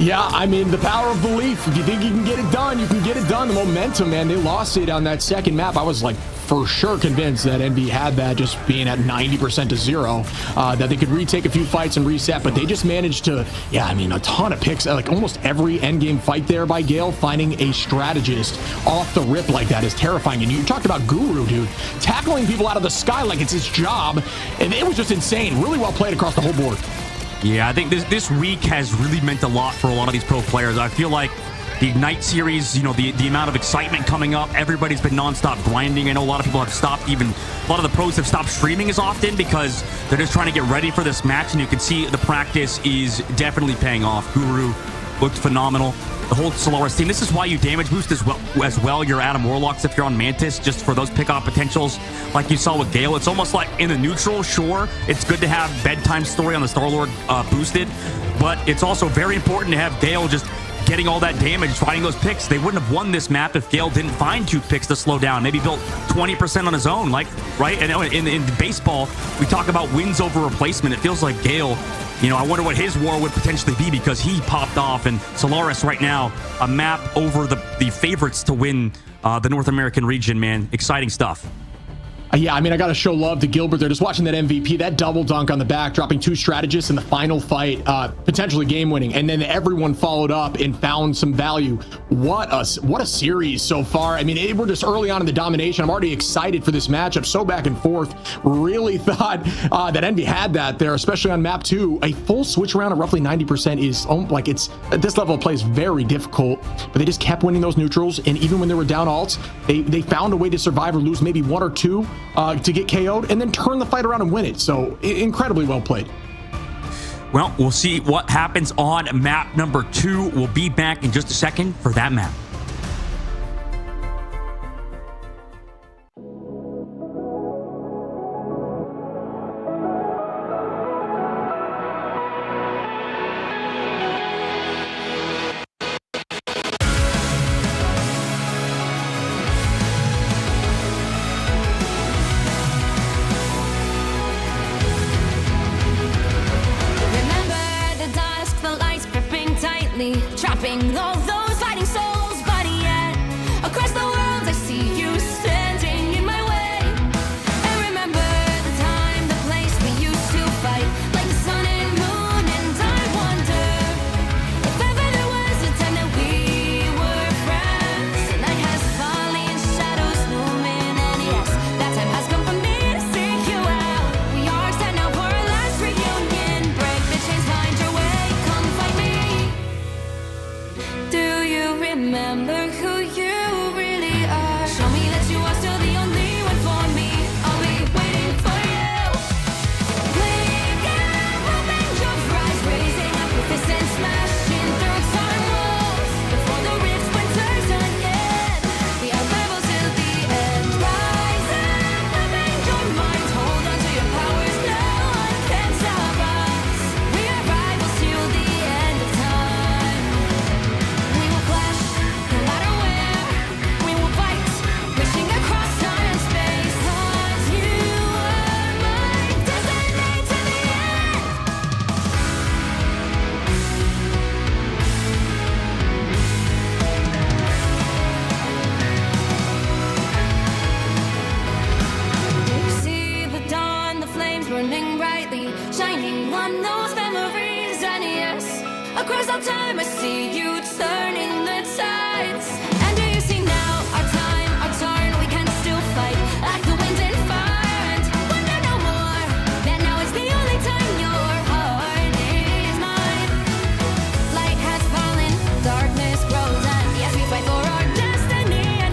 Yeah, I mean, the power of belief. If you think you can get it done, you can get it done. The momentum, man, they lost it on that second map. I was like for sure convinced that NB had that, just being at 90% to 0, that they could retake a few fights and reset, but they just managed to, yeah, I mean, a ton of picks, like almost every endgame fight there by Gale. Finding a strategist off the rip like that is terrifying. And you talked about Guru, dude, tackling people out of the sky like it's his job, and it was just insane. Really well played across the whole board. Yeah, I think this week has really meant a lot for a lot of these pro players. I feel like the Ignite series, you know, the amount of excitement coming up, everybody's been nonstop grinding. I know a lot of people have stopped, even a lot of the pros have stopped streaming as often because they're just trying to get ready for this match, and you can see the practice is definitely paying off. Guru looked phenomenal. The whole Solaris team. This is why you damage boost as well your Adam Warlocks if you're on Mantis, just for those pick-off potentials like you saw with Gale. It's almost like in the neutral, sure, it's good to have Bedtime Story on the Star-Lord boosted, but it's also very important to have Gale just getting all that damage, finding those picks. They wouldn't have won this map if Gale didn't find 2 picks to slow down. Maybe built 20% on his own, like, right? And in baseball, we talk about wins over replacement. It feels like Gale, you know, I wonder what his war would potentially be because he popped off. And Solaris right now, a map over the favorites to win the North American region, man. Exciting stuff. Yeah, I mean, I got to show love to Gilbert there. Just watching that MVP, that double dunk on the back, dropping 2 strategists in the final fight, potentially game winning, and then everyone followed up and found some value. What a series so far. I mean, we're just early on in the domination. I'm already excited for this matchup. So back and forth. Really thought that Envy had that there, especially on map 2. A full switch around at roughly 90% is like, it's at this level of play is very difficult, but they just kept winning those neutrals. And even when they were down alts, they found a way to survive or lose maybe 1 or 2 to get KO'd and then turn the fight around and win it. So incredibly well played. Well, we'll see what happens on map number 2. We'll be back in just a second for that map. Trapping all those fighting souls, but yet across the world I see you standing in my way. And remember the time, the place we used to fight like the sun and moon. And I wonder if ever there was a time that we were friends. The night has fallen, shadows looming, and yes, that time has come for me to seek you out. We are set now for our last reunion. Break the chains, find your way, come find me. Do you remember who you really are? Show me that you are still the only one for me. I'll be waiting for you. Playing out, hoping your rise, raising up your fists and smashing through time walls. Before the rift splinters again, we are rebels till the end. Rise up, hoping your mind, hold on to your powers. No one can stop us. We are rivals till the end of time. We will clash, no matter where. We will fight, reaching across time and space. 'Cause you are my destiny to the end. You see the dawn, the flames burning brightly, shining on those memories. And yes, across all time I see you turning the tides. And do you see now our time, our turn? We can still fight like the wind and fire. And wonder no more that now is the only time your heart is mine. Light has fallen, darkness grows, and yes, we fight for our destiny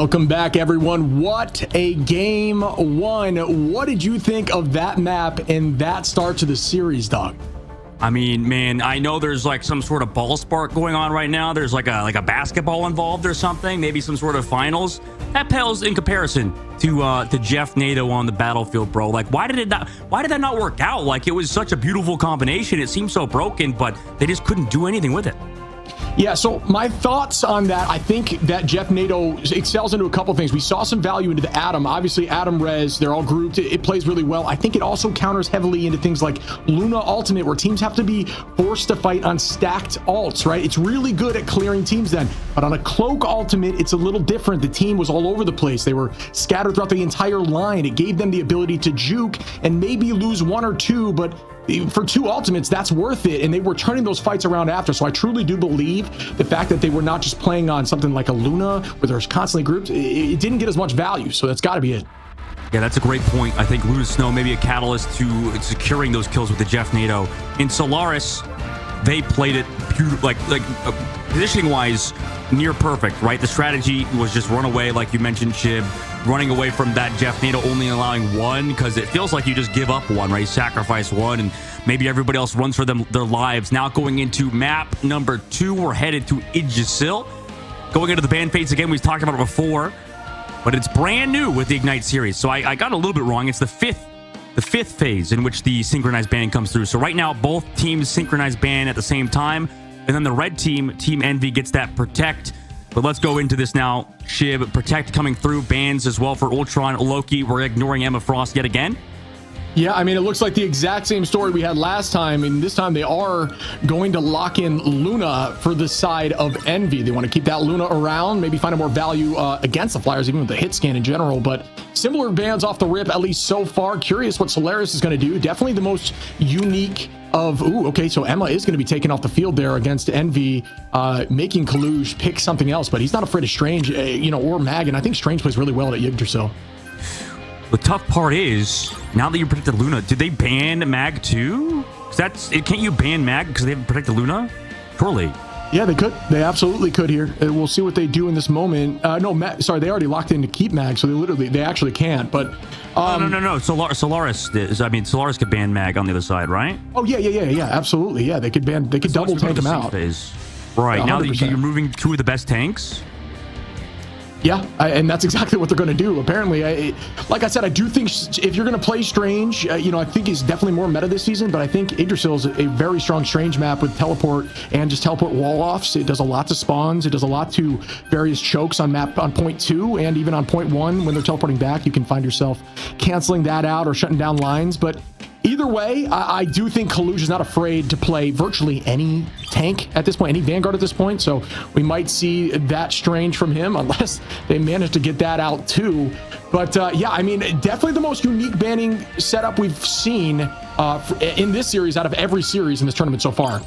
Welcome back, everyone. What a game one. What did you think of that map and that start to the series, dog? I mean, man, I know there's like some sort of ball spark going on right now. There's like a basketball involved or something, maybe some sort of finals. That pales in comparison to Jeff NATO on the battlefield, bro. Like, why did that not work out? Like, it was such a beautiful combination. It seemed so broken, but they just couldn't do anything with it. Yeah, so my thoughts on that, I think that Jeff NATO excels into a couple things. We saw some value into the Atom. Obviously, Atom Res, they're all grouped. It plays really well. I think it also counters heavily into things like Luna Ultimate, where teams have to be forced to fight on stacked alts, right? It's really good at clearing teams then. But on a Cloak Ultimate, it's a little different. The team was all over the place. They were scattered throughout the entire line. It gave them the ability to juke and maybe lose one or two, but for two ultimates, that's worth it. And they were turning those fights around after. So I truly do believe the fact that they were not just playing on something like a Luna where there's constantly groups, it didn't get as much value. So that's got to be it. Yeah, that's a great point. I think Luna Snow may be a catalyst to securing those kills with the Jeff NATO. In Solaris, they played it positioning wise, near perfect, right? The strategy was just run away, like you mentioned, Shib, running away from that Jeff NATO, only allowing one, because it feels like you just give up one, right? You sacrifice one, and maybe everybody else runs for their lives. Now going into map number 2, we're headed to Idjisil. Going into the ban fates again, we've talked about it before, but it's brand new with the Ignite series. So I got a little bit wrong. It's the fifth phase in which the synchronized ban comes through. So right now, both teams synchronize ban at the same time, and then the red team, Team Envy, gets that protect. But let's go into this now. Shib, protect coming through, bans as well for Ultron, Loki. We're ignoring Emma Frost yet again. Yeah, I mean, it looks like the exact same story we had last time, and this time they are going to lock in Luna for the side of Envy. They want to keep that Luna around, maybe find a more value against the Flyers, even with the hit scan in general, but similar bans off the rip, at least so far. Curious what Solaris is going to do. Definitely the most unique of, okay, so Emma is going to be taken off the field there against Envy, making Kalush pick something else, but he's not afraid of Strange, or Mag, and I think Strange plays really well at Yggdrasil. The tough part is, now that you protected Luna, did they ban Mag too? Can't you ban Mag because they haven't protected Luna? Surely. Yeah, they could. They absolutely could here. We'll see what they do in this moment. They already locked in to keep Mag, so they actually can't. But no. Solaris could ban Mag on the other side, right? Oh yeah, absolutely. Yeah, they could double tank him out. Phase. Right, now that you're moving two of the best tanks. Yeah, and that's exactly what they're going to do. Apparently, like I said, I do think if you're going to play Strange, I think he's definitely more meta this season, but I think Yggdrasil is a very strong Strange map with teleport and just teleport wall-offs. It does a lot to spawns. It does a lot to various chokes on point 2 and even on point 1. When they're teleporting back, you can find yourself canceling that out or shutting down lines, but either way, I do think Kalush is not afraid to play virtually any tank at this point, any Vanguard at this point. So we might see that Strange from him unless they manage to get that out too. But definitely the most unique banning setup we've seen in this series out of every series in this tournament so far.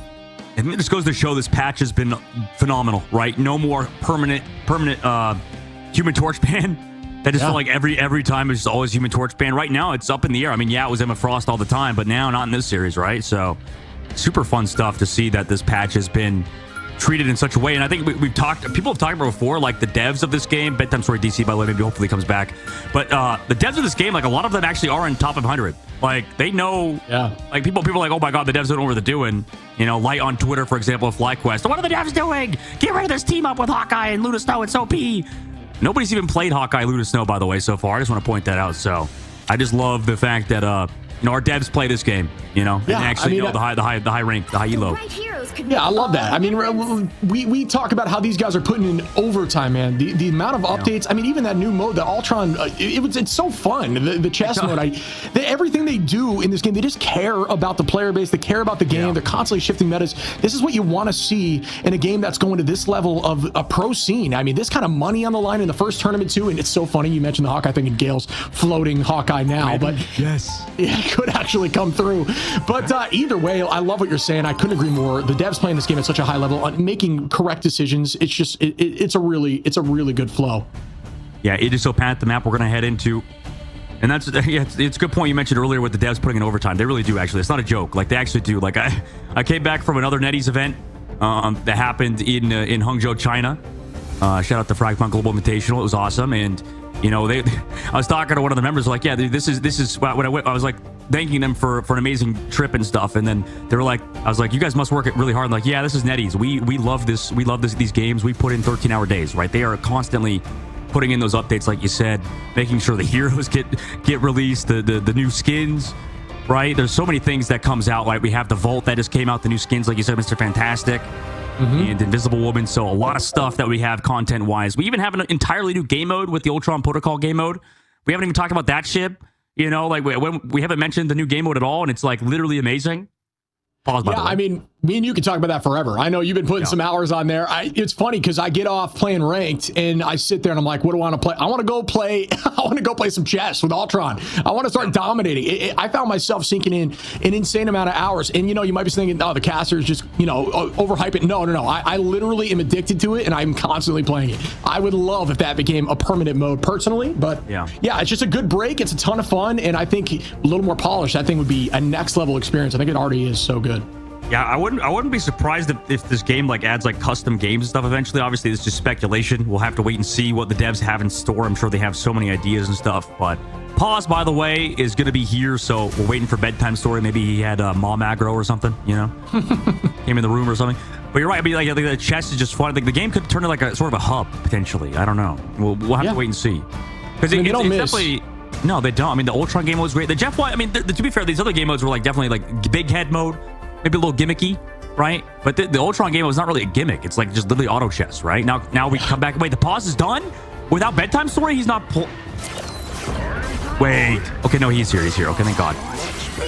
And it just goes to show this patch has been phenomenal, right? No more permanent Human Torch ban. That just felt like every time it's just always Human Torch ban. Right now, it's up in the air. I mean, it was Emma Frost all the time, but now not in this series, right? So super fun stuff to see that this patch has been treated in such a way. And I think people have talked about before, like the devs of this game. Bedtime Story DC, by the way, maybe hopefully comes back. But the devs of this game, like a lot of them actually are in top 500. Like they know, like people are like, oh my God, the devs don't know what they're doing. Light on Twitter, for example, FlyQuest. What are the devs doing? Get rid of this team up with Hawkeye and Luna Snow. It's OP. Nobody's even played Hawkeye Luna Snow, by the way, so far. I just want to point that out. So I just love the fact that our devs play this game, and actually know the high rank, the high elo. Yeah, I love that. I mean, we talk about how these guys are putting in overtime, man. The amount of updates. I mean, even that new mode, the Ultron, it's so fun. The chess mode, everything they do in this game, they just care about the player base. They care about the game. They're constantly shifting metas. This is what you want to see in a game that's going to this level of a pro scene. I mean, this kind of money on the line in the first tournament too, and it's so funny. You mentioned the Hawkeye thing, and Gale's floating Hawkeye now, but yes, it could actually come through. But either way, I love what you're saying. I couldn't agree more. The devs playing this game at such a high level, making correct decisions. It's just it's a really good flow. Yeah, it is so pat the map we're gonna head into, and it's a good point you mentioned earlier with the devs putting in overtime. They really do, actually. It's not a joke. Like they actually do. Like I came back from another NetEase event that happened in Hangzhou, China. Shout out to Fragpunk Global Invitational. It was awesome. And, you know, I was talking to one of the members, like, yeah, this is when I was like thanking them for an amazing trip and stuff. And then they were like, I was like, you guys must work it really hard. I'm like, yeah, this is Netties. We love this. We love these games. We put in 13-hour days, right? They are constantly putting in those updates, like you said, making sure the heroes get released, the new skins, right? There's so many things that comes out. Like we have the Vault that just came out, the new skins, like you said, Mr. Fantastic. And Invisible Woman. So a lot of stuff that we have content wise. We even have an entirely new game mode with the Ultron Protocol game mode. We haven't even talked about that shit. You know, like we haven't mentioned the new game mode at all, and it's like literally amazing. Pause, by the way. I mean, me and you can talk about that forever. I know you've been putting some hours on there. It's funny because I get off playing ranked and I sit there and I'm like, what do I want to play? I want to go play some chess with Ultron. I want to start dominating. I found myself sinking in an insane amount of hours. And, you know, you might be thinking, oh, the casters just, you know, overhype it. No. I literally am addicted to it and I'm constantly playing it. I would love if that became a permanent mode personally. But yeah, it's just a good break. It's a ton of fun. And I think a little more polished, that thing would be a next level experience. I think it already is so good. Yeah, I wouldn't be surprised if this game like adds like custom games and stuff eventually. Obviously, it's just speculation. We'll have to wait and see what the devs have in store. I'm sure they have so many ideas and stuff. But Pause, by the way, is going to be here, so we're waiting for bedtime story. Maybe he had mom aggro or something, you know? Came in the room or something. But you're right. I mean, like the chess is just fun. Like the game could turn into like a sort of a hub potentially. I don't know. We'll have to wait and see. Because it's definitely. No, they don't. I mean, the Ultron game mode was great. The Jeff White. I mean, to be fair, these other game modes were like definitely like big head mode. Maybe a little gimmicky, right? But the Ultron game was not really a gimmick. It's like just literally auto chess, right? Now we come back. Wait, the pause is done? Without bedtime story? He's not... Wait. Okay, no, he's here. Okay, thank God.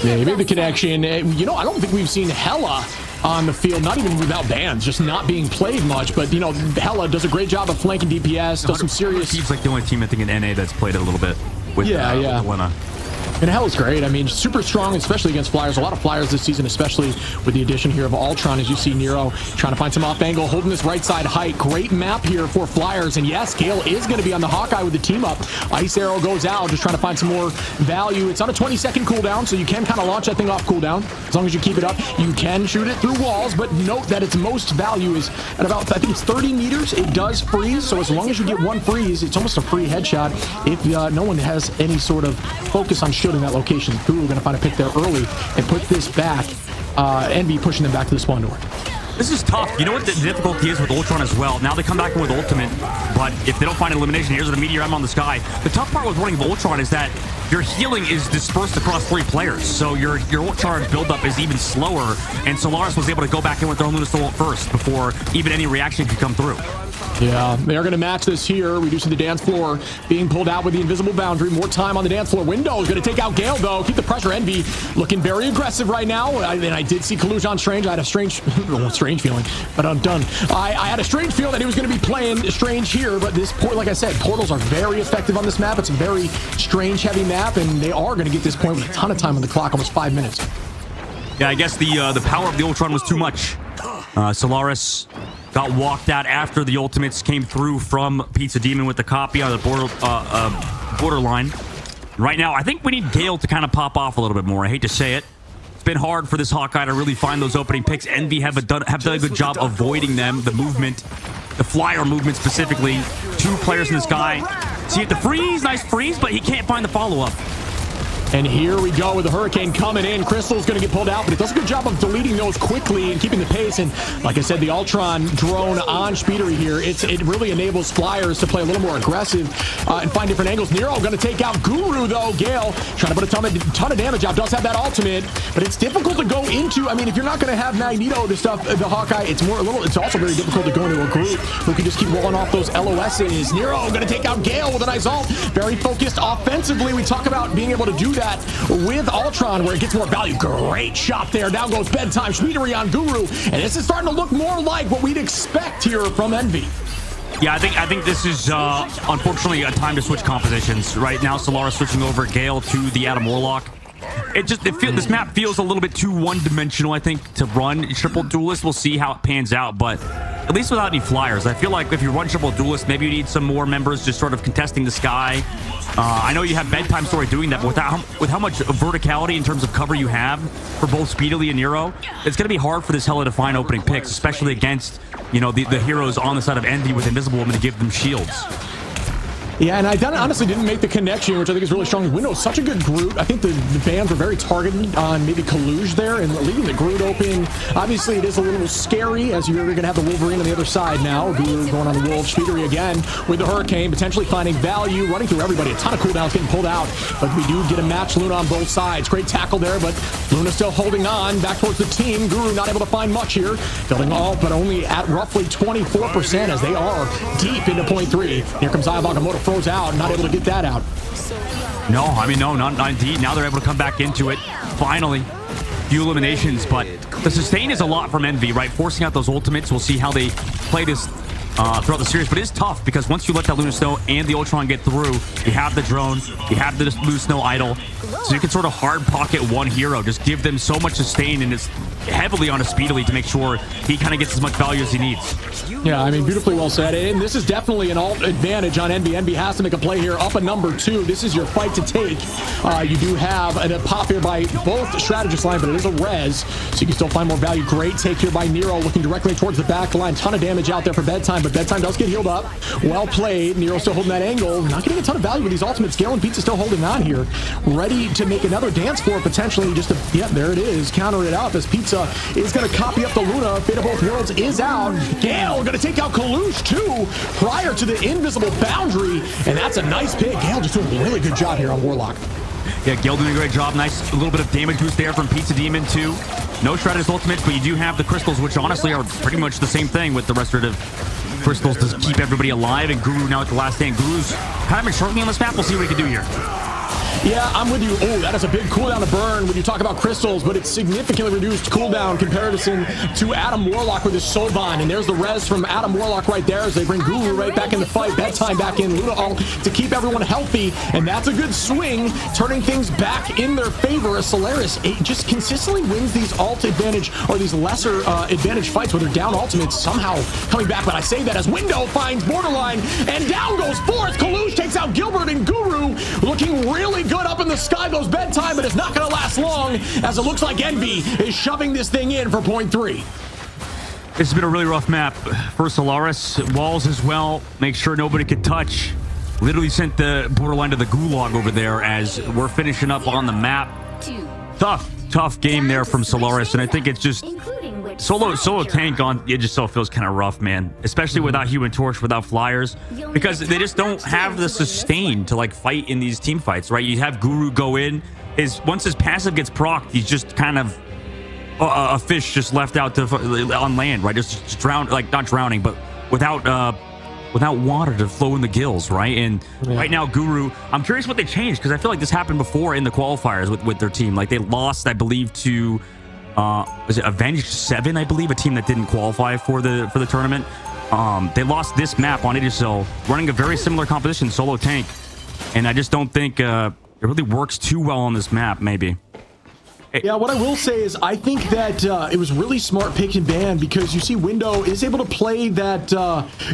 Yeah, he made the connection. You know, I don't think we've seen Hella on the field, not even without bans, just not being played much. But, you know, Hella does a great job of flanking DPS, does some serious... He's like the only team, I think, in NA that's played it a little bit with Helena. And Hell's great. I mean, super strong, especially against Flyers. A lot of Flyers this season, especially with the addition here of Ultron, as you see Nero trying to find some off angle, holding this right side height. Great map here for Flyers. And yes, Gale is going to be on the Hawkeye with the team up. Ice Arrow goes out, just trying to find some more value. It's on a 20-second cooldown, so you can kind of launch that thing off cooldown. As long as you keep it up, you can shoot it through walls, but note that its most value is at about, I think it's 30 meters. It does freeze, so as long as you get one freeze, it's almost a free headshot if no one has any sort of focus on shooting that location. Guru going to find a pick there early and put this back. Envy pushing them back to the spawn door. This is tough. You know what the difficulty is with Ultron as well? Now they come back in with Ultimate, but if they don't find elimination, here's the Meteor M on the sky. The tough part with running Ultron is that your healing is dispersed across 3 players, so your Ultron buildup is even slower, and Solaris was able to go back in with their own Lunar ult first before even any reaction could come through. Yeah, they're going to match this here. We do see the dance floor being pulled out with the invisible boundary. More time on the dance floor. Window is going to take out Gale, though. Keep the pressure. Envy looking very aggressive right now. And I did see Kaluj on Strange. I had a strange feeling, but I'm done. I had a strange feeling that he was going to be playing Strange here, but this port, like I said, portals are very effective on this map. It's a very Strange heavy map, and they are going to get this point with a ton of time on the clock, almost 5 minutes. Yeah, I guess the power of the Ultron was too much. Solaris got walked out after the ultimates came through from Pizza Demon with the copy on the borderline. Right now, I think we need Gale to kind of pop off a little bit more. I hate to say it. It's been hard for this Hawkeye to really find those opening picks. Envy have done a good job avoiding them. The movement, the flyer movement specifically. 2 players in the sky. See it, the freeze, nice freeze, but he can't find the follow-up. And here we go with the Hurricane coming in. Crystal's going to get pulled out, but it does a good job of deleting those quickly and keeping the pace. And like I said, the Ultron drone on Speedery here, it really enables Flyers to play a little more aggressive and find different angles. Nero going to take out Guru, though. Gale trying to put a ton of damage out. Does have that ultimate, but it's difficult to go into. I mean, if you're not going to have Magneto to stuff the Hawkeye, it's also very difficult to go into a group who can just keep rolling off those LOSs. Nero going to take out Gale with a nice ult. Very focused offensively. We talk about being able to do that with Ultron where it gets more value. Great shot there. Down goes bedtime. Schmiedery on Guru. And this is starting to look more like what we'd expect here from Envy. Yeah, I think this is unfortunately a time to switch compositions. Right now, Solaris switching over Gale to the Adam Warlock. this map feels a little bit too one-dimensional, I think, to run triple duelist. We'll see how it pans out, but at least without any flyers, I feel like if you run triple duelist, maybe you need some more members just sort of contesting the sky. I know you have Bedtime Story doing that, but with how much verticality in terms of cover you have for both Speedily and Nero, it's going to be hard for this Hella to find opening picks, especially against, you know, the heroes on the side of Envy with Invisible Woman to give them shields. Yeah, and I honestly didn't make the connection, which I think is really strong. Window is such a good Groot. I think the bans were very targeted on maybe Kaluge there and leaving the Groot open. Obviously, it is a little scary as you're going to have the Wolverine on the other side now. Guru going on the Wolf. Speedery again with the Hurricane, potentially finding value, running through everybody. A ton of cooldowns getting pulled out, but we do get a match Luna on both sides. Great tackle there, but Luna still holding on back towards the team. Guru not able to find much here. Building all, but only at roughly 24% as they are deep into point 3. Here comes Ayabagamoto. Froze out, not able to get that out. No, I mean, no, not indeed. Now they're able to come back into it. Finally, few eliminations, but the sustain is a lot from Envy, right? Forcing out those ultimates. We'll see how they play this throughout the series, but it is tough because once you let that Luna Snow and the Ultron get through, you have the drone, you have the Luna Snow idle, so you can sort of hard pocket one hero, just give them so much sustain, and it's heavily on a Speedily to make sure he kind of gets as much value as he needs. Yeah, I mean, beautifully well said. And this is definitely an alt advantage on Envy. Envy has to make a play here, up a number 2. This is your fight to take. You do have a pop here by both strategist line, but it is a res, so you can still find more value. Great take here by Nero, looking directly towards the back line. Ton of damage out there for Bedtime, but Bedtime does get healed up. Well played. Nero still holding that angle. Not getting a ton of value with these ultimates. Gale and Pizza still holding on here. Ready to make another dance floor, potentially. Just to, yeah, there it is. Counter it up as Pizza is going to copy up the Luna. Fate of Both Worlds is out. Gale going to take out Kalush too prior to the invisible boundary, and that's a nice pick. Gale just doing a really good job here on Warlock. Yeah, Gale doing a great job. Nice little bit of damage boost there from Pizza Demon too. No Shredder's ultimates, but you do have the crystals, which honestly are pretty much the same thing with the restorative crystals to keep everybody alive. And Guru now at the last stand. Guru's kind of been struggling on this map. We'll see what he can do here. Yeah, I'm with you. Oh, that is a big cooldown to burn when you talk about crystals, but it's significantly reduced cooldown comparison to Adam Warlock with his soul bond. And there's the res from Adam Warlock right there as they bring Guru right back in the fight. Bedtime back in, Luna ult to keep everyone healthy, and that's a good swing, turning things back in their favor as Solaris just consistently wins these alt advantage or these lesser advantage fights where they're down ultimates, somehow coming back. But I say that as Window finds Borderline, and down goes Forrest. Kalush takes out Gilbert, and Guru looking really good up in the sky goes Bedtime, but it's not going to last long as it looks like Envy is shoving this thing in for point 3. It's been a really rough map for Solaris. Walls as well. Make sure nobody could touch. Literally sent the Borderline to the gulag over there as we're finishing up on the map. Tough game there from Solaris, and I think it's just solo tank on it just so feels kind of rough, man, especially without Human Torch, without flyers, because they just don't have the sustain to like fight in these team fights, right? You have Guru go in, once his passive gets procced, he's just kind of a fish just left out on land, right? Just drown, like not drowning, but without water to flow in the gills, right? And right now, Guru, I'm curious what they changed, because I feel like this happened before in the qualifiers with their team. Like they lost, I believe, to was it Avenged 7, I believe, a team that didn't qualify for the tournament. They lost this map on Idrisil, running a very similar composition, solo tank, and I just don't think it really works too well on this map, maybe. Yeah, what I will say is I think that it was really smart pick and ban, because you see Window is able to play that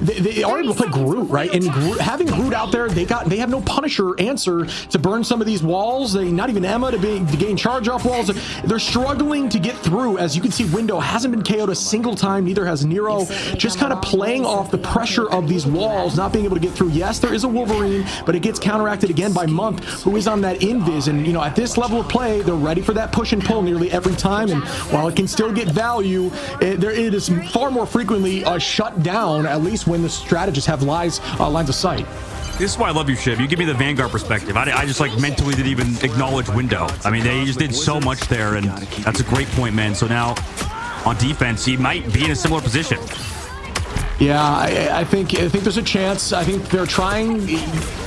they are able to play Groot, right? And having Groot out there, they have no Punisher answer to burn some of these walls. Not even Emma to gain charge off walls. They're struggling to get through. As you can see, Window hasn't been KO'd a single time, neither has Nero. Just kind of playing off the pressure of these walls, not being able to get through. Yes, there is a Wolverine, but it gets counteracted again by Monk, who is on that invis. And you know, at this level of play, they're ready for that push and pull nearly every time, and while it can still get value, it is far more frequently shut down, at least when the strategists have lines of sight. This is why I love you, Shiv. You give me the Vanguard perspective. I just like mentally didn't even acknowledge Window. I mean, they just did so much there, and that's a great point, man. So now on defense, he might be in a similar position. Yeah, I think there's a chance. I think they're trying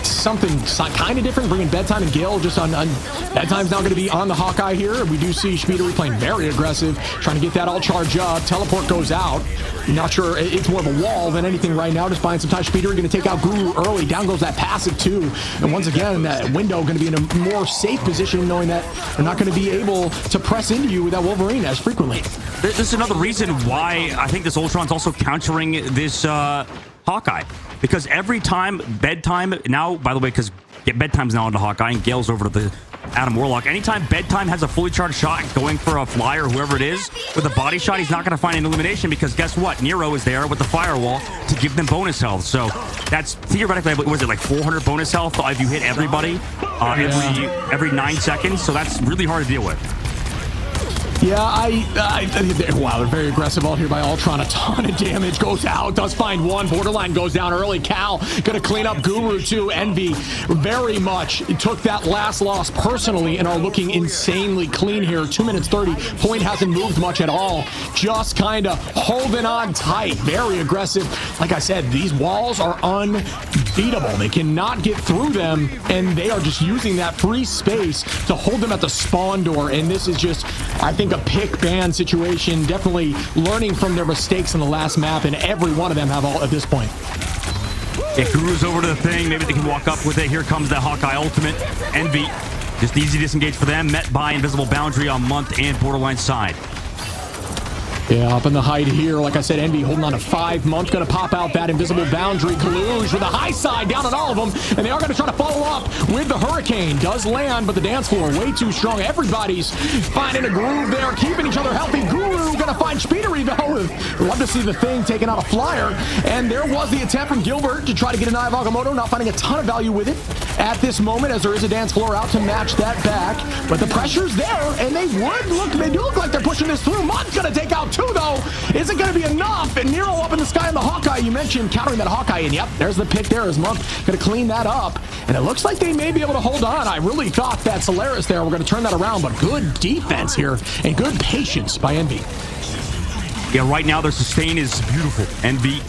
something kind of different, bringing Bedtime and Gale just on Bedtime's now going to be on the Hawkeye here. We do see Schmiedery playing very aggressive, trying to get that all charged up. Teleport goes out. Not sure, it's more of a wall than anything right now. Just buying some time. Schmiedery going to take out Guru early. Down goes that passive too. And once again, that window going to be in a more safe position, knowing that they're not going to be able to press into you with that Wolverine as frequently. This is another reason why I think this Ultron's also countering this Hawkeye. Because every time Bedtime, now, by the way, because Bedtime's now on the Hawkeye and Gale's over to the Adam Warlock. Anytime Bedtime has a fully charged shot going for a flyer, whoever it is, with a body shot, he's not going to find an elimination because guess what? Nero is there with the firewall to give them bonus health. So that's theoretically, was it like 400 bonus health if you hit everybody every 9 seconds? So that's really hard to deal with. Yeah, wow, they're very aggressive out here by Ultron. A ton of damage goes out, does find one. Borderline goes down early. Cal gonna clean up Guru too. Envy very much took that last loss personally and are looking insanely clean here. 2 minutes 30. Point hasn't moved much at all. Just kind of holding on tight. Very aggressive. Like I said, these walls are unbeatable. They cannot get through them, and they are just using that free space to hold them at the spawn door. And this is just, I think, a pick ban situation. Definitely learning from their mistakes in the last map, and every one of them have all at this point. Yeah, Guru's over to the thing. Maybe they can walk up with it. Here comes the Hawkeye ultimate. Envy, just easy disengage for them. Met by Invisible Boundary on Month and Borderline side. Yeah, up in the height here. Like I said, Envy holding on to 5 months. Going to pop out that Invisible Boundary. Kaluge with the high side down on all of them. And they are going to try to follow up with the Hurricane. Does land, but the dance floor way too strong. Everybody's finding a groove there, keeping each other healthy. Guru going to find Speedery, though. Love to see the thing taking out a flyer. And there was the attempt from Gilbert to try to get an eye of Agamotto. Not finding a ton of value with it at this moment, as there is a dance floor out to match that back. But the pressure's there, and they do look like they're pushing this through. Mont's going to take out 2, though. Is it going to be enough? And Nero up in the sky on the Hawkeye. You mentioned countering that Hawkeye, and yep, there's the pick there as Monk going to clean that up. And it looks like they may be able to hold on. I really thought that Solaris there, we're going to turn that around, but good defense here and good patience by Envy. Yeah, right now their sustain is beautiful. Envy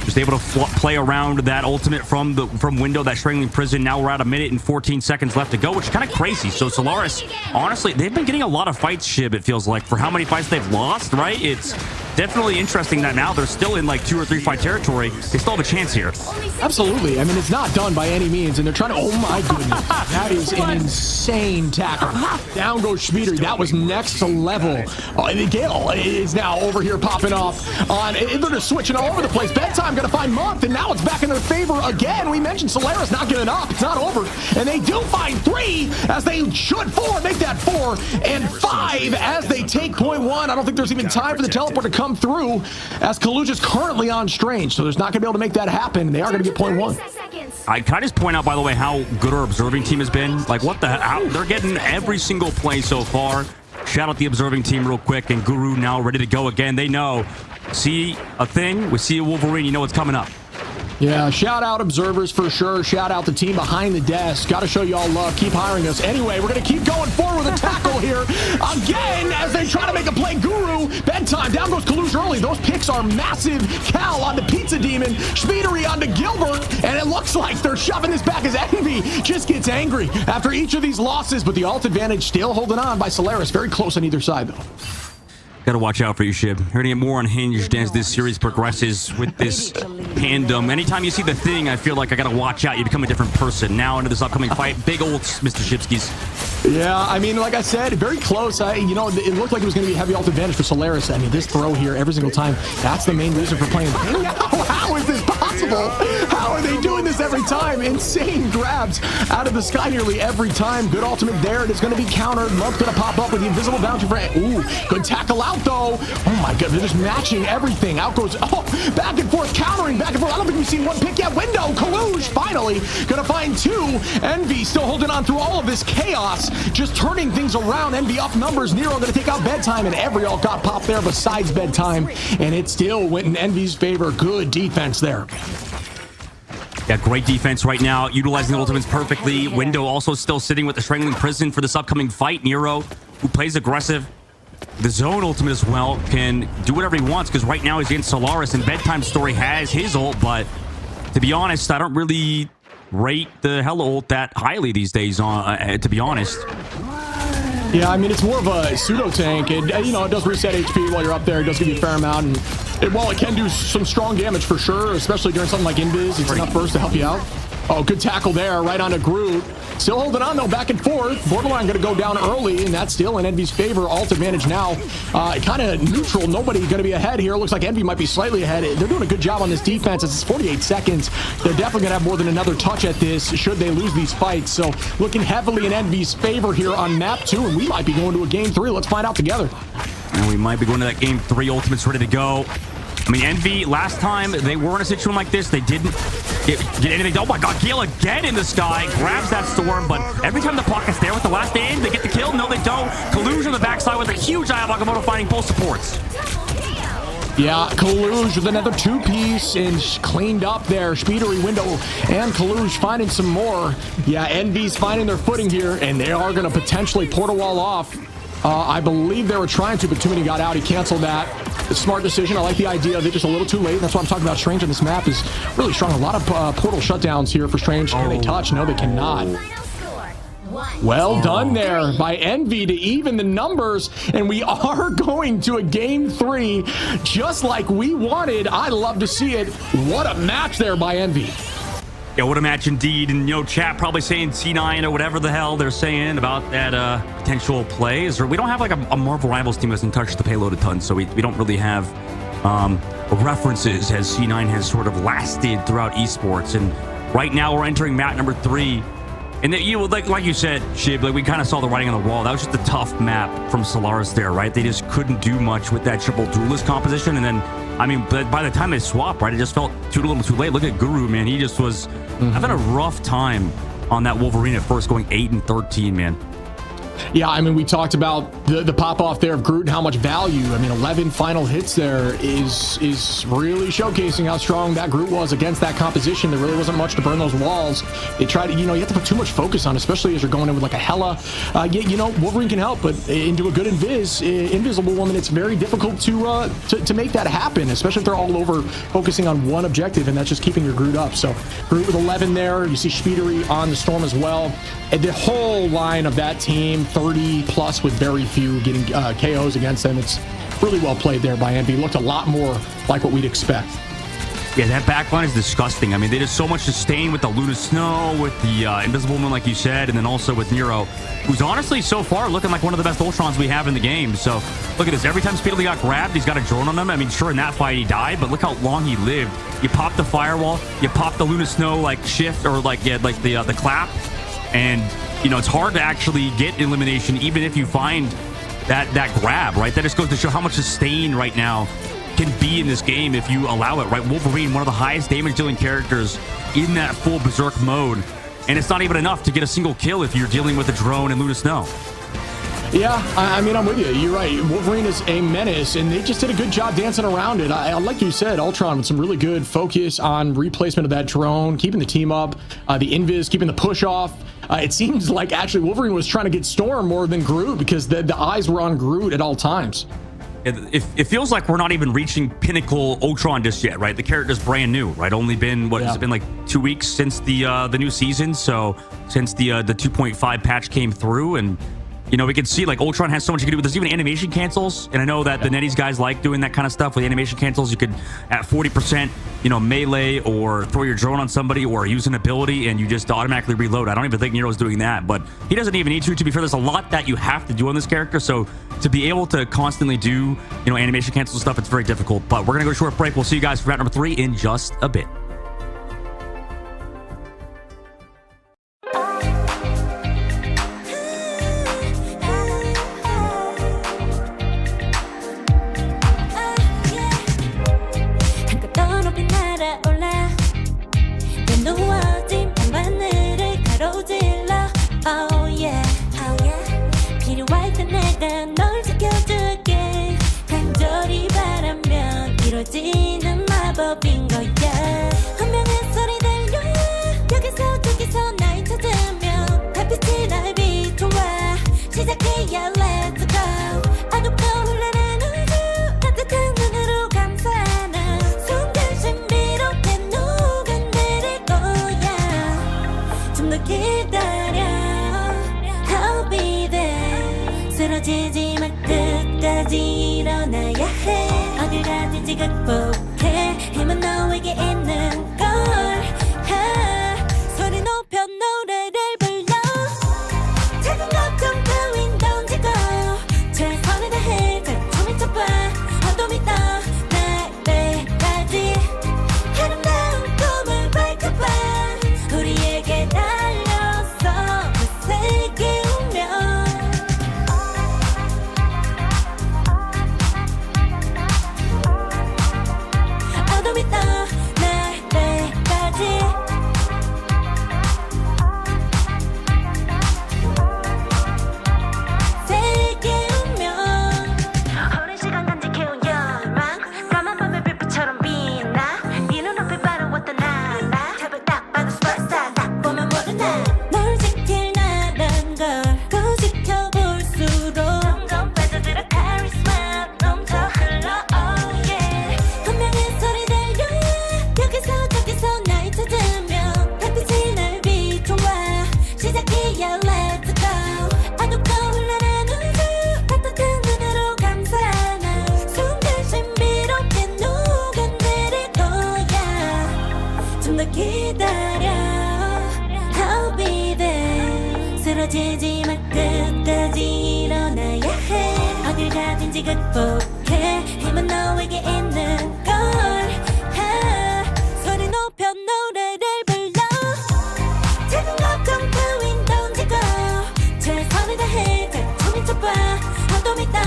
just able to play around that ultimate from window, that strangling prison. Now we're at 1 minute and 14 seconds left to go, which is kind of crazy. So Solaris, honestly, they've been getting a lot of fights, Shib, it feels like, for how many fights they've lost, right? It's definitely interesting that now they're still in like 2 or 3 fight territory. They still have a chance here. Absolutely. I mean, it's not done by any means, and they're trying to, oh my goodness, that is an insane tackle. Down goes Schmiedery. That was next to level. Oh, and Gale is now over here popping off on, they're just switching all over the place. Bedtime going to find Month, and now it's back in their favor again. We mentioned Solaris not giving up. It's not over. And they do find 3, as they should 4, make that 4 and 5 as they take point 1. I don't think there's even time for the teleport to come through, as Kaluge is currently on Strange, so there's not going to be able to make that happen. They are going to get point 1. Can I just point out, by the way, how good our observing team has been? Like, what the hell? They're getting every single play so far. Shout out the observing team real quick, and Guru now ready to go again. They know, see a thing, we see a Wolverine, you know what's coming up. Yeah, shout out observers for sure. Shout out the team behind the desk. Got to show you all love. Keep hiring us. Anyway, we're going to keep going forward with a tackle here again as they try to make a play. Guru, Bedtime, down goes Kaluge early. Those picks are massive. Cal on the Pizza Demon, Schmiedery onto Gilbert, and it looks like they're shoving this back as Envy just gets angry after each of these losses, but the alt advantage still holding on by Solaris. Very close on either side, though. Gotta watch out for you, Shib. You're gonna get more unhinged as this series progresses with this fandom. Anytime you see the thing, I feel like I gotta watch out. You become a different person. Now into this upcoming fight. Big old Mr. Shibskis. Yeah, I mean, like I said, very close. It looked like it was going to be a heavy alt advantage for Solaris. I mean, this throw here every single time, that's the main reason for playing. How is this possible? How are they doing this every time? Insane grabs out of the sky nearly every time. Good ultimate there. It is going to be countered. Monk's going to pop up with the invisible bounty for... Ooh, good tackle out, though. Oh, my God. They're just matching everything. Out goes... Oh, back and forth, countering, back and forth. I don't think we've seen one pick yet. Window, Kaluge, finally going to find 2. Envy still holding on through all of this chaos. Just turning things around. Envy up numbers. Nero going to take out Bedtime, and every ult got popped there besides Bedtime, and it still went in Envy's favor. Good defense there. Yeah, great defense right now, utilizing the ultimates perfectly. Window also still sitting with the strangling prison for this upcoming fight. Nero, who plays aggressive, the Zone Ultimate as well can do whatever he wants, because right now he's against Solaris, and Bedtime Story has his ult, but to be honest, I don't really rate the Hella ult that highly these days, to be honest. Yeah, I mean, it's more of a pseudo tank. It, you know, it does reset HP while you're up there. It does give you a fair amount, and while it can do some strong damage for sure, especially during something like Invis, it's enough burst to help you out. Oh, good tackle there, right onto Groot. Still holding on though, back and forth. Borderline going to go down early, and that's still in Envy's favor. Alt advantage now, kind of neutral. Nobody going to be ahead here. Looks like Envy might be slightly ahead. They're doing a good job on this defense. It's 48 seconds. They're definitely going to have more than another touch at this should they lose these fights. So looking heavily in Envy's favor here on map 2, and we might be going to a game 3. Let's find out together. And we might be going to that game 3. Ultimate's ready to go. I mean, Envy, last time they were in a situation like this, they didn't get anything. Oh my god, Gale again in the sky, grabs that storm, but every time the pocket's there with the last aim, they get the kill. No, they don't. Kaluge on the backside with a huge Eye of Agamotto finding both supports. Yeah, Kaluge with another 2-piece and cleaned up there. Speedery window and Kaluge finding some more. Yeah, Envy's finding their footing here, and they are going to potentially portal wall off. I believe they were trying to, but too many got out. He canceled that. A smart decision. I like the idea of it, just a little too late. That's what I'm talking about. Strange on this map is really strong. A lot of portal shutdowns here for Strange. Can they touch? No, they cannot. Well done there by Envy to even the numbers, and we are going to a game 3 just like we wanted. I love to see it. What a match there by Envy. Yeah, what a match indeed. And, you know, chat probably saying C9 or whatever the hell they're saying about that potential plays. Or we don't have like a Marvel Rivals team that doesn't touch the payload a ton, so we don't really have references as C9 has sort of lasted throughout esports. And right now we're entering map number 3. And that, you like you said, Shib, like we kind of saw the writing on the wall. That was just a tough map from Solaris there, right? They just couldn't do much with that triple duelist composition. And then, I mean, but by the time they swapped, right, it just felt a little too late. Look at Guru, man. He just was having a rough time on that Wolverine at first, going 8 and 13, man. Yeah, I mean, we talked about the pop-off there of Groot and how much value. I mean, 11 final hits there is really showcasing how strong that Groot was against that composition. There really wasn't much to burn those walls. They tried to, you know, you have to put too much focus on, especially as you're going in with like a Hella. You know, Wolverine can help, but into a good Invisible Woman, it's very difficult to make that happen, especially if they're all over focusing on one objective, and that's just keeping your Groot up. So Groot with 11 there. You see Speedery on the Storm as well. And the whole line of that team, 30 plus with very few getting KOs against them. It's really well played there by Envy. Looked a lot more like what we'd expect. Yeah, that backline is disgusting. I mean, they did so much sustain with the Luna Snow, with the Invisible Woman, like you said, and then also with Nero, who's honestly so far looking like one of the best Ultrons we have in the game. So look at this. Every time Speedily got grabbed, he's got a drone on him. I mean, sure, in that fight he died, but look how long he lived. You pop the firewall, you pop the Luna Snow like shift or like the clap, and you know, it's hard to actually get elimination even if you find that grab, right? That just goes to show how much sustain right now can be in this game if you allow it, right? Wolverine, one of the highest damage dealing characters in that full berserk mode, and it's not even enough to get a single kill if you're dealing with a drone and Luna Snow. Yeah, I mean, I'm with you. You're right. Wolverine is a menace, and they just did a good job dancing around it. Like you said, Ultron with some really good focus on replacement of that drone, keeping the team up, the Invis, keeping the push off. It seems like actually Wolverine was trying to get Storm more than Groot because the eyes were on Groot at all times. It feels like we're not even reaching pinnacle Ultron just yet, right? The character's brand new, right? Only been, has it been like 2 weeks since the new season? So since the 2.5 patch came through, and you know, we can see like Ultron has so much you can do. There's even animation cancels, and I know that the NetEase guys like doing that kind of stuff with animation cancels. You could at 40%, you know, melee or throw your drone on somebody or use an ability, and you just automatically reload. I don't even think Nero's doing that, but he doesn't even need to. To be fair, there's a lot that you have to do on this character, so to be able to constantly do, you know, animation cancels stuff, it's very difficult. But we're gonna go to a short break. We'll see you guys for round number 3 in just a bit. 이루어지는 마법인 거야. 운명의 소리 들려 여기서 저기서 날 찾으며 달빛이 날 비춰와 시작해야 let's go. I don't know 쓰러지지만 끝까지 일어나야 해 어딜 가든지 극복해 힘은 너에게 있는 걸 소리 높여 노래를 불러 작은 걱정 따윈 던지고 최선을 다해 작품을 쳐봐 어둠이 떠 날 때까지 아름다운 꿈을 밝혀봐 우리에게 달려서 그 세계 운명 어둠이 떠 날 때까지 세계 운명 오랜 시간 간직해온 열망 까만 밤의 빛처럼 빛나 네 눈앞에 바로 왔던 나 탑을 딱 봐도 superstar 딱 보면 모두 나널 지킬 나란 걸 지켜볼수록 점점 빠져들어 카리스마 넘쳐 흘러 oh yeah 운명의 소리 들려 여기서 저기서 날 찾으면 달빛이 날 비춰와 시작이야 let's go 어둡고 흘러난 우주 따뜻한 눈으로 감싸나 순간 신비롭게 녹아내릴 거야 좀 더 기다려 I'll be there 쓰러지지만 끝까지 일어나야 해 어딜 가든지 극복해 힘은 너에게 있는 걸 소리 높여 노래를 불러 작은 걱정 따윈 던지고 최선을 다해 작품을 쳐봐 어둠이 떠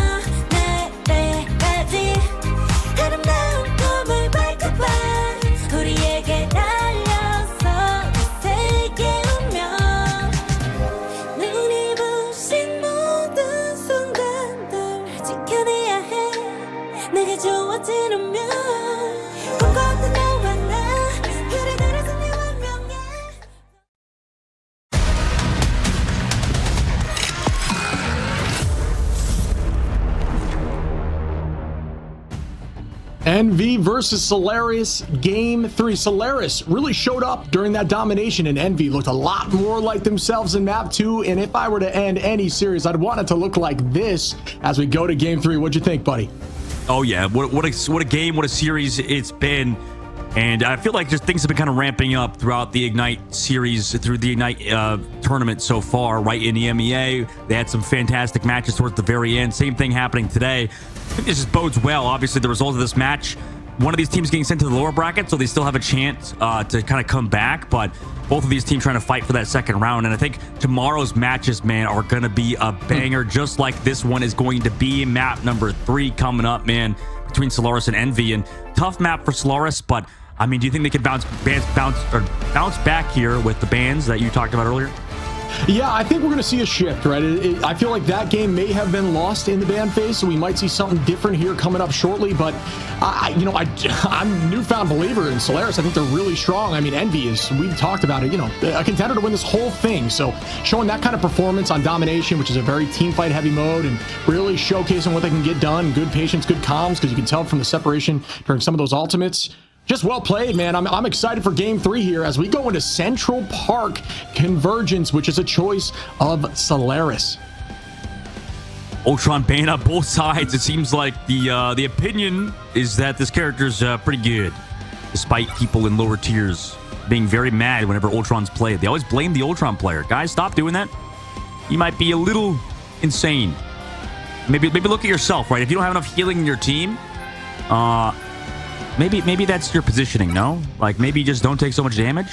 날 때까지 아름다운 꿈을 밝혀봐 우리에게 달려서 그 세계 운명 눈이 부신 모든 순간들 지켜내야 해 내게 좋아지려면 꿈꿨던 너와 나 그래 그래서 네 운명에 Envy versus Solaris, Game 3. Solaris really showed up during that domination, and Envy looked a lot more like themselves in Map 2. And if I were to end any series, I'd want it to look like this as we go to Game 3. What'd you think, buddy? Oh yeah, what a game, what a series it's been. And I feel like just things have been kind of ramping up throughout the Ignite series, through the Ignite tournament so far, right in the MEA. They had some fantastic matches towards the very end. Same thing happening today. I think this just bodes well. Obviously, the result of this match, one of these teams getting sent to the lower bracket, so they still have a chance to kind of come back. But both of these teams trying to fight for that second round. And I think tomorrow's matches, man, are going to be a banger, just like this one is going to be. Map number 3 coming up, man, between Solaris and Envy. And tough map for Solaris, but I mean, do you think they could bounce back here with the bans that you talked about earlier? Yeah, I think we're going to see a shift, right? I feel like that game may have been lost in the ban phase, so we might see something different here coming up shortly. But I'm a newfound believer in Solaris. I think they're really strong. I mean, Envy is, we've talked about it, a contender to win this whole thing. So showing that kind of performance on Domination, which is a very team fight heavy mode, and really showcasing what they can get done, good patience, good comms, because you can tell from the separation during some of those ultimates. Just well played, man. I'm excited for Game 3 here as we go into Central Park Convergence, which is a choice of Solaris. Ultron ban up both sides. It seems like the opinion is that this character's pretty good, despite people in lower tiers being very mad whenever Ultron's played. They always blame the Ultron player. Guys, stop doing that. You might be a little insane. Maybe look at yourself, right? If you don't have enough healing in your team, maybe that's your positioning, no? Like, maybe you just don't take so much damage?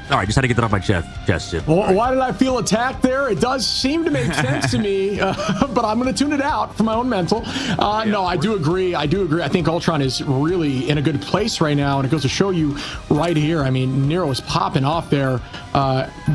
All right, just had to get that off my chest. Well, why did I feel attacked there? It does seem to make sense to me, but I'm going to tune it out for my own mental. No, I do agree. I think Ultron is really in a good place right now, and it goes to show you right here. I mean, Nero is popping off there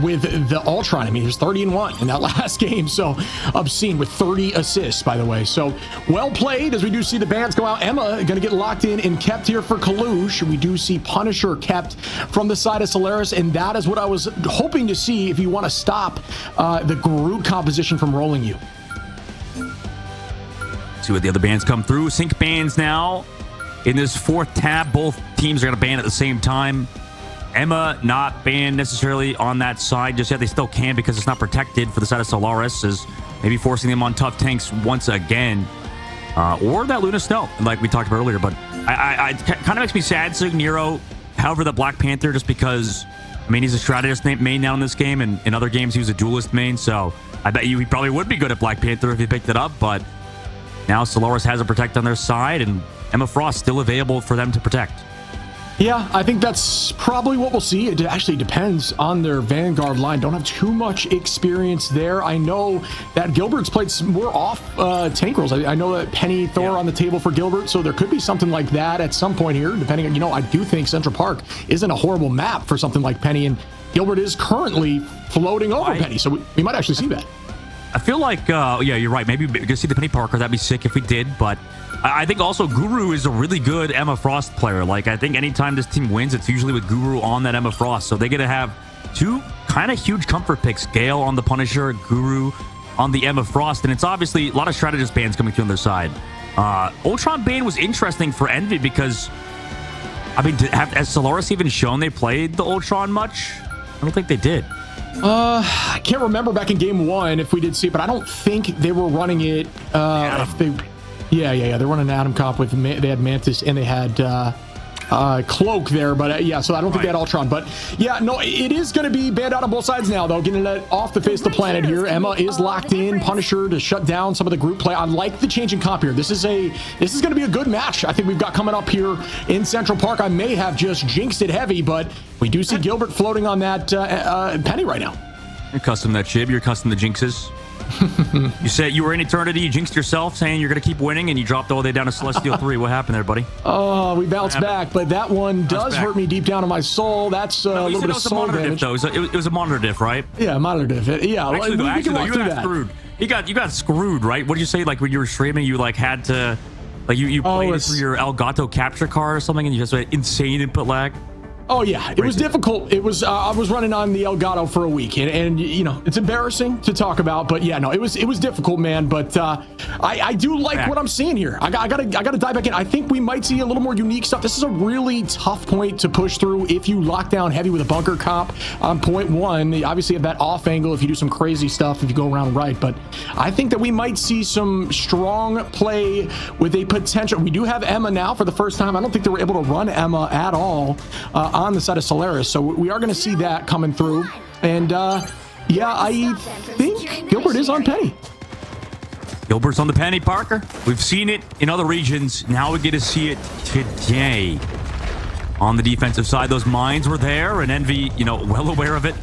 with the Ultron. I mean, he was 30-1 in that last game, so obscene, with 30 assists, by the way. So well played as we do see the bans go out. Emma going to get locked in and kept here for Kalush. We do see Punisher kept from the side of Solaris, and that is what I was hoping to see if you want to stop the Groot composition from rolling you. See what the other bans come through. Sync bans now in this fourth tab. Both teams are going to ban at the same time. Emma not banned necessarily on that side just yet. They still can because it's not protected for the side of Solaris, as maybe forcing them on tough tanks once again. Or that Luna Snow, like we talked about earlier. But I kind of makes me sad seeing Nero, however, the Black Panther, just because, I mean, he's a strategist main now in this game, and in other games he was a duelist main, so I bet you he probably would be good at Black Panther if he picked it up, but now Solaris has a protect on their side, and Emma Frost still available for them to protect. Yeah, I think that's probably what we'll see. It actually depends on their Vanguard line. Don't have too much experience there. I know that Gilbert's played some more off tank roles. I know that Penny, Thor on the table for Gilbert, so there could be something like that at some point here, depending on, I do think Central Park isn't a horrible map for something like Penny, and Gilbert is currently floating over Penny, so we might actually see that. I feel like, yeah, you're right. Maybe we could see the Penny Parker. That'd be sick if we did, but I think also Guru is a really good Emma Frost player. Like, I think anytime this team wins, it's usually with Guru on that Emma Frost. So they get to have two kind of huge comfort picks. Gale on the Punisher, Guru on the Emma Frost. And it's obviously a lot of strategist bans coming through on their side. Ultron Bane was interesting for Envy because, I mean, has Solaris even shown they played the Ultron much? I don't think they did. I can't remember back in game 1 if we did see it, but I don't think they were running it. Yeah. They're running an Atom comp with they had Mantis and they had Cloak there, but yeah, so I don't think they had Ultron. But yeah, no, it is going to be banned out on both sides now, though. Getting it off the face of the planet here. Emma is locked in. Punisher to shut down some of the group play. I like the change in comp here. This is going to be a good match. I think we've got coming up here in Central Park. I may have just jinxed it heavy, but we do see Gilbert floating on that Penny right now. You're custom that Chib. You're custom the jinxes. You said you were in Eternity, you jinxed yourself, saying you're going to keep winning, and you dropped all the way down to Celestial 3. What happened there, buddy? Oh, we bounced back, but that one does hurt me deep down in my soul. That's a little bit of soul damage. It was a monitor diff, right? Yeah, monitor diff. Yeah, actually, we can walk you through got that. Screwed. You got screwed, right? What did you say? Like when you were streaming, you like had to, like you played it through your Elgato capture card or something, and you just had insane input lag. Oh yeah, it was difficult. It was I was running on the Elgato for a week, and it's embarrassing to talk about, but yeah, no, it was difficult, man. But I do like what I'm seeing here. I gotta dive back in. I think we might see a little more unique stuff. This is a really tough point to push through if you lock down heavy with a bunker comp on point 1. Obviously, have that off angle if you do some crazy stuff if you go around right. But I think that we might see some strong play with a potential. We do have Emma now for the first time. I don't think they were able to run Emma at all on the side of Solaris, so we are going to see that coming through. And yeah, I think Gilbert is on Penny. Gilbert's on the Penny Parker. We've seen it in other regions. Now we get to see it today. On the defensive side, those mines were there, and Envy, well aware of it.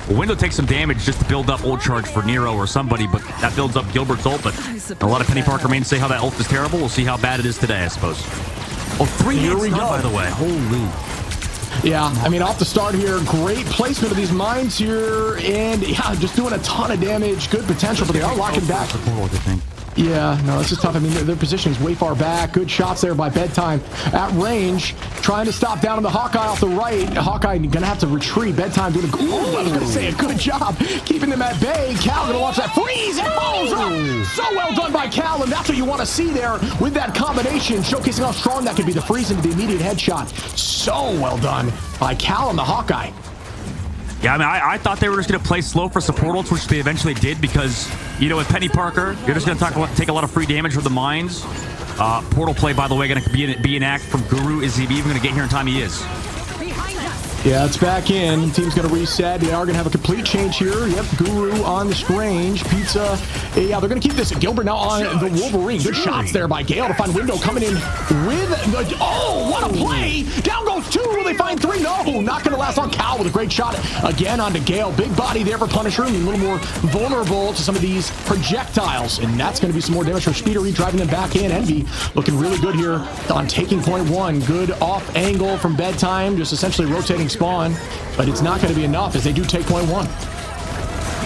Window takes some damage just to build up ult charge for Nero or somebody, but that builds up Gilbert's ult. But a lot of Penny Parker mains say how that ult is terrible. We'll see how bad it is today, I suppose. Oh, 3 hits, by the way. Holy. Yeah, I mean, off the start here, great placement of these mines here, and yeah, just doing a ton of damage. Good potential, but they are locking back. Yeah, no, this is tough. I mean, their position is way far back. Good shots there by Bedtime at range, trying to stop down on the Hawkeye off the right. Hawkeye gonna have to retreat. Bedtime doing I was gonna say a good job keeping them at bay. Cal gonna watch that freeze and falls up. So well done by Cal, and that's what you want to see there with that combination, showcasing how strong that could be. The freeze into the immediate headshot. So well done by Cal and the Hawkeye. Yeah, I mean, I thought they were just going to play slow for support ults, which they eventually did because, with Penny Parker, you're just going to take a lot of free damage from the mines. Portal play, by the way, going to be an act from Guru. Is he even going to get here in time? He is. Yeah, it's back in. Team's going to reset. They are going to have a complete change here. Yep, Guru on the Strange. Pizza. Yeah, they're going to keep this. Gilbert now on the Wolverine. Good shots there by Gale to find Window coming in with the... Oh, what a play! Down goes 2. Will they find 3? No, not going to last on. Cal with a great shot again onto Gale. Big body there for Punisher. A little more vulnerable to some of these projectiles. And that's going to be some more damage for Speedery, driving them back in. Envy looking really good here on taking point 1. Good off angle from Bedtime. Just essentially rotating spawn, but it's not going to be enough as they do take point 1.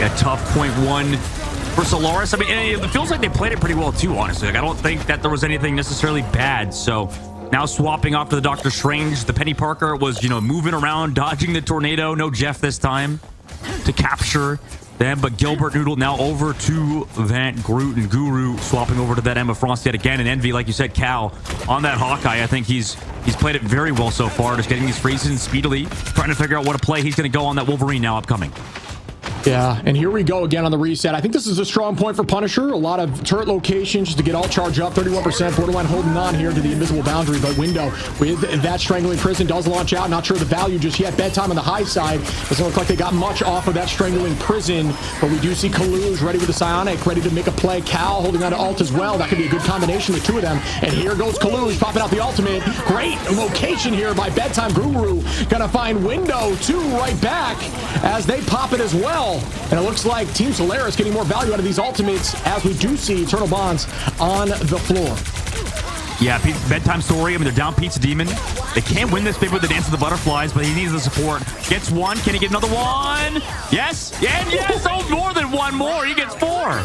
Yeah, tough point 1 for Solaris. I mean, it feels like they played it pretty well too, honestly. Like, I don't think that there was anything necessarily bad. So now swapping off to the Doctor Strange. The Penny Parker was, moving around, dodging the tornado. No Jeff this time to capture them, but Gilbert Noodle now over to that Groot, and Guru swapping over to that Emma Frost yet again. And Envy, like you said, Cal on that Hawkeye. I think he's played it very well so far, just getting these freezes speedily, trying to figure out what a play he's going to go on that Wolverine now upcoming. Yeah, and here we go again on the reset. I think this is a strong point for Punisher. A lot of turret locations just to get all charged up. 31%, borderline holding on here to the invisible boundary, but Window with that strangling prison does launch out. Not sure the value just yet. Bedtime on the high side. Doesn't look like they got much off of that strangling prison, but we do see Kaluge ready with the Psionic, ready to make a play. Cal holding on to ult as well. That could be a good combination, the two of them. And here goes Kaluge popping out the ultimate. Great location here by Bedtime. Guru gonna find Window too right back as they pop it as well. And it looks like Team Solaris getting more value out of these ultimates as we do see Eternal Bonds on the floor. Yeah, Bedtime Story. I mean, they're down Pizza Demon. They can't win this big with the Dance of the Butterflies, but he needs the support. Gets one. Can he get another one? Yes. And yes. Oh, more than one more. He gets 4.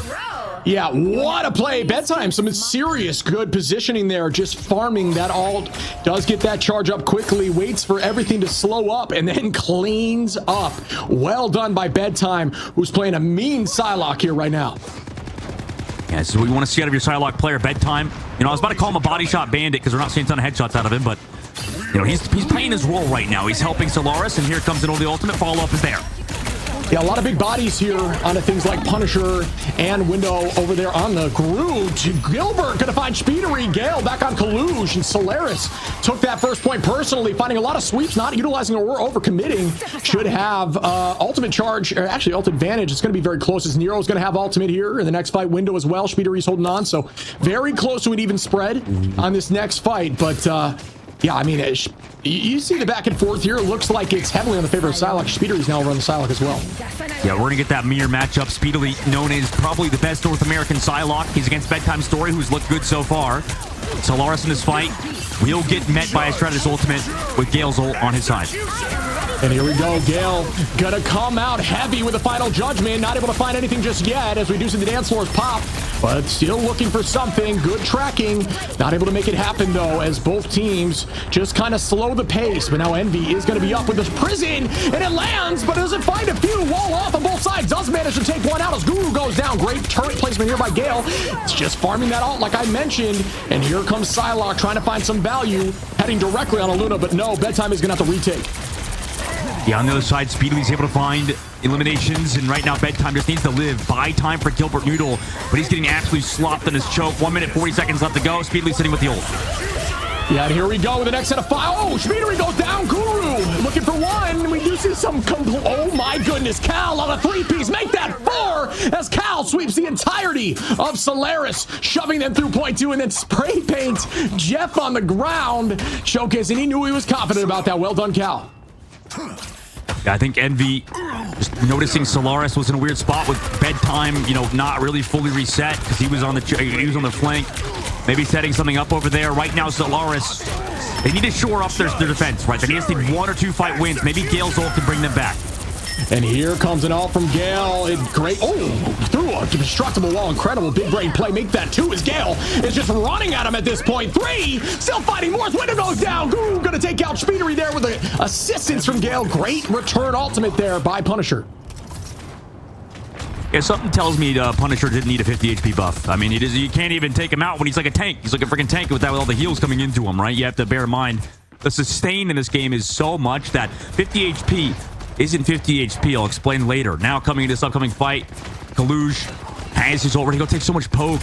Yeah, what a play. Bedtime, some serious good positioning there, just farming that ult. Does get that charge up quickly, waits for everything to slow up, and then cleans up. Well done by Bedtime, who's playing a mean Psylocke here right now. Yeah, this is what you want to see out of your Psylocke player. Bedtime. You know, I was about to call him a body shot bandit because we're not seeing a ton of headshots out of him, but you know, he's playing his role right now. He's helping Solaris, and here comes the ultimate follow-up is there. Yeah, a lot of big bodies here onto things like Punisher and Window over there on the Groove. Gilbert gonna find Speedery. Gale back on Kaluge, and Solaris took that first point personally, finding a lot of sweeps, not utilizing or overcommitting. Should have ultimate charge, or actually ult advantage. It's gonna be very close as Nero's gonna have ultimate here in the next fight. Window as well. Speedery's holding on, so very close to an even spread on this next fight. But yeah, I mean, you see the back and forth here. It looks like it's heavily on the favor of Psylocke. Speedery's now over on the Psylocke as well. Yeah, we're going to get that mirror matchup. Speedily known as probably the best North American Psylocke. He's against Bedtime Story, who's looked good so far. Solaris in this fight will get met by a Stratus ultimate with Gale's ult on his side. And here we go. Gale gonna come out heavy with the final judgment. Not able to find anything just yet as we do see the dance floors pop, but still looking for something. Good tracking. Not able to make it happen though, as both teams just kind of slow the pace. But now Envy is gonna be up with this prison, and it lands, but doesn't find a few. Wall off on both sides. Does manage to take one out as Guru goes down. Great turret placement here by Gale. It's just farming that ult like I mentioned. And here comes Psylocke trying to find some value, heading directly on a Luna, but no, Bedtime is gonna have to retake. Yeah, on the other side, Speedy's able to find eliminations, and right now Bedtime just needs to live. Buy time for Gilbert Noodle, but he's getting absolutely slopped in his choke. 1 minute, 40 seconds left to go. Speedily sitting with the ult. Yeah, and here we go with the next set of 5. Oh, Speedery goes down. Guru looking for one. We do see some oh my goodness. Cal on a 3-piece. Make that 4 as Cal sweeps the entirety of Solaris, shoving them through point 2, and then spray paints Jeff on the ground, showcasing he knew he was confident about that. Well done, Cal. Yeah, I think Envy just noticing Solaris was in a weird spot with Bedtime, you know, not really fully reset because he was on the flank, maybe setting something up over there. Right now, Solaris, they need to shore up their defense, right? They need to see 1 or 2 fight wins. Maybe Gale's ult can bring them back. And here comes an ult from Gale. Great. Oh, through a destructible wall. Incredible big brain play. Make that 2 as Gale is just running at him at this point. 3, still fighting more. Window goes down. Guru gonna take out Speedery there with the assistance from Gale. Great return ultimate there by Punisher. Yeah, something tells me Punisher didn't need a 50 HP buff. I mean, you can't even take him out when he's like a tank. He's like a freaking tank with all the heals coming into him, right? You have to bear in mind the sustain in this game is so much that 50 HP isn't 50 HP. I'll explain later. Now coming into this upcoming fight, Kaluge has his ult ready. He'll take so much poke.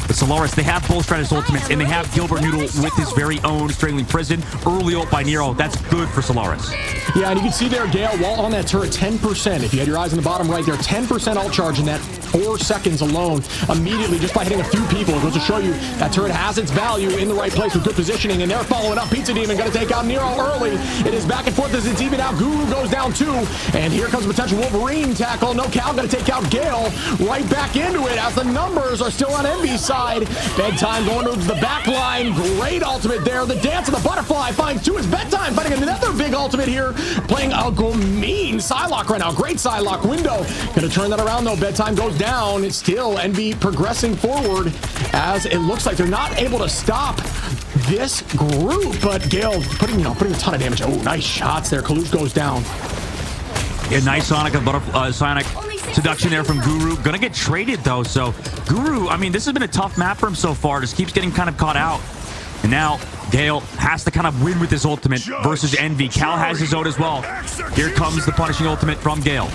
But Solaris, they have both Stratus ultimates, and they have Gilbert Noodle with his very own Strangling Prison. Early ult by Nero. That's good for Solaris. Yeah, and you can see there, Gale, while on that turret, 10%. If you had your eyes on the bottom right there, 10% ult charge in that 4 seconds alone. Immediately, just by hitting a few people. It goes to show you that turret has its value in the right place with good positioning, and they're following up. Pizza Demon going to take out Nero early. It is back and forth as it's even out. Guru goes down too, and here comes a potential Wolverine tackle. No, Cal going to take out Gale right back into it as the numbers are still on Envy's side. Bedtime going to the back line. Great ultimate there. The dance of the butterfly finds 2 as Bedtime fighting another big ultimate here. Playing a mean Psylocke right now. Great Psylocke. Window going to turn that around though. Bedtime goes down. It's still Envy progressing forward as it looks like they're not able to stop this group, but Gale putting a ton of damage. Oh, nice shots there. Kaluge goes down. Yeah, nice Sonic seduction there from Guru. Gonna get traded though, so Guru, I mean, this has been a tough map for him so far. Just keeps getting kind of caught out. And now Gale has to kind of win with this ultimate versus Envy. Cal has his ult as well. Here comes the punishing ultimate from Gale.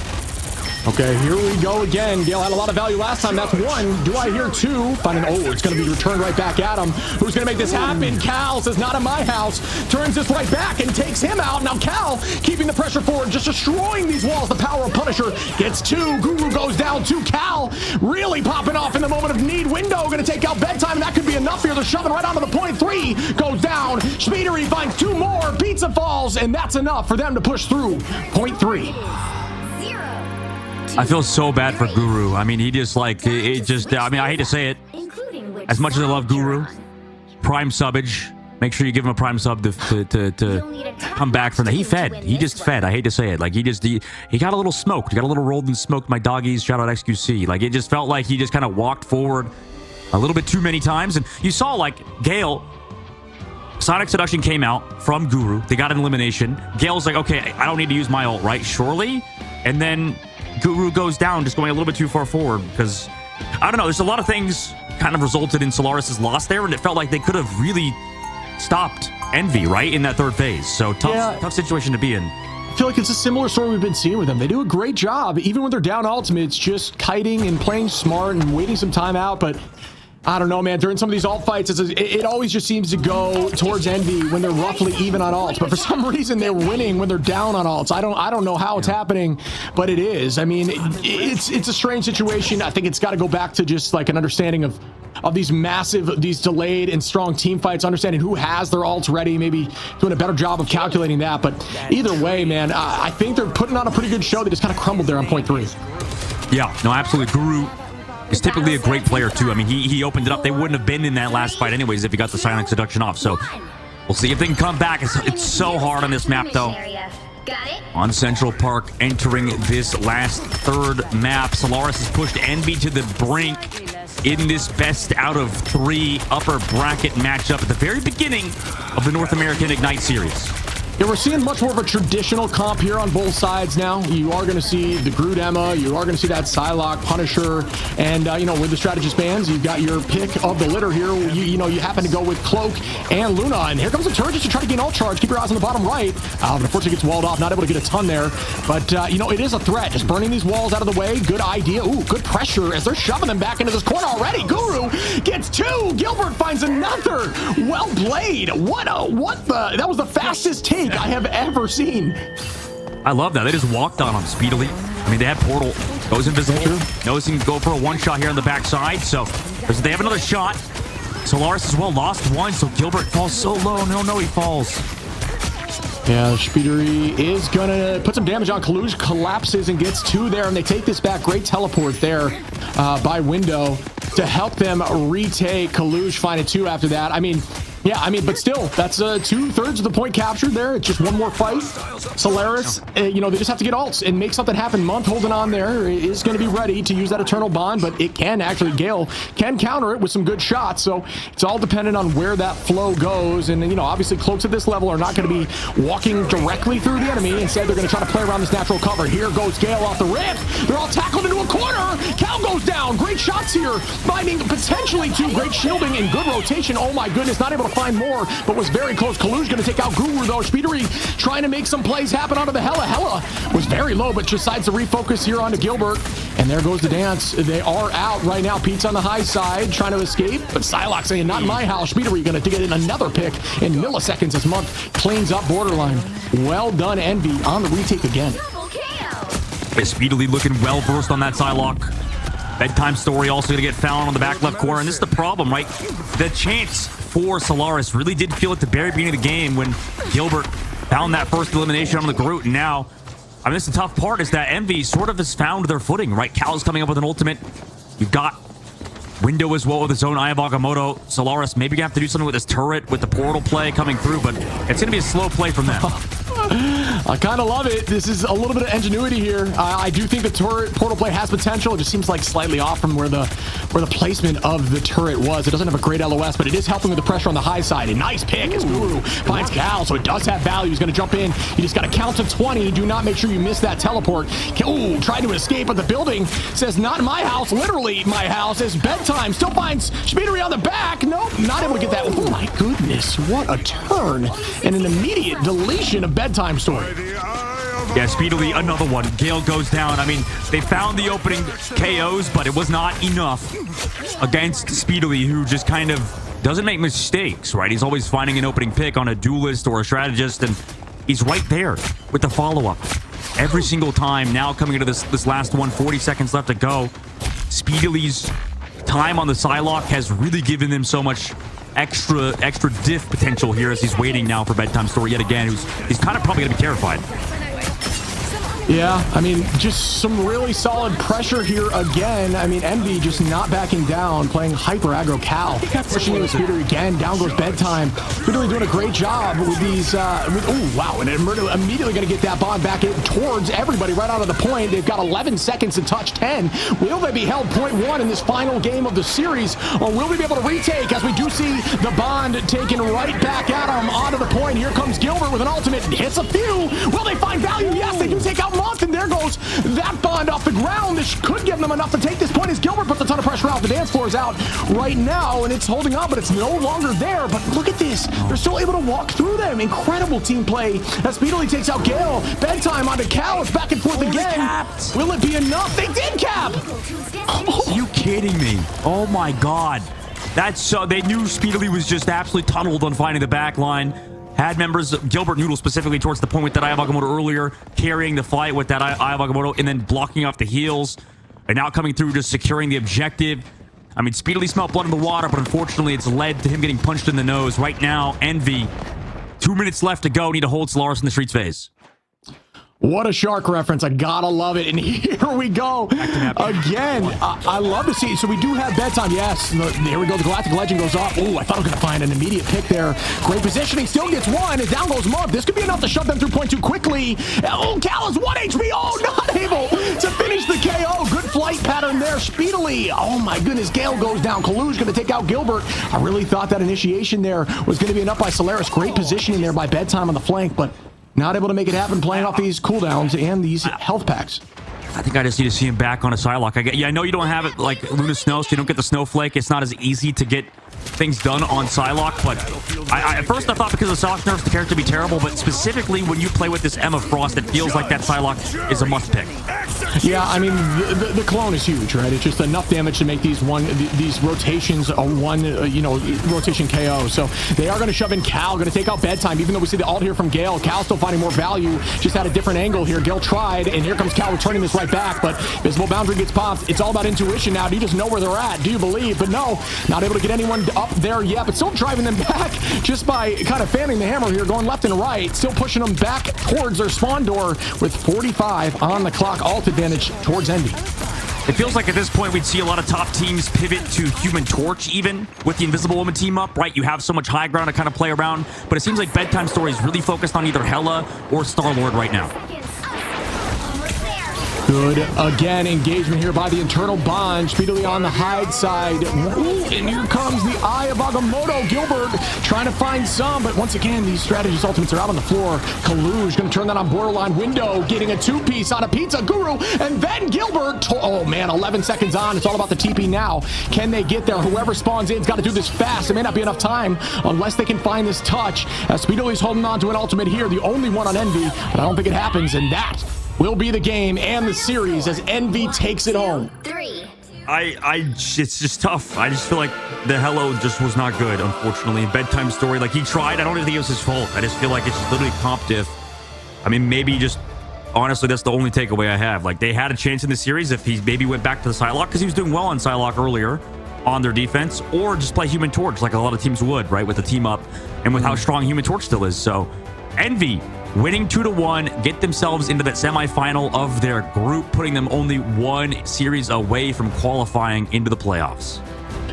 Okay, here we go again. Gale had a lot of value last time. That's one. Do I hear two? Finding, it's going to be returned right back at him. Who's going to make this happen? Cal says, not in my house. Turns this right back and takes him out. Now Cal keeping the pressure forward, just destroying these walls. The power of Punisher gets two. Guru goes down two. Cal really popping off in the moment of need. Window going to take out Bedtime, and that could be enough here. They're shoving right onto the point. Three goes down. Speedery finds two more. Pizza falls, and that's enough for them to push through. Point three. I feel so bad for Guru. I mean, he just like, I hate to say it. As much as I love Guru, prime subbage. Make sure you give him a prime sub to come back from that. He fed. He just fed. I hate to say it. Like, he got a little smoked. He got a little rolled and smoked. My doggies, shout out XQC. Like, it just felt like he just kind of walked forward a little bit too many times. And you saw, like, Gale, Sonic Seduction came out from Guru. They got an elimination. Gale's like, okay, I don't need to use my ult, right? Surely? And then Guru goes down, just going a little bit too far forward because, I don't know, there's a lot of things kind of resulted in Solaris' loss there, and it felt like they could have really stopped Envy, right, in that third phase. So tough situation to be in. I feel like it's a similar story we've been seeing with them. They do a great job, even when they're down ultimates, just kiting and playing smart and waiting some time out, but I don't know, man. During some of these alt fights, it always just seems to go towards Envy when they're roughly even on alts. But for some reason, they're winning when they're down on alts. I don't know how it's happening, but it is. I mean, it's a strange situation. I think it's got to go back to just like an understanding of these delayed and strong team fights, understanding who has their alts ready, maybe doing a better job of calculating that. But either way, man, I think they're putting on a pretty good show. They just kind of crumbled there on point three. Yeah, no, absolutely. Guru is typically a great player too. I mean, he opened it up. They wouldn't have been in that last fight anyways if he got the Silent Seduction off. So we'll see if they can come back. It's so hard on this map though. On Central Park, entering this last third map, Solaris has pushed Envy to the brink in this best out of three upper bracket matchup at the very beginning of the North American Ignite series. Yeah, we're seeing much more of a traditional comp here on both sides now. You are going to see the Groot Emma, you are going to see that Psylocke, Punisher, and with the strategist bands, you've got your pick of the litter here. You happen to go with Cloak and Luna, and here comes the turret just to try to gain ult charge. Keep your eyes on the bottom right. But unfortunately gets walled off, not able to get a ton there. But it is a threat. Just burning these walls out of the way. Good idea. Ooh, good pressure as they're shoving them back into this corner already. Guru gets two. Gilbert finds another. Well played. That was the fastest take I have ever seen. I love that. They just walked on him speedily. I mean, they had Portal. Goes invisible. Knows he can go for a one-shot here on the backside. So they have another shot. Solaris as well lost one. So Gilbert falls so low. No, he falls. Yeah, Speedery is going to put some damage on Kalush. Collapses and gets two there. And they take this back. Great teleport there by Window to help them retake. Kalush finding two after that. But still, that's 2/3 of the point captured there. It's just one more fight. Solaris, they just have to get ults and make something happen. Month holding on there is going to be ready to use that Eternal Bond, but it can actually, Gale can counter it with some good shots. So it's all dependent on where that flow goes. And, obviously Cloaks at this level are not going to be walking directly through the enemy. Instead, they're going to try to play around this natural cover. Here goes Gale off the rip. They're all tackled into a corner. Cal goes down. Great shots here. Finding potentially two. Great shielding and good rotation. Oh my goodness, not able to find more, but was very close. Kalush going to take out Guru though. Speedery trying to make some plays happen onto the Hella. Hella was very low, but decides to refocus here onto Gilbert. And there goes the dance. They are out right now. Pete's on the high side trying to escape, but Psylocke saying, not in my house. Speedery going to get in another pick in milliseconds this month. Cleans up Borderline. Well done, Envy on the retake again. Speedily looking well versed on that Psylocke. Bedtime Story also going to get found on the back left corner. And this is the problem, right? The chance for Solaris really did feel at the very beginning of the game when Gilbert found that first elimination on the Groot. And now, this the tough part is that Envy sort of has found their footing, right? Cal's coming up with an ultimate. You've got Window as well with his own Eye of Agamotto. Solaris maybe gonna have to do something with his turret, with the portal play coming through, but it's going to be a slow play from them. I kind of love it. This is a little bit of ingenuity here. I do think the turret portal play has potential. It just seems like slightly off from where the placement of the turret was. It doesn't have a great LOS, but it is helping with the pressure on the high side. A nice pick as Guru finds Cal, so it does have value. He's going to jump in. You just got to count to 20. Do not make sure you miss that teleport. Ooh, trying to escape, but the building says, not in my house. Literally my house. It's Bedtime. Still finds Speedery on the back. Nope, not able to get that. Oh my goodness, what a turn and an immediate deletion of Bedtime Story. The Eye of Yeah, Speedily, another one. Gale goes down. I mean, they found the opening KOs, but it was not enough against Speedily, who just kind of doesn't make mistakes, right? He's always finding an opening pick on a duelist or a strategist, and he's right there with the follow-up every single time. Now coming into this last one, 40 seconds left to go. Speedily's time on the Psylocke has really given them so much extra diff potential here as he's waiting now for Bedtime Story yet again. He's kind of probably going to be terrified. Yeah, I mean, just some really solid pressure here again. I mean, Envy just not backing down, playing hyper aggro Cal. Pushing into Speeder again. Down goes Bedtime. Speederly doing a great job with these. Oh, wow. And immediately going to get that bond back in towards everybody right out of the point. They've got 11 seconds to touch 10. Will they be held 0.1 in this final game of the series? Or will they be able to retake as we do see the bond taken right back at them onto the point? Here comes Gilbert with an ultimate. Hits a few. Will they find value? Yes, they do take out Month, and there goes that bond off the ground. This could give them enough to take this point as Gilbert puts a ton of pressure out. The dance floor is out right now, and it's holding up, but it's no longer there. But look at this. They're still able to walk through them. Incredible team play as Speedily takes out Gale. Bedtime onto Cal. It's back and forth again. Will it be enough? They did cap. Are you kidding me? Oh, my God. That's so. They knew Speedily was just absolutely tunneled on finding the back line. Had members, Gilbert Noodle specifically towards the point with that Eye of Agamotto earlier, carrying the fight with that Eye of Agamotto and then blocking off the heals. And now coming through, just securing the objective. I mean, Speedily smelled blood in the water, but unfortunately it's led to him getting punched in the nose. Right now, Envy, 2 minutes left to go. Need to hold Solaris in the Streets phase. What a shark reference. I gotta love it. And here we go again. I love to see it. So we do have Bedtime. Yes. There we go. The Galactic Legend goes off. Oh, I thought I was going to find an immediate pick there. Great positioning. Still gets one. And down goes Month. This could be enough to shove them through point 2 quickly. Oh, Cal is 1 HP. Oh, not able to finish the KO. Good flight pattern there. Speedily. Oh, my goodness. Gale goes down. Kalu's going to take out Gilbert. I really thought that initiation there was going to be enough by Solaris. Great positioning there by Bedtime on the flank, but not able to make it happen, playing off these cooldowns and these health packs. I think I just need to see him back on a Psylocke. I know you don't have it like Luna Snow, so you don't get the Snowflake. It's not as easy to get things done on Psylocke, but at first I thought because of Psylocke nerfs the character would be terrible, but specifically when you play with this Emma Frost, it feels like that Psylocke is a must pick. Yeah, I mean, the clone is huge, right? It's just enough damage to make these rotations a rotation KO. So they are going to shove in Cal, going to take out Bedtime, even though we see the ult here from Gale. Cal still finding more value, just had a different angle here. Gale tried, and here comes Cal returning this right back, but Visible Boundary gets popped. It's all about intuition now. Do you just know where they're at? Do you believe? But no, not able to get anyone up there yet, but still driving them back just by kind of fanning the hammer here, going left and right, still pushing them back towards their spawn door with 45 on the clock. Ult advantage towards Envy. It feels like at this point we'd see a lot of top teams pivot to Human Torch even with the Invisible Woman team up, right? You have so much high ground to kind of play around, but it seems like Bedtime Story is really focused on either Hela or Star-Lord right now. Good again engagement here by the internal bond. Speedily on the hide side. Ooh, and here comes the Eye of Agamotto. Gilbert trying to find some, but once again, these strategist ultimates are out on the floor. Kalu's going to turn that on borderline window, getting a 2-piece on a Pizza Guru, and then Gilbert. Oh man, 11 seconds on. It's all about the TP now. Can they get there? Whoever spawns in's got to do this fast. It may not be enough time unless they can find this touch. As Speedily's holding on to an ultimate here, the only one on Envy, but I don't think it happens, and that will be the game and the series as Envy takes it home. It's just tough. I just feel like the Hello just was not good, unfortunately. Bedtime Story, like he tried. I don't even think it was his fault. I just feel like it's just literally comp diff. I mean, maybe just honestly, that's the only takeaway I have. Like they had a chance in the series if he maybe went back to the Psylocke because he was doing well on Psylocke earlier on their defense, or just play Human Torch like a lot of teams would, right, with the team up and with how strong Human Torch still is. So Envy winning 2-1, get themselves into that semifinal of their group, putting them only one series away from qualifying into the playoffs.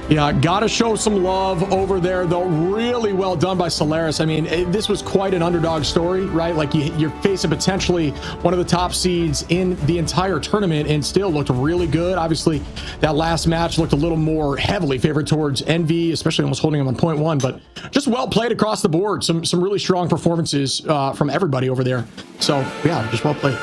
Yeah, gotta show some love over there, though. Really well done by Solaris. I mean, this was quite an underdog story, right? Like you're facing potentially one of the top seeds in the entire tournament and still looked really good. Obviously, that last match looked a little more heavily favored towards Envy, especially almost holding them on 0.1, but just well played across the board. Some really strong performances from everybody over there. So yeah, just well played.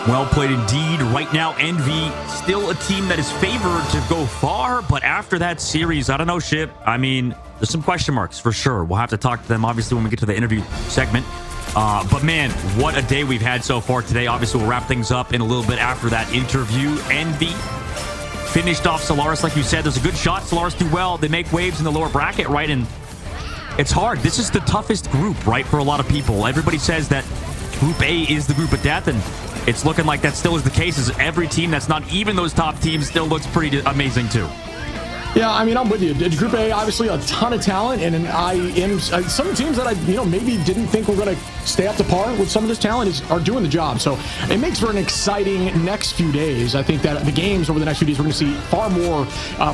Well played indeed. Right now, Envy still a team that is favored to go far, but after that series, I don't know, Ship. I mean, there's some question marks for sure. We'll have to talk to them, obviously, when we get to the interview segment. But man, what a day we've had so far today. Obviously, we'll wrap things up in a little bit after that interview. Envy finished off Solaris, like you said. There's a good shot. Solaris do well. They make waves in the lower bracket, right? And it's hard. This is the toughest group, right, for a lot of people. Everybody says that Group A is the group of death, and it's looking like that still is the case, as every team that's not even those top teams still looks pretty amazing, too. Yeah, I mean, I'm with you. Group A, obviously, a ton of talent, and I am some teams that I, maybe didn't think were going to stay up to par with some of this talent are doing the job. So it makes for an exciting next few days. I think that the games over the next few days, we're going to see far more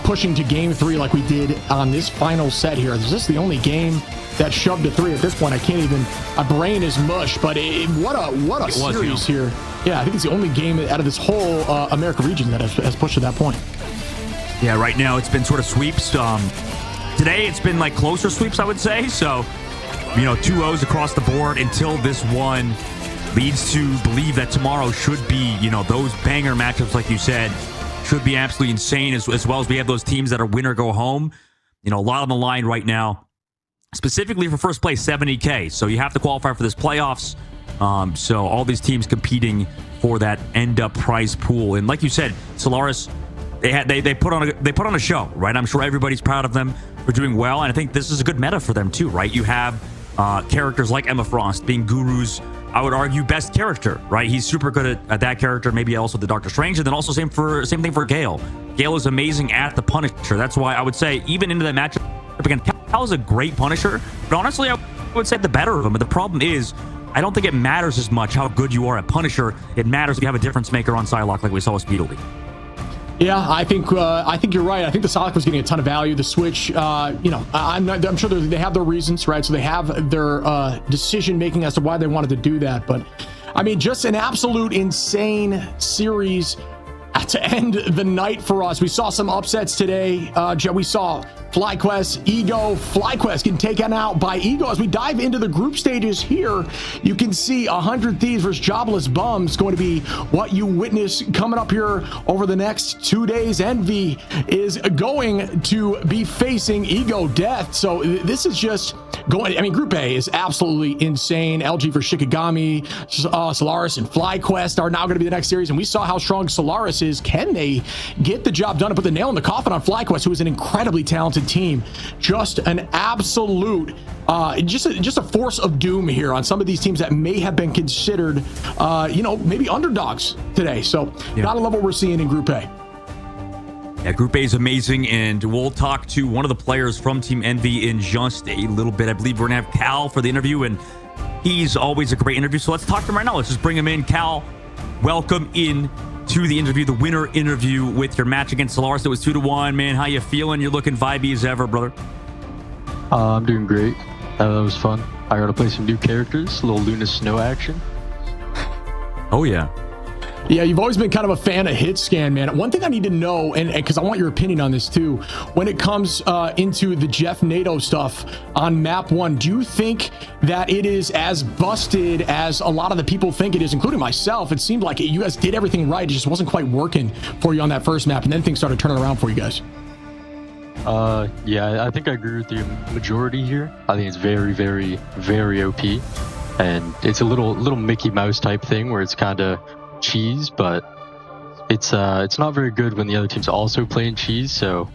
pushing to Game 3 like we did on this final set here. Is this the only game that shoved to 3 at this point? I can't even. My brain is mush. But what a series here. Yeah, I think it's the only game out of this whole America region that has pushed to that point. Yeah, right now it's been sort of sweeps. Today it's been like closer sweeps, I would say. So, 2-0s across the board until this one leads to believe that tomorrow should be, those banger matchups, like you said, should be absolutely insane, as well as we have those teams that are win or go home. A lot on the line right now, specifically for first place, 70K. So you have to qualify for this playoffs. So all these teams competing for that end up prize pool. And like you said, Solaris, They put on a show, right? I'm sure everybody's proud of them for doing well, and I think this is a good meta for them too, right? You have characters like Emma Frost being Guru's, I would argue, best character, right? He's super good at that character, maybe also the Doctor Strange, and then also same thing for Gale. Gale is amazing at the Punisher. That's why I would say even into that matchup again, Cal is a great Punisher, but honestly, I would say the better of him. But the problem is, I don't think it matters as much how good you are at Punisher. It matters if you have a difference maker on Psylocke, like we saw with Speedily. Yeah, I think you're right. I think the Psylocke was getting a ton of value. The Switch, I'm sure they have their reasons, right? So they have their decision making as to why they wanted to do that. But I mean, just an absolute insane series to end the night for us. We saw some upsets today. We saw FlyQuest, Ego. FlyQuest getting taken out by Ego. As we dive into the group stages here, you can see 100 Thieves versus Jobless Bums going to be what you witness coming up here over the next 2 days. Envy is going to be facing Ego Death. So this is just going. I mean, Group A is absolutely insane. LG versus Shikigami, Solaris and FlyQuest are now going to be the next series. And we saw how strong Solaris is. Can they get the job done and put the nail in the coffin on FlyQuest, who is an incredibly talented team? Just an absolute, just a force of doom here on some of these teams that may have been considered, maybe underdogs today. So gotta love what we're seeing in Group A. Yeah, Group A is amazing, and we'll talk to one of the players from Team Envy in just a little bit. I believe we're gonna have Cal for the interview, and he's always a great interview. So let's talk to him right now. Let's just bring him in. Cal, welcome in to the interview, the winner interview with your match against Solaris. It was 2-1, man. How you feeling? You're looking vibey as ever, brother. I'm doing great. That was fun. I got to play some new characters, a little Luna Snow action. Oh, yeah. Yeah, you've always been kind of a fan of Hitscan, man. One thing I need to know, and because I want your opinion on this too, when it comes into the Jeff Nato stuff on map 1, do you think that it is as busted as a lot of the people think it is, including myself? It seemed like you guys did everything right. It just wasn't quite working for you on that first map, and then things started turning around for you guys. Yeah, I think I agree with the majority here. I think it's very, very, very OP, and it's a little Mickey Mouse type thing where it's kind of cheese, but it's not very good when the other team's also playing cheese, so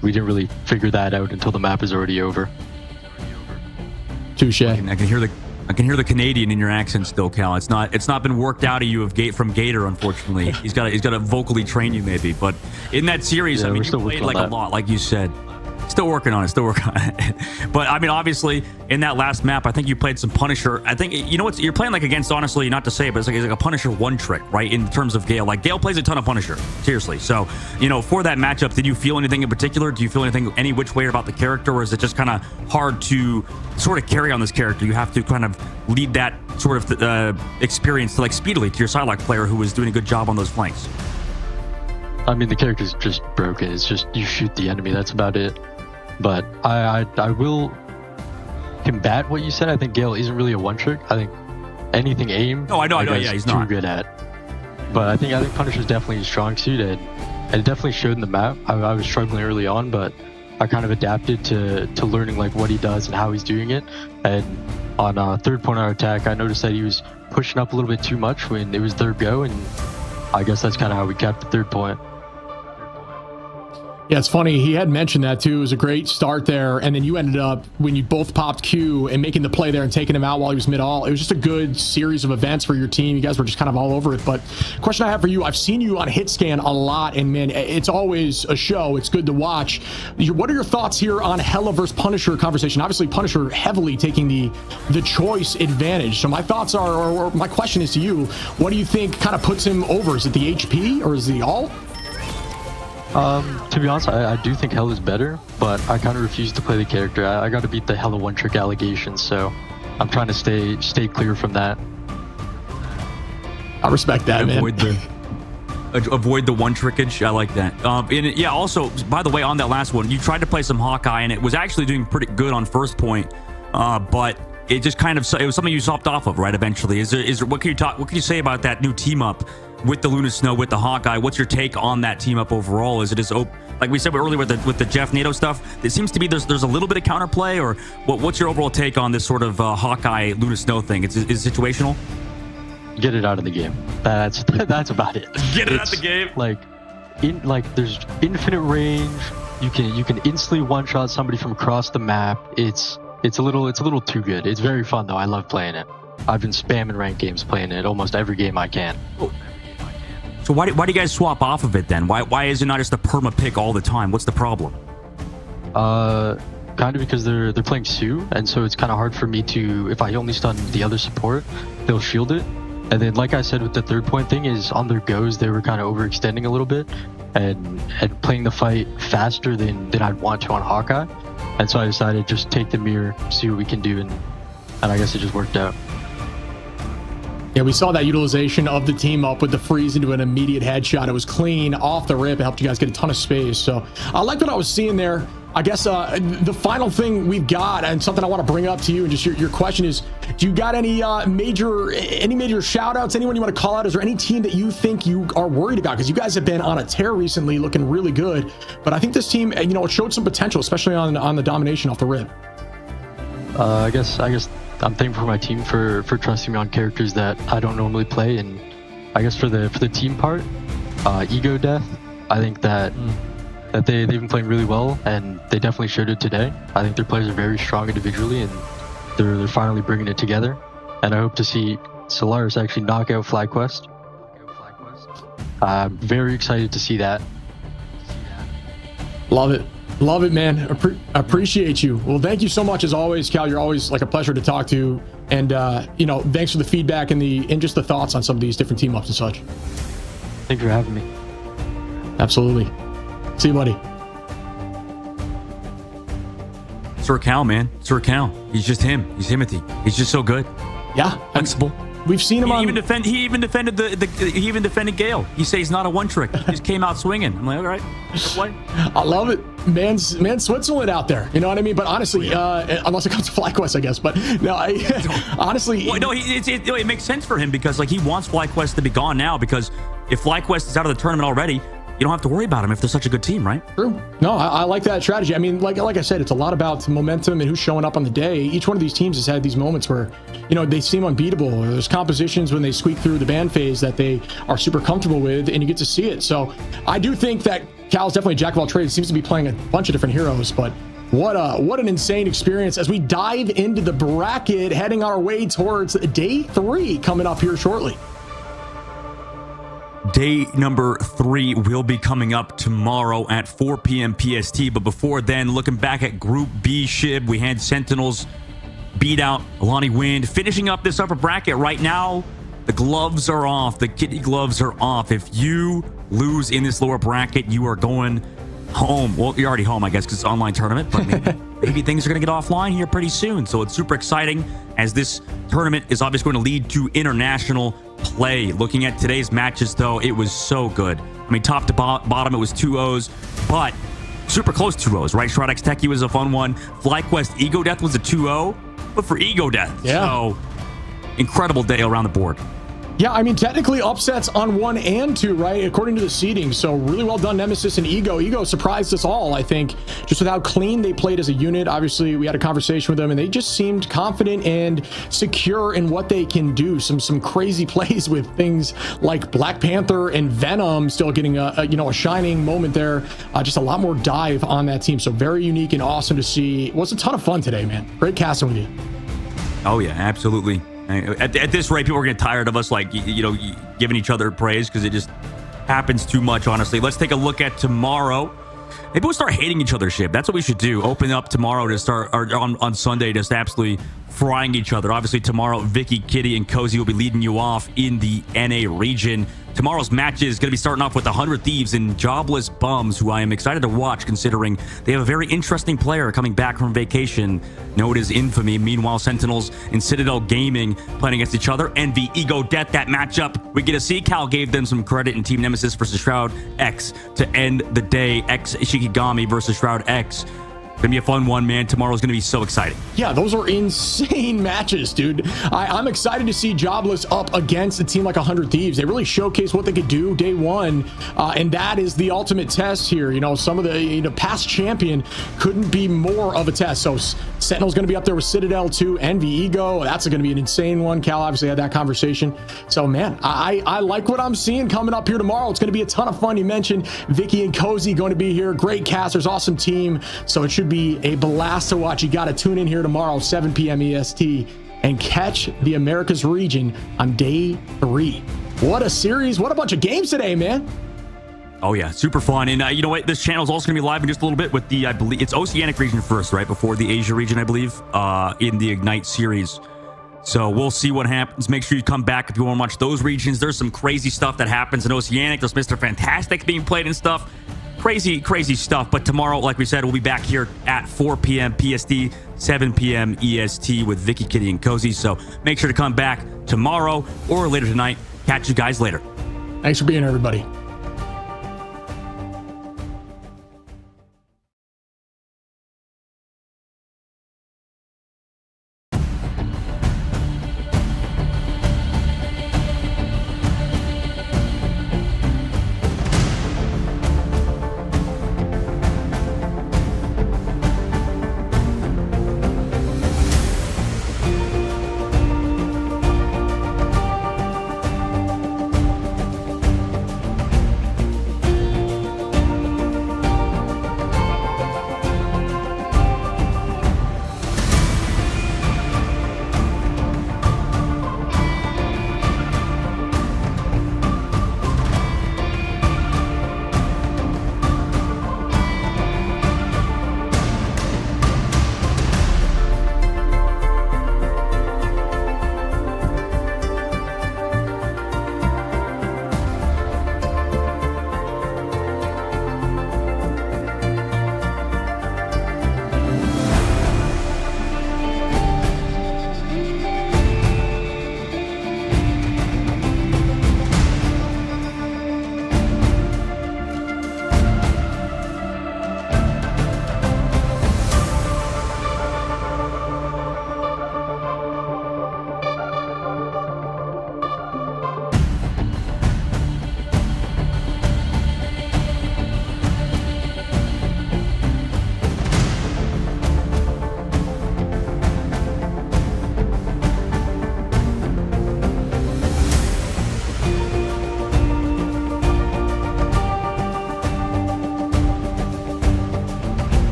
we didn't really figure that out until the map is already over. Touche. I can hear the Canadian in your accent still, Cal. It's not been worked out of you from Gator, unfortunately. He's got to vocally train you maybe, but in that series, I mean, you played like a lot, like you said. Still working on it. But I mean, obviously, in that last map, I think you played some Punisher. I think, you're playing like against, honestly, not to say it, but it's like a Punisher one trick, right? In terms of Gale. Like, Gale plays a ton of Punisher, seriously. So, for that matchup, did you feel anything in particular? Do you feel anything any which way about the character, or is it just kind of hard to sort of carry on this character? You have to kind of lead that sort of experience to, like, speedily to your Psylocke player who was doing a good job on those flanks. I mean, the character's just broken. It's just you shoot the enemy. That's about it. But I will combat what you said. I think Gale isn't really a one trick. I think anything aim. Oh, I know. Yeah, he's not too good at. But I think Punisher's definitely a strong suit, and it definitely showed in the map. I was struggling early on, but I kind of adapted to learning like what he does and how he's doing it. And on third point on attack, I noticed that he was pushing up a little bit too much when it was third go, and I guess that's kind of how we kept the third point. Yeah, it's funny. He had mentioned that too. It was a great start there, and then you ended up, when you both popped Q and making the play there and taking him out while he was mid-all. It was just a good series of events for your team. You guys were just kind of all over it. But question I have for you, I've seen you on hit scan a lot, and man, it's always a show. It's good to watch. What are your thoughts here on Hella versus Punisher conversation? Obviously, Punisher heavily taking the choice advantage. So my thoughts are, or my question is to you, what do you think kind of puts him over? Is it the HP or is it the ult? To be honest, I do think Hell is better, but I kind of refuse to play the character. I got to beat the Hella one-trick allegations, so I'm trying to stay clear from that. I respect that, man. Avoid the one trickage. I like that. Yeah. Also, by the way, on that last one, you tried to play some Hawkeye, and it was actually doing pretty good on first point, but it just kind of, it was something you sopped off of, right? Eventually, is there? What can you say about that new team up with the Luna Snow, with the Hawkeye? What's your take on that team up overall? Is it as like we said earlier with the Jeff NATO stuff? It seems to be there's a little bit of counterplay, or what's your overall take on this sort of Hawkeye Luna Snow thing? Is it situational? Get it out of the game. That's about it. Get it out of the game. Like there's infinite range. You can instantly one shot somebody from across the map. It's a little too good. It's very fun though. I love playing it. I've been spamming ranked games playing it almost every game I can. Oh. So why do you guys swap off of it then? Why is it not just a perma pick all the time? What's the problem? Kind of because they're playing Sue, and so it's kind of hard for me to, if I only stun the other support, they'll shield it. And then, like I said, with the third point thing, is on their goes, they were kind of overextending a little bit and playing the fight faster than I'd want to on Hawkeye. And so I decided just take the mirror, see what we can do, and I guess it just worked out. Yeah, we saw that utilization of the team up with the freeze into an immediate headshot. It was clean off the rip. It helped you guys get a ton of space. So I like what I was seeing there. I guess the final thing we've got, and something I want to bring up to you, and just your question is, do you got any major shout outs, anyone you want to call out? Is there any team that you think you are worried about? Because you guys have been on a tear recently, looking really good. But I think this team, it showed some potential, especially on the domination off the rip. I guess I'm thankful for my team for trusting me on characters that I don't normally play, and I guess for the team part, Ego Death, I think that they've been playing really well, and they definitely showed it today. I think their players are very strong individually, and they're finally bringing it together. And I hope to see Solaris actually knock out FlyQuest. I'm very excited to see that. Love it, man. Appreciate you. Well, thank you so much as always, Cal. You're always like a pleasure to talk to, and thanks for the feedback and just the thoughts on some of these different team ups and such. Thanks for having me. Absolutely. See you, buddy. Sir Cal, man. Sir Cal. He's just him. He's Timothy. He's just so good. Yeah. Flexible. We've seen him He even defended Gale. He says he's not a one trick. He just came out swinging. I'm like, all right. What? I love it. Man, Switzerland out there. You know what I mean? But honestly, unless it comes to FlyQuest, I guess. But no, honestly. Well, no, it makes sense for him because he wants FlyQuest to be gone now, because if FlyQuest is out of the tournament already, you don't have to worry about them if they're such a good team, right? True. No, I like that strategy. I mean, like I said, it's a lot about momentum and who's showing up on the day. Each one of these teams has had these moments where, they seem unbeatable. There's compositions when they squeak through the ban phase that they are super comfortable with, and you get to see it. So I do think that Cal's definitely a jack of all trades. Seems to be playing a bunch of different heroes, but what an insane experience as we dive into the bracket, heading our way towards day 3 coming up here shortly. Day number 3 will be coming up tomorrow at 4 p.m. PST. But before then, looking back at Group B Shib, we had Sentinels beat out Alani Wind. Finishing up this upper bracket right now, the gloves are off. The kitty gloves are off. If you lose in this lower bracket, you are going home. Well, you're already home, I guess, because it's an online tournament. But maybe things are going to get offline here pretty soon. So it's super exciting, as this tournament is obviously going to lead to international play. Looking at today's matches, though, it was so good. I mean, top to bottom, it was 2-0s, but super close 2-0s, right? Shroud Techie was a fun one. FlyQuest Ego Death was a 2-0, but for Ego Death. Yeah. So, incredible day around the board. Yeah, I mean, technically upsets on 1 and 2, right? According to the seeding. So really well done, Nemesis and Ego. Ego surprised us all, I think, just with how clean they played as a unit. Obviously, we had a conversation with them, and they just seemed confident and secure in what they can do. Some crazy plays with things like Black Panther and Venom still getting a shining moment there. Just a lot more dive on that team. So very unique and awesome to see. It was a ton of fun today, man. Great casting with you. Oh yeah, absolutely. At this rate, people are getting tired of us, like, giving each other praise because it just happens too much, honestly. Let's take a look at tomorrow. Maybe we'll start hating each other's shit. That's what we should do. Open up tomorrow to start, or on Sunday, just absolutely frying each other. Obviously, tomorrow, Vicky, Kitty, and Cozy will be leading you off in the NA region. Tomorrow's match is going to be starting off with 100 Thieves and Jobless Bums, who I am excited to watch, considering they have a very interesting player coming back from vacation, known as Infamy. Meanwhile, Sentinels and Citadel Gaming playing against each other. Envy, Ego, Death, that matchup we get to see. Cal gave them some credit in Team Nemesis versus Shroud X to end the day. X Ishikigami versus Shroud X. Gonna be a fun one, man. Tomorrow's gonna be so exciting. Yeah, those are insane matches, dude. I'm excited to see Jobless up against a team like 100 Thieves. They really showcase what they could do day one, and that is the ultimate test here. Some of the past champion couldn't be more of a test. So Sentinel's gonna be up there with Citadel too, Envy, Ego. That's gonna be an insane one. Cal obviously had that conversation. So man, I like what I'm seeing coming up here tomorrow. It's gonna be a ton of fun. You mentioned Vicky and Cozy going to be here. Great casters, awesome team. So it should be a blast to watch. You got to tune in here tomorrow, 7 p.m. EST, and catch the Americas region on day 3. What a series. What a bunch of games today, man. Oh yeah, super fun. And you know what? This channel is also going to be live in just a little bit with I believe it's Oceanic region first, right? Before the Asia region, I believe, in the Ignite series. So we'll see what happens. Make sure you come back if you want to watch those regions. There's some crazy stuff that happens in Oceanic. There's Mr. Fantastic being played and stuff. Crazy stuff. But tomorrow, like we said, we'll be back here at 4 p.m. PST, 7 p.m. EST with Vicky, Kitty, and Cozy. So make sure to come back tomorrow or later tonight. Catch you guys later. Thanks for being here, everybody.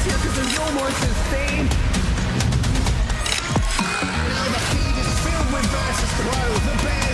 let's hear because there's no more sustain. Now the feed is filled with versus throw. The bears